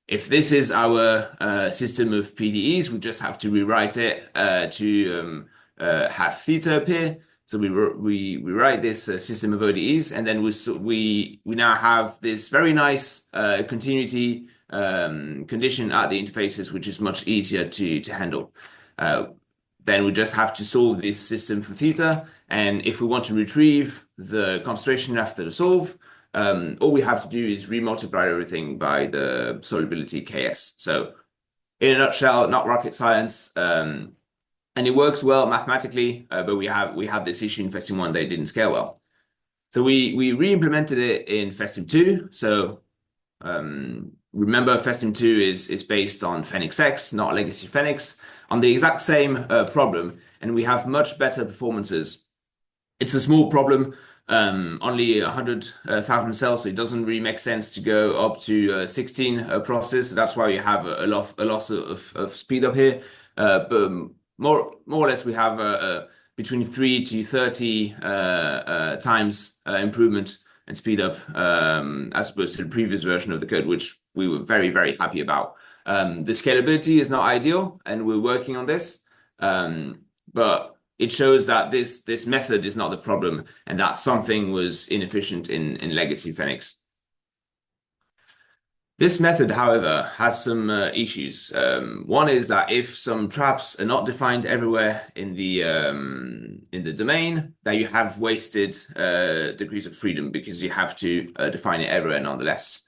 If this is our system of PDEs, we just have to rewrite it to have theta appear. So we write this system of ODEs, and then we now have this very nice continuity condition at the interfaces, which is much easier to handle. Then we just have to solve this system for theta, and if we want to retrieve the concentration after the solve, all we have to do is remultiply everything by the solubility Ks. So in a nutshell, not rocket science. And it works well mathematically, but we have this issue in FESTIM 1 that it didn't scale well. So we re-implemented it in FESTIM 2. So remember, FESTIM 2 is based on Phoenix X, not legacy Phoenix, on the exact same problem, and we have much better performances. It's a small problem, only 100,000 cells, so it doesn't really make sense to go up to 16 processes. So that's why you have a loss of speed up here. but more or less we have between 3 to 30 times improvement and speed up as opposed to the previous version of the code, which we were very, very happy about. The scalability is not ideal, and we're working on this, but it shows that this method is not the problem and that something was inefficient in legacy Phoenix. This method, however, has some issues. One is that if some traps are not defined everywhere in the domain, that you have wasted degrees of freedom because you have to define it everywhere nonetheless.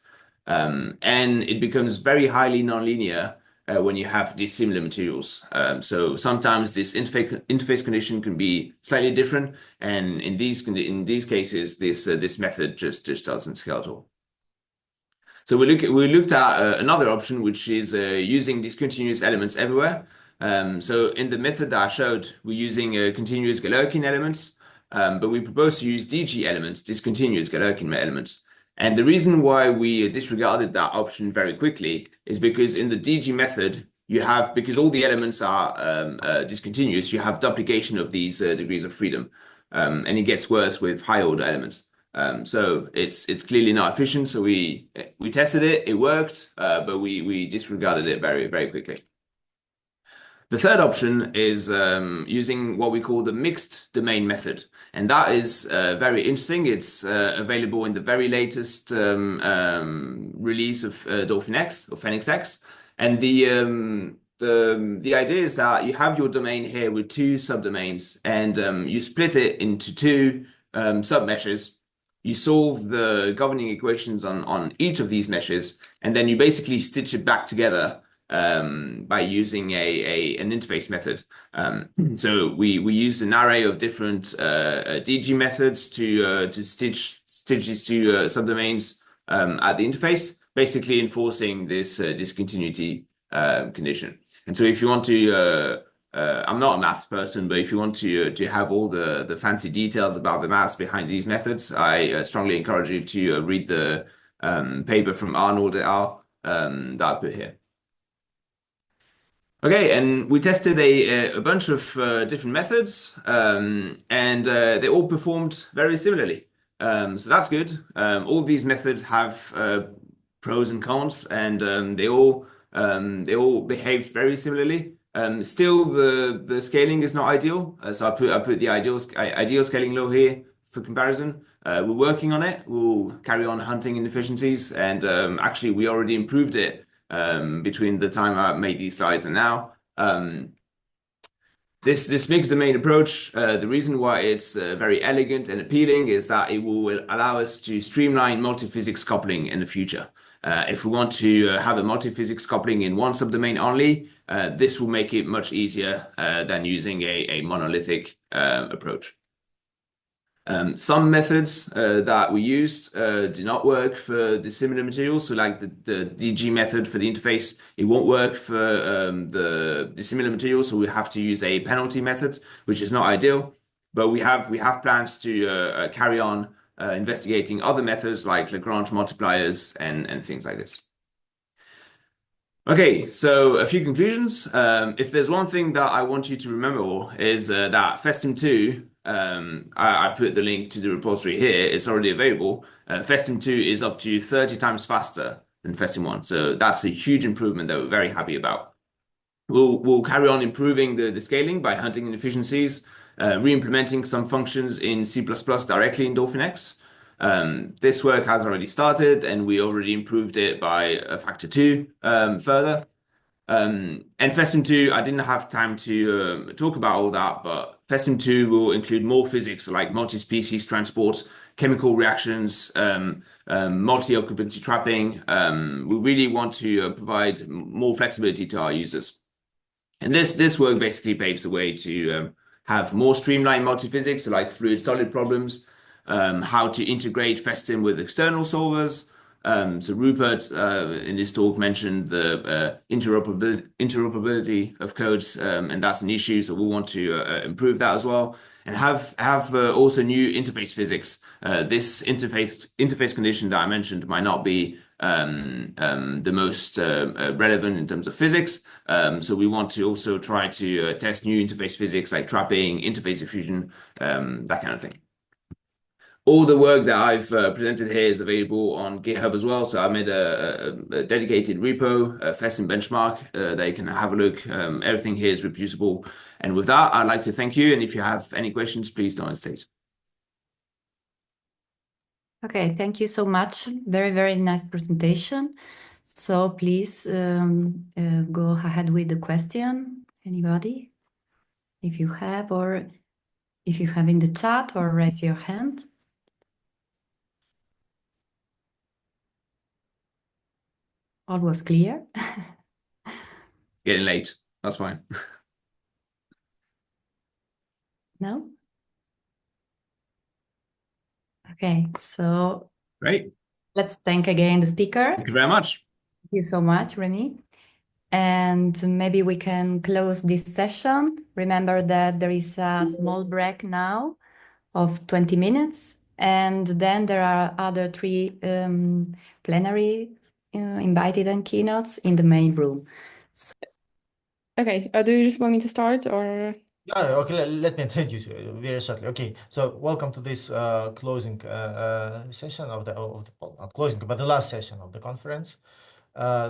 And it becomes very highly nonlinear when you have dissimilar materials. So sometimes this interface condition can be slightly different, and in these cases, this method just doesn't scale at all. So we looked at another option, which is using discontinuous elements everywhere. So in the method that I showed, we're using continuous Galerkin elements, but we propose to use DG elements, discontinuous Galerkin elements. And the reason why we disregarded that option very quickly is because in the DG method, because all the elements are discontinuous, you have duplication of these degrees of freedom. And it gets worse with high order elements. So it's clearly not efficient. So we tested it, it worked, but we disregarded it very, very quickly. The third option is using what we call the mixed domain method. And that is very interesting. It's available in the very latest release of Dolphin X or Phoenix X. And the idea is that you have your domain here with two subdomains, and you split it into two submeshes. You solve the governing equations on each of these meshes, and then you basically stitch it back together by using an interface method. So we used an array of different DG methods to stitch these two subdomains at the interface, basically enforcing this discontinuity condition. And so if you want to I'm not a maths person, but if you want to have all the fancy details about the maths behind these methods, I strongly encourage you to read the paper from Arnold et al. That I put here. Okay, and we tested a bunch of different methods, and they all performed very similarly. So that's good. All these methods have pros and cons, and they all behave very similarly. Still, the scaling is not ideal. So I put the ideal scaling law here for comparison. We're working on it. We'll carry on hunting inefficiencies, and actually we already improved it between the time I made these slides and now. This mixed domain approach, the reason why it's very elegant and appealing is that it will allow us to streamline multiphysics coupling in the future. If we want to have a multiphysics coupling in one subdomain only, this will make it much easier than using a monolithic approach. Some methods that we used do not work for the similar materials. So like the DG method for the interface, it won't work for the similar materials. So we have to use a penalty method, which is not ideal. But we have plans to carry on investigating other methods like Lagrange multipliers and things like this. Okay, so a few conclusions. If there's one thing that I want you to remember is that FESTM 2, I put the link to the repository here, it's already available. FESTM 2 is up to 30 times faster than FESTM 1. So that's a huge improvement that we're very happy about. We'll carry on improving the scaling by hunting inefficiencies, re-implementing some functions in C++ directly in Dolphin X. This work has already started, and we already improved it by a factor 2 further. And FESTM 2, I didn't have time to talk about all that, but FESTM 2 will include more physics like multi-species transport, chemical reactions, multi-occupancy trapping. We really want to provide more flexibility to our users. And this work basically paves the way to have more streamlined multiphysics, so like fluid-solid problems, how to integrate FESTM with external solvers. So Rupert in his talk mentioned the interoperability of codes, and that's an issue. So we want to improve that as well, and have also new interface physics. This interface condition that I mentioned might not be the most relevant in terms of physics. So we want to also try to test new interface physics like trapping, interface diffusion, that kind of thing. All the work that I've presented here is available on GitHub as well. So I made a dedicated repo, a FESTIN benchmark that you can have a look. Everything here is reproducible. And with that, I'd like to thank you. And if you have any questions, please don't hesitate. Okay, thank you so much. Very, very nice presentation. So please go ahead with the question. Anybody? If you have, or if you have in the chat, or raise your hand. All was clear. It's getting late. That's fine. No? Okay, so great. Let's thank again the speaker. Thank you very much. Thank you so much, Remy. And maybe we can close this session. Remember that there is a small break now of 20 minutes. And then there are other 3 plenary invited and keynotes in the main room. So Okay, do you just want me to start or? Okay, let me introduce you very shortly. Okay, so welcome to this closing session of the not closing, but the last session of the conference.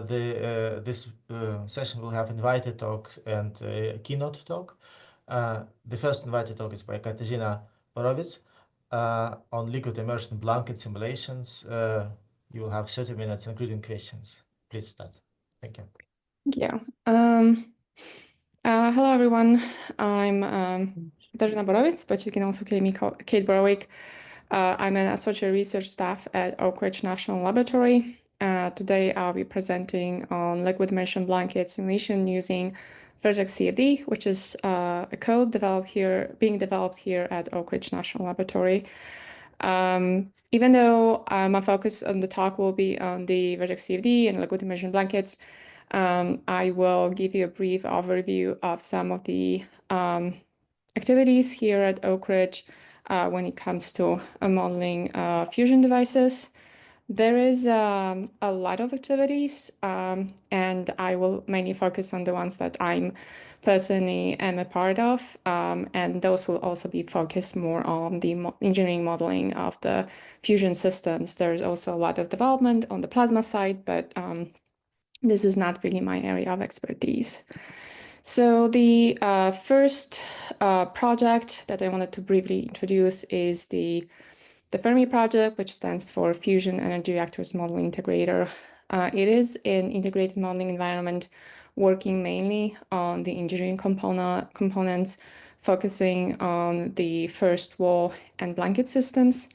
This session will have invited talk and keynote talk. The first invited talk is by Katarzyna Borowicz on liquid immersion blanket simulations. You will have 30 minutes, including questions. Please start. Thank you. Thank you. Hello, everyone. I'm Katarzyna Borowicz, but you can also call me Kate Borowick. I'm an associate research staff at Oak Ridge National Laboratory. Today, I'll be presenting on liquid immersion blanket simulation using Vertex CFD, which is a code being developed here at Oak Ridge National Laboratory. Even though my focus on the talk will be on the Vertex CFD and liquid immersion blankets, I will give you a brief overview of some of the activities here at Oak Ridge when it comes to modeling fusion devices. There is a lot of activities, and I will mainly focus on the ones that I'm personally am a part of, and those will also be focused more on the engineering modeling of the fusion systems. There's also a lot of development on the plasma side, but this is not really my area of expertise. So the first project that I wanted to briefly introduce is the Fermi project, which stands for Fusion Energy Reactors Modeling Integrator. It is an integrated modeling environment working mainly on the engineering components, focusing on the first wall and blanket systems.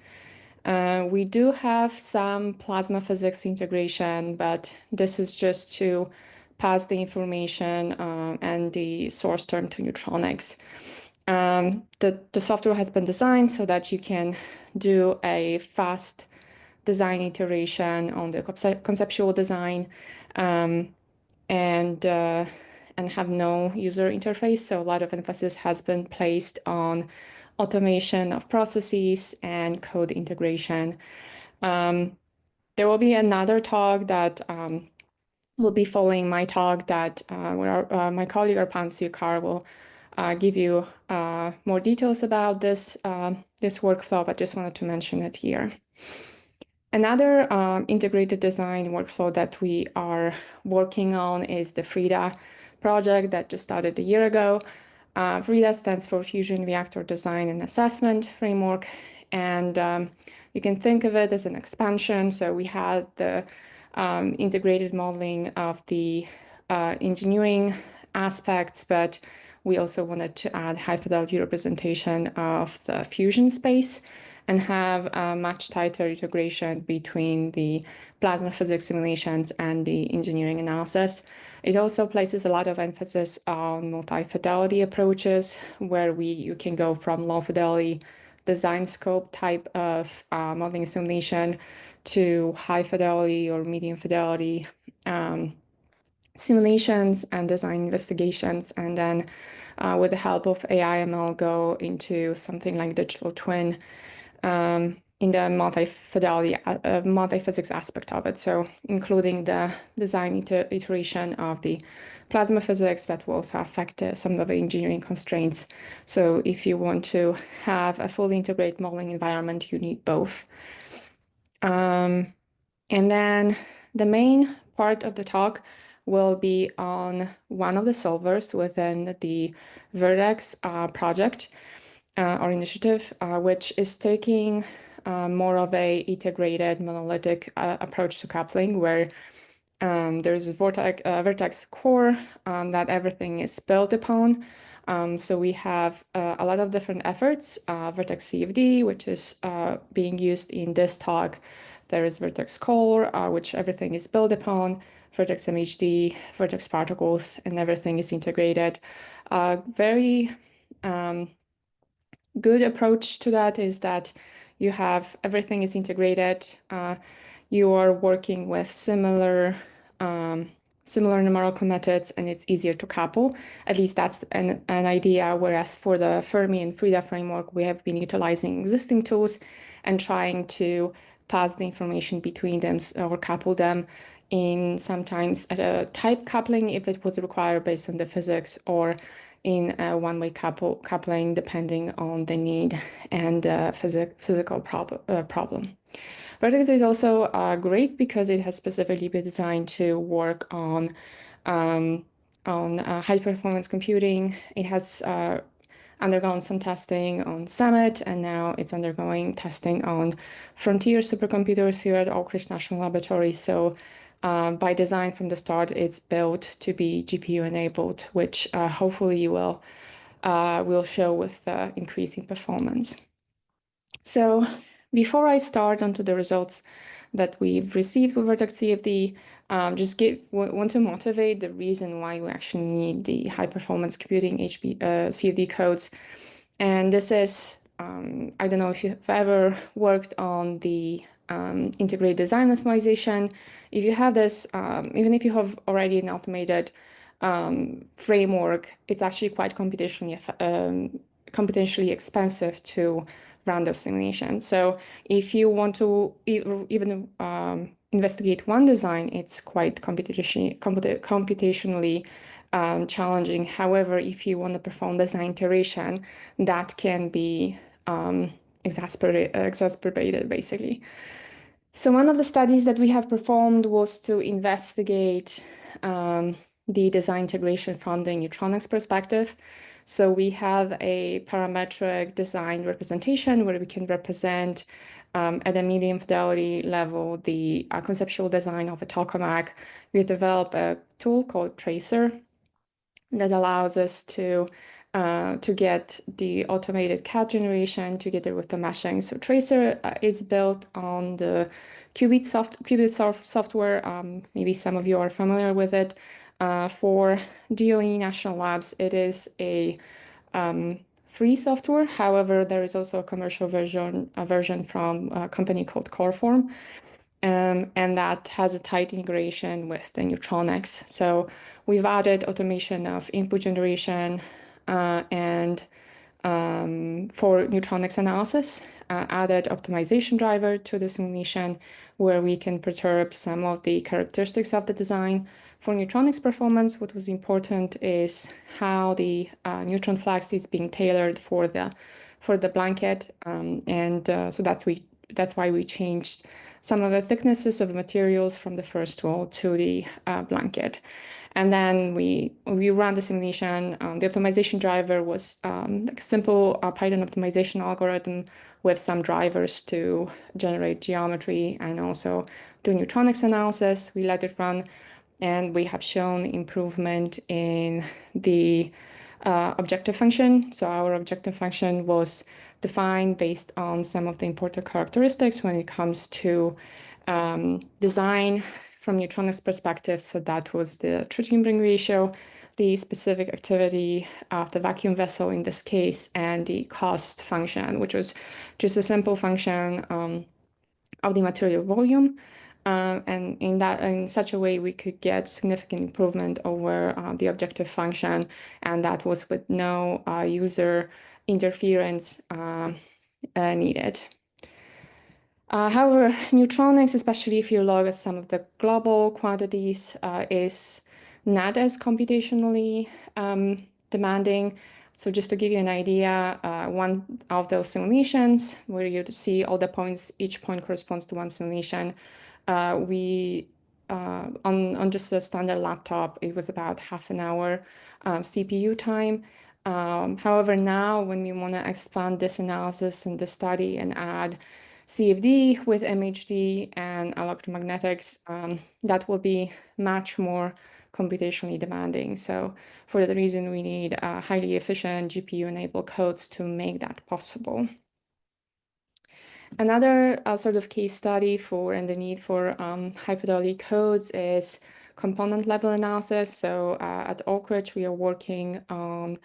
We do have some plasma physics integration, but this is just to pass the information and the source term to neutronics. The software has been designed so that you can do a fast design iteration on the conceptual design and have no user interface. So a lot of emphasis has been placed on automation of processes and code integration. There will be another talk that will be following my talk that where my colleague Arpan Sirkar will give you more details about this workflow, but just wanted to mention it here. Another integrated design workflow that we are working on is the FRIDA project that just started a year ago. FRIDA stands for Fusion Reactor Design and Assessment Framework, and you can think of it as an expansion. So we had the integrated modeling of the engineering aspects, but we also wanted to add high-fidelity representation of the fusion space and have a much tighter integration between the plasma physics simulations and the engineering analysis. It also places a lot of emphasis on multi-fidelity approaches, where you can go from low-fidelity design scope type of modeling simulation to high-fidelity or medium-fidelity simulations and design investigations, and then with the help of AI/ML go into something like digital twin. the multi-physics aspect of it. So including the design iteration of the plasma physics that will also affect some of the engineering constraints. So if you want to have a fully integrated modeling environment, you need both. And then the main part of the talk will be on one of the solvers within the Vertex project or initiative, which is taking more of a integrated monolithic approach to coupling, where there's a Vertex core that everything is built upon. So we have a lot of different efforts, Vertex CFD, which is being used in this talk. There is Vertex core, which everything is built upon, Vertex MHD, Vertex particles, and everything is integrated. Very good approach to that is that you have everything is integrated. You are working with similar numerical methods, and it's easier to couple. At least that's an idea. Whereas for the Fermi and Frida framework, we have been utilizing existing tools and trying to pass the information between them or couple them in sometimes at a type coupling if it was required based on the physics, or in a one-way coupling depending on the need and physical problem. Vertex is also great because it has specifically been designed to work on high-performance computing. It has undergone some testing on Summit, and now it's undergoing testing on frontier supercomputers here at Oak Ridge National Laboratory. So by design from the start, it's built to be GPU enabled, which hopefully will show with increasing performance. So before I start onto the results that we've received with Vertex CFD, want to motivate the reason why we actually need the high performance computing CFD codes. And this is, I don't know if you've ever worked on the integrated design optimization. If you have this, even if you have already an automated framework, it's actually quite computationally expensive to run those simulations. So if you want to even investigate one design, it's quite computationally challenging. However, if you want to perform design iteration, that can be exacerbated, basically. So one of the studies that we have performed was to investigate the design integration from the neutronics perspective. So we have a parametric design representation where we can represent at a medium fidelity level the conceptual design of a tokamak. We developed a tool called Tracer that allows us to get the automated CAD generation together with the meshing. So Tracer is built on the Qubit software. Maybe some of you are familiar with it. For DOE National Labs, it is a free software. However, there is also a commercial version from a company called Coreform, and that has a tight integration with the neutronics. So we've added automation of input generation and for neutronics analysis, added optimization driver to the simulation where we can perturb some of the characteristics of the design. For neutronics performance, what was important is how the neutron flux is being tailored for the blanket, so that's why we changed some of the thicknesses of materials from the first tool to the blanket. And then we ran the simulation. The optimization driver was like a simple Python optimization algorithm with some drivers to generate geometry and also do neutronics analysis. We let it run, and we have shown improvement in the objective function. So our objective function was defined based on some of the important characteristics when it comes to design from neutronics perspective. So that was the tritium ring ratio, the specific activity of the vacuum vessel in this case, and the cost function, which was just a simple function of the material volume. And in such a way, we could get significant improvement over the objective function, and that was with no user interference needed. However, neutronics, especially if you look at some of the global quantities, is not as computationally demanding. So just to give you an idea, one of those simulations where you see all the points, each point corresponds to one simulation. On just a standard laptop, it was about half an hour CPU time. However, now when we want to expand this analysis and the study and add CFD with MHD and electromagnetics, that will be much more computationally demanding. So for that reason, we need highly efficient GPU-enabled codes to make that possible. Another sort of case study for and the need for high-fidelity codes is component level analysis. So at Oak Ridge, we are working on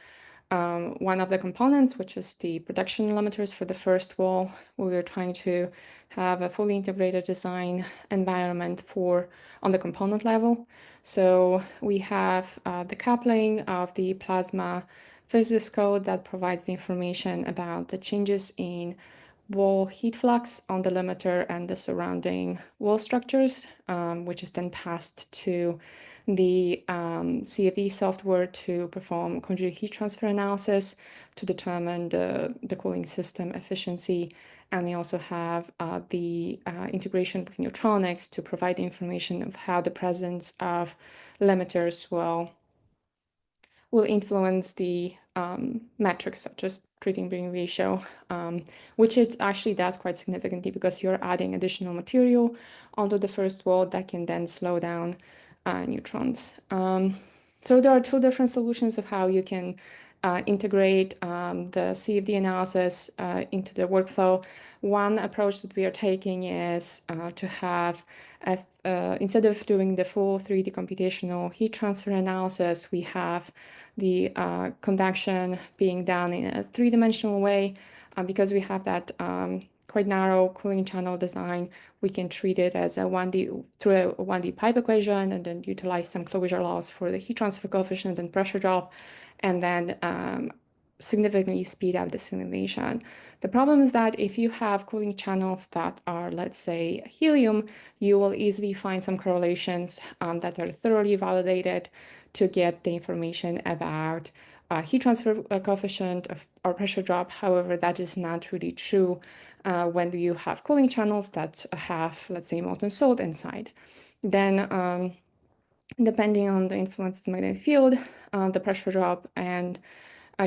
one of the components, which is the production limiters for the first wall. We are trying to have a fully integrated design environment on the component level. So we have the coupling of the plasma physics code that provides the information about the changes in wall heat flux on the limiter and the surrounding wall structures, which is then passed to the CFD software to perform conjugate heat transfer analysis to determine the cooling system efficiency. And we also have the integration with neutronics to provide information of how the presence of limiters will influence the metrics such as treating beam ratio, which it actually does quite significantly because you're adding additional material onto the first wall that can then slow down neutrons. So there are two different solutions of how you can integrate the CFD analysis into the workflow. One approach that we are taking is to have, instead of doing the full 3D computational heat transfer analysis, we have the conduction being done in a three-dimensional way. Because we have that quite narrow cooling channel design, we can treat it as a 1D through a 1D pipe equation and then utilize some closure laws for the heat transfer coefficient and pressure drop, and then significantly speed up the simulation. The problem is that if you have cooling channels that are, let's say, helium, you will easily find some correlations that are thoroughly validated to get the information about heat transfer coefficient or pressure drop. However, that is not really true when you have cooling channels that have, let's say, molten salt inside. Then, depending on the influence of the magnetic field, the pressure drop and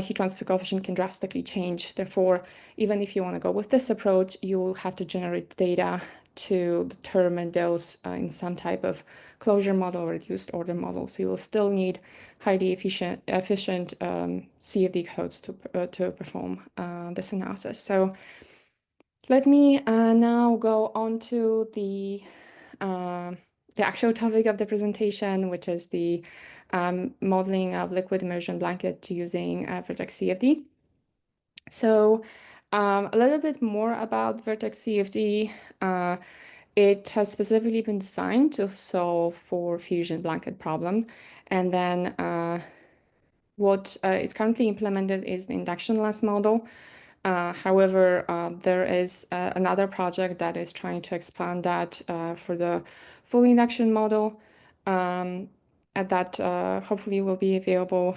heat transfer coefficient can drastically change. Therefore, even if you want to go with this approach, you will have to generate data to determine those in some type of closure model or reduced order model. So you will still need highly efficient CFD codes to perform this analysis. So let me now go on to the actual topic of the presentation, which is the modeling of liquid immersion blanket using Vertex CFD. So a little bit more about Vertex CFD. It has specifically been designed to solve for fusion blanket problem. And then what is currently implemented is the induction-less model. However, there is another project that is trying to expand that for the full induction model, and that hopefully will be available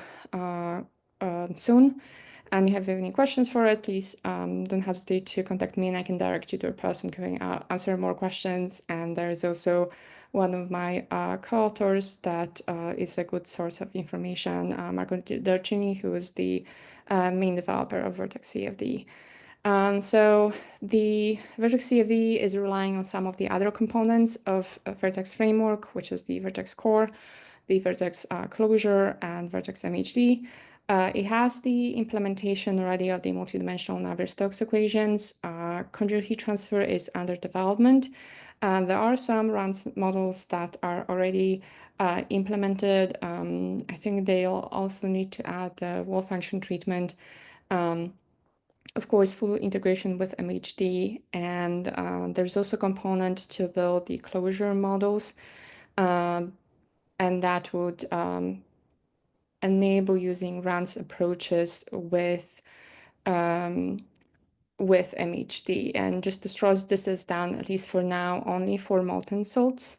soon. And if you have any questions for it, please don't hesitate to contact me and I can direct you to a person who can answer more questions. And there is also one of my co-authors that is a good source of information, Marco Dercini, who is the main developer of Vertex CFD. So the Vertex CFD is relying on some of the other components of Vertex framework, which is the Vertex core, the Vertex closure, and Vertex MHD. It has the implementation already of the multidimensional Navier-Stokes equations. Conjugate heat transfer is under development. There are some runs models that are already implemented. I think they'll also need to add the wall function treatment. Of course, full integration with MHD, and there's also a component to build the closure models, and that would enable using runs approaches with with MHD. And just to stress, this is done, at least for now, only for molten salts,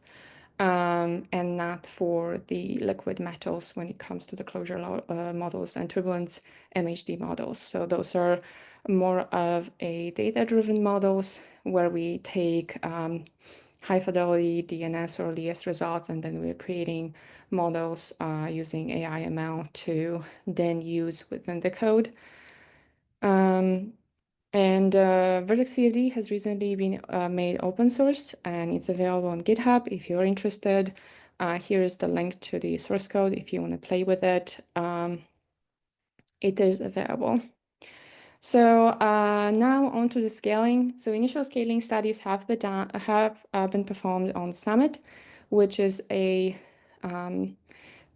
and not for the liquid metals when it comes to the closure models and turbulence MHD models. So those are more of a data-driven models where we take high fidelity DNS or LES results, and then we're creating models using AI ML to then use within the code. And Vertex CFD has recently been made open source, and it's available on GitHub if you're interested. Here is the link to the source code if you want to play with it. It is available. So now on to the scaling. So initial scaling studies have been performed on Summit, which is a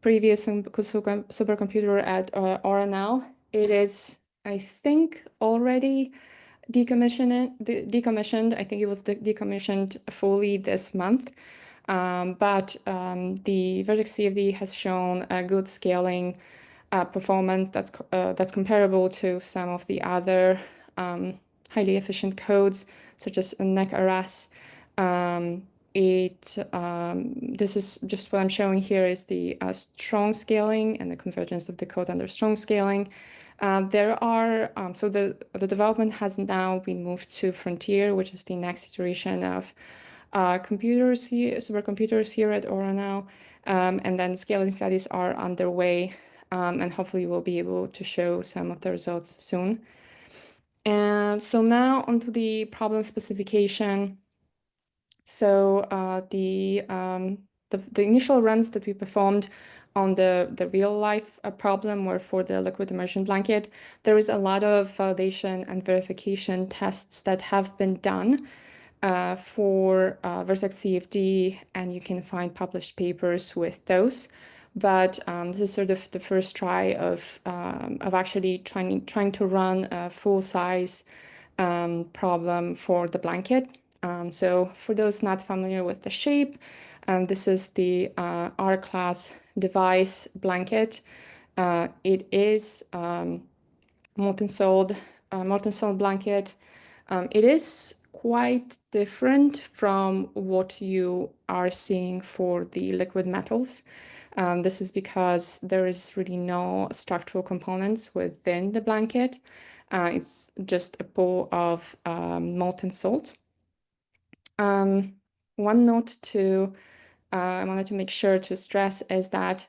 previous supercomputer at RNL. It is, I think, already decommissioned. I think it was decommissioned fully this month. But the Vertex CFD has shown a good scaling performance that's comparable to some of the other highly efficient codes, such as NEC-RS. This is just what I'm showing here is the strong scaling and the convergence of the code under strong scaling. There are, so the development has now been moved to Frontier, which is the next iteration of supercomputers here at RNL. And then scaling studies are underway, and hopefully we'll be able to show some of the results soon. And so now onto the problem specification. So the initial runs that we performed on the real life problem were for the liquid immersion blanket. There is a lot of validation and verification tests that have been done for Vertex CFD, and you can find published papers with those. But this is sort of the first try of actually trying to run a full-size problem for the blanket. So for those not familiar with the shape, this is the R-class device blanket. It is molten salt blanket. It is quite different from what you are seeing for the liquid metals. This is because there is really no structural components within the blanket. It's just a pool of molten salt. One note I wanted to make sure to stress is that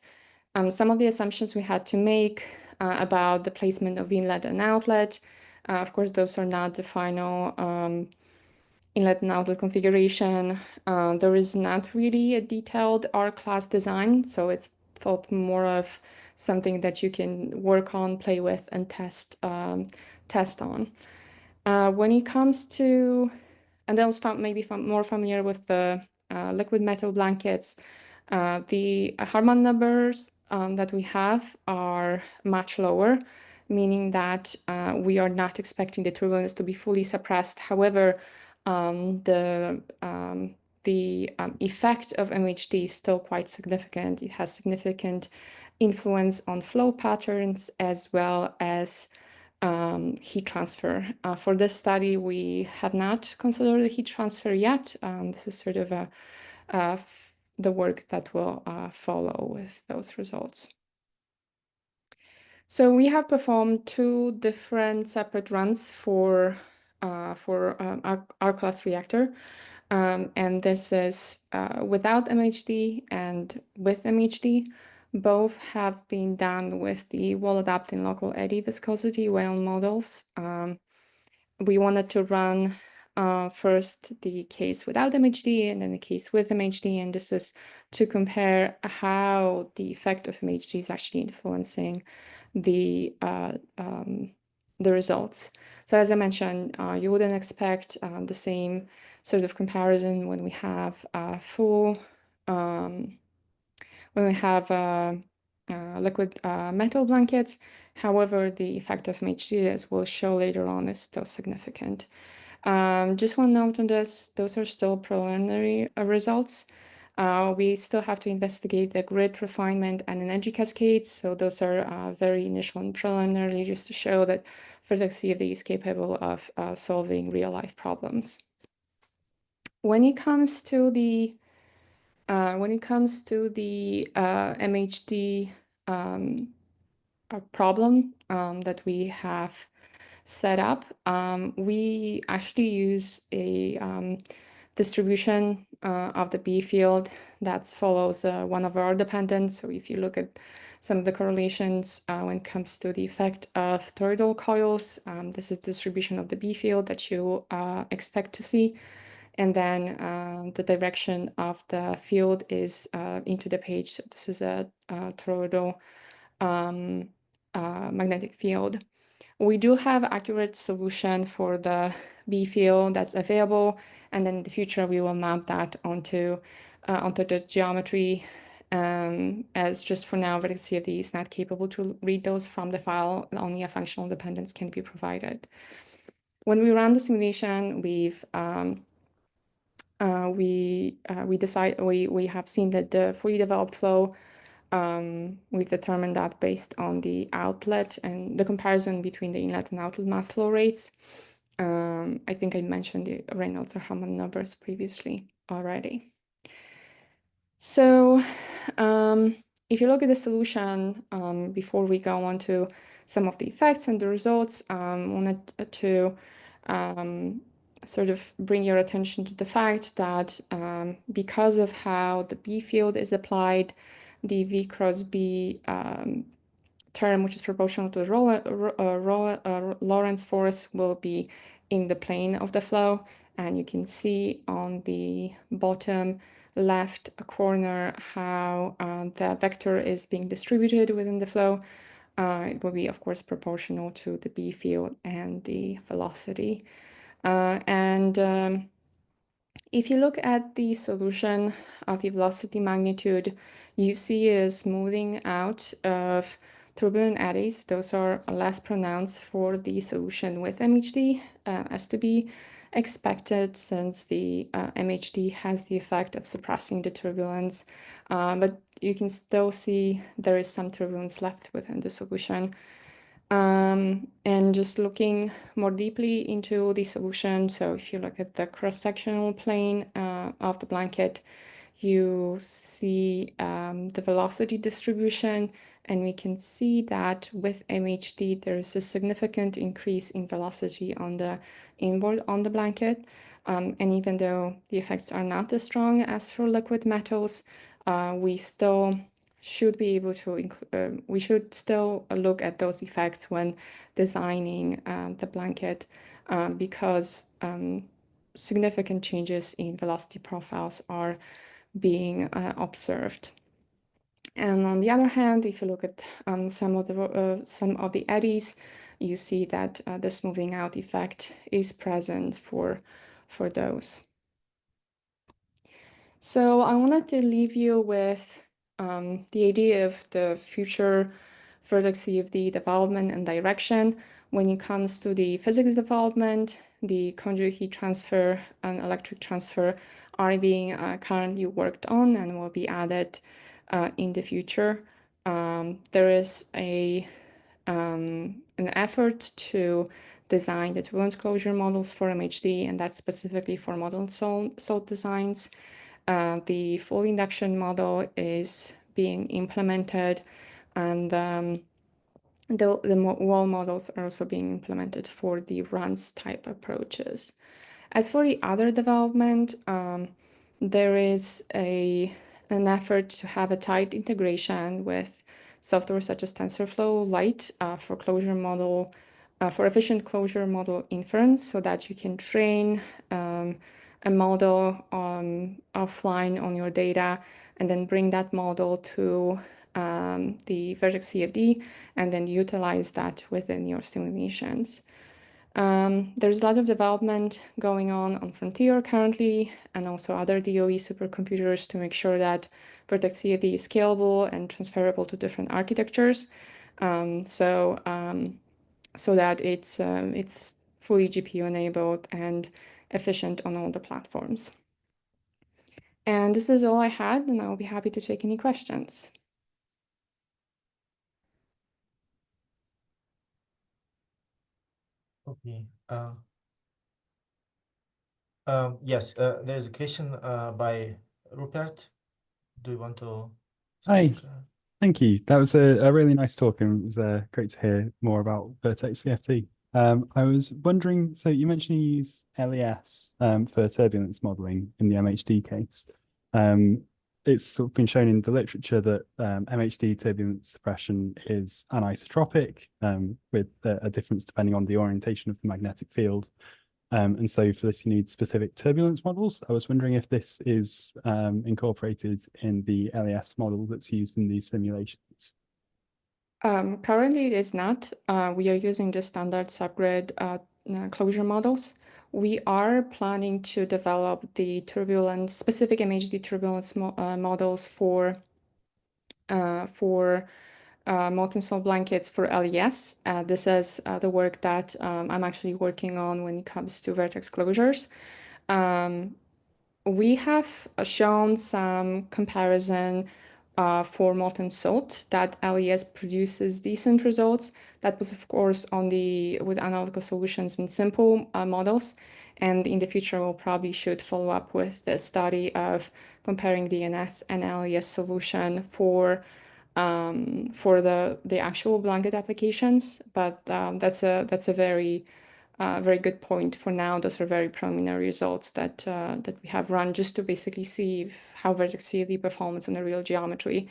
some of the assumptions we had to make about the placement of inlet and outlet, of course, those are not the final inlet and outlet configuration. There is not really a detailed R-class design, so it's thought more of something that you can work on, play with, and test on. When it comes to, and those maybe more familiar with the liquid metal blankets, the Harman numbers that we have are much lower, meaning that we are not expecting the turbulence to be fully suppressed. However, the effect of MHD is still quite significant. It has significant influence on flow patterns as well as heat transfer. For this study, we have not considered the heat transfer yet. This is sort of the work that will follow with those results. So we have performed 2 different separate runs for our class reactor. And this is without MHD and with MHD. Both have been done with the wall-adapting local eddy viscosity Weyl models. We wanted to run first the case without MHD and then the case with MHD, and this is to compare how the effect of MHD is actually influencing the results. So as I mentioned, you wouldn't expect the same sort of comparison when we have liquid metal blankets. However, the effect of MHD, as we'll show later on, is still significant. Just one note on this, those are still preliminary results. We still have to investigate the grid refinement and energy cascades. So those are very initial and preliminary, just to show that vertex CFD is capable of solving real-life problems. When it comes to the MHD problem that we have set up, we actually use a distribution of the B field that follows one of our dependents. So if you look at some of the correlations when it comes to the effect of toroidal coils, this is the distribution of the B field that you expect to see. And then the direction of the field is into the page. So this is a toroidal magnetic field. We do have accurate solution for the B field that's available, and then in the future we will map that onto the geometry. As just for now, vertex CFD is not capable to read those from the file. Only a functional dependence can be provided. When we run the simulation, we have seen that the fully developed flow. We've determined that based on the outlet and the comparison between the inlet and outlet mass flow rates. I think I mentioned the Reynolds or Hammond numbers previously already. So if you look at the solution, before we go on to some of the effects and the results, I wanted to sort of bring your attention to the fact that because of how the B field is applied, the V cross B term, which is proportional to the Lorentz force, will be in the plane of the flow. And you can see on the bottom left corner how the vector is being distributed within the flow. It will be, of course, proportional to the B field and the velocity. If you look at the solution of the velocity magnitude, you see a smoothing out of turbulent eddies. Those are less pronounced for the solution with MHD, as to be expected, since the MHD has the effect of suppressing the turbulence. But you can still see there is some turbulence left within the solution. And just looking more deeply into the solution, so if you look at the cross-sectional plane of the blanket, you see the velocity distribution, and we can see that with MHD there's a significant increase in velocity on the inboard on the blanket. And even though the effects are not as strong as for liquid metals, we still should be able to we should still look at those effects when designing the blanket, because significant changes in velocity profiles are being observed. And on the other hand, if you look at some of the eddies, you see that the smoothing out effect is present for those. So I wanted to leave you with the idea of the future vertex CFD development and direction. When it comes to the physics development, the conjugate heat transfer and electric transfer are being currently worked on and will be added in the future. There is an effort to design the turbulence closure models for MHD, and that's specifically for model salt designs. The full induction model is being implemented, and the wall models are also being implemented for the runs type approaches. As for the other development, there is an effort to have a tight integration with software such as TensorFlow Lite for closure model, for efficient closure model inference, so that you can train a model offline on your data and then bring that model to the vertex CFD and then utilize that within your simulations. There's a lot of development going on Frontier currently, and also other DOE supercomputers, to make sure that vertex CFD is scalable and transferable to different architectures, so that it's fully GPU enabled and efficient on all the platforms. And this is all I had, and I'll be happy to take any questions. Okay. Yes, there's a question by Rupert. Do you want to Hi, speak? thank you. That was a really nice talk, and it was great to hear more about Vertex CFT. I was wondering, so you mentioned you use LES for turbulence modeling in the MHD case. It's sort of been shown in the literature that MHD turbulence suppression is anisotropic with a difference depending on the orientation of the magnetic field. And so for this, you need specific turbulence models. I was wondering if this is incorporated in the LES model that's used in these simulations. Currently, it is not. We are using the standard subgrid closure models. We are planning to develop the turbulence, specific MHD turbulence models for molten salt blankets for LES. This is the work that I'm actually working on when it comes to vertex closures. We have shown some comparison for molten salt that LES produces decent results. That was, of course, with analytical solutions in simple models. And in the future, we'll probably should follow up with the study of comparing DNS and LES solution for the actual blanket applications. But that's a very good point. For now, those are very preliminary results that we have run just to basically see how vertex CFD performs on the real geometry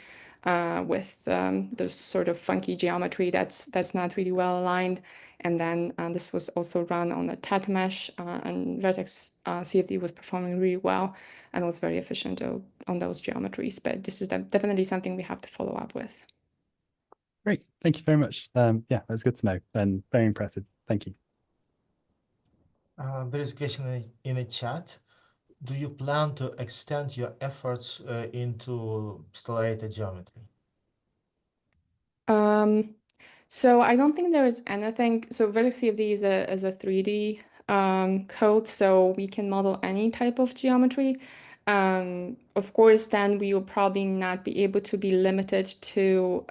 with those sort of funky geometry that's not really well aligned. And then this was also run on a TAT mesh, and vertex CFD was performing really well and was very efficient on those geometries. But this is definitely something we have to follow up with. Great, thank you very much. Yeah, that's good to know and very impressive. Thank you. There is a question in the chat. Do you plan to extend your efforts into stellarated geometry? So I don't think there is anything. So vertex CFD is a 3D code, so we can model any type of geometry. Of course, then we will probably not be able to be limited to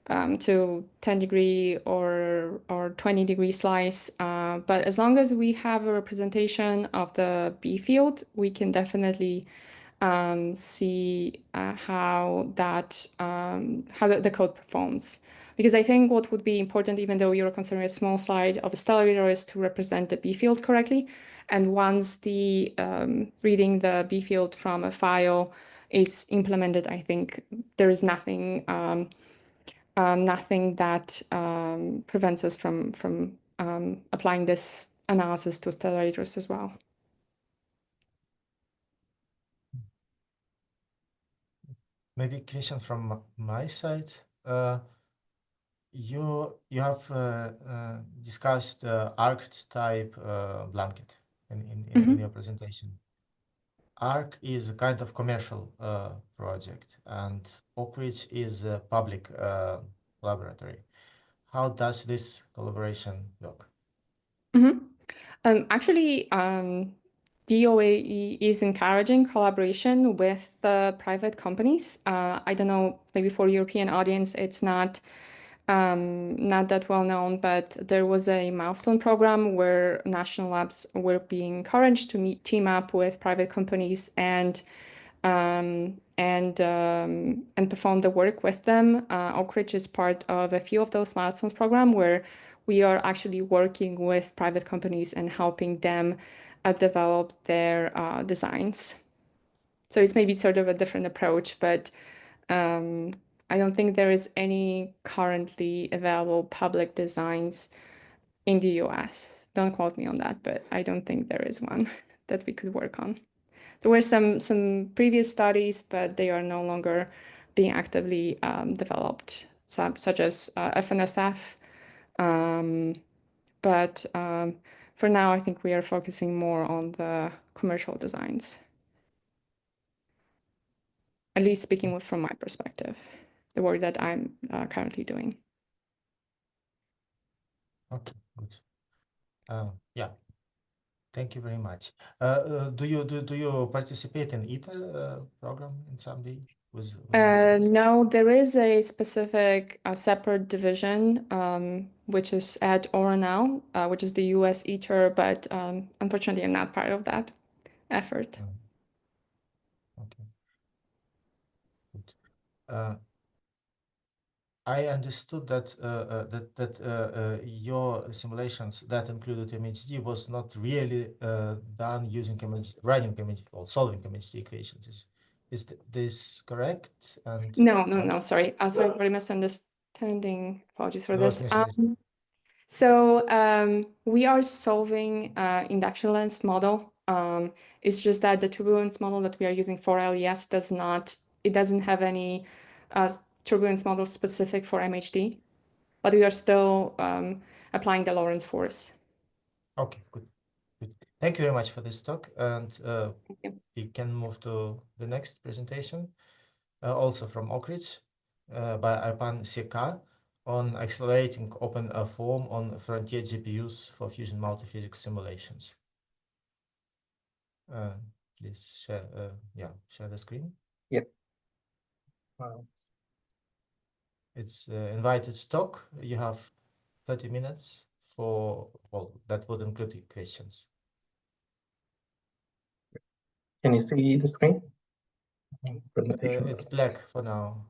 10-degree or 20-degree slice. But as long as we have a representation of the B field, we can definitely see how the code performs. Because I think what would be important, even though you're considering a small slide of a stellarator, is to represent the B field correctly. And once the reading the B field from a file is implemented, I think there is nothing that prevents us from applying this analysis to stellarators as well. Maybe a question from my side. You have discussed arced type blanket in your presentation. ARC is a kind of commercial project, and Oak Ridge is a public laboratory. How does this collaboration work? Actually, DOAE is encouraging collaboration with private companies. I don't know, maybe for European audience, it's not that well known, but there was a milestone program where national labs were being encouraged to team up with private companies and perform the work with them. Oak Ridge is part of a few of those milestones program where we are actually working with private companies and helping them develop their designs. So it's maybe sort of a different approach, but I don't think there is any currently available public designs in the US. Don't quote me on that, but I don't think there is one that we could work on. There were some previous studies, but they are no longer being actively developed, such as FNSF. But for now, I think we are focusing more on the commercial designs. At least speaking from my perspective, the work that I'm currently doing. Okay, good. Yeah. Thank you very much. Do you participate in ITER program in some way? No, there is a specific separate division which is at ORA now, which is the US ITER, but unfortunately I'm not part of that effort. Okay. Good. I understood that your simulations that included MHD was not really done using solving MHD equations. Is this correct? And No, sorry. Sorry for the misunderstanding. Apologies for this. misunderstanding. We are solving induction lens model. It's just that the turbulence model that we are using for LES doesn't have any turbulence model specific for MHD, but we are still applying the Lorentz force. Okay, good. Thank you very much for this talk, and we can move to the next presentation, also from Oak Ridge, by Arpan Seka on accelerating open form on frontier GPUs for fusion multiphysics simulations. Please share the screen. Yep. It's invited talk. You have 30 minutes for, well, that would include the questions. Can you see the screen? It's black for now.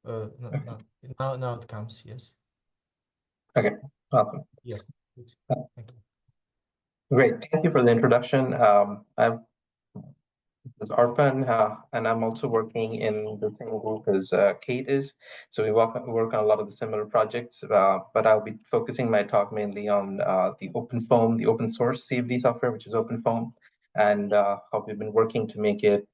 Now it comes, yes. Okay, awesome. Yes. Thank you. Great, thank you for the introduction. This is Arpan, and I'm also working in the same group as Kate is. So we work on a lot of the similar projects, but I'll be focusing my talk mainly on the OpenFOAM, the open source CFD software, which is OpenFOAM, and how we've been working to make it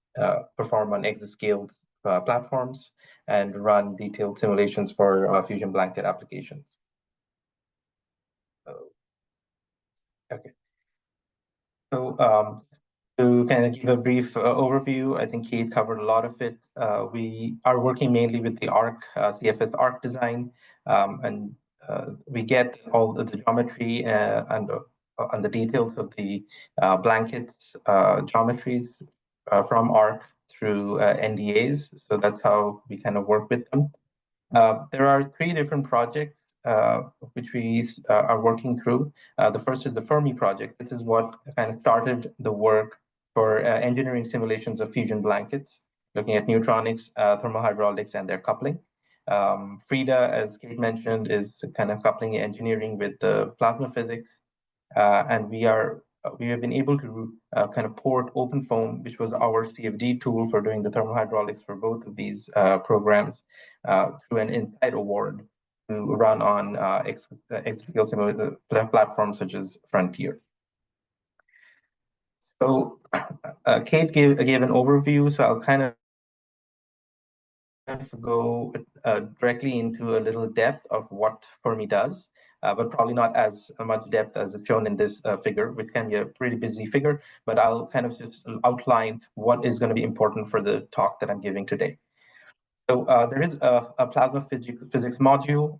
perform on exascale platforms and run detailed simulations for Fusion blanket applications. Okay. So to kind of give a brief overview, I think Kate covered a lot of it. We are working mainly with the ARC, CFS ARC design, and we get all the geometry and the details of the blankets geometries from ARC through NDAs. So that's how we kind of work with them. There are 3 different projects which we are working through. The first is the Fermi project. This is what kind of started the work for engineering simulations of fusion blankets, looking at neutronics, thermal hydraulics, and their coupling. FRIDA, as Kate mentioned, is kind of coupling engineering with the plasma physics. And we have been able to kind of port OpenFOAM, which was our CFD tool for doing the thermal hydraulics for both of these programs, through an Insight award to run on exascale simulator platforms such as Frontier. So Kate gave an overview, so I'll kind of go directly into a little depth of what Fermi does, but probably not as much depth as is shown in this figure, which can be a pretty busy figure, but I'll kind of just outline what is going to be important for the talk that I'm giving today. So there is a plasma physics module,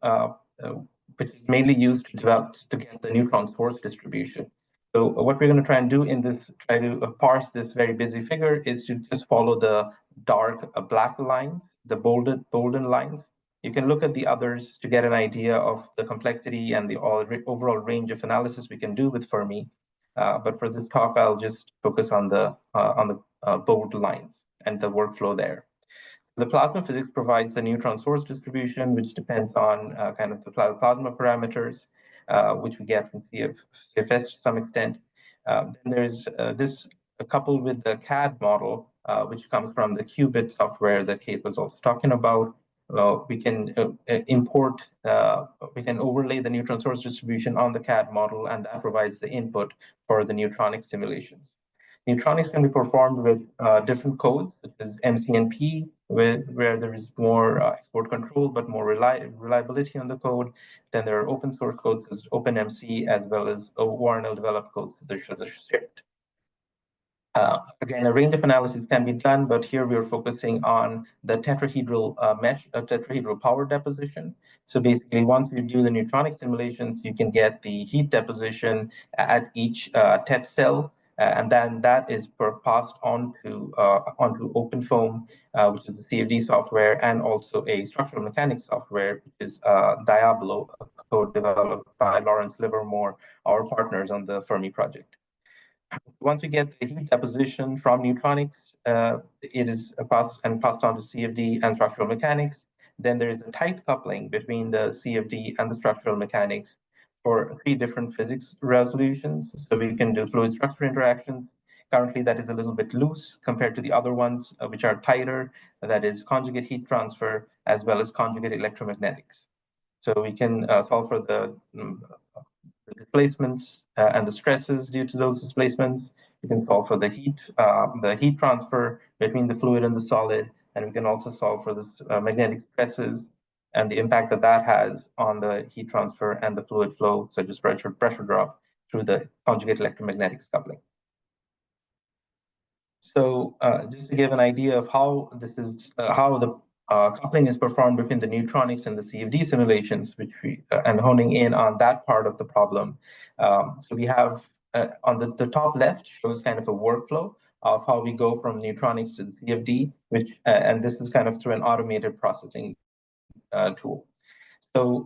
which is mainly used to get the neutron source distribution. So what we're going to try and do in this, try to parse this very busy figure, is to just follow the dark black lines, the bolden lines. You can look at the others to get an idea of the complexity and the overall range of analysis we can do with Fermi. But for this talk, I'll just focus on the bold lines and the workflow there. The plasma physics provides the neutron source distribution, which depends on kind of the plasma parameters, which we get from CFS to some extent. Then there's this coupled with the CAD model, which comes from the Qubit software that Kate was also talking about. We can we can overlay the neutron source distribution on the CAD model, and that provides the input for the neutronic simulations. Neutronics can be performed with different codes, such as MCNP, where there is more export control, but more reliability on the code. Then there are open source codes, such as OpenMC, as well as ORNL developed codes, such as Shift. Again, a range of analysis can be done, but here we are focusing on the tetrahedral mesh, tetrahedral power deposition. So basically, once you do the neutronic simulations, you can get the heat deposition at each TET cell, and then that is passed onto OpenFOAM, which is the CFD software, and also a structural mechanics software, which is Diablo, a code developed by Lawrence Livermore, our partners on the Fermi project. Once we get the heat deposition from neutronics, it is passed on to CFD and structural mechanics. Then there is a tight coupling between the CFD and the structural mechanics for 3 different physics resolutions. So we can do fluid structure interactions. Currently, that is a little bit loose compared to the other ones, which are tighter. That is conjugate heat transfer as well as conjugate electromagnetics. So we can solve for the displacements and the stresses due to those displacements. We can solve for the heat transfer between the fluid and the solid, and we can also solve for the magnetic stresses and the impact that that has on the heat transfer and the fluid flow, such as pressure drop through the conjugate electromagnetics coupling. So just to give an idea of how this is, how the coupling is performed between the neutronics and the CFD simulations, which we and honing in on that part of the problem. So we have on the top left shows kind of a workflow of how we go from neutronics to the CFD, which and this is kind of through an automated processing tool. So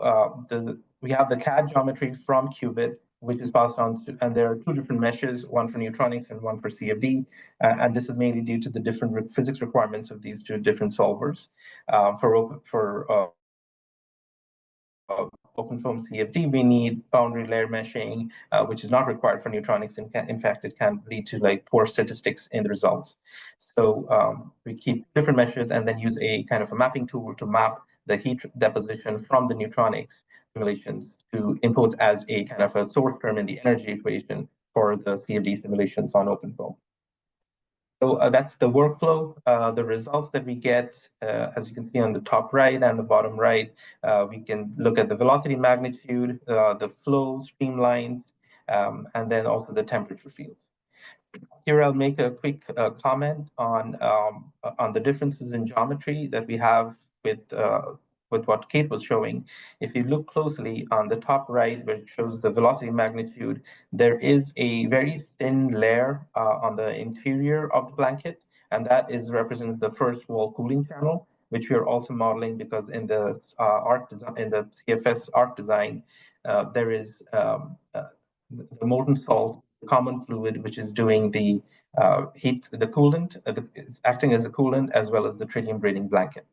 we have the CAD geometry from Qubit, which is passed on to, and there are 2 different meshes, one for neutronics and one for CFD. And this is mainly due to the different physics requirements of these 2 different solvers. For OpenFOAM CFD, we need boundary layer meshing, which is not required for neutronics. In fact, it can lead to like poor statistics in the results. So we keep different meshes and then use a kind of a mapping tool to map the heat deposition from the neutronics simulations to impose as a kind of a source term in the energy equation for the CFD simulations on OpenFOAM. So that's the workflow. The results that we get, as you can see on the top right and the bottom right, we can look at the velocity magnitude, the flow streamlines, and then also the temperature field. Here I'll make a quick comment on the differences in geometry that we have with what Kate was showing. If you look closely on the top right, where it shows the velocity magnitude, there is a very thin layer on the interior of the blanket, and that is represents the first wall cooling channel, which we are also modeling because in the CFS ARC design, there is the molten salt, common fluid, which is doing the heat, the coolant, is acting as a coolant as well as the tritium braiding blanket.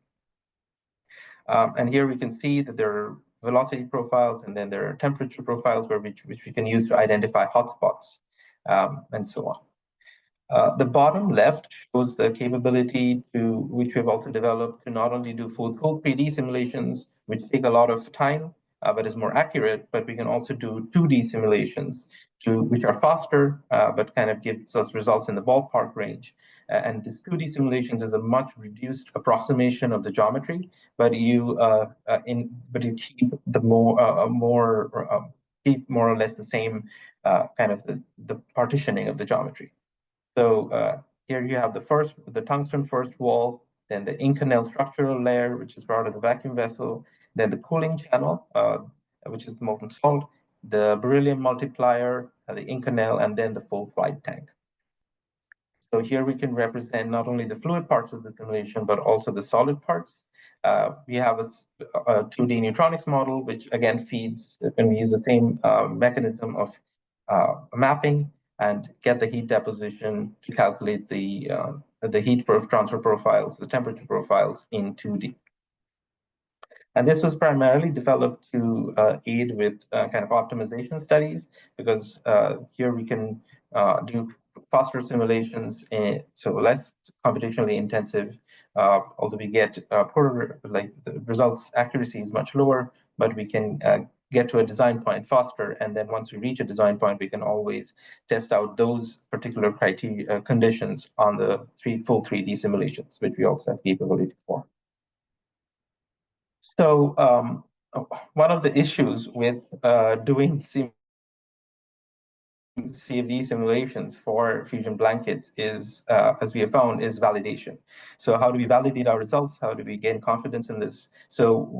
And here we can see that there are velocity profiles and then there are temperature profiles which we can use to identify hotspots and so on. The bottom left shows the capability which we have also developed to not only do full 3D simulations, which take a lot of time, but is more accurate, but we can also do 2D simulations which are faster, but kind of gives us results in the ballpark range. And this 2D simulations is a much reduced approximation of the geometry, but you keep the keep more or less the same kind of the partitioning of the geometry. So here you have the tungsten first wall, then the Inconel structural layer, which is part of the vacuum vessel, then the cooling channel, which is the molten salt, the beryllium multiplier, the Inconel, and then the full flight tank. So here we can represent not only the fluid parts of the simulation, but also the solid parts. We have a 2D neutronics model, which again feeds, and we use the same mechanism of mapping and get the heat deposition to calculate the heat transfer profiles, the temperature profiles in 2D. And this was primarily developed to aid with kind of optimization studies, because here we can do faster simulations, so less computationally intensive, although we get poorer, like the results accuracy is much lower, but we can get to a design point faster. And then once we reach a design point, we can always test out those particular criteria conditions on the full 3D simulations, which we also have capability for. So one of the issues with doing CFD simulations for fusion blankets is, as we have found, is validation. So how do we validate our results? How do we gain confidence in this? So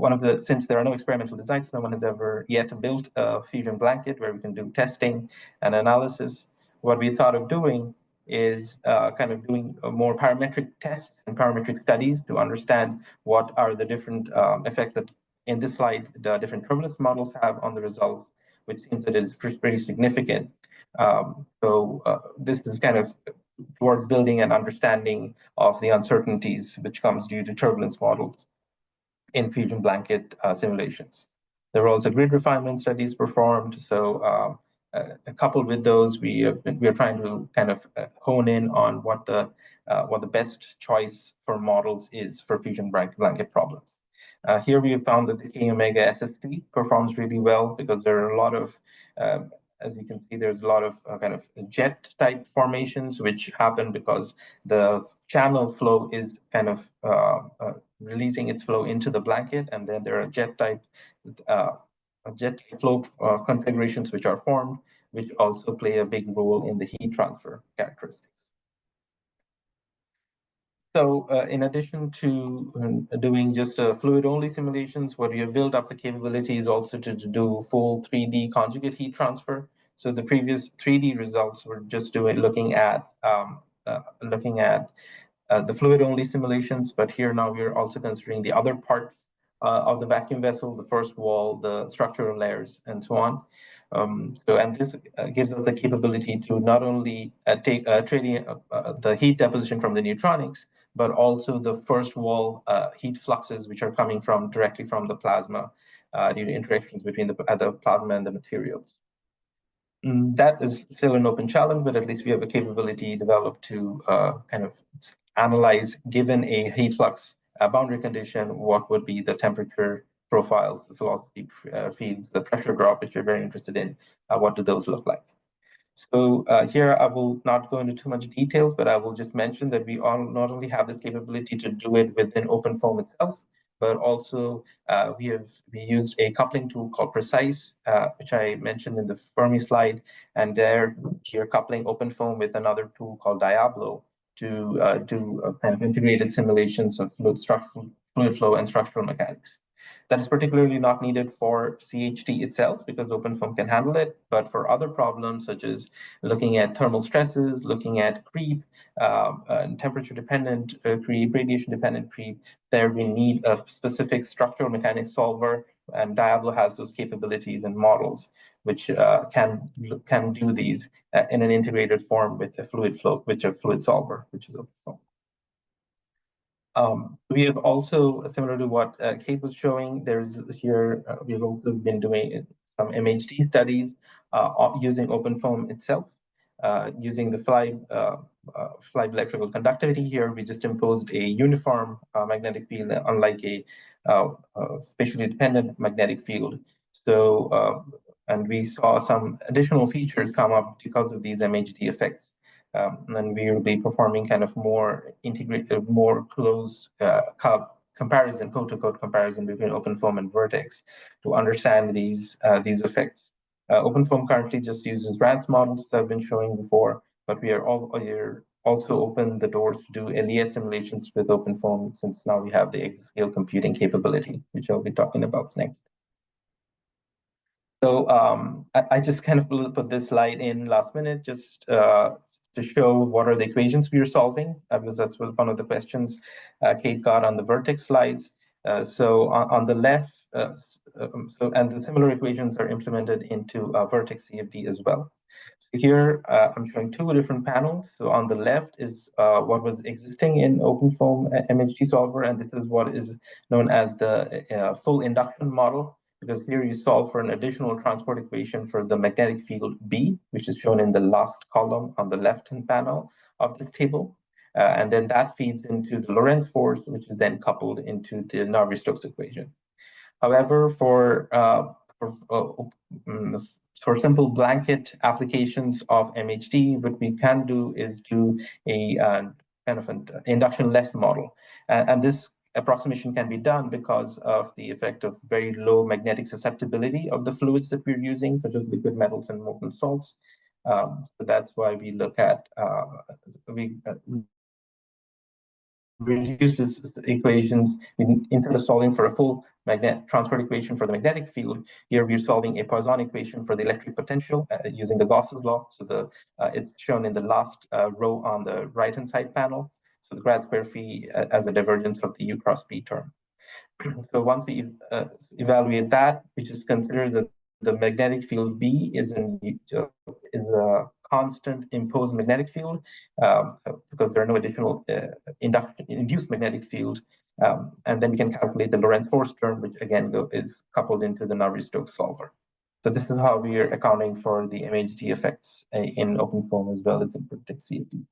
since there are no experimental designs, no one has ever yet built a fusion blanket where we can do testing and analysis. What we thought of doing is kind of doing more parametric tests and parametric studies to understand what are the different effects that in this slide the different turbulence models have on the results, which seems that it is pretty significant. This is kind of toward building an understanding of the uncertainties which comes due to turbulence models in fusion blanket simulations. There were also grid refinement studies performed. So coupled with those, we are trying to kind of hone in on what the best choice for models is for fusion blanket problems. Here we have found that the K omega SST performs really well because there are a lot of as you can see, there's a lot of kind of jet type formations which happen because the channel flow is kind of releasing its flow into the blanket, and then there are jet flow configurations which are formed, which also play a big role in the heat transfer characteristics. So in addition to doing just fluid-only simulations, what we have built up the capability is also to do full 3D conjugate heat transfer. So the previous 3D results were just looking at the fluid-only simulations, but here now we are also considering the other parts of the vacuum vessel, the first wall, the structural layers, and so on. And this gives us the capability to not only take the heat deposition from the neutronics, but also the first wall heat fluxes, which are coming directly from the plasma due to interactions between the plasma and the materials. That is still an open challenge, but at least we have a capability developed to kind of analyze, given a heat flux boundary condition, what would be the temperature profiles, the velocity fields, the pressure drop, which you're very interested in. What do those look like? So here I will not go into too much details, but I will just mention that we not only have the capability to do it within OpenFOAM itself, but also we used a coupling tool called Precise, which I mentioned in the Fermi slide, and there you're coupling OpenFOAM with another tool called Diablo to do kind of integrated simulations of fluid flow and structural mechanics. That is particularly not needed for CHT itself because OpenFOAM can handle it, but for other problems such as looking at thermal stresses, looking at creep, temperature-dependent creep, radiation-dependent creep, there we need a specific structural mechanics solver, and Diablo has those capabilities and models which can do these in an integrated form with a fluid flow, which a fluid solver, which is OpenFOAM. We have also, similar to what Kate was showing, we've also been doing some MHD studies using OpenFOAM itself, using the Flibe electrical conductivity here. We just imposed a uniform magnetic field, unlike a spatially dependent magnetic field. So, and we saw some additional features come up because of these MHD effects. And we will be performing kind of more integrated, more close comparison, code-to-code comparison between OpenFOAM and Vertex to understand these effects. OpenFOAM currently just uses RANS models that I've been showing before, but we are also open the doors to do ALYA simulations with OpenFOAM, since now we have the exascale computing capability, which I'll be talking about next. So I just kind of put this slide in last minute just to show what are the equations we are solving, because that's one of the questions Kate got on the Vertex slides. So on the left, and the similar equations are implemented into Vertex CFD as well. So here I'm showing two different panels. So on the left is what was existing in OpenFOAM MHD solver, and this is what is known as the full induction model, because here you solve for an additional transport equation for the magnetic field B, which is shown in the last column on the left-hand panel of the table. And then that feeds into the Lorentz force, which is then coupled into the Navier-Stokes equation. However, for simple blanket applications of MHD, what we can do is do a kind of an induction-less model. And this approximation can be done because of the effect of very low magnetic susceptibility of the fluids that we're using, such as liquid metals and molten salts. So that's why we look at we reduce these equations. Instead of solving for a full transport equation for the magnetic field, here we're solving a Poisson equation for the electric potential using the Gauss's law. So it's shown in the last row on the right-hand side panel. So the grad square phi as a divergence of the U cross B term. So once we evaluate that, we just consider that the magnetic field B is a constant imposed magnetic field because there are no additional induced magnetic field. And then we can calculate the Lorentz force term, which again is coupled into the Navier-Stokes solver. So this is how we are accounting for the MHD effects in OpenFOAM as well as in predicted CFD.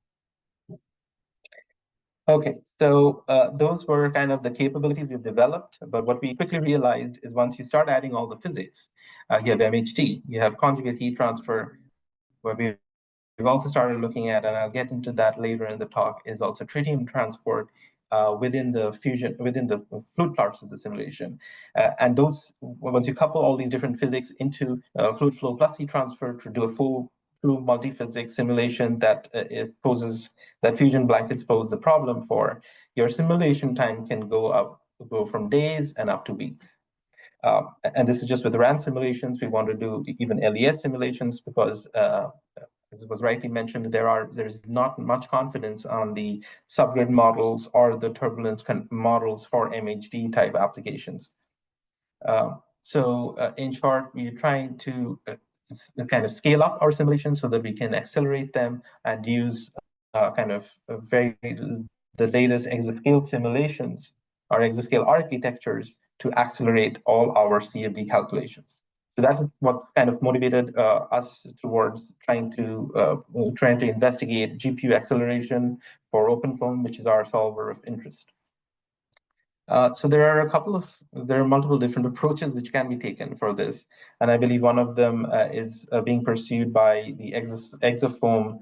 Okay, so those were kind of the capabilities we've developed, but what we quickly realized is once you start adding all the physics, you have MHD, you have conjugate heat transfer, where we've also started looking at, and I'll get into that later in the talk, is also tritium transport within the fluid parts of the simulation. And those, once you couple all these different physics into fluid flow plus heat transfer to do a full multi-physics simulation that Fusion blankets pose a problem for, your simulation time can go from days and up to weeks. And this is just with RAND simulations. We want to do even LES simulations because, as it was rightly mentioned, there's not much confidence on the subgrid models or the turbulence models for MHD type applications. So in short, we're trying to kind of scale up our simulations so that we can accelerate them and use the latest exascale simulations or exascale architectures to accelerate all our CFD calculations. So that is what kind of motivated us towards trying to investigate GPU acceleration for OpenFOAM, which is our solver of interest. So there are multiple different approaches which can be taken for this, and I believe one of them is being pursued by the ExaFOAM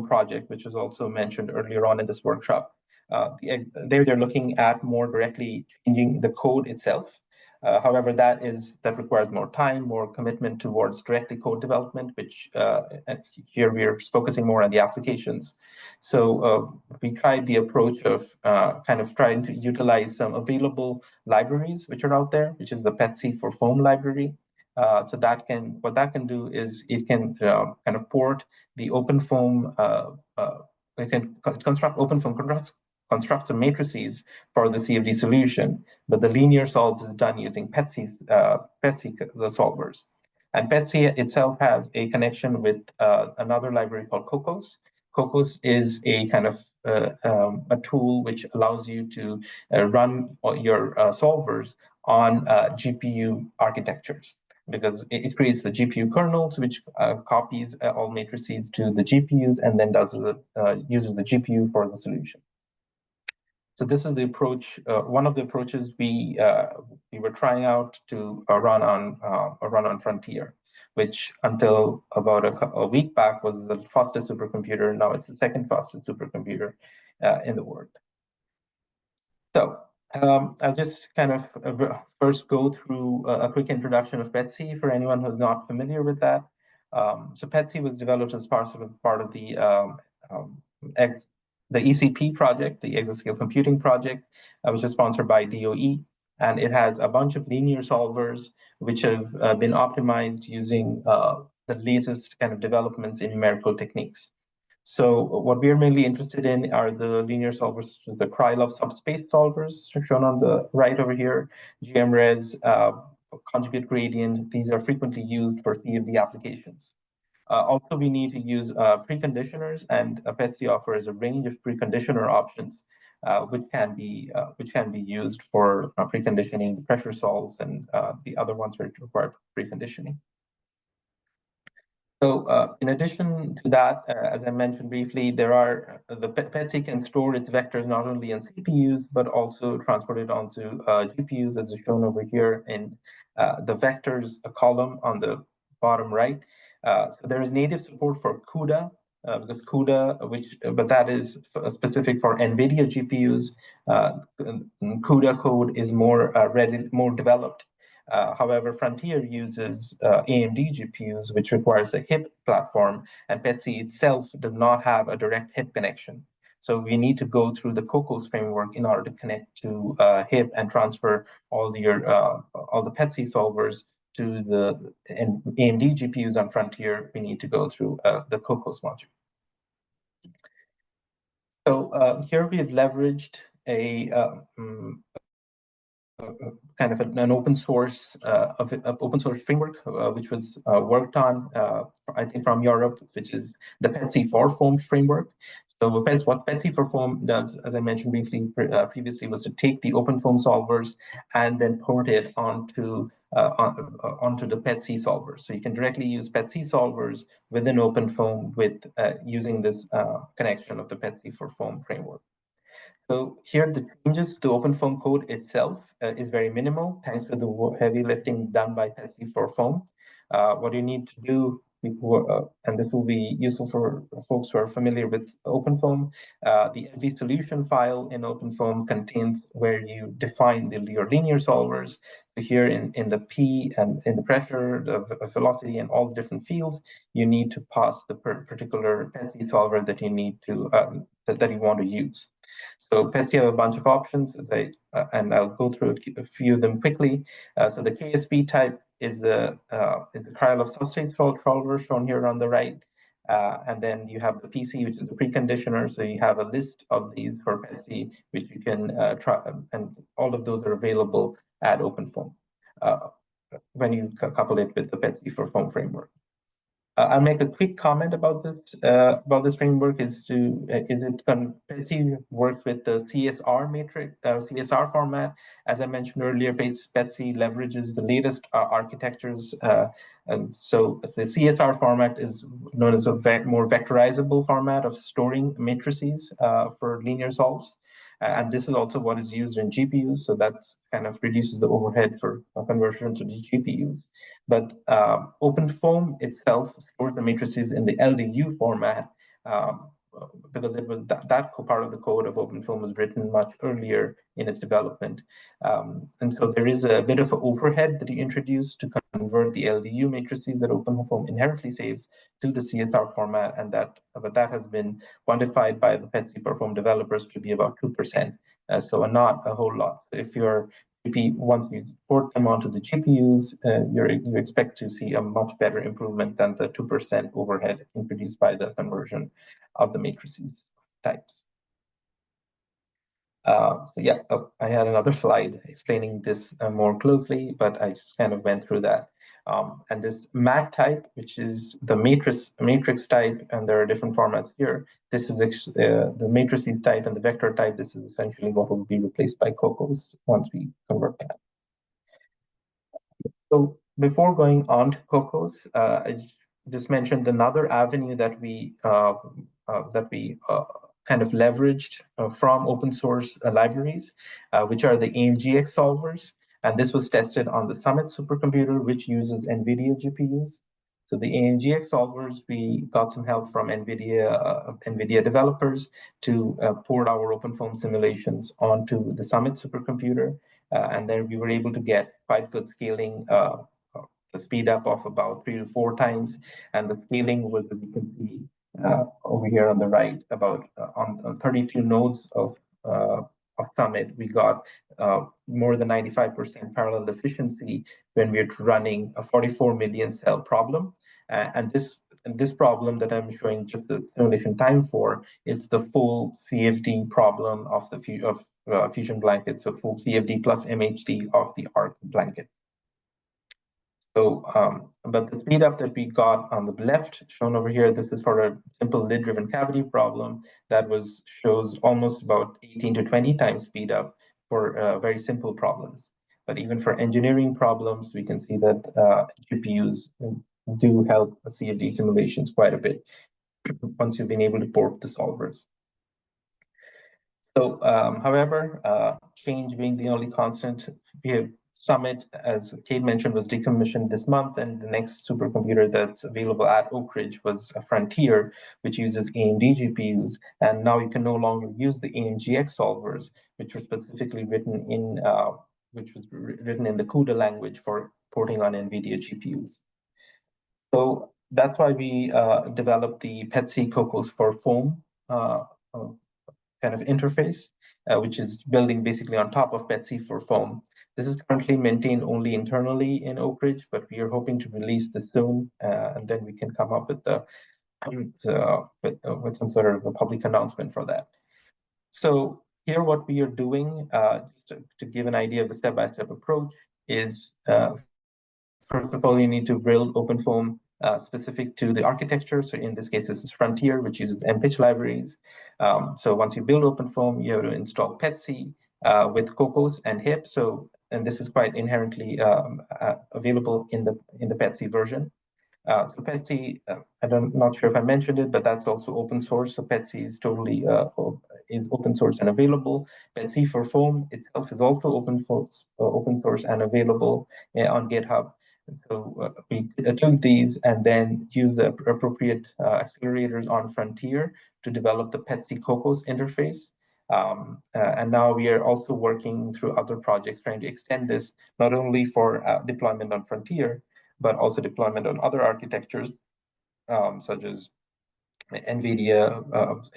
project, which was also mentioned earlier on in this workshop. They're looking at more directly changing the code itself. However, that requires more time, more commitment towards directly code development, which here we are focusing more on the applications. So we tried the approach of kind of trying to utilize some available libraries which are out there, which is the PETC for foam library. So what that can do is it can kind of port the OpenFOAM, it can construct OpenFOAM construct some matrices for the CFD solution, but the linear solves is done using PETC the solvers. And PETC itself has a connection with another library called Cocos. Cocos is a kind of a tool which allows you to run your solvers on GPU architectures, because it creates the GPU kernels, which copies all matrices to the GPUs and then uses the GPU for the solution. So this is the approach. One of the approaches we were trying out to run on Frontier, which until about a week back was the fastest supercomputer. Now it's the second fastest supercomputer in the world. So I'll just kind of first go through a quick introduction of PETC for anyone who's not familiar with that. So PETC was developed as part of the ECP project, the Exascale Computing Project, which is sponsored by DOE, and it has a bunch of linear solvers which have been optimized using the latest kind of developments in numerical techniques. So what we are mainly interested in are the linear solvers, the Krylov subspace solvers, shown on the right over here, GMRes, conjugate gradient. These are frequently used for CFD applications. Also, we need to use preconditioners, and PETC offers a range of preconditioner options, which can be used for preconditioning pressure solves and the other ones which require preconditioning. So, in addition to that, as I mentioned briefly, the PETC can store its vectors not only on CPUs but also transport it onto GPUs, as is shown over here in the vectors column on the bottom right. So there is native support for CUDA, because CUDA, but that is specific for NVIDIA GPUs. CUDA code is more developed, However, Frontier uses AMD GPUs, which requires a HIP platform, and PETSI itself does not have a direct HIP connection. So we need to go through the COCOS framework in order to connect to HIP and transfer all the PETSI solvers to the AMD GPUs on Frontier. We need to go through the COCOS module. So here we have leveraged a kind of an open source framework, which was worked on, I think, from Europe, which is the PETSI for Foam framework. So what PETSI for Foam does, as I mentioned briefly previously, was to take the open foam solvers and then port it onto the PETSI solvers. So you can directly use PETSI solvers within open foam with using this connection of the PETSI for Foam framework. So here the changes to open foam code itself is very minimal, thanks to the heavy lifting done by PETSI for Foam. What you need to do, and this will be useful for folks who are familiar with OpenFOAM, the MV solution file in OpenFOAM contains where you define your linear solvers. So here in the P and in the pressure, the velocity, and all the different fields, you need to pass the particular PETSI solver that you need to that you want to use. So PETSI have a bunch of options, and I'll go through a few of them quickly. So the KSP type is the Krylov substrate solver shown here on the right, and then you have the PC, which is a preconditioner. So you have a list of these for PETSI, which you can try, and all of those are available at OpenFOAM when you couple it with the PETSI for Foam framework. I'll make a quick comment about this framework. PETSI works with the CSR matrix, CSR format. As I mentioned earlier, PETSI leverages the latest architectures, and so the CSR format is known as a more vectorizable format of storing matrices for linear solves. And this is also what is used in GPUs, so that kind of reduces the overhead for conversion to the GPUs. But OpenFOAM itself stores the matrices in the LDU format because it was that part of the code of OpenFOAM was written much earlier in its development. And so there is a bit of an overhead that you introduce to convert the LDU matrices that OpenFOAM inherently saves to the CSR format, and but that has been quantified by the PETSI for Foam developers to be about 2%, so not a whole lot. So if once you port them onto the GPUs, you expect to see a much better improvement than the 2% overhead introduced by the conversion of the matrices types. So yeah, I had another slide explaining this more closely, but I just kind of went through that. And this MAT type, which is the matrix type, and there are different formats here. This is the matrices type and the vector type. This is essentially what will be replaced by COCOS once we convert that. So before going on to COCOS, I just mentioned another avenue that we kind of leveraged from open source libraries, which are the AMGX solvers. And this was tested on the Summit supercomputer, which uses NVIDIA GPUs. So the AMGX solvers, we got some help from NVIDIA developers to port our OpenFOAM simulations onto the Summit supercomputer. And then we were able to get quite good scaling, the speed up of about 3 to 4 times. And the scaling was, as you can see over here on the right, about on 32 nodes of Summit, we got more than 95% parallel efficiency when we're running a 44 million cell problem. And this problem that I'm showing just the simulation time for is the full CFD problem of the Fusion blanket, so full CFD plus MHD of the ARC blanket. So, but the speed up that we got on the left, shown over here, this is for a simple lid-driven cavity problem that shows almost about 18 to 20 times speed up for very simple problems. But even for engineering problems, we can see that GPUs do help CFD simulations quite a bit once you've been able to port the solvers. So, however, change being the only constant, we have Summit, as Kate mentioned, was decommissioned this month, and the next supercomputer that's available at Oak Ridge was a Frontier, which uses AMD GPUs, and now you can no longer use the AMGX solvers, which were specifically written in which was written in the CUDA language for porting on NVIDIA GPUs. So that's why we developed the PETC Cocos for Foam kind of interface, which is building basically on top of PETC for Foam. This is currently maintained only internally in Oak Ridge, but we are hoping to release this soon, and then we can come up with with some sort of a public announcement for that. So here, what we are doing, to give an idea of the step-by-step approach, is first of all, you need to build OpenFOAM specific to the architecture. So in this case, this is Frontier, which uses MPitch libraries. So once you build OpenFOAM, you have to install PETC with Cocos and HIP. So, and this is quite inherently available in the PETC version. So PETC, I'm not sure if I mentioned it, but that's also open source. So PETC is totally is open source and available. PETC for Foam itself is also open source and available on GitHub. So we took these and then used the appropriate accelerators on Frontier to develop the PETC Cocos interface. And now we are also working through other projects trying to extend this not only for deployment on Frontier, but also deployment on other architectures, such as NVIDIA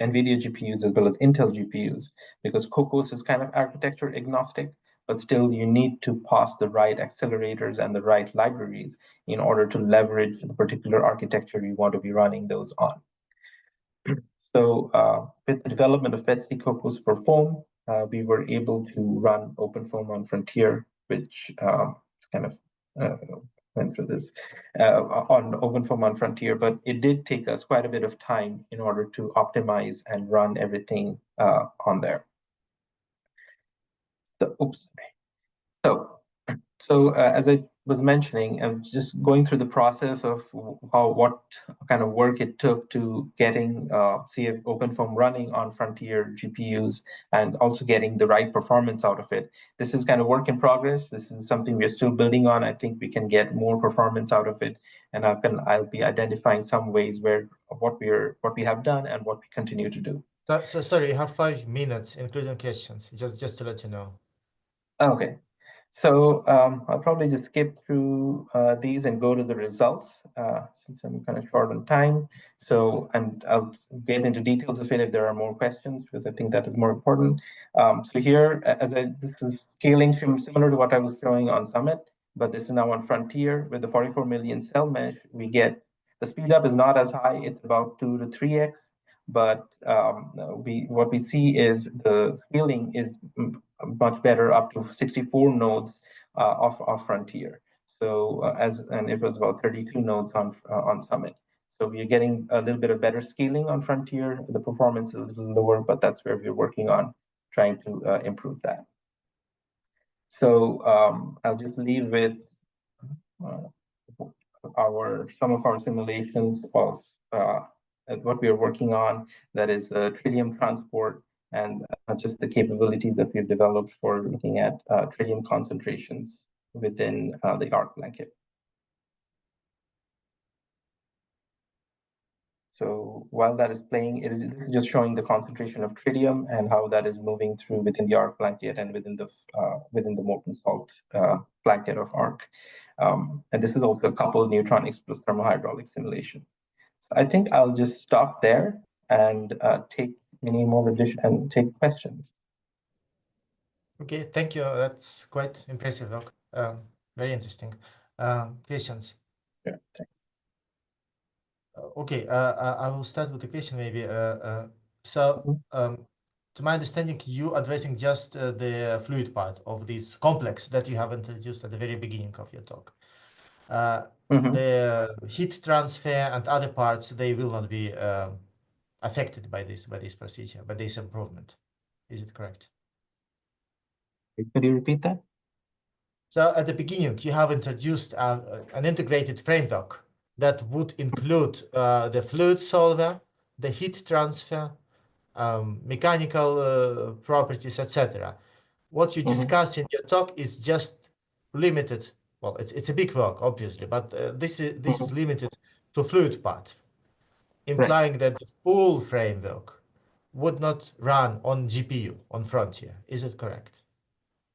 GPUs as well as Intel GPUs, because Cocos is kind of architecture agnostic, but still you need to pass the right accelerators and the right libraries in order to leverage the particular architecture you want to be running those on. So with the development of PETC Cocos for Foam, we were able to run OpenFOAM on Frontier, which kind of went through this on OpenFOAM on Frontier, but it did take us quite a bit of time in order to optimize and run everything on there. So, oops. So as I was mentioning, I'm just going through the process of what kind of work it took to getting CF OpenFOAM running on Frontier GPUs and also getting the right performance out of it. This is kind of work in progress. This is something we're still building on. I think we can get more performance out of it, and I'll be identifying some ways where what we have done and what we continue to do. So sorry, you have 5 minutes, including questions. Just to let you know. Okay. So I'll probably just skip through these and go to the results since I'm kind of short on time. So, and I'll get into details of it if there are more questions, because I think that is more important. So here, this is scaling similar to what I was showing on Summit, but this is now on Frontier with the 44 million cell mesh. We get the speed up is not as high; it's about 2 to 3x. But what we see is the scaling is much better, up to 64 nodes of Frontier. So and it was about 32 nodes on Summit. So we are getting a little bit of better scaling on Frontier. The performance is a little lower, but that's where we're working on trying to improve that. So I'll just leave with some of our simulations of what we are working on, that is tritium transport, and just the capabilities that we've developed for looking at tritium concentrations within the ARC blanket. So while that is playing, it is just showing the concentration of tritium and how that is moving through within the ARC blanket and within the molten salt blanket of ARC. And this is also a coupled neutronics plus thermohydraulic simulation. So I think I'll just stop there and take any more addition and take questions. Okay, thank you. That's quite impressive work. Very interesting. Questions? Yeah, thanks. Okay, I will start with the question maybe. To my understanding, you addressing just the fluid part of this complex that you have introduced at the very beginning of your talk. The heat transfer and other parts, they will not be affected by this procedure, by this improvement. Is it correct? Could you repeat that? So at the beginning, you have introduced an integrated framework that would include the fluid solver, the heat transfer, mechanical properties, etc. What you discuss in your talk is just limited. Well, it's a big work, obviously, but this is limited to fluid part, implying that the full framework would not run on GPU, on Frontier. Is it correct?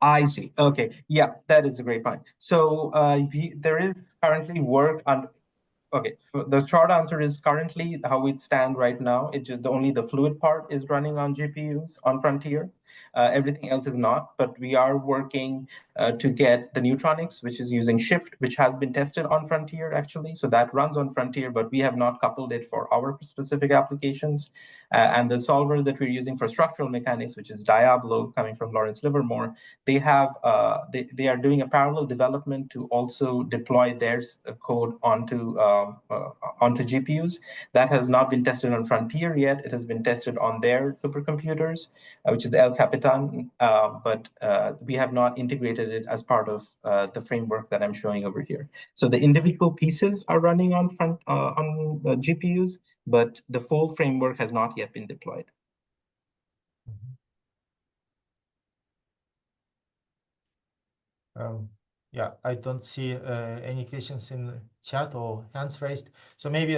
I see. Okay. Yeah, that is a great point. So there is currently work on. Okay, so the short answer is currently how we stand right now. It's just only the fluid part is running on GPUs on Frontier. Everything else is not, but we are working to get the neutronics, which is using Shift, which has been tested on Frontier actually. So that runs on Frontier, but we have not coupled it for our specific applications. And the solver that we're using for structural mechanics, which is Diablo, coming from Lawrence Livermore, they have they are doing a parallel development to also deploy their code onto GPUs. That has not been tested on Frontier yet. It has been tested on their supercomputers, which is El Capitan, but we have not integrated it as part of the framework that I'm showing over here. So the individual pieces are running on GPUs, but the full framework has not yet been deployed. Yeah, I don't see any questions in chat or hands raised. So maybe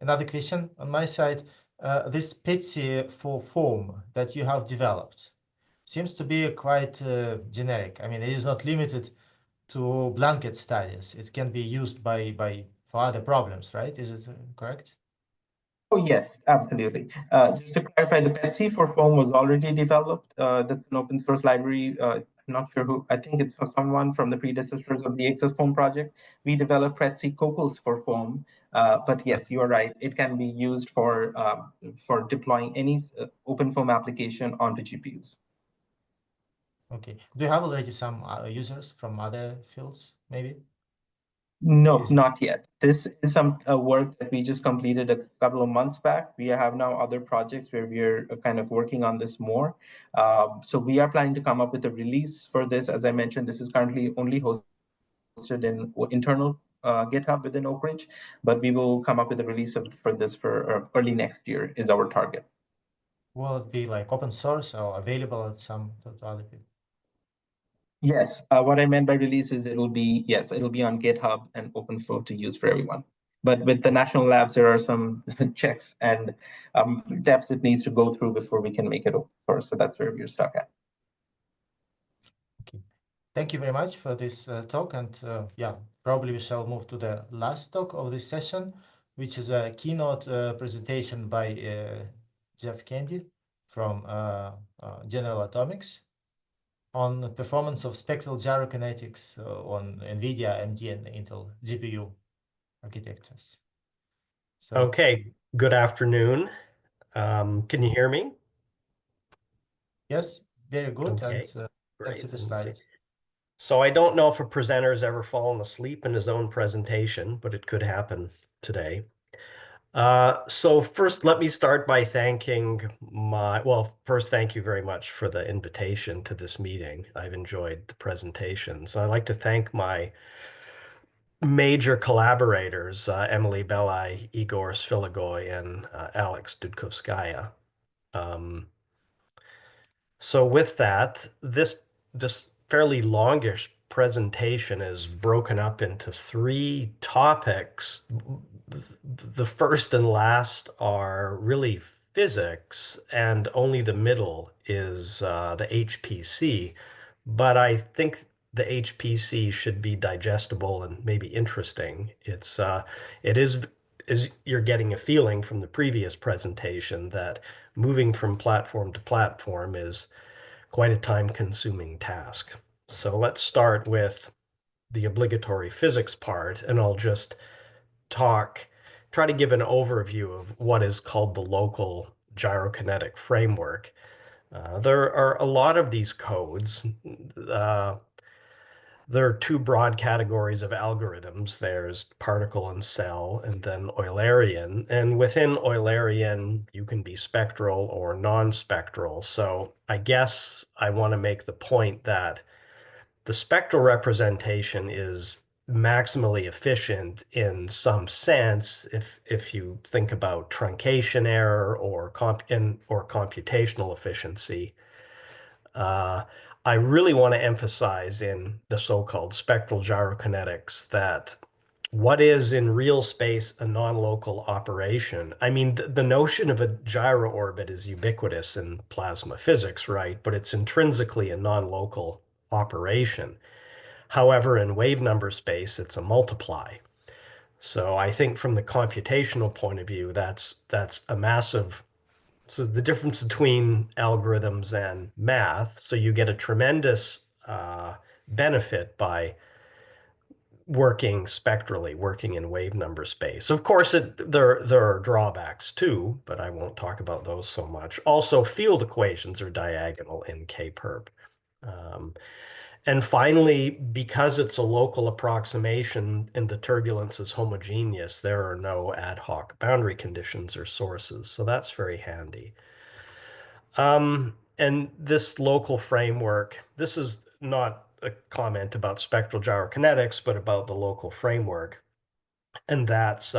another question on my side. This PETSI for form that you have developed seems to be quite generic. I mean, it is not limited to blanket studies. It can be used for other problems, right? Is it correct? Oh, yes, absolutely. Just to clarify, the PETSI for foam was already developed. That's an open source library. I'm not sure who, I think it's someone from the predecessors of the Access Foam project. We developed PETSI cocos for foam. But yes, you are right. It can be used for deploying any open foam application onto GPUs. Okay. Do you have already some users from other fields, maybe? No, not yet. This is some work that we just completed a couple of months back. We have now other projects where we're kind of working on this more. So we are planning to come up with a release for this. As I mentioned, this is currently only hosted in internal GitHub within Oak Ridge, but we will come up with a release for this for early next year is our target. Will it be like open source or available at some to other people? Yes, what I meant by release is it'll be on GitHub and open to use for everyone. But with the national labs, there are some checks and steps it needs to go through before we can make it open source. So that's where we're stuck at. Okay. Thank you very much for this talk. And yeah, probably we shall move to the last talk of this session, which is a keynote presentation by Jeff Candy from General Atomics on performance of spectral gyrokinetics on NVIDIA, AMD, and Intel GPU architectures. So, okay, good afternoon. Can you hear me? Yes, very good. Okay, And let's see the slides. So I don't know if a presenter has ever fallen asleep in his own presentation, but it could happen today. So first, let me start by thanking first, thank you very much for the invitation to this meeting. I've enjoyed the presentation. So I'd like to thank my major collaborators, Emily Belli, Igor Svilagoy, and Alex Dudkovskaya. So with that, this fairly longish presentation is broken up into 3 topics. The first and last are really physics, and only the middle is the HPC. But I think the HPC should be digestible and maybe interesting. It is you're getting a feeling from the previous presentation that moving from platform to platform is quite a time-consuming task. So let's start with the obligatory physics part, and I'll just try to give an overview of what is called the local gyrokinetic framework. There are a lot of these codes. There are 2 broad categories of algorithms. There's particle and cell, and then Eulerian. And within Eulerian, you can be spectral or non-spectral. So I guess I want to make the point that the spectral representation is maximally efficient in some sense if you think about truncation error or computational efficiency. I really want to emphasize in the so-called spectral gyrokinetics that what is in real space a non-local operation? I mean, the notion of a gyro orbit is ubiquitous in plasma physics, right? But it's intrinsically a non-local operation. However, in wave number space, it's a multiply. So I think from the computational point of view, that's a massive. So the difference between algorithms and math, so you get a tremendous benefit by working spectrally, working in wave number space. Of course, there are drawbacks too, but I won't talk about those so much. Also, field equations are diagonal in K-perp. And finally, because it's a local approximation and the turbulence is homogeneous, there are no ad hoc boundary conditions or sources. So that's very handy. And this local framework, this is not a comment about spectral gyrokinetics, but about the local framework. And that's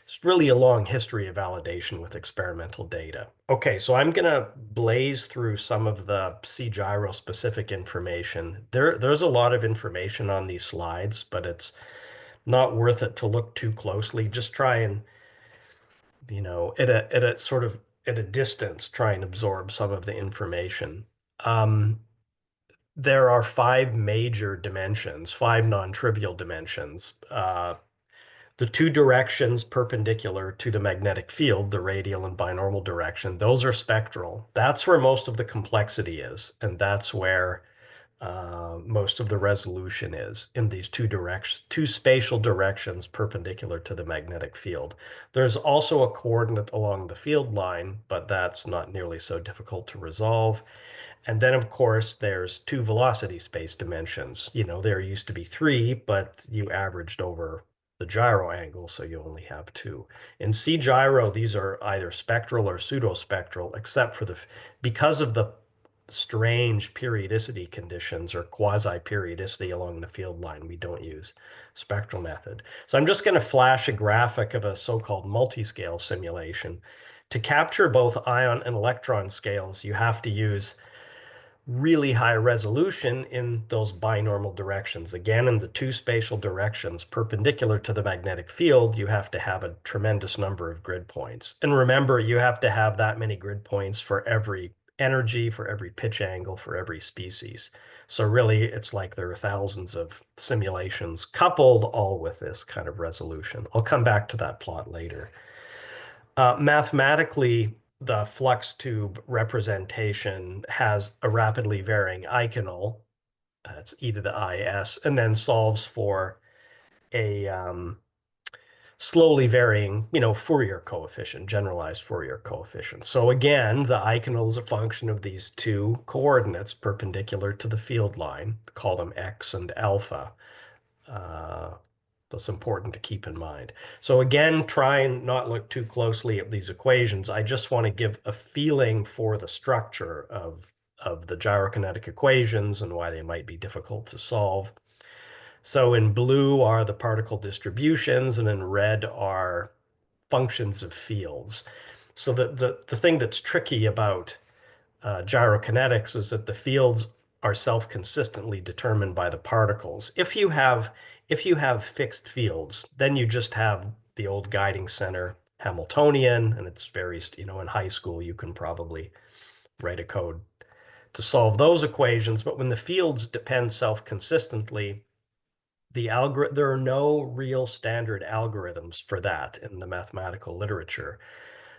it's really a long history of validation with experimental data. Okay, so I'm going to blaze through some of the C-gyro specific information. There's a lot of information on these slides, but it's not worth it to look too closely. Just try and, at a sort of at a distance, try and absorb some of the information. There are 5 major dimensions, 5 non-trivial dimensions. The 2 directions perpendicular to the magnetic field, the radial and binormal direction, those are spectral. That's where most of the complexity is, and that's where most of the resolution is, in these 2 spatial directions perpendicular to the magnetic field. There's also a coordinate along the field line, but that's not nearly so difficult to resolve. And then, of course, there's 2 velocity space dimensions. There used to be 3, but you averaged over the gyro angle, so you only have 2. In C-gyro, these are either spectral or pseudospectral, except for because of the strange periodicity conditions or quasi-periodicity along the field line, we don't use spectral method. So I'm just going to flash a graphic of a so-called multi-scale simulation. To capture both ion and electron scales, you have to use really high resolution in those binormal directions. Again, in the 2 spatial directions perpendicular to the magnetic field, you have to have a tremendous number of grid points. And remember, you have to have that many grid points for every energy, for every pitch angle, for every species. So really, it's like there are thousands of simulations coupled, all with this kind of resolution. I'll come back to that plot later. Mathematically, the flux tube representation has a rapidly varying eikonal, it's e to the is, and then solves for a slowly varying, Fourier coefficient, generalized Fourier coefficient. So again, the eikonal is a function of these 2 coordinates perpendicular to the field line, call them x and alpha. That's important to keep in mind. So again, try and not look too closely at these equations. I just want to give a feeling for the structure of the gyrokinetic equations and why they might be difficult to solve. So in blue are the particle distributions, and in red are functions of fields. So the thing that's tricky about gyrokinetics is that the fields are self-consistently determined by the particles. If you have fixed fields, then you just have the old guiding center Hamiltonian, and it's very, in high school, you can probably write a code to solve those equations. But when the fields depend self-consistently, there are no real standard algorithms for that in the mathematical literature.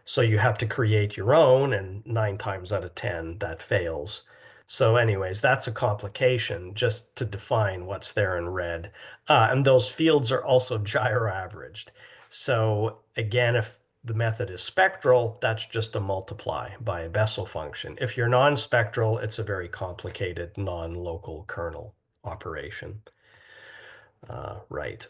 So you have to create your own, and 9 times out of 10, that fails. So anyways, that's a complication just to define what's there in red. And those fields are also gyro-averaged. So again, if the method is spectral, that's just a multiply by a Bessel function. If you're non-spectral, it's a very complicated non-local kernel operation. Right.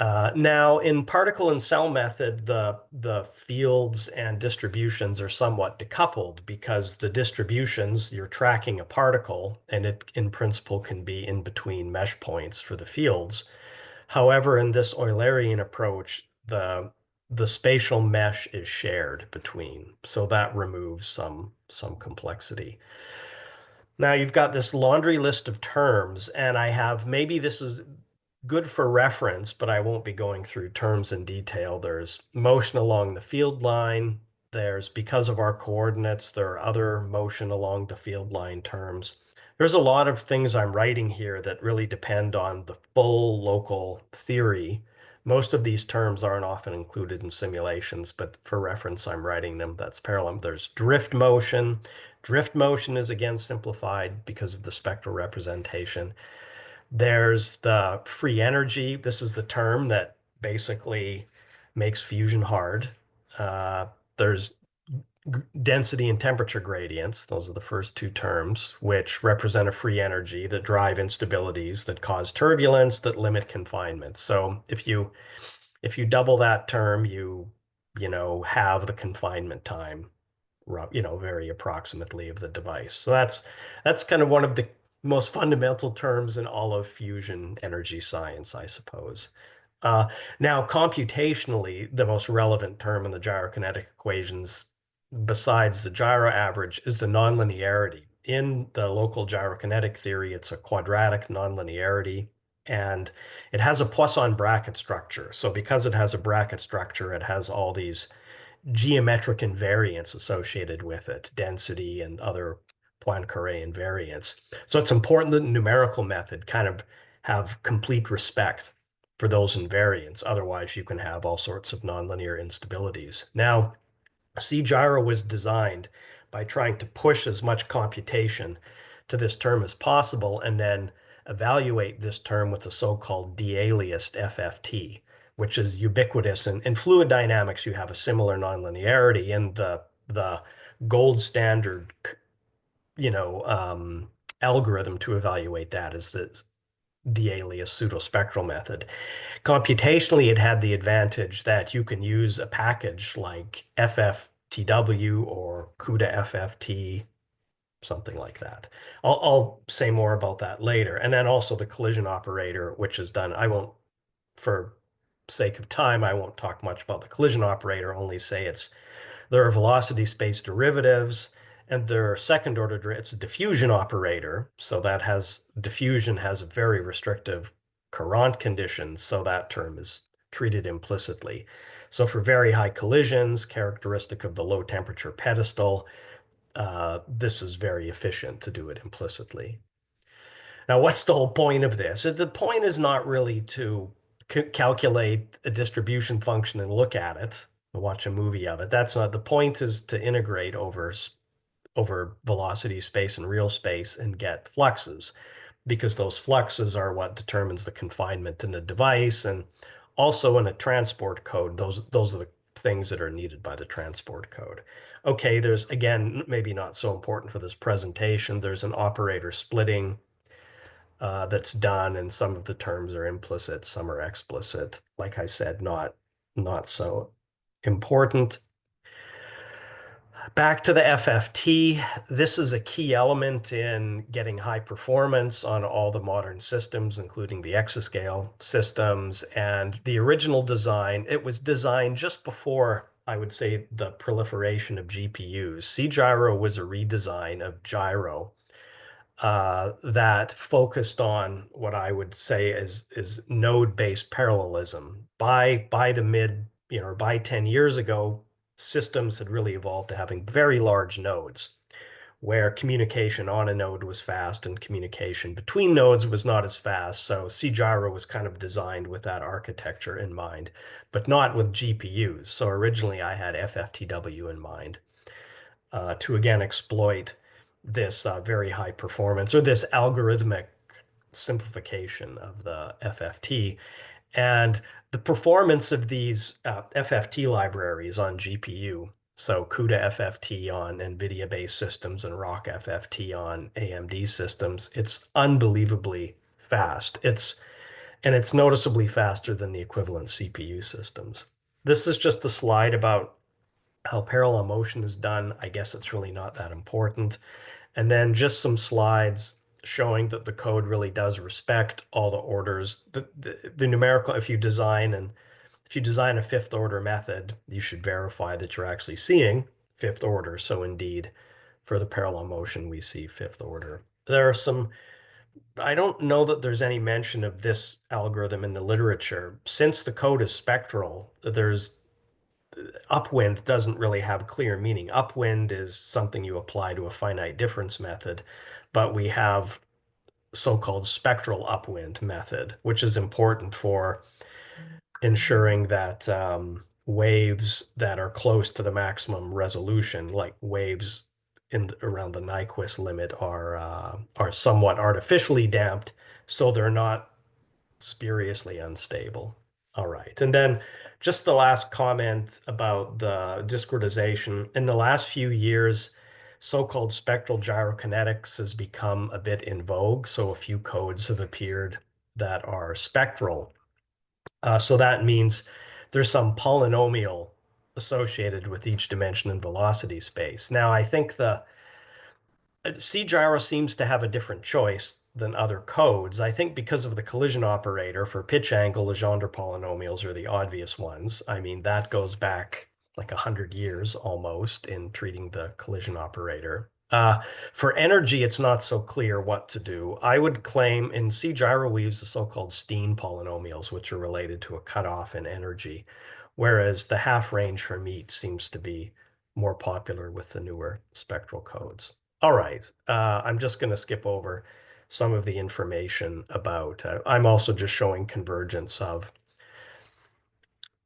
Now, in particle and cell method, the fields and distributions are somewhat decoupled because the distributions, you're tracking a particle, and it in principle can be in between mesh points for the fields. However, in this Eulerian approach, the spatial mesh is shared between, so that removes some complexity. Now you've got this laundry list of terms, and I have, maybe this is good for reference, but I won't be going through terms in detail. There's motion along the field line. There's, because of our coordinates, there are other motion along the field line terms. There's a lot of things I'm writing here that really depend on the full local theory. Most of these terms aren't often included in simulations, but for reference, I'm writing them. That's parallel. There's drift motion. Drift motion is again simplified because of the spectral representation. There's the free energy. This is the term that basically makes fusion hard. There's density and temperature gradients. Those are the first two terms, which represent a free energy that drive instabilities, that cause turbulence, that limit confinement. So if you double that term, you have the confinement time, very approximately of the device. So that's kind of one of the most fundamental terms in all of fusion energy science, I suppose. Now, computationally, the most relevant term in the gyrokinetic equations, besides the gyro average, is the nonlinearity. In the local gyrokinetic theory, it's a quadratic nonlinearity, and it has a Poisson bracket structure. So because it has a bracket structure, it has all these geometric invariants associated with it, density and other Poincare invariants. So it's important that the numerical method kind of have complete respect for those invariants. Otherwise, you can have all sorts of nonlinear instabilities. Now, C-gyro was designed by trying to push as much computation to this term as possible and then evaluate this term with the so-called de-aliased FFT, which is ubiquitous. In fluid dynamics, you have a similar nonlinearity, and the gold standard, algorithm to evaluate that is the de-aliased pseudospectral method. Computationally, it had the advantage that you can use a package like FFTW or CUDA FFT, something like that. I'll say more about that later. And then also the collision operator, which is done. For sake of time, I won't talk much about the collision operator, only say there are velocity space derivatives, and there are second order, it's a diffusion operator. So diffusion has a very restrictive Courant conditions, so that term is treated implicitly. So for very high collisions, characteristic of the low temperature pedestal, this is very efficient to do it implicitly. Now, what's the whole point of this? The point is not really to calculate a distribution function and look at it, watch a movie of it. That's not the point. Is to integrate over velocity space and real space and get fluxes, because those fluxes are what determines the confinement in the device. And also in a transport code, those are the things that are needed by the transport code. Okay, there's, again, maybe not so important for this presentation, there's an operator splitting that's done, and some of the terms are implicit, some are explicit. Like I said, not so important. Back to the FFT, this is a key element in getting high performance on all the modern systems, including the exascale systems. And the original design, it was designed just before, I would say, the proliferation of GPUs. C-gyro was a redesign of gyro that focused on what I would say is node-based parallelism. By the mid, by 10 years ago, systems had really evolved to having very large nodes, where communication on a node was fast and communication between nodes was not as fast. So C-gyro was kind of designed with that architecture in mind, but not with GPUs. So originally I had FFTW in mind to again exploit this very high performance, or this algorithmic simplification of the FFT. And the performance of these FFT libraries on GPU, so CUDA FFT on NVIDIA-based systems and ROC FFT on AMD systems, it's unbelievably fast. It's noticeably faster than the equivalent CPU systems. This is just a slide about how parallel motion is done. I guess it's really not that important. And then just some slides showing that the code really does respect all the orders. The numerical, if you design a fifth order method, you should verify that you're actually seeing fifth order. So indeed, for the parallel motion, we see fifth order. There are some I don't know that there's any mention of this algorithm in the literature. Since the code is spectral, there's upwind doesn't really have clear meaning. Upwind is something you apply to a finite difference method, but we have so-called spectral upwind method, which is important for ensuring that waves that are close to the maximum resolution, like waves around the Nyquist limit, are somewhat artificially damped, so they're not spuriously unstable. All right, and then just the last comment about the discretization. In the last few years, so-called spectral gyrokinetics has become a bit in vogue. So a few codes have appeared that are spectral. So that means there's some polynomial associated with each dimension and velocity space. Now, I think the C-gyro seems to have a different choice than other codes. I think because of the collision operator for pitch angle, Legendre polynomials are the obvious ones. I mean, that goes back like 100 years almost in treating the collision operator. For energy, it's not so clear what to do. I would claim in C-gyro, we use the so-called Steen polynomials, which are related to a cutoff in energy, whereas the half range for meat seems to be more popular with the newer spectral codes. All right, I'm just going to skip over some of the information about, I'm also just showing convergence of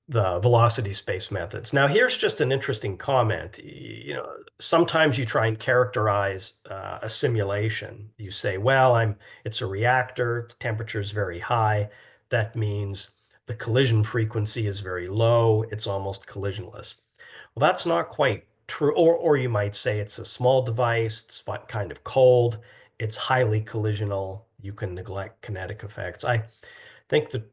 the velocity space methods. Now, here's just an interesting comment. You know, sometimes you try and characterize a simulation. You say, well, it's a reactor, the temperature is very high. That means the collision frequency is very low. It's almost collisionless. Well, that's not quite true. Or you might say it's a small device, it's kind of cold, it's highly collisional, you can neglect kinetic effects. I think that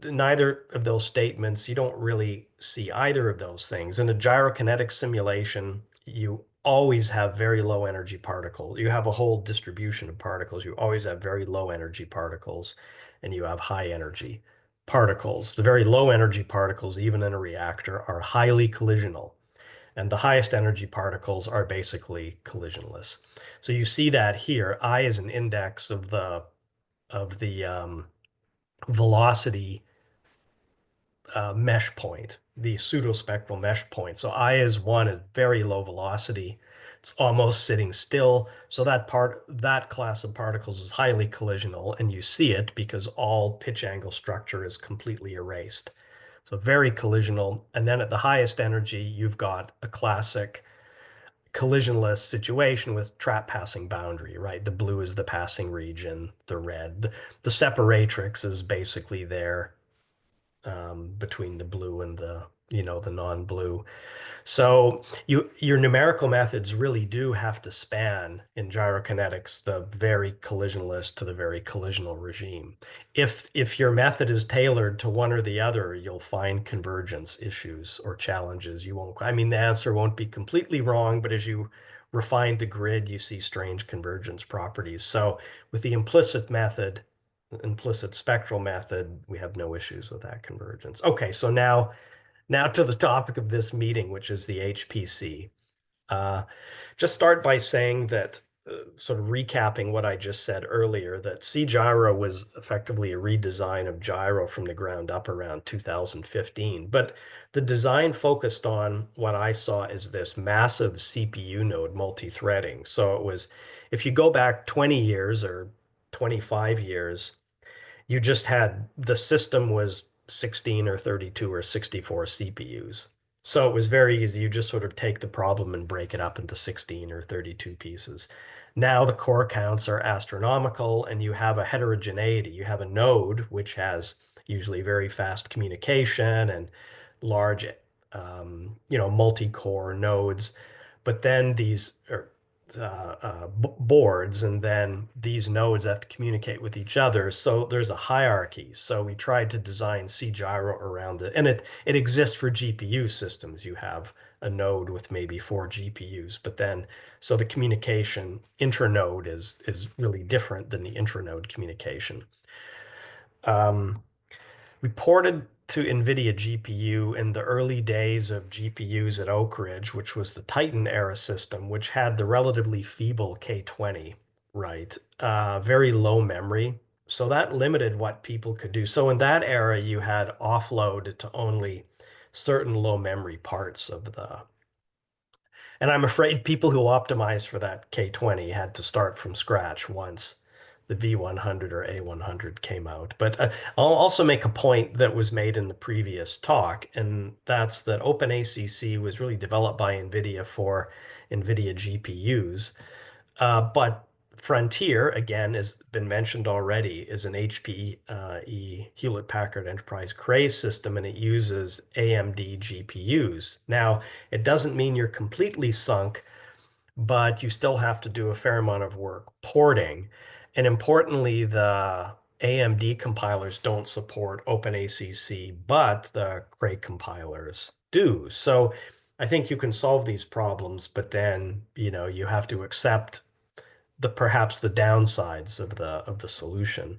neither of those statements, you don't really see either of those things. In a gyrokinetic simulation, you always have very low energy particles. You have a whole distribution of particles. You always have very low energy particles, and you have high energy particles. The very low energy particles, even in a reactor, are highly collisional. And the highest energy particles are basically collisionless. So you see that here. I is an index of the velocity mesh point, the pseudospectral mesh point. So I is 1 is very low velocity. It's almost sitting still. So that class of particles is highly collisional, and you see it because all pitch angle structure is completely erased. So very collisional. And then at the highest energy, you've got a classic collisionless situation with trap passing boundary, right? The blue is the passing region, the red. The separatrix is basically there between the blue and the non-blue. So your numerical methods really do have to span in gyrokinetics the very collisionless to the very collisional regime. If your method is tailored to one or the other, you'll find convergence issues or challenges. I mean, the answer won't be completely wrong, but as you refine the grid, you see strange convergence properties. So with the implicit spectral method, we have no issues with that convergence. Okay, so now to the topic of this meeting, which is the HPC. Just start by saying that, sort of recapping what I just said earlier, that C-gyro was effectively a redesign of gyro from the ground up around 2015. But the design focused on what I saw as this massive CPU node multi-threading. So it was, if you go back 20 years or 25 years, you just had, the system was 16 or 32 or 64 CPUs. So it was very easy. You just sort of take the problem and break it up into 16 or 32 pieces. Now the core counts are astronomical, and you have a heterogeneity. You have a node, which has usually very fast communication and large, multi-core nodes. But then these are boards, and then these nodes have to communicate with each other. So there's a hierarchy. So we tried to design C-gyro around it. And it exists for GPU systems. You have a node with maybe 4 GPUs, but then, so the communication intranode is really different than the intranode communication. We ported to NVIDIA GPU in the early days of GPUs at Oak Ridge, which was the Titan era system, which had the relatively feeble K20. right? Very low memory. So that limited what people could do. So in that era, you had offload to only certain low memory parts of the. And I'm afraid people who optimized for that K20 had to start from scratch once the V100 or A100 came out. But I'll also make a point that was made in the previous talk, and that's that OpenACC was really developed by NVIDIA for NVIDIA GPUs. But Frontier, again, has been mentioned already, is an HPE Hewlett-Packard Enterprise Cray system, and it uses AMD GPUs. Now, it doesn't mean you're completely sunk, but you still have to do a fair amount of work porting. And importantly, the AMD compilers don't support OpenACC, but the Cray compilers do. So I think you can solve these problems, but then, you have to accept perhaps the downsides of the solution.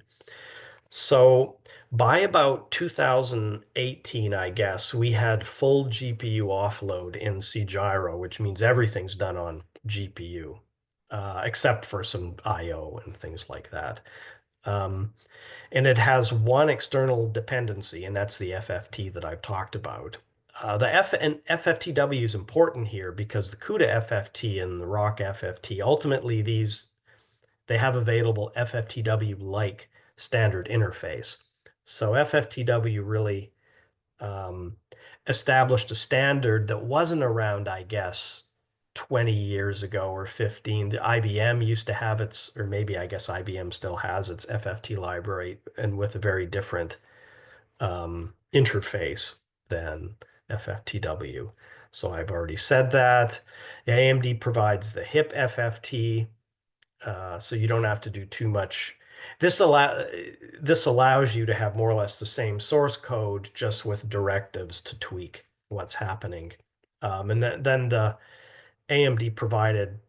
So by about 2018, I guess, we had full GPU offload in cgyro, which means everything's done on GPU, except for some IO and things like that. And it has one external dependency, and that's the FFT that I've talked about. The FFTW is important here because the CUDA FFT and the ROC FFT, ultimately they have available FFTW-like standard interface. So FFTW really established a standard that wasn't around, I guess, 20 years ago or 15. The IBM used to have its, or maybe I guess IBM still has its FFT library, and with a very different interface than FFTW. So I've already said that. AMD provides the HIP FFT, so you don't have to do too much. This allows you to have more or less the same source code, just with directives to tweak what's happening. And then the AMD provided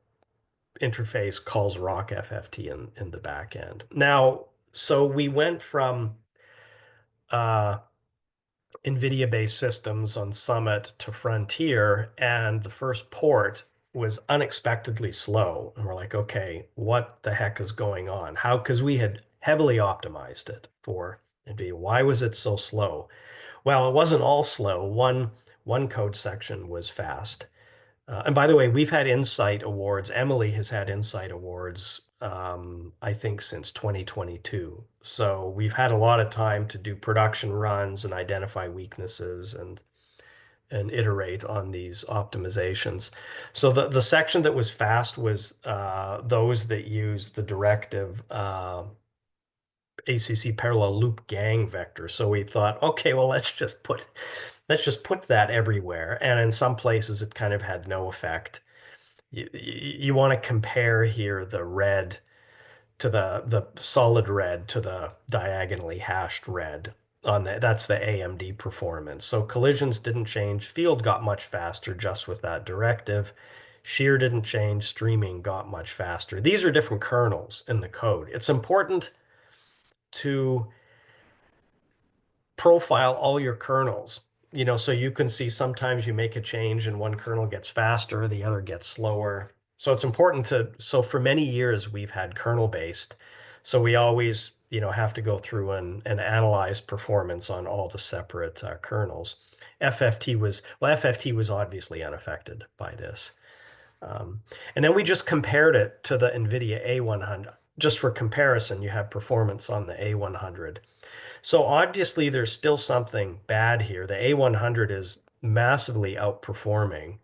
interface calls ROC FFT in the back end. Now, so we went from NVIDIA-based systems on Summit to Frontier, and the first port was unexpectedly slow. And we're like, okay, what the heck is going on? How? Because we had heavily optimized it for NVIDIA. Why was it so slow? Well, it wasn't all slow. One code section was fast. And by the way, we've had Insight Awards. Emily has had Insight Awards, I think, since 2022. So we've had a lot of time to do production runs and identify weaknesses and iterate on these optimizations. So the section that was fast was those that use the directive ACC parallel loop gang vector. So we thought, okay, well, let's just put that everywhere. And in some places, it kind of had no effect. You want to compare here the red to the solid red to the diagonally hashed red. That's the AMD performance. So collisions didn't change. Field got much faster just with that directive. Shear didn't change. Streaming got much faster. These are different kernels in the code. It's important to profile all your kernels, so you can see sometimes you make a change and one kernel gets faster, the other gets slower. So it's important so for many years we've had kernel-based. So we always, have to go through and analyze performance on all the separate kernels. FFT was obviously unaffected by this. And then we just compared it to the NVIDIA A100. Just for comparison, you have performance on the A100. So obviously there's still something bad here. The A100 is massively outperforming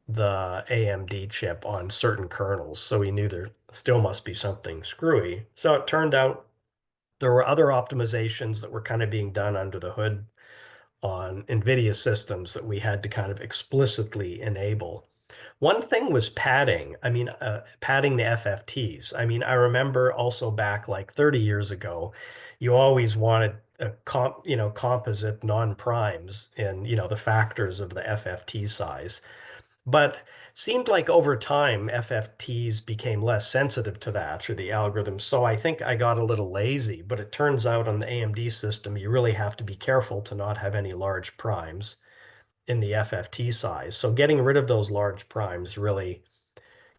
the AMD chip on certain kernels. So we knew there still must be something screwy. So it turned out there were other optimizations that were kind of being done under the hood on NVIDIA systems that we had to kind of explicitly enable. One thing was padding. I mean, padding the FFTs. I mean, I remember also back like 30 years ago, you always wanted a composite non-primes in, the factors of the FFT size. But seemed like over time, FFTs became less sensitive to that through the algorithm. So I think I got a little lazy, but it turns out on the AMD system, you really have to be careful to not have any large primes in the FFT size. So getting rid of those large primes really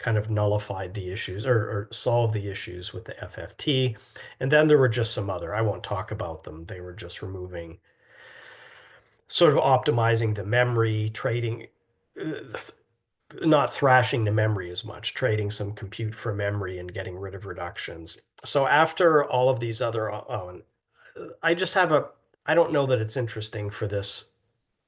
kind of nullified the issues or solved the issues with the FFT. And then there were just some other, I won't talk about them. They were just removing, sort of optimizing the memory, trading, not thrashing the memory as much, trading some compute for memory and getting rid of reductions. So after all of these other, I just have I don't know that it's interesting for this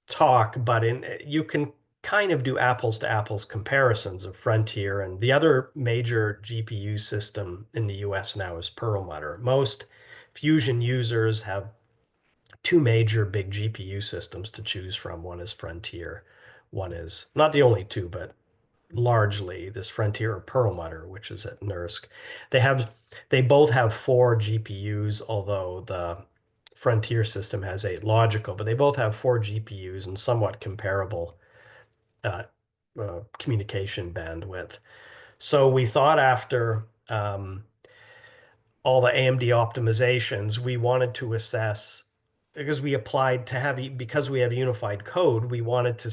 talk, but you can kind of do apples to apples comparisons of Frontier, and the other major GPU system in the US now is Perlmutter. Most Fusion users have two major big GPU systems to choose from. One is Frontier. One is not the only two, but largely this Frontier or Perlmutter, which is at NERSC. They both have 4 GPUs, although the Frontier system has 8 logical, but they both have 4 GPUs and somewhat comparable communication bandwidth. So we thought after all the AMD optimizations, we wanted to assess, because we applied to have, because we have unified code, we wanted to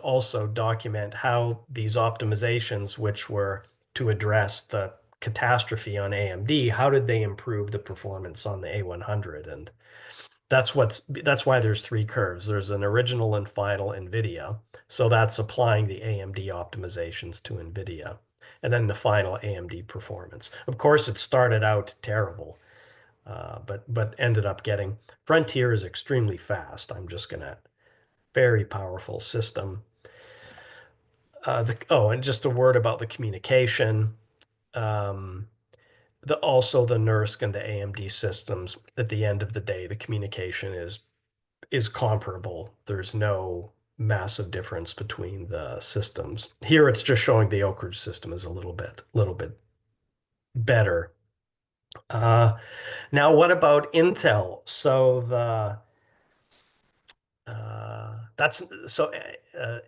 also document how these optimizations, which were to address the catastrophe on AMD, how did they improve the performance on the A100? And that's why there's 3 curves. There's an original and final NVIDIA. So that's applying the AMD optimizations to NVIDIA. And then the final AMD performance. Of course, it started out terrible, but ended up getting, Frontier is extremely fast. I'm just gonna, very powerful system. And just a word about the communication. Also the NERSC and the AMD systems, at the end of the day, the communication is comparable. There's no massive difference between the systems. Here it's just showing the Oak Ridge system is a little bit better. Now what about Intel? So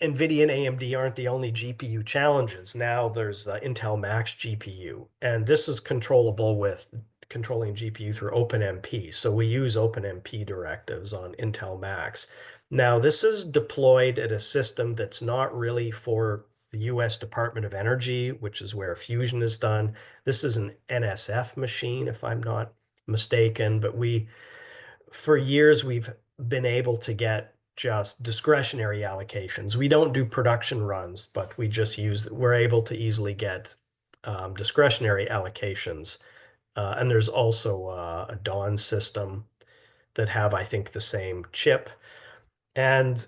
NVIDIA and AMD aren't the only GPU challenges. Now there's Intel Max GPU, and this is controllable with controlling GPU through OpenMP. So we use OpenMP directives on Intel Max. Now this is deployed at a system that's not really for the US Department of Energy, which is where Fusion is done. This is an NSF machine, if I'm not mistaken, but for years, we've been able to get just discretionary allocations. We don't do production runs, but we're able to easily get discretionary allocations. And there's also a Dawn system that have, I think, the same chip. And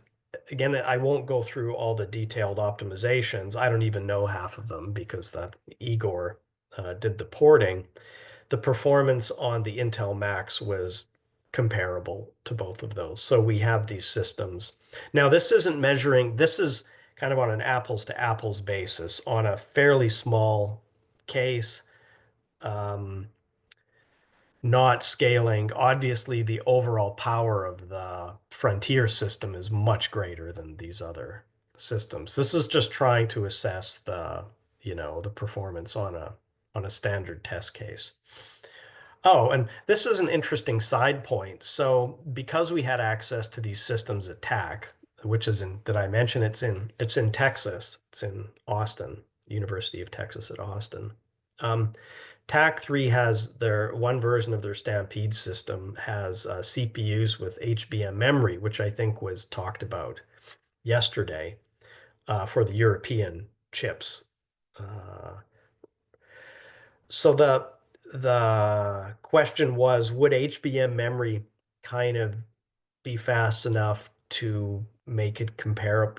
again, I won't go through all the detailed optimizations. I don't even know half of them because Igor did the porting. The performance on the Intel Max was comparable to both of those. So we have these systems. Now, this is kind of on an apples to apples basis on a fairly small case, not scaling. Obviously, the overall power of the Frontier system is much greater than these other systems. This is just trying to assess the performance on a standard test case. Oh, and this is an interesting side point. So because we had access to these systems at TAC, which is did I mention it's in Texas, it's in Austin, University of Texas at Austin. TAC3 has one version of their Stampede system has CPUs with HBM memory, which I think was talked about yesterday for the European chips. So the question was, would HBM memory kind of be fast enough to make it comparable?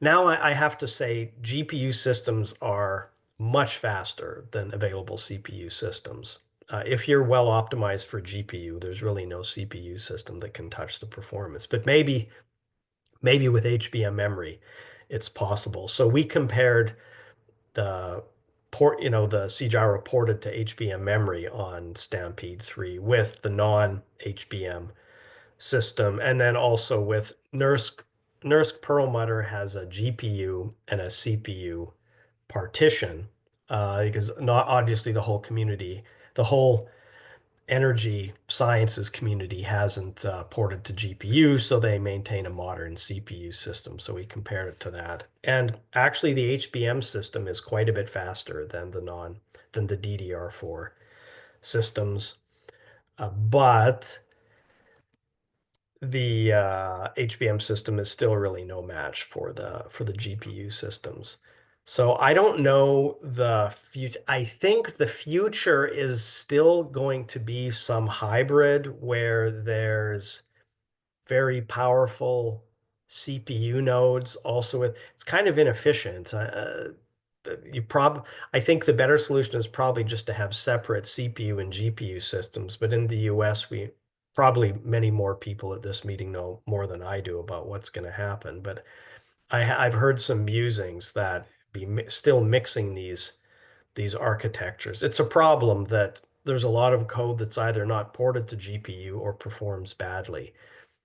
Now I have to say GPU systems are much faster than available CPU systems. If you're well optimized for GPU, there's really no CPU system that can touch the performance. But maybe with HBM memory, it's possible. So we compared the CGyro ported to HBM memory on Stampede 3 with the non-HBM system, and then also with NERSC. NERSC Perlmutter has a GPU and a CPU partition because not obviously the whole community, the whole energy sciences community hasn't ported to GPU, so they maintain a modern CPU system. So we compared it to that. And actually the HBM system is quite a bit faster than the DDR4 systems. But the HBM system is still really no match for the GPU systems. So I don't know the future. I think the future is still going to be some hybrid where there's very powerful CPU nodes. Also, it's kind of inefficient. I think the better solution is probably just to have separate CPU and GPU systems. But in the US, probably many more people at this meeting know more than I do about what's going to happen. But I've heard some musings that still mixing these architectures. It's a problem that there's a lot of code that's either not ported to GPU or performs badly.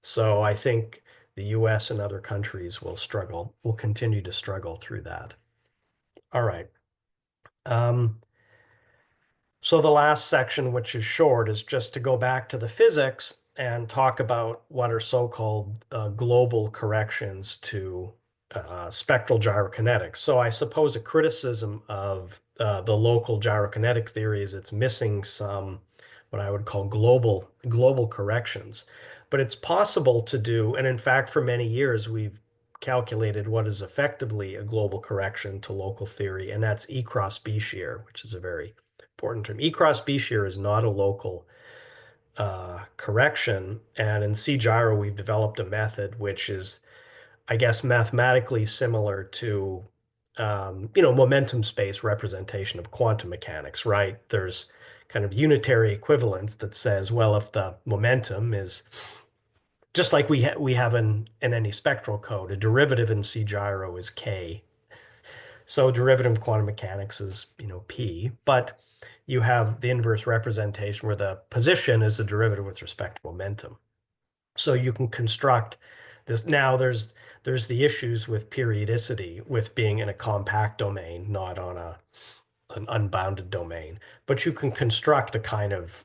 So I think the US and other countries will continue to struggle through that. All right. So the last section, which is short, is just to go back to the physics and talk about what are so-called global corrections to spectral gyrokinetics. So I suppose a criticism of the local gyrokinetic theory is it's missing some what I would call global corrections. But it's possible to do, and in fact, for many years, we've calculated what is effectively a global correction to local theory, and that's E cross B shear, which is a very important term. E cross B shear is not a local correction, and in CGyro we've developed a method which is, I guess, mathematically similar to momentum space representation of quantum mechanics, right? There's kind of unitary equivalence that says, well, if the momentum is just like we have in any spectral code, a derivative in CGyro is k. So derivative of quantum mechanics is p, but you have the inverse representation where the position is the derivative with respect to momentum. So you can construct this. Now there's the issues with periodicity, with being in a compact domain, not on an unbounded domain. But you can construct a kind of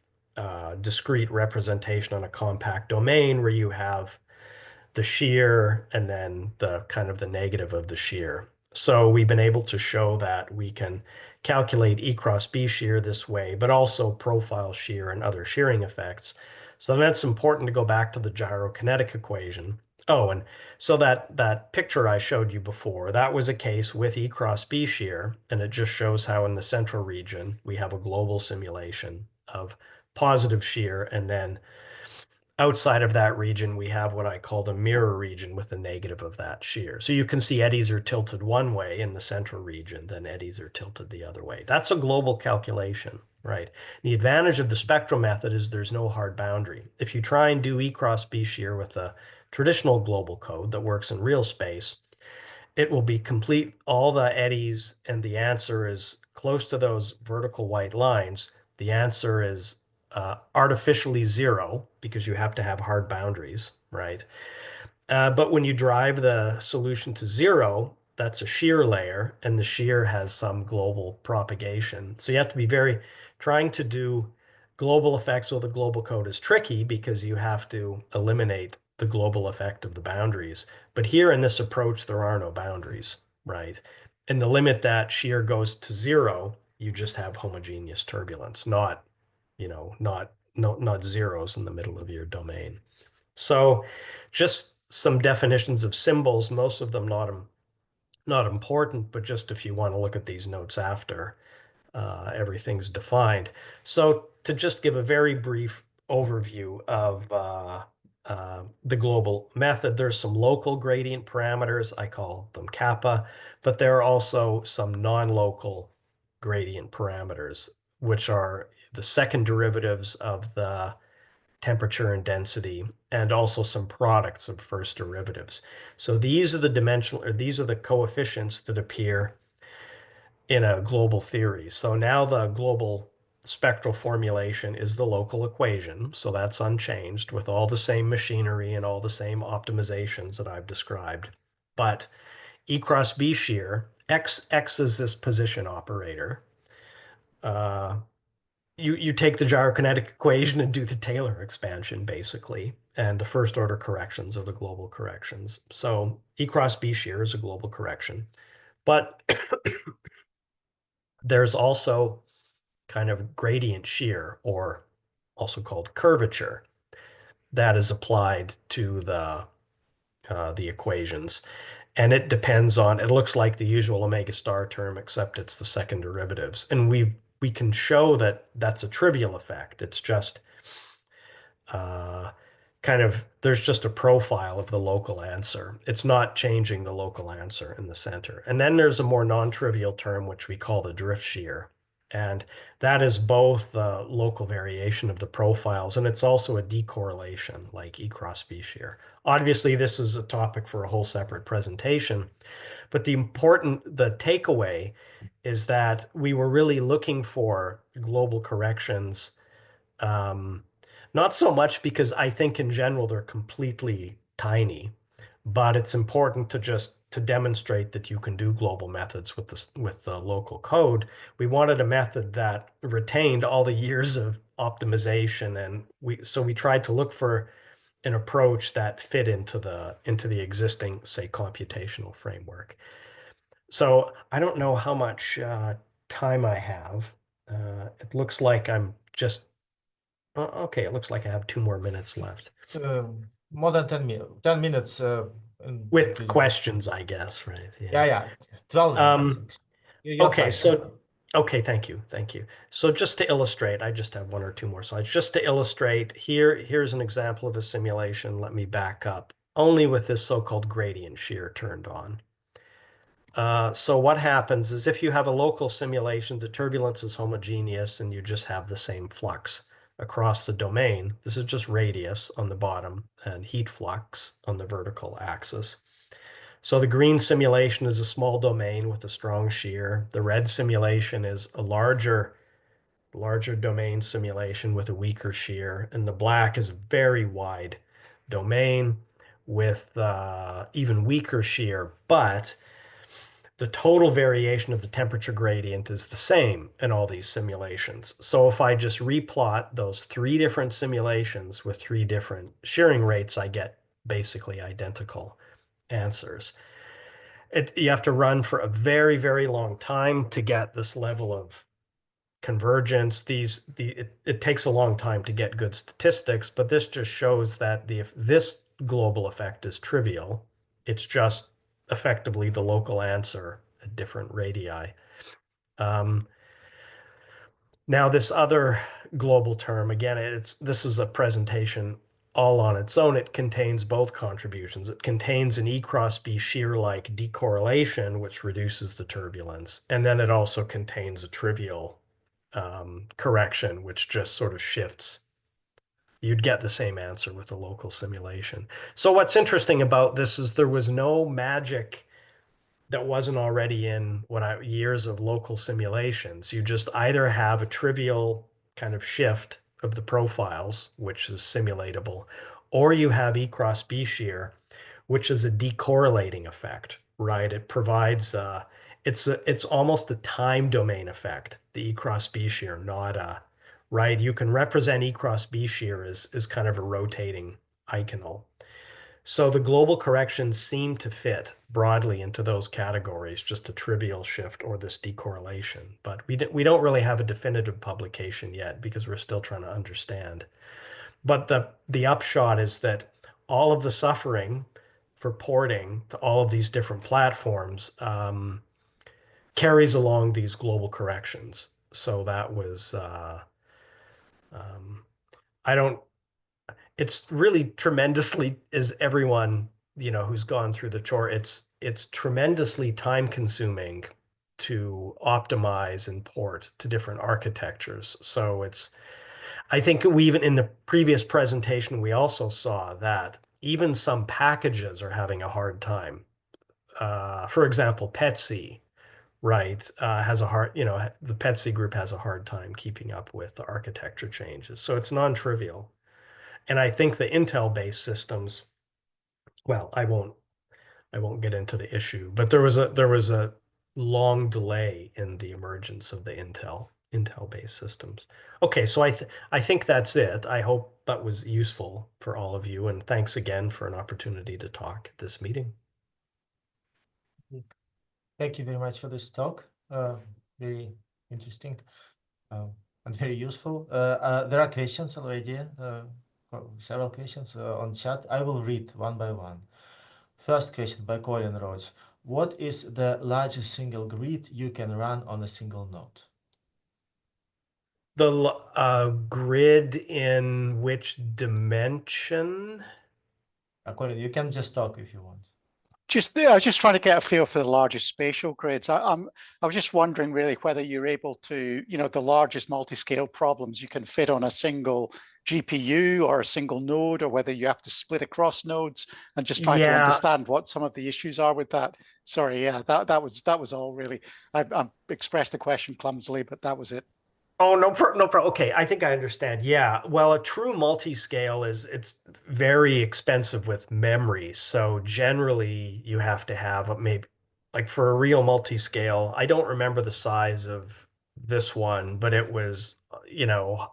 discrete representation on a compact domain where you have the shear and then the kind of the negative of the shear. So we've been able to show that we can calculate E cross B shear this way, but also profile shear and other shearing effects. So that's important to go back to the gyrokinetic equation. Oh, and so that picture I showed you before, that was a case with E cross B shear, and it just shows how in the central region we have a global simulation of positive shear, and then outside of that region, we have what I call the mirror region with the negative of that shear. So you can see eddies are tilted one way in the central region, then eddies are tilted the other way. That's a global calculation, right? The advantage of the spectral method is there's no hard boundary. If you try and do E cross B shear with a traditional global code that works in real space, it will be complete all the eddies, and the answer is close to those vertical white lines. The answer is artificially zero because you have to have hard boundaries, right? But when you drive the solution to zero, that's a shear layer, and the shear has some global propagation. So you have to be trying to do global effects with a global code is tricky because you have to eliminate the global effect of the boundaries. But here in this approach, there are no boundaries, right? And the limit that shear goes to zero, you just have homogeneous turbulence, not zeros in the middle of your domain. So just some definitions of symbols, most of them not important, but just if you want to look at these notes after everything's defined. So to just give a very brief overview of the global method, there's some local gradient parameters, I call them kappa, but there are also some non-local gradient parameters, which are the second derivatives of the temperature and density, and also some products of first derivatives. So these are the coefficients that appear in a global theory. So now the global spectral formulation is the local equation. So that's unchanged with all the same machinery and all the same optimizations that I've described. But E cross B shear, X is this position operator. you take the gyrokinetic equation and do the Taylor expansion, basically, and the first order corrections are the global corrections. So E cross B shear is a global correction, but there's also kind of gradient shear, or also called curvature, that is applied to the equations. And it depends on, it looks like the usual omega star term, except it's the second derivatives. And we can show that that's a trivial effect. It's just kind of, there's just a profile of the local answer. It's not changing the local answer in the center. And then there's a more non-trivial term, which we call the drift shear. And that is both the local variation of the profiles, and it's also a decorrelation, like E cross B shear. Obviously, this is a topic for a whole separate presentation, but the takeaway is that we were really looking for global corrections, not so much because I think in general they're completely tiny, but it's important to demonstrate that you can do global methods with the local code. We wanted a method that retained all the years of optimization, and we tried to look for an approach that fit into the existing, say, computational framework. So I don't know how much time I have. It looks like I'm just okay. It looks like I have 2 more minutes left. More than 10 minutes. 10 minutes with questions, I guess, right? Yeah. 12 minutes. Okay, okay, thank you. So just to illustrate, I just have 1 or 2 more slides. Just to illustrate, here's an example of a simulation. Let me back up. Only with this so-called gradient shear turned on. So what happens is if you have a local simulation, the turbulence is homogeneous and you just have the same flux across the domain. This is just radius on the bottom and heat flux on the vertical axis. So the green simulation is a small domain with a strong shear. The red simulation is a larger domain simulation with a weaker shear. And the black is a very wide domain with even weaker shear, but the total variation of the temperature gradient is the same in all these simulations. So if I just replot those 3 different simulations with 3 different shearing rates, I get basically identical answers. You have to run for a very, very long time to get this level of convergence. It takes a long time to get good statistics, but this just shows that this global effect is trivial. It's just effectively the local answer at different radii. Now this other global term, again, this is a presentation all on its own. It contains both contributions. It contains an E cross B shear-like decorrelation, which reduces the turbulence. And then it also contains a trivial correction, which just sort of shifts. You'd get the same answer with a local simulation. So what's interesting about this is there was no magic that wasn't already in years of local simulations. You just either have a trivial kind of shift of the profiles, which is simulatable, or you have E cross B shear, which is a decorrelating effect, right? It provides it's almost a time domain effect, the E cross B shear, not a right. You can represent E cross B shear as kind of a rotating eikonal. So the global corrections seem to fit broadly into those categories, just a trivial shift or this decorrelation. But we don't really have a definitive publication yet because we're still trying to understand. But the upshot is that all of the suffering for porting to all of these different platforms carries along these global corrections. So that was, it's really tremendously, as everyone, who's gone through the chore, it's tremendously time consuming to optimize and port to different architectures. So I think we even in the previous presentation, we also saw that even some packages are having a hard time. For example, PETC, right, has a hard, the PETC group has a hard time keeping up with the architecture changes. So it's non-trivial. And I think the Intel-based systems, well, I won't get into the issue, but there was a long delay in the emergence of the Intel Intel-based systems. Okay, so I think that's it. I hope that was useful for all of you, and thanks again for an opportunity to talk at this meeting. Thank you very much for this talk. Very interesting and very useful. There are questions already, several questions on chat. I will read one by one. First question by Colin Roach. What is the largest single grid you can run on a single node? The grid in which dimension? Colin, you can just talk if you want. I was just trying to get a feel for the largest spatial grids. I was just wondering really whether you're able to, the largest multi-scale problems you can fit on a single GPU or a single node, or whether you have to split across nodes, and just trying to understand what some of the issues are with that. Sorry, yeah, that was all really. I expressed the question clumsily, but that was it. Oh, no problem. Okay, I think I understand. Yeah, well, a true multi-scale it's very expensive with memory. So generally, you have to have maybe like for a real multi-scale. I don't remember the size of this one, but it was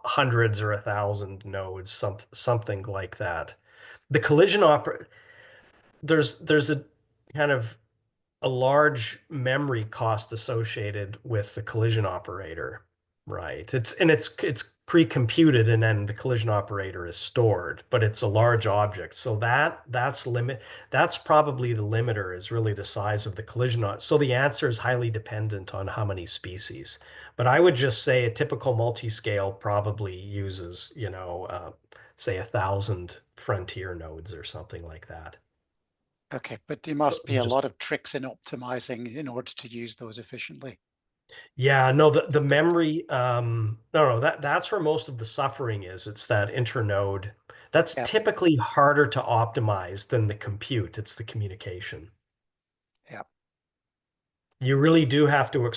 hundreds or 1,000 nodes, something like that. The collision there's a kind of a large memory cost associated with the collision operator. Right. It's pre-computed, and then the collision operator is stored, but it's a large object. So that's probably the limiter, is really the size of the collision. So the answer is highly dependent on how many species. But I would just say a typical multi-scale probably uses, say 1,000 frontier nodes or something like that. Okay, but there must be a lot of tricks in optimizing in order to use those efficiently. Yeah, no, the memory, no, that's where most of the suffering is. It's that internode. That's typically harder to optimize than the compute. It's the communication. Yeah. You really do have to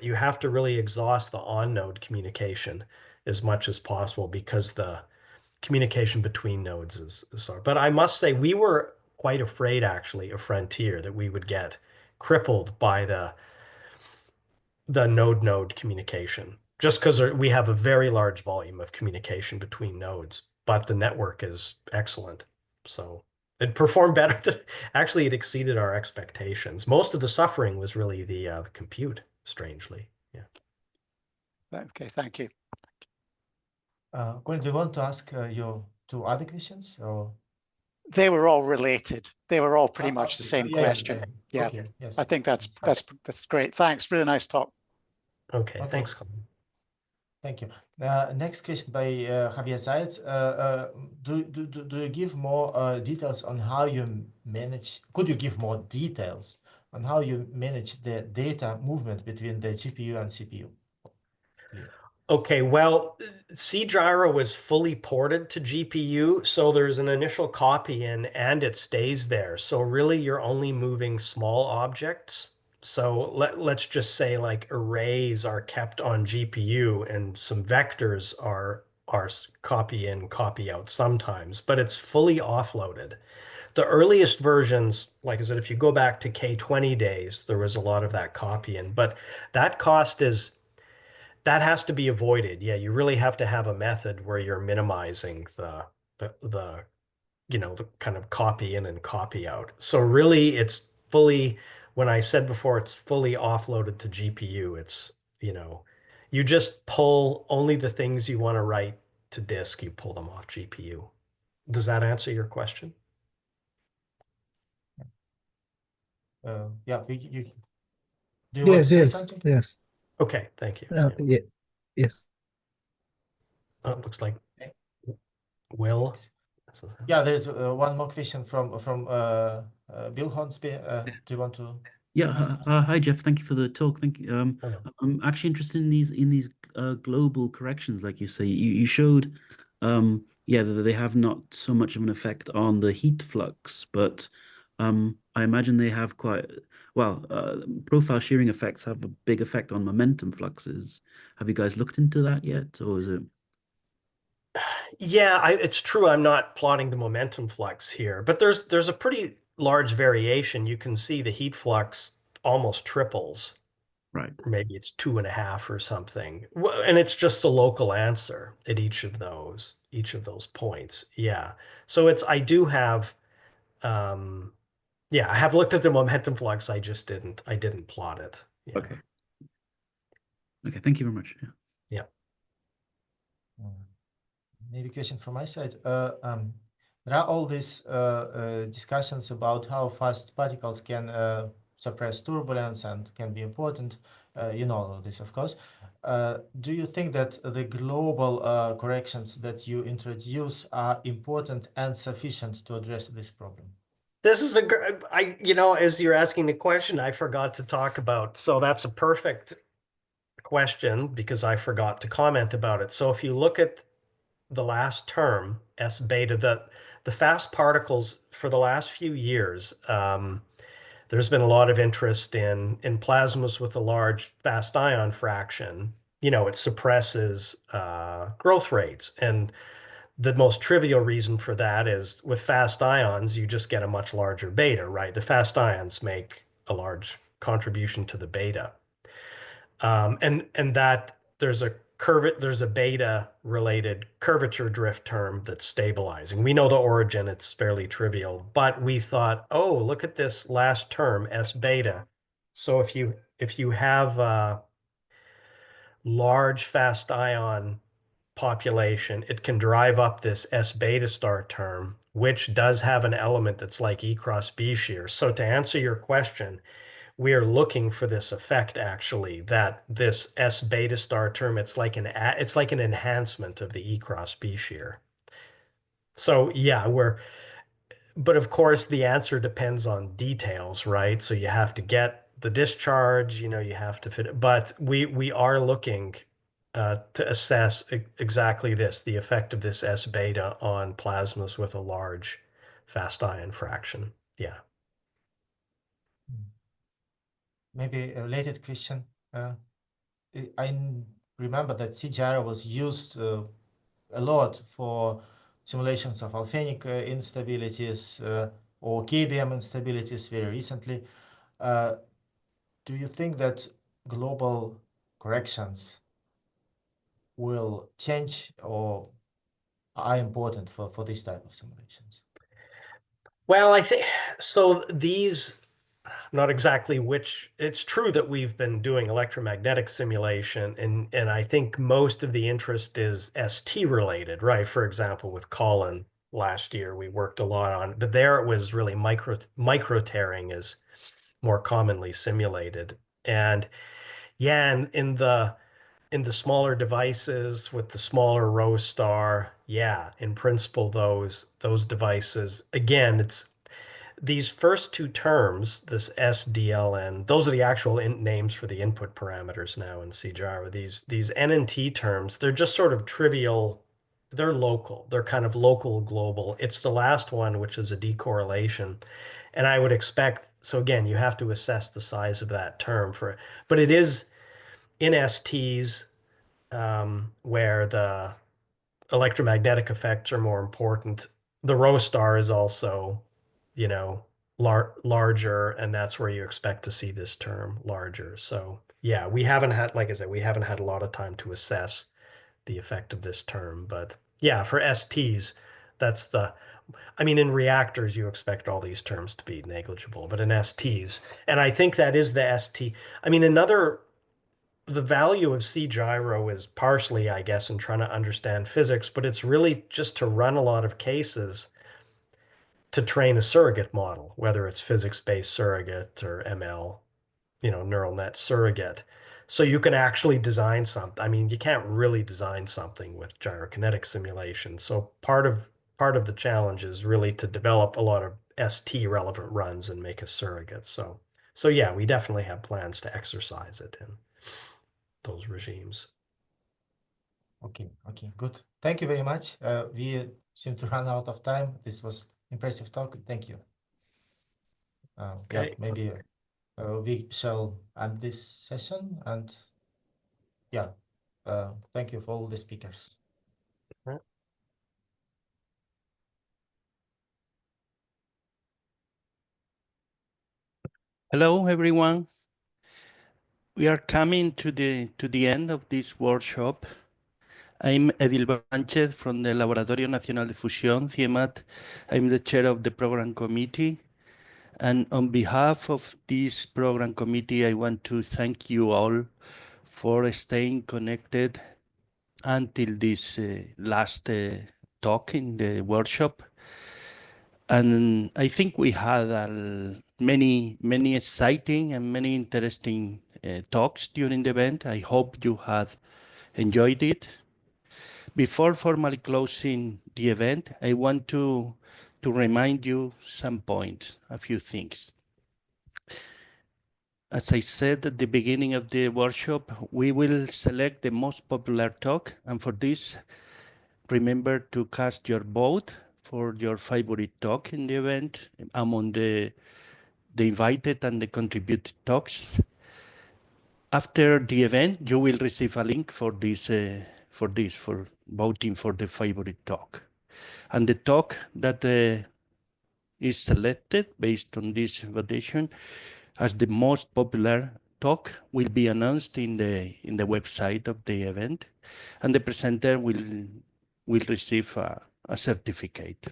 you have to really exhaust the on-node communication as much as possible, because the communication between nodes is hard. But I must say, we were quite afraid, actually, of Frontier, that we would get crippled by the node-node communication, just because we have a very large volume of communication between nodes, but the network is excellent. So it performed better than, actually, it exceeded our expectations. Most of the suffering was really the compute, strangely. Yeah. Okay, thank you. Colin, do you want to ask your two other questions, or? They were all related. They were all pretty much the same question. Yeah. Okay, yes. I think that's great. Thanks. Really nice talk. Okay. Thanks, Colin. Thank you. Next question by Javier Saez. Do you give more details on how you manage? Could you give more details on how you manage the data movement between the GPU and CPU? Okay, well, CGyro was fully ported to GPU, so there's an initial copy in and it stays there. So really, you're only moving small objects. So let's just say like arrays are kept on GPU, and some vectors are copy in, copy out sometimes, but it's fully offloaded. The earliest versions, like I said, if you go back to K20 days, there was a lot of that copy in, but that cost that has to be avoided. Yeah, you really have to have a method where you're minimizing the kind of copy in and copy out. So really, it's fully, when I said before, it's fully offloaded to GPU. It's, you just pull only the things you want to write to disk, you pull them off GPU. Does that answer your question? Yeah, do you want to say something? Yes. Okay, thank you. Yeah. Yes. Looks like Will. Yeah, there's one more question from Bill Hornsby. Do you want to? Yeah. Hi, Jeff. Thank you for the talk. Thank you. I'm actually interested in these global corrections, like you say. You showed, that they have not so much of an effect on the heat flux, but I imagine they have quite profile shearing effects have a big effect on momentum fluxes. Have you guys looked into that yet, or is it? Yeah, it's true. I'm not plotting the momentum flux here, but there's a pretty large variation. You can see the heat flux almost triples Right. Maybe it's 2.5 or something. And it's just a local answer at each of those points. Yeah. So I do have, yeah, I have looked at the momentum flux. I didn't plot it. Yeah. Okay. Okay. Thank you very much. Yeah. Yeah. Maybe question from my side. There are all these discussions about how fast particles can suppress turbulence and can be important. You know this, of course. Do you think that the global corrections that you introduce are important and sufficient to address this problem? This is as you're asking the question, I forgot to talk about. So that's a perfect question because I forgot to comment about it. So if you look at the last term, S beta, the fast particles for the last few years, there's been a lot of interest in plasmas with a large fast ion fraction. It suppresses growth rates. And the most trivial reason for that is with fast ions, you just get a much larger beta, right? The fast ions make a large contribution to the beta. And that there's a beta related curvature drift term that's stabilizing. We know the origin, it's fairly trivial, but we thought, oh, look at this last term, S beta. So if you have a large fast ion population, it can drive up this S beta star term, which does have an element that's like E cross B shear. So to answer your question, we are looking for this effect actually, that this S beta star term, it's like an enhancement of the E cross B shear. So yeah, but of course the answer depends on details, right? So you have to get the discharge, you have to fit it, but we are looking to assess exactly this, the effect of this S beta on plasmas with a large fast ion fraction. Yeah. Maybe a related question. I remember that CGyro was used a lot for simulations of alphanic instabilities or KBM instabilities very recently. Do you think that global corrections will change or are important for this type of simulations? Well, I think so. Not exactly which. It's true that we've been doing electromagnetic simulation, and I think most of the interest is ST related, right? For example, with Colin last year, we worked a lot on, but there it was really micro tearing is more commonly simulated, and yeah, and in the smaller devices with the smaller rho star, yeah, in principle, those devices, again, it's these first two terms, this SDLN, those are the actual names for the input parameters now in CGyro. These N and T terms, they're just sort of trivial. They're local. They're kind of local global. It's the last one, which is a decorrelation. And I would expect, so again, you have to assess the size of that term but it is in STs where the electromagnetic effects are more important. The rho star is also, larger, and that's where you expect to see this term larger. So yeah, we haven't had, like I said, we haven't had a lot of time to assess the effect of this term. But yeah, for STs, in reactors, you expect all these terms to be negligible, but in STs, and I think that is the ST. The value of CGyro is partially, I guess, in trying to understand physics, but it's really just to run a lot of cases to train a surrogate model, whether it's physics-based surrogate or ML, neural net surrogate. So you can actually design something. You can't really design something with gyrokinetic simulation. So part of the challenge is really to develop a lot of ST relevant runs and make a surrogate. So yeah, we definitely have plans to exercise it in those regimes. Okay, good. Thank you very much. We seem to run out of time. This was impressive talk. Thank you. Okay. Yeah, maybe we shall end this session, and yeah, thank you for all the speakers. Hello, everyone. We are coming to the end of this workshop. I'm Edil Sánchez from the Laboratorio Nacional de Fusión, CIEMAT. I'm the chair of the program committee. And on behalf of this program committee, I want to thank you all for staying connected until this last talk in the workshop. And I think we had many exciting and many interesting talks during the event. I hope you have enjoyed it. Before formally closing the event, I want to remind you some points, a few things. As I said at the beginning of the workshop, we will select the most popular talk, and for this, remember to cast your vote for your favorite talk in the event among the invited and the contributed talks. After the event, you will receive a link for voting for the favorite talk. And the talk that is selected based on this votation as the most popular talk will be announced in the website of the event, and the presenter will receive a certificate.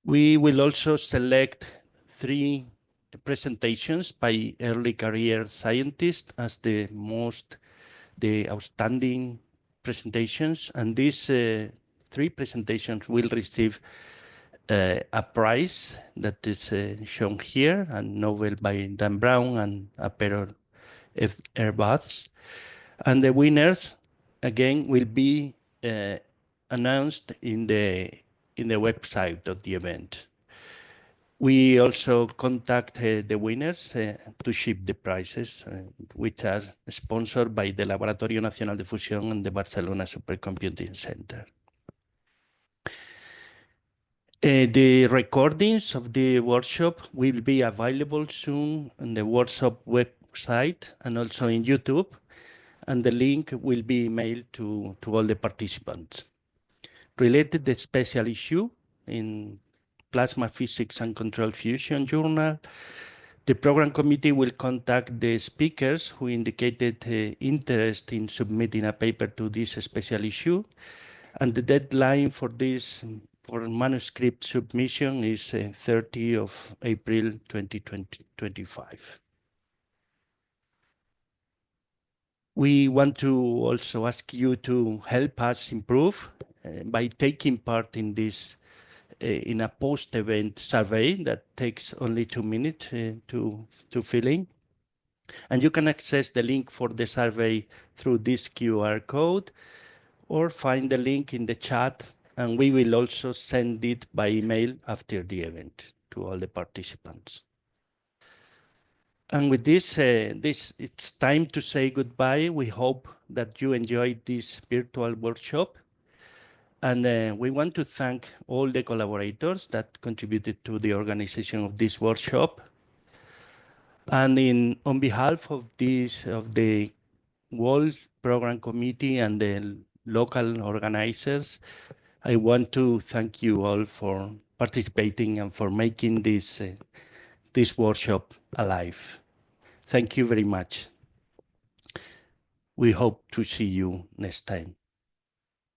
We will also select 3 presentations by early career scientists as the outstanding presentations, and these 3 presentations will receive a prize that is shown here, a novel by Dan Brown and a pair of airbaths. And the winners, again, will be announced in the website of the event. We also contact the winners to ship the prizes, which are sponsored by the Laboratorio Nacional de Fusión and the Barcelona Supercomputing Center. The recordings of the workshop will be available soon on the workshop website and also in YouTube, and the link will be mailed to all the participants. Related to the special issue in Plasma Physics and Control Fusion Journal, the program committee will contact the speakers who indicated interest in submitting a paper to this special issue, and the deadline for manuscript submission is 30 of April 2025. We want to also ask you to help us improve by taking part in this in a post-event survey that takes only 2 minutes to fill in. And you can access the link for the survey through this QR code or find the link in the chat, and we will also send it by email after the event to all the participants. And with this, it's time to say goodbye. We hope that you enjoyed this virtual workshop. And we want to thank all the collaborators that contributed to the organization of this workshop. And on behalf of the World Program Committee and the local organizers, I want to thank you all for participating and for making this workshop alive. Thank you very much. We hope to see you next time.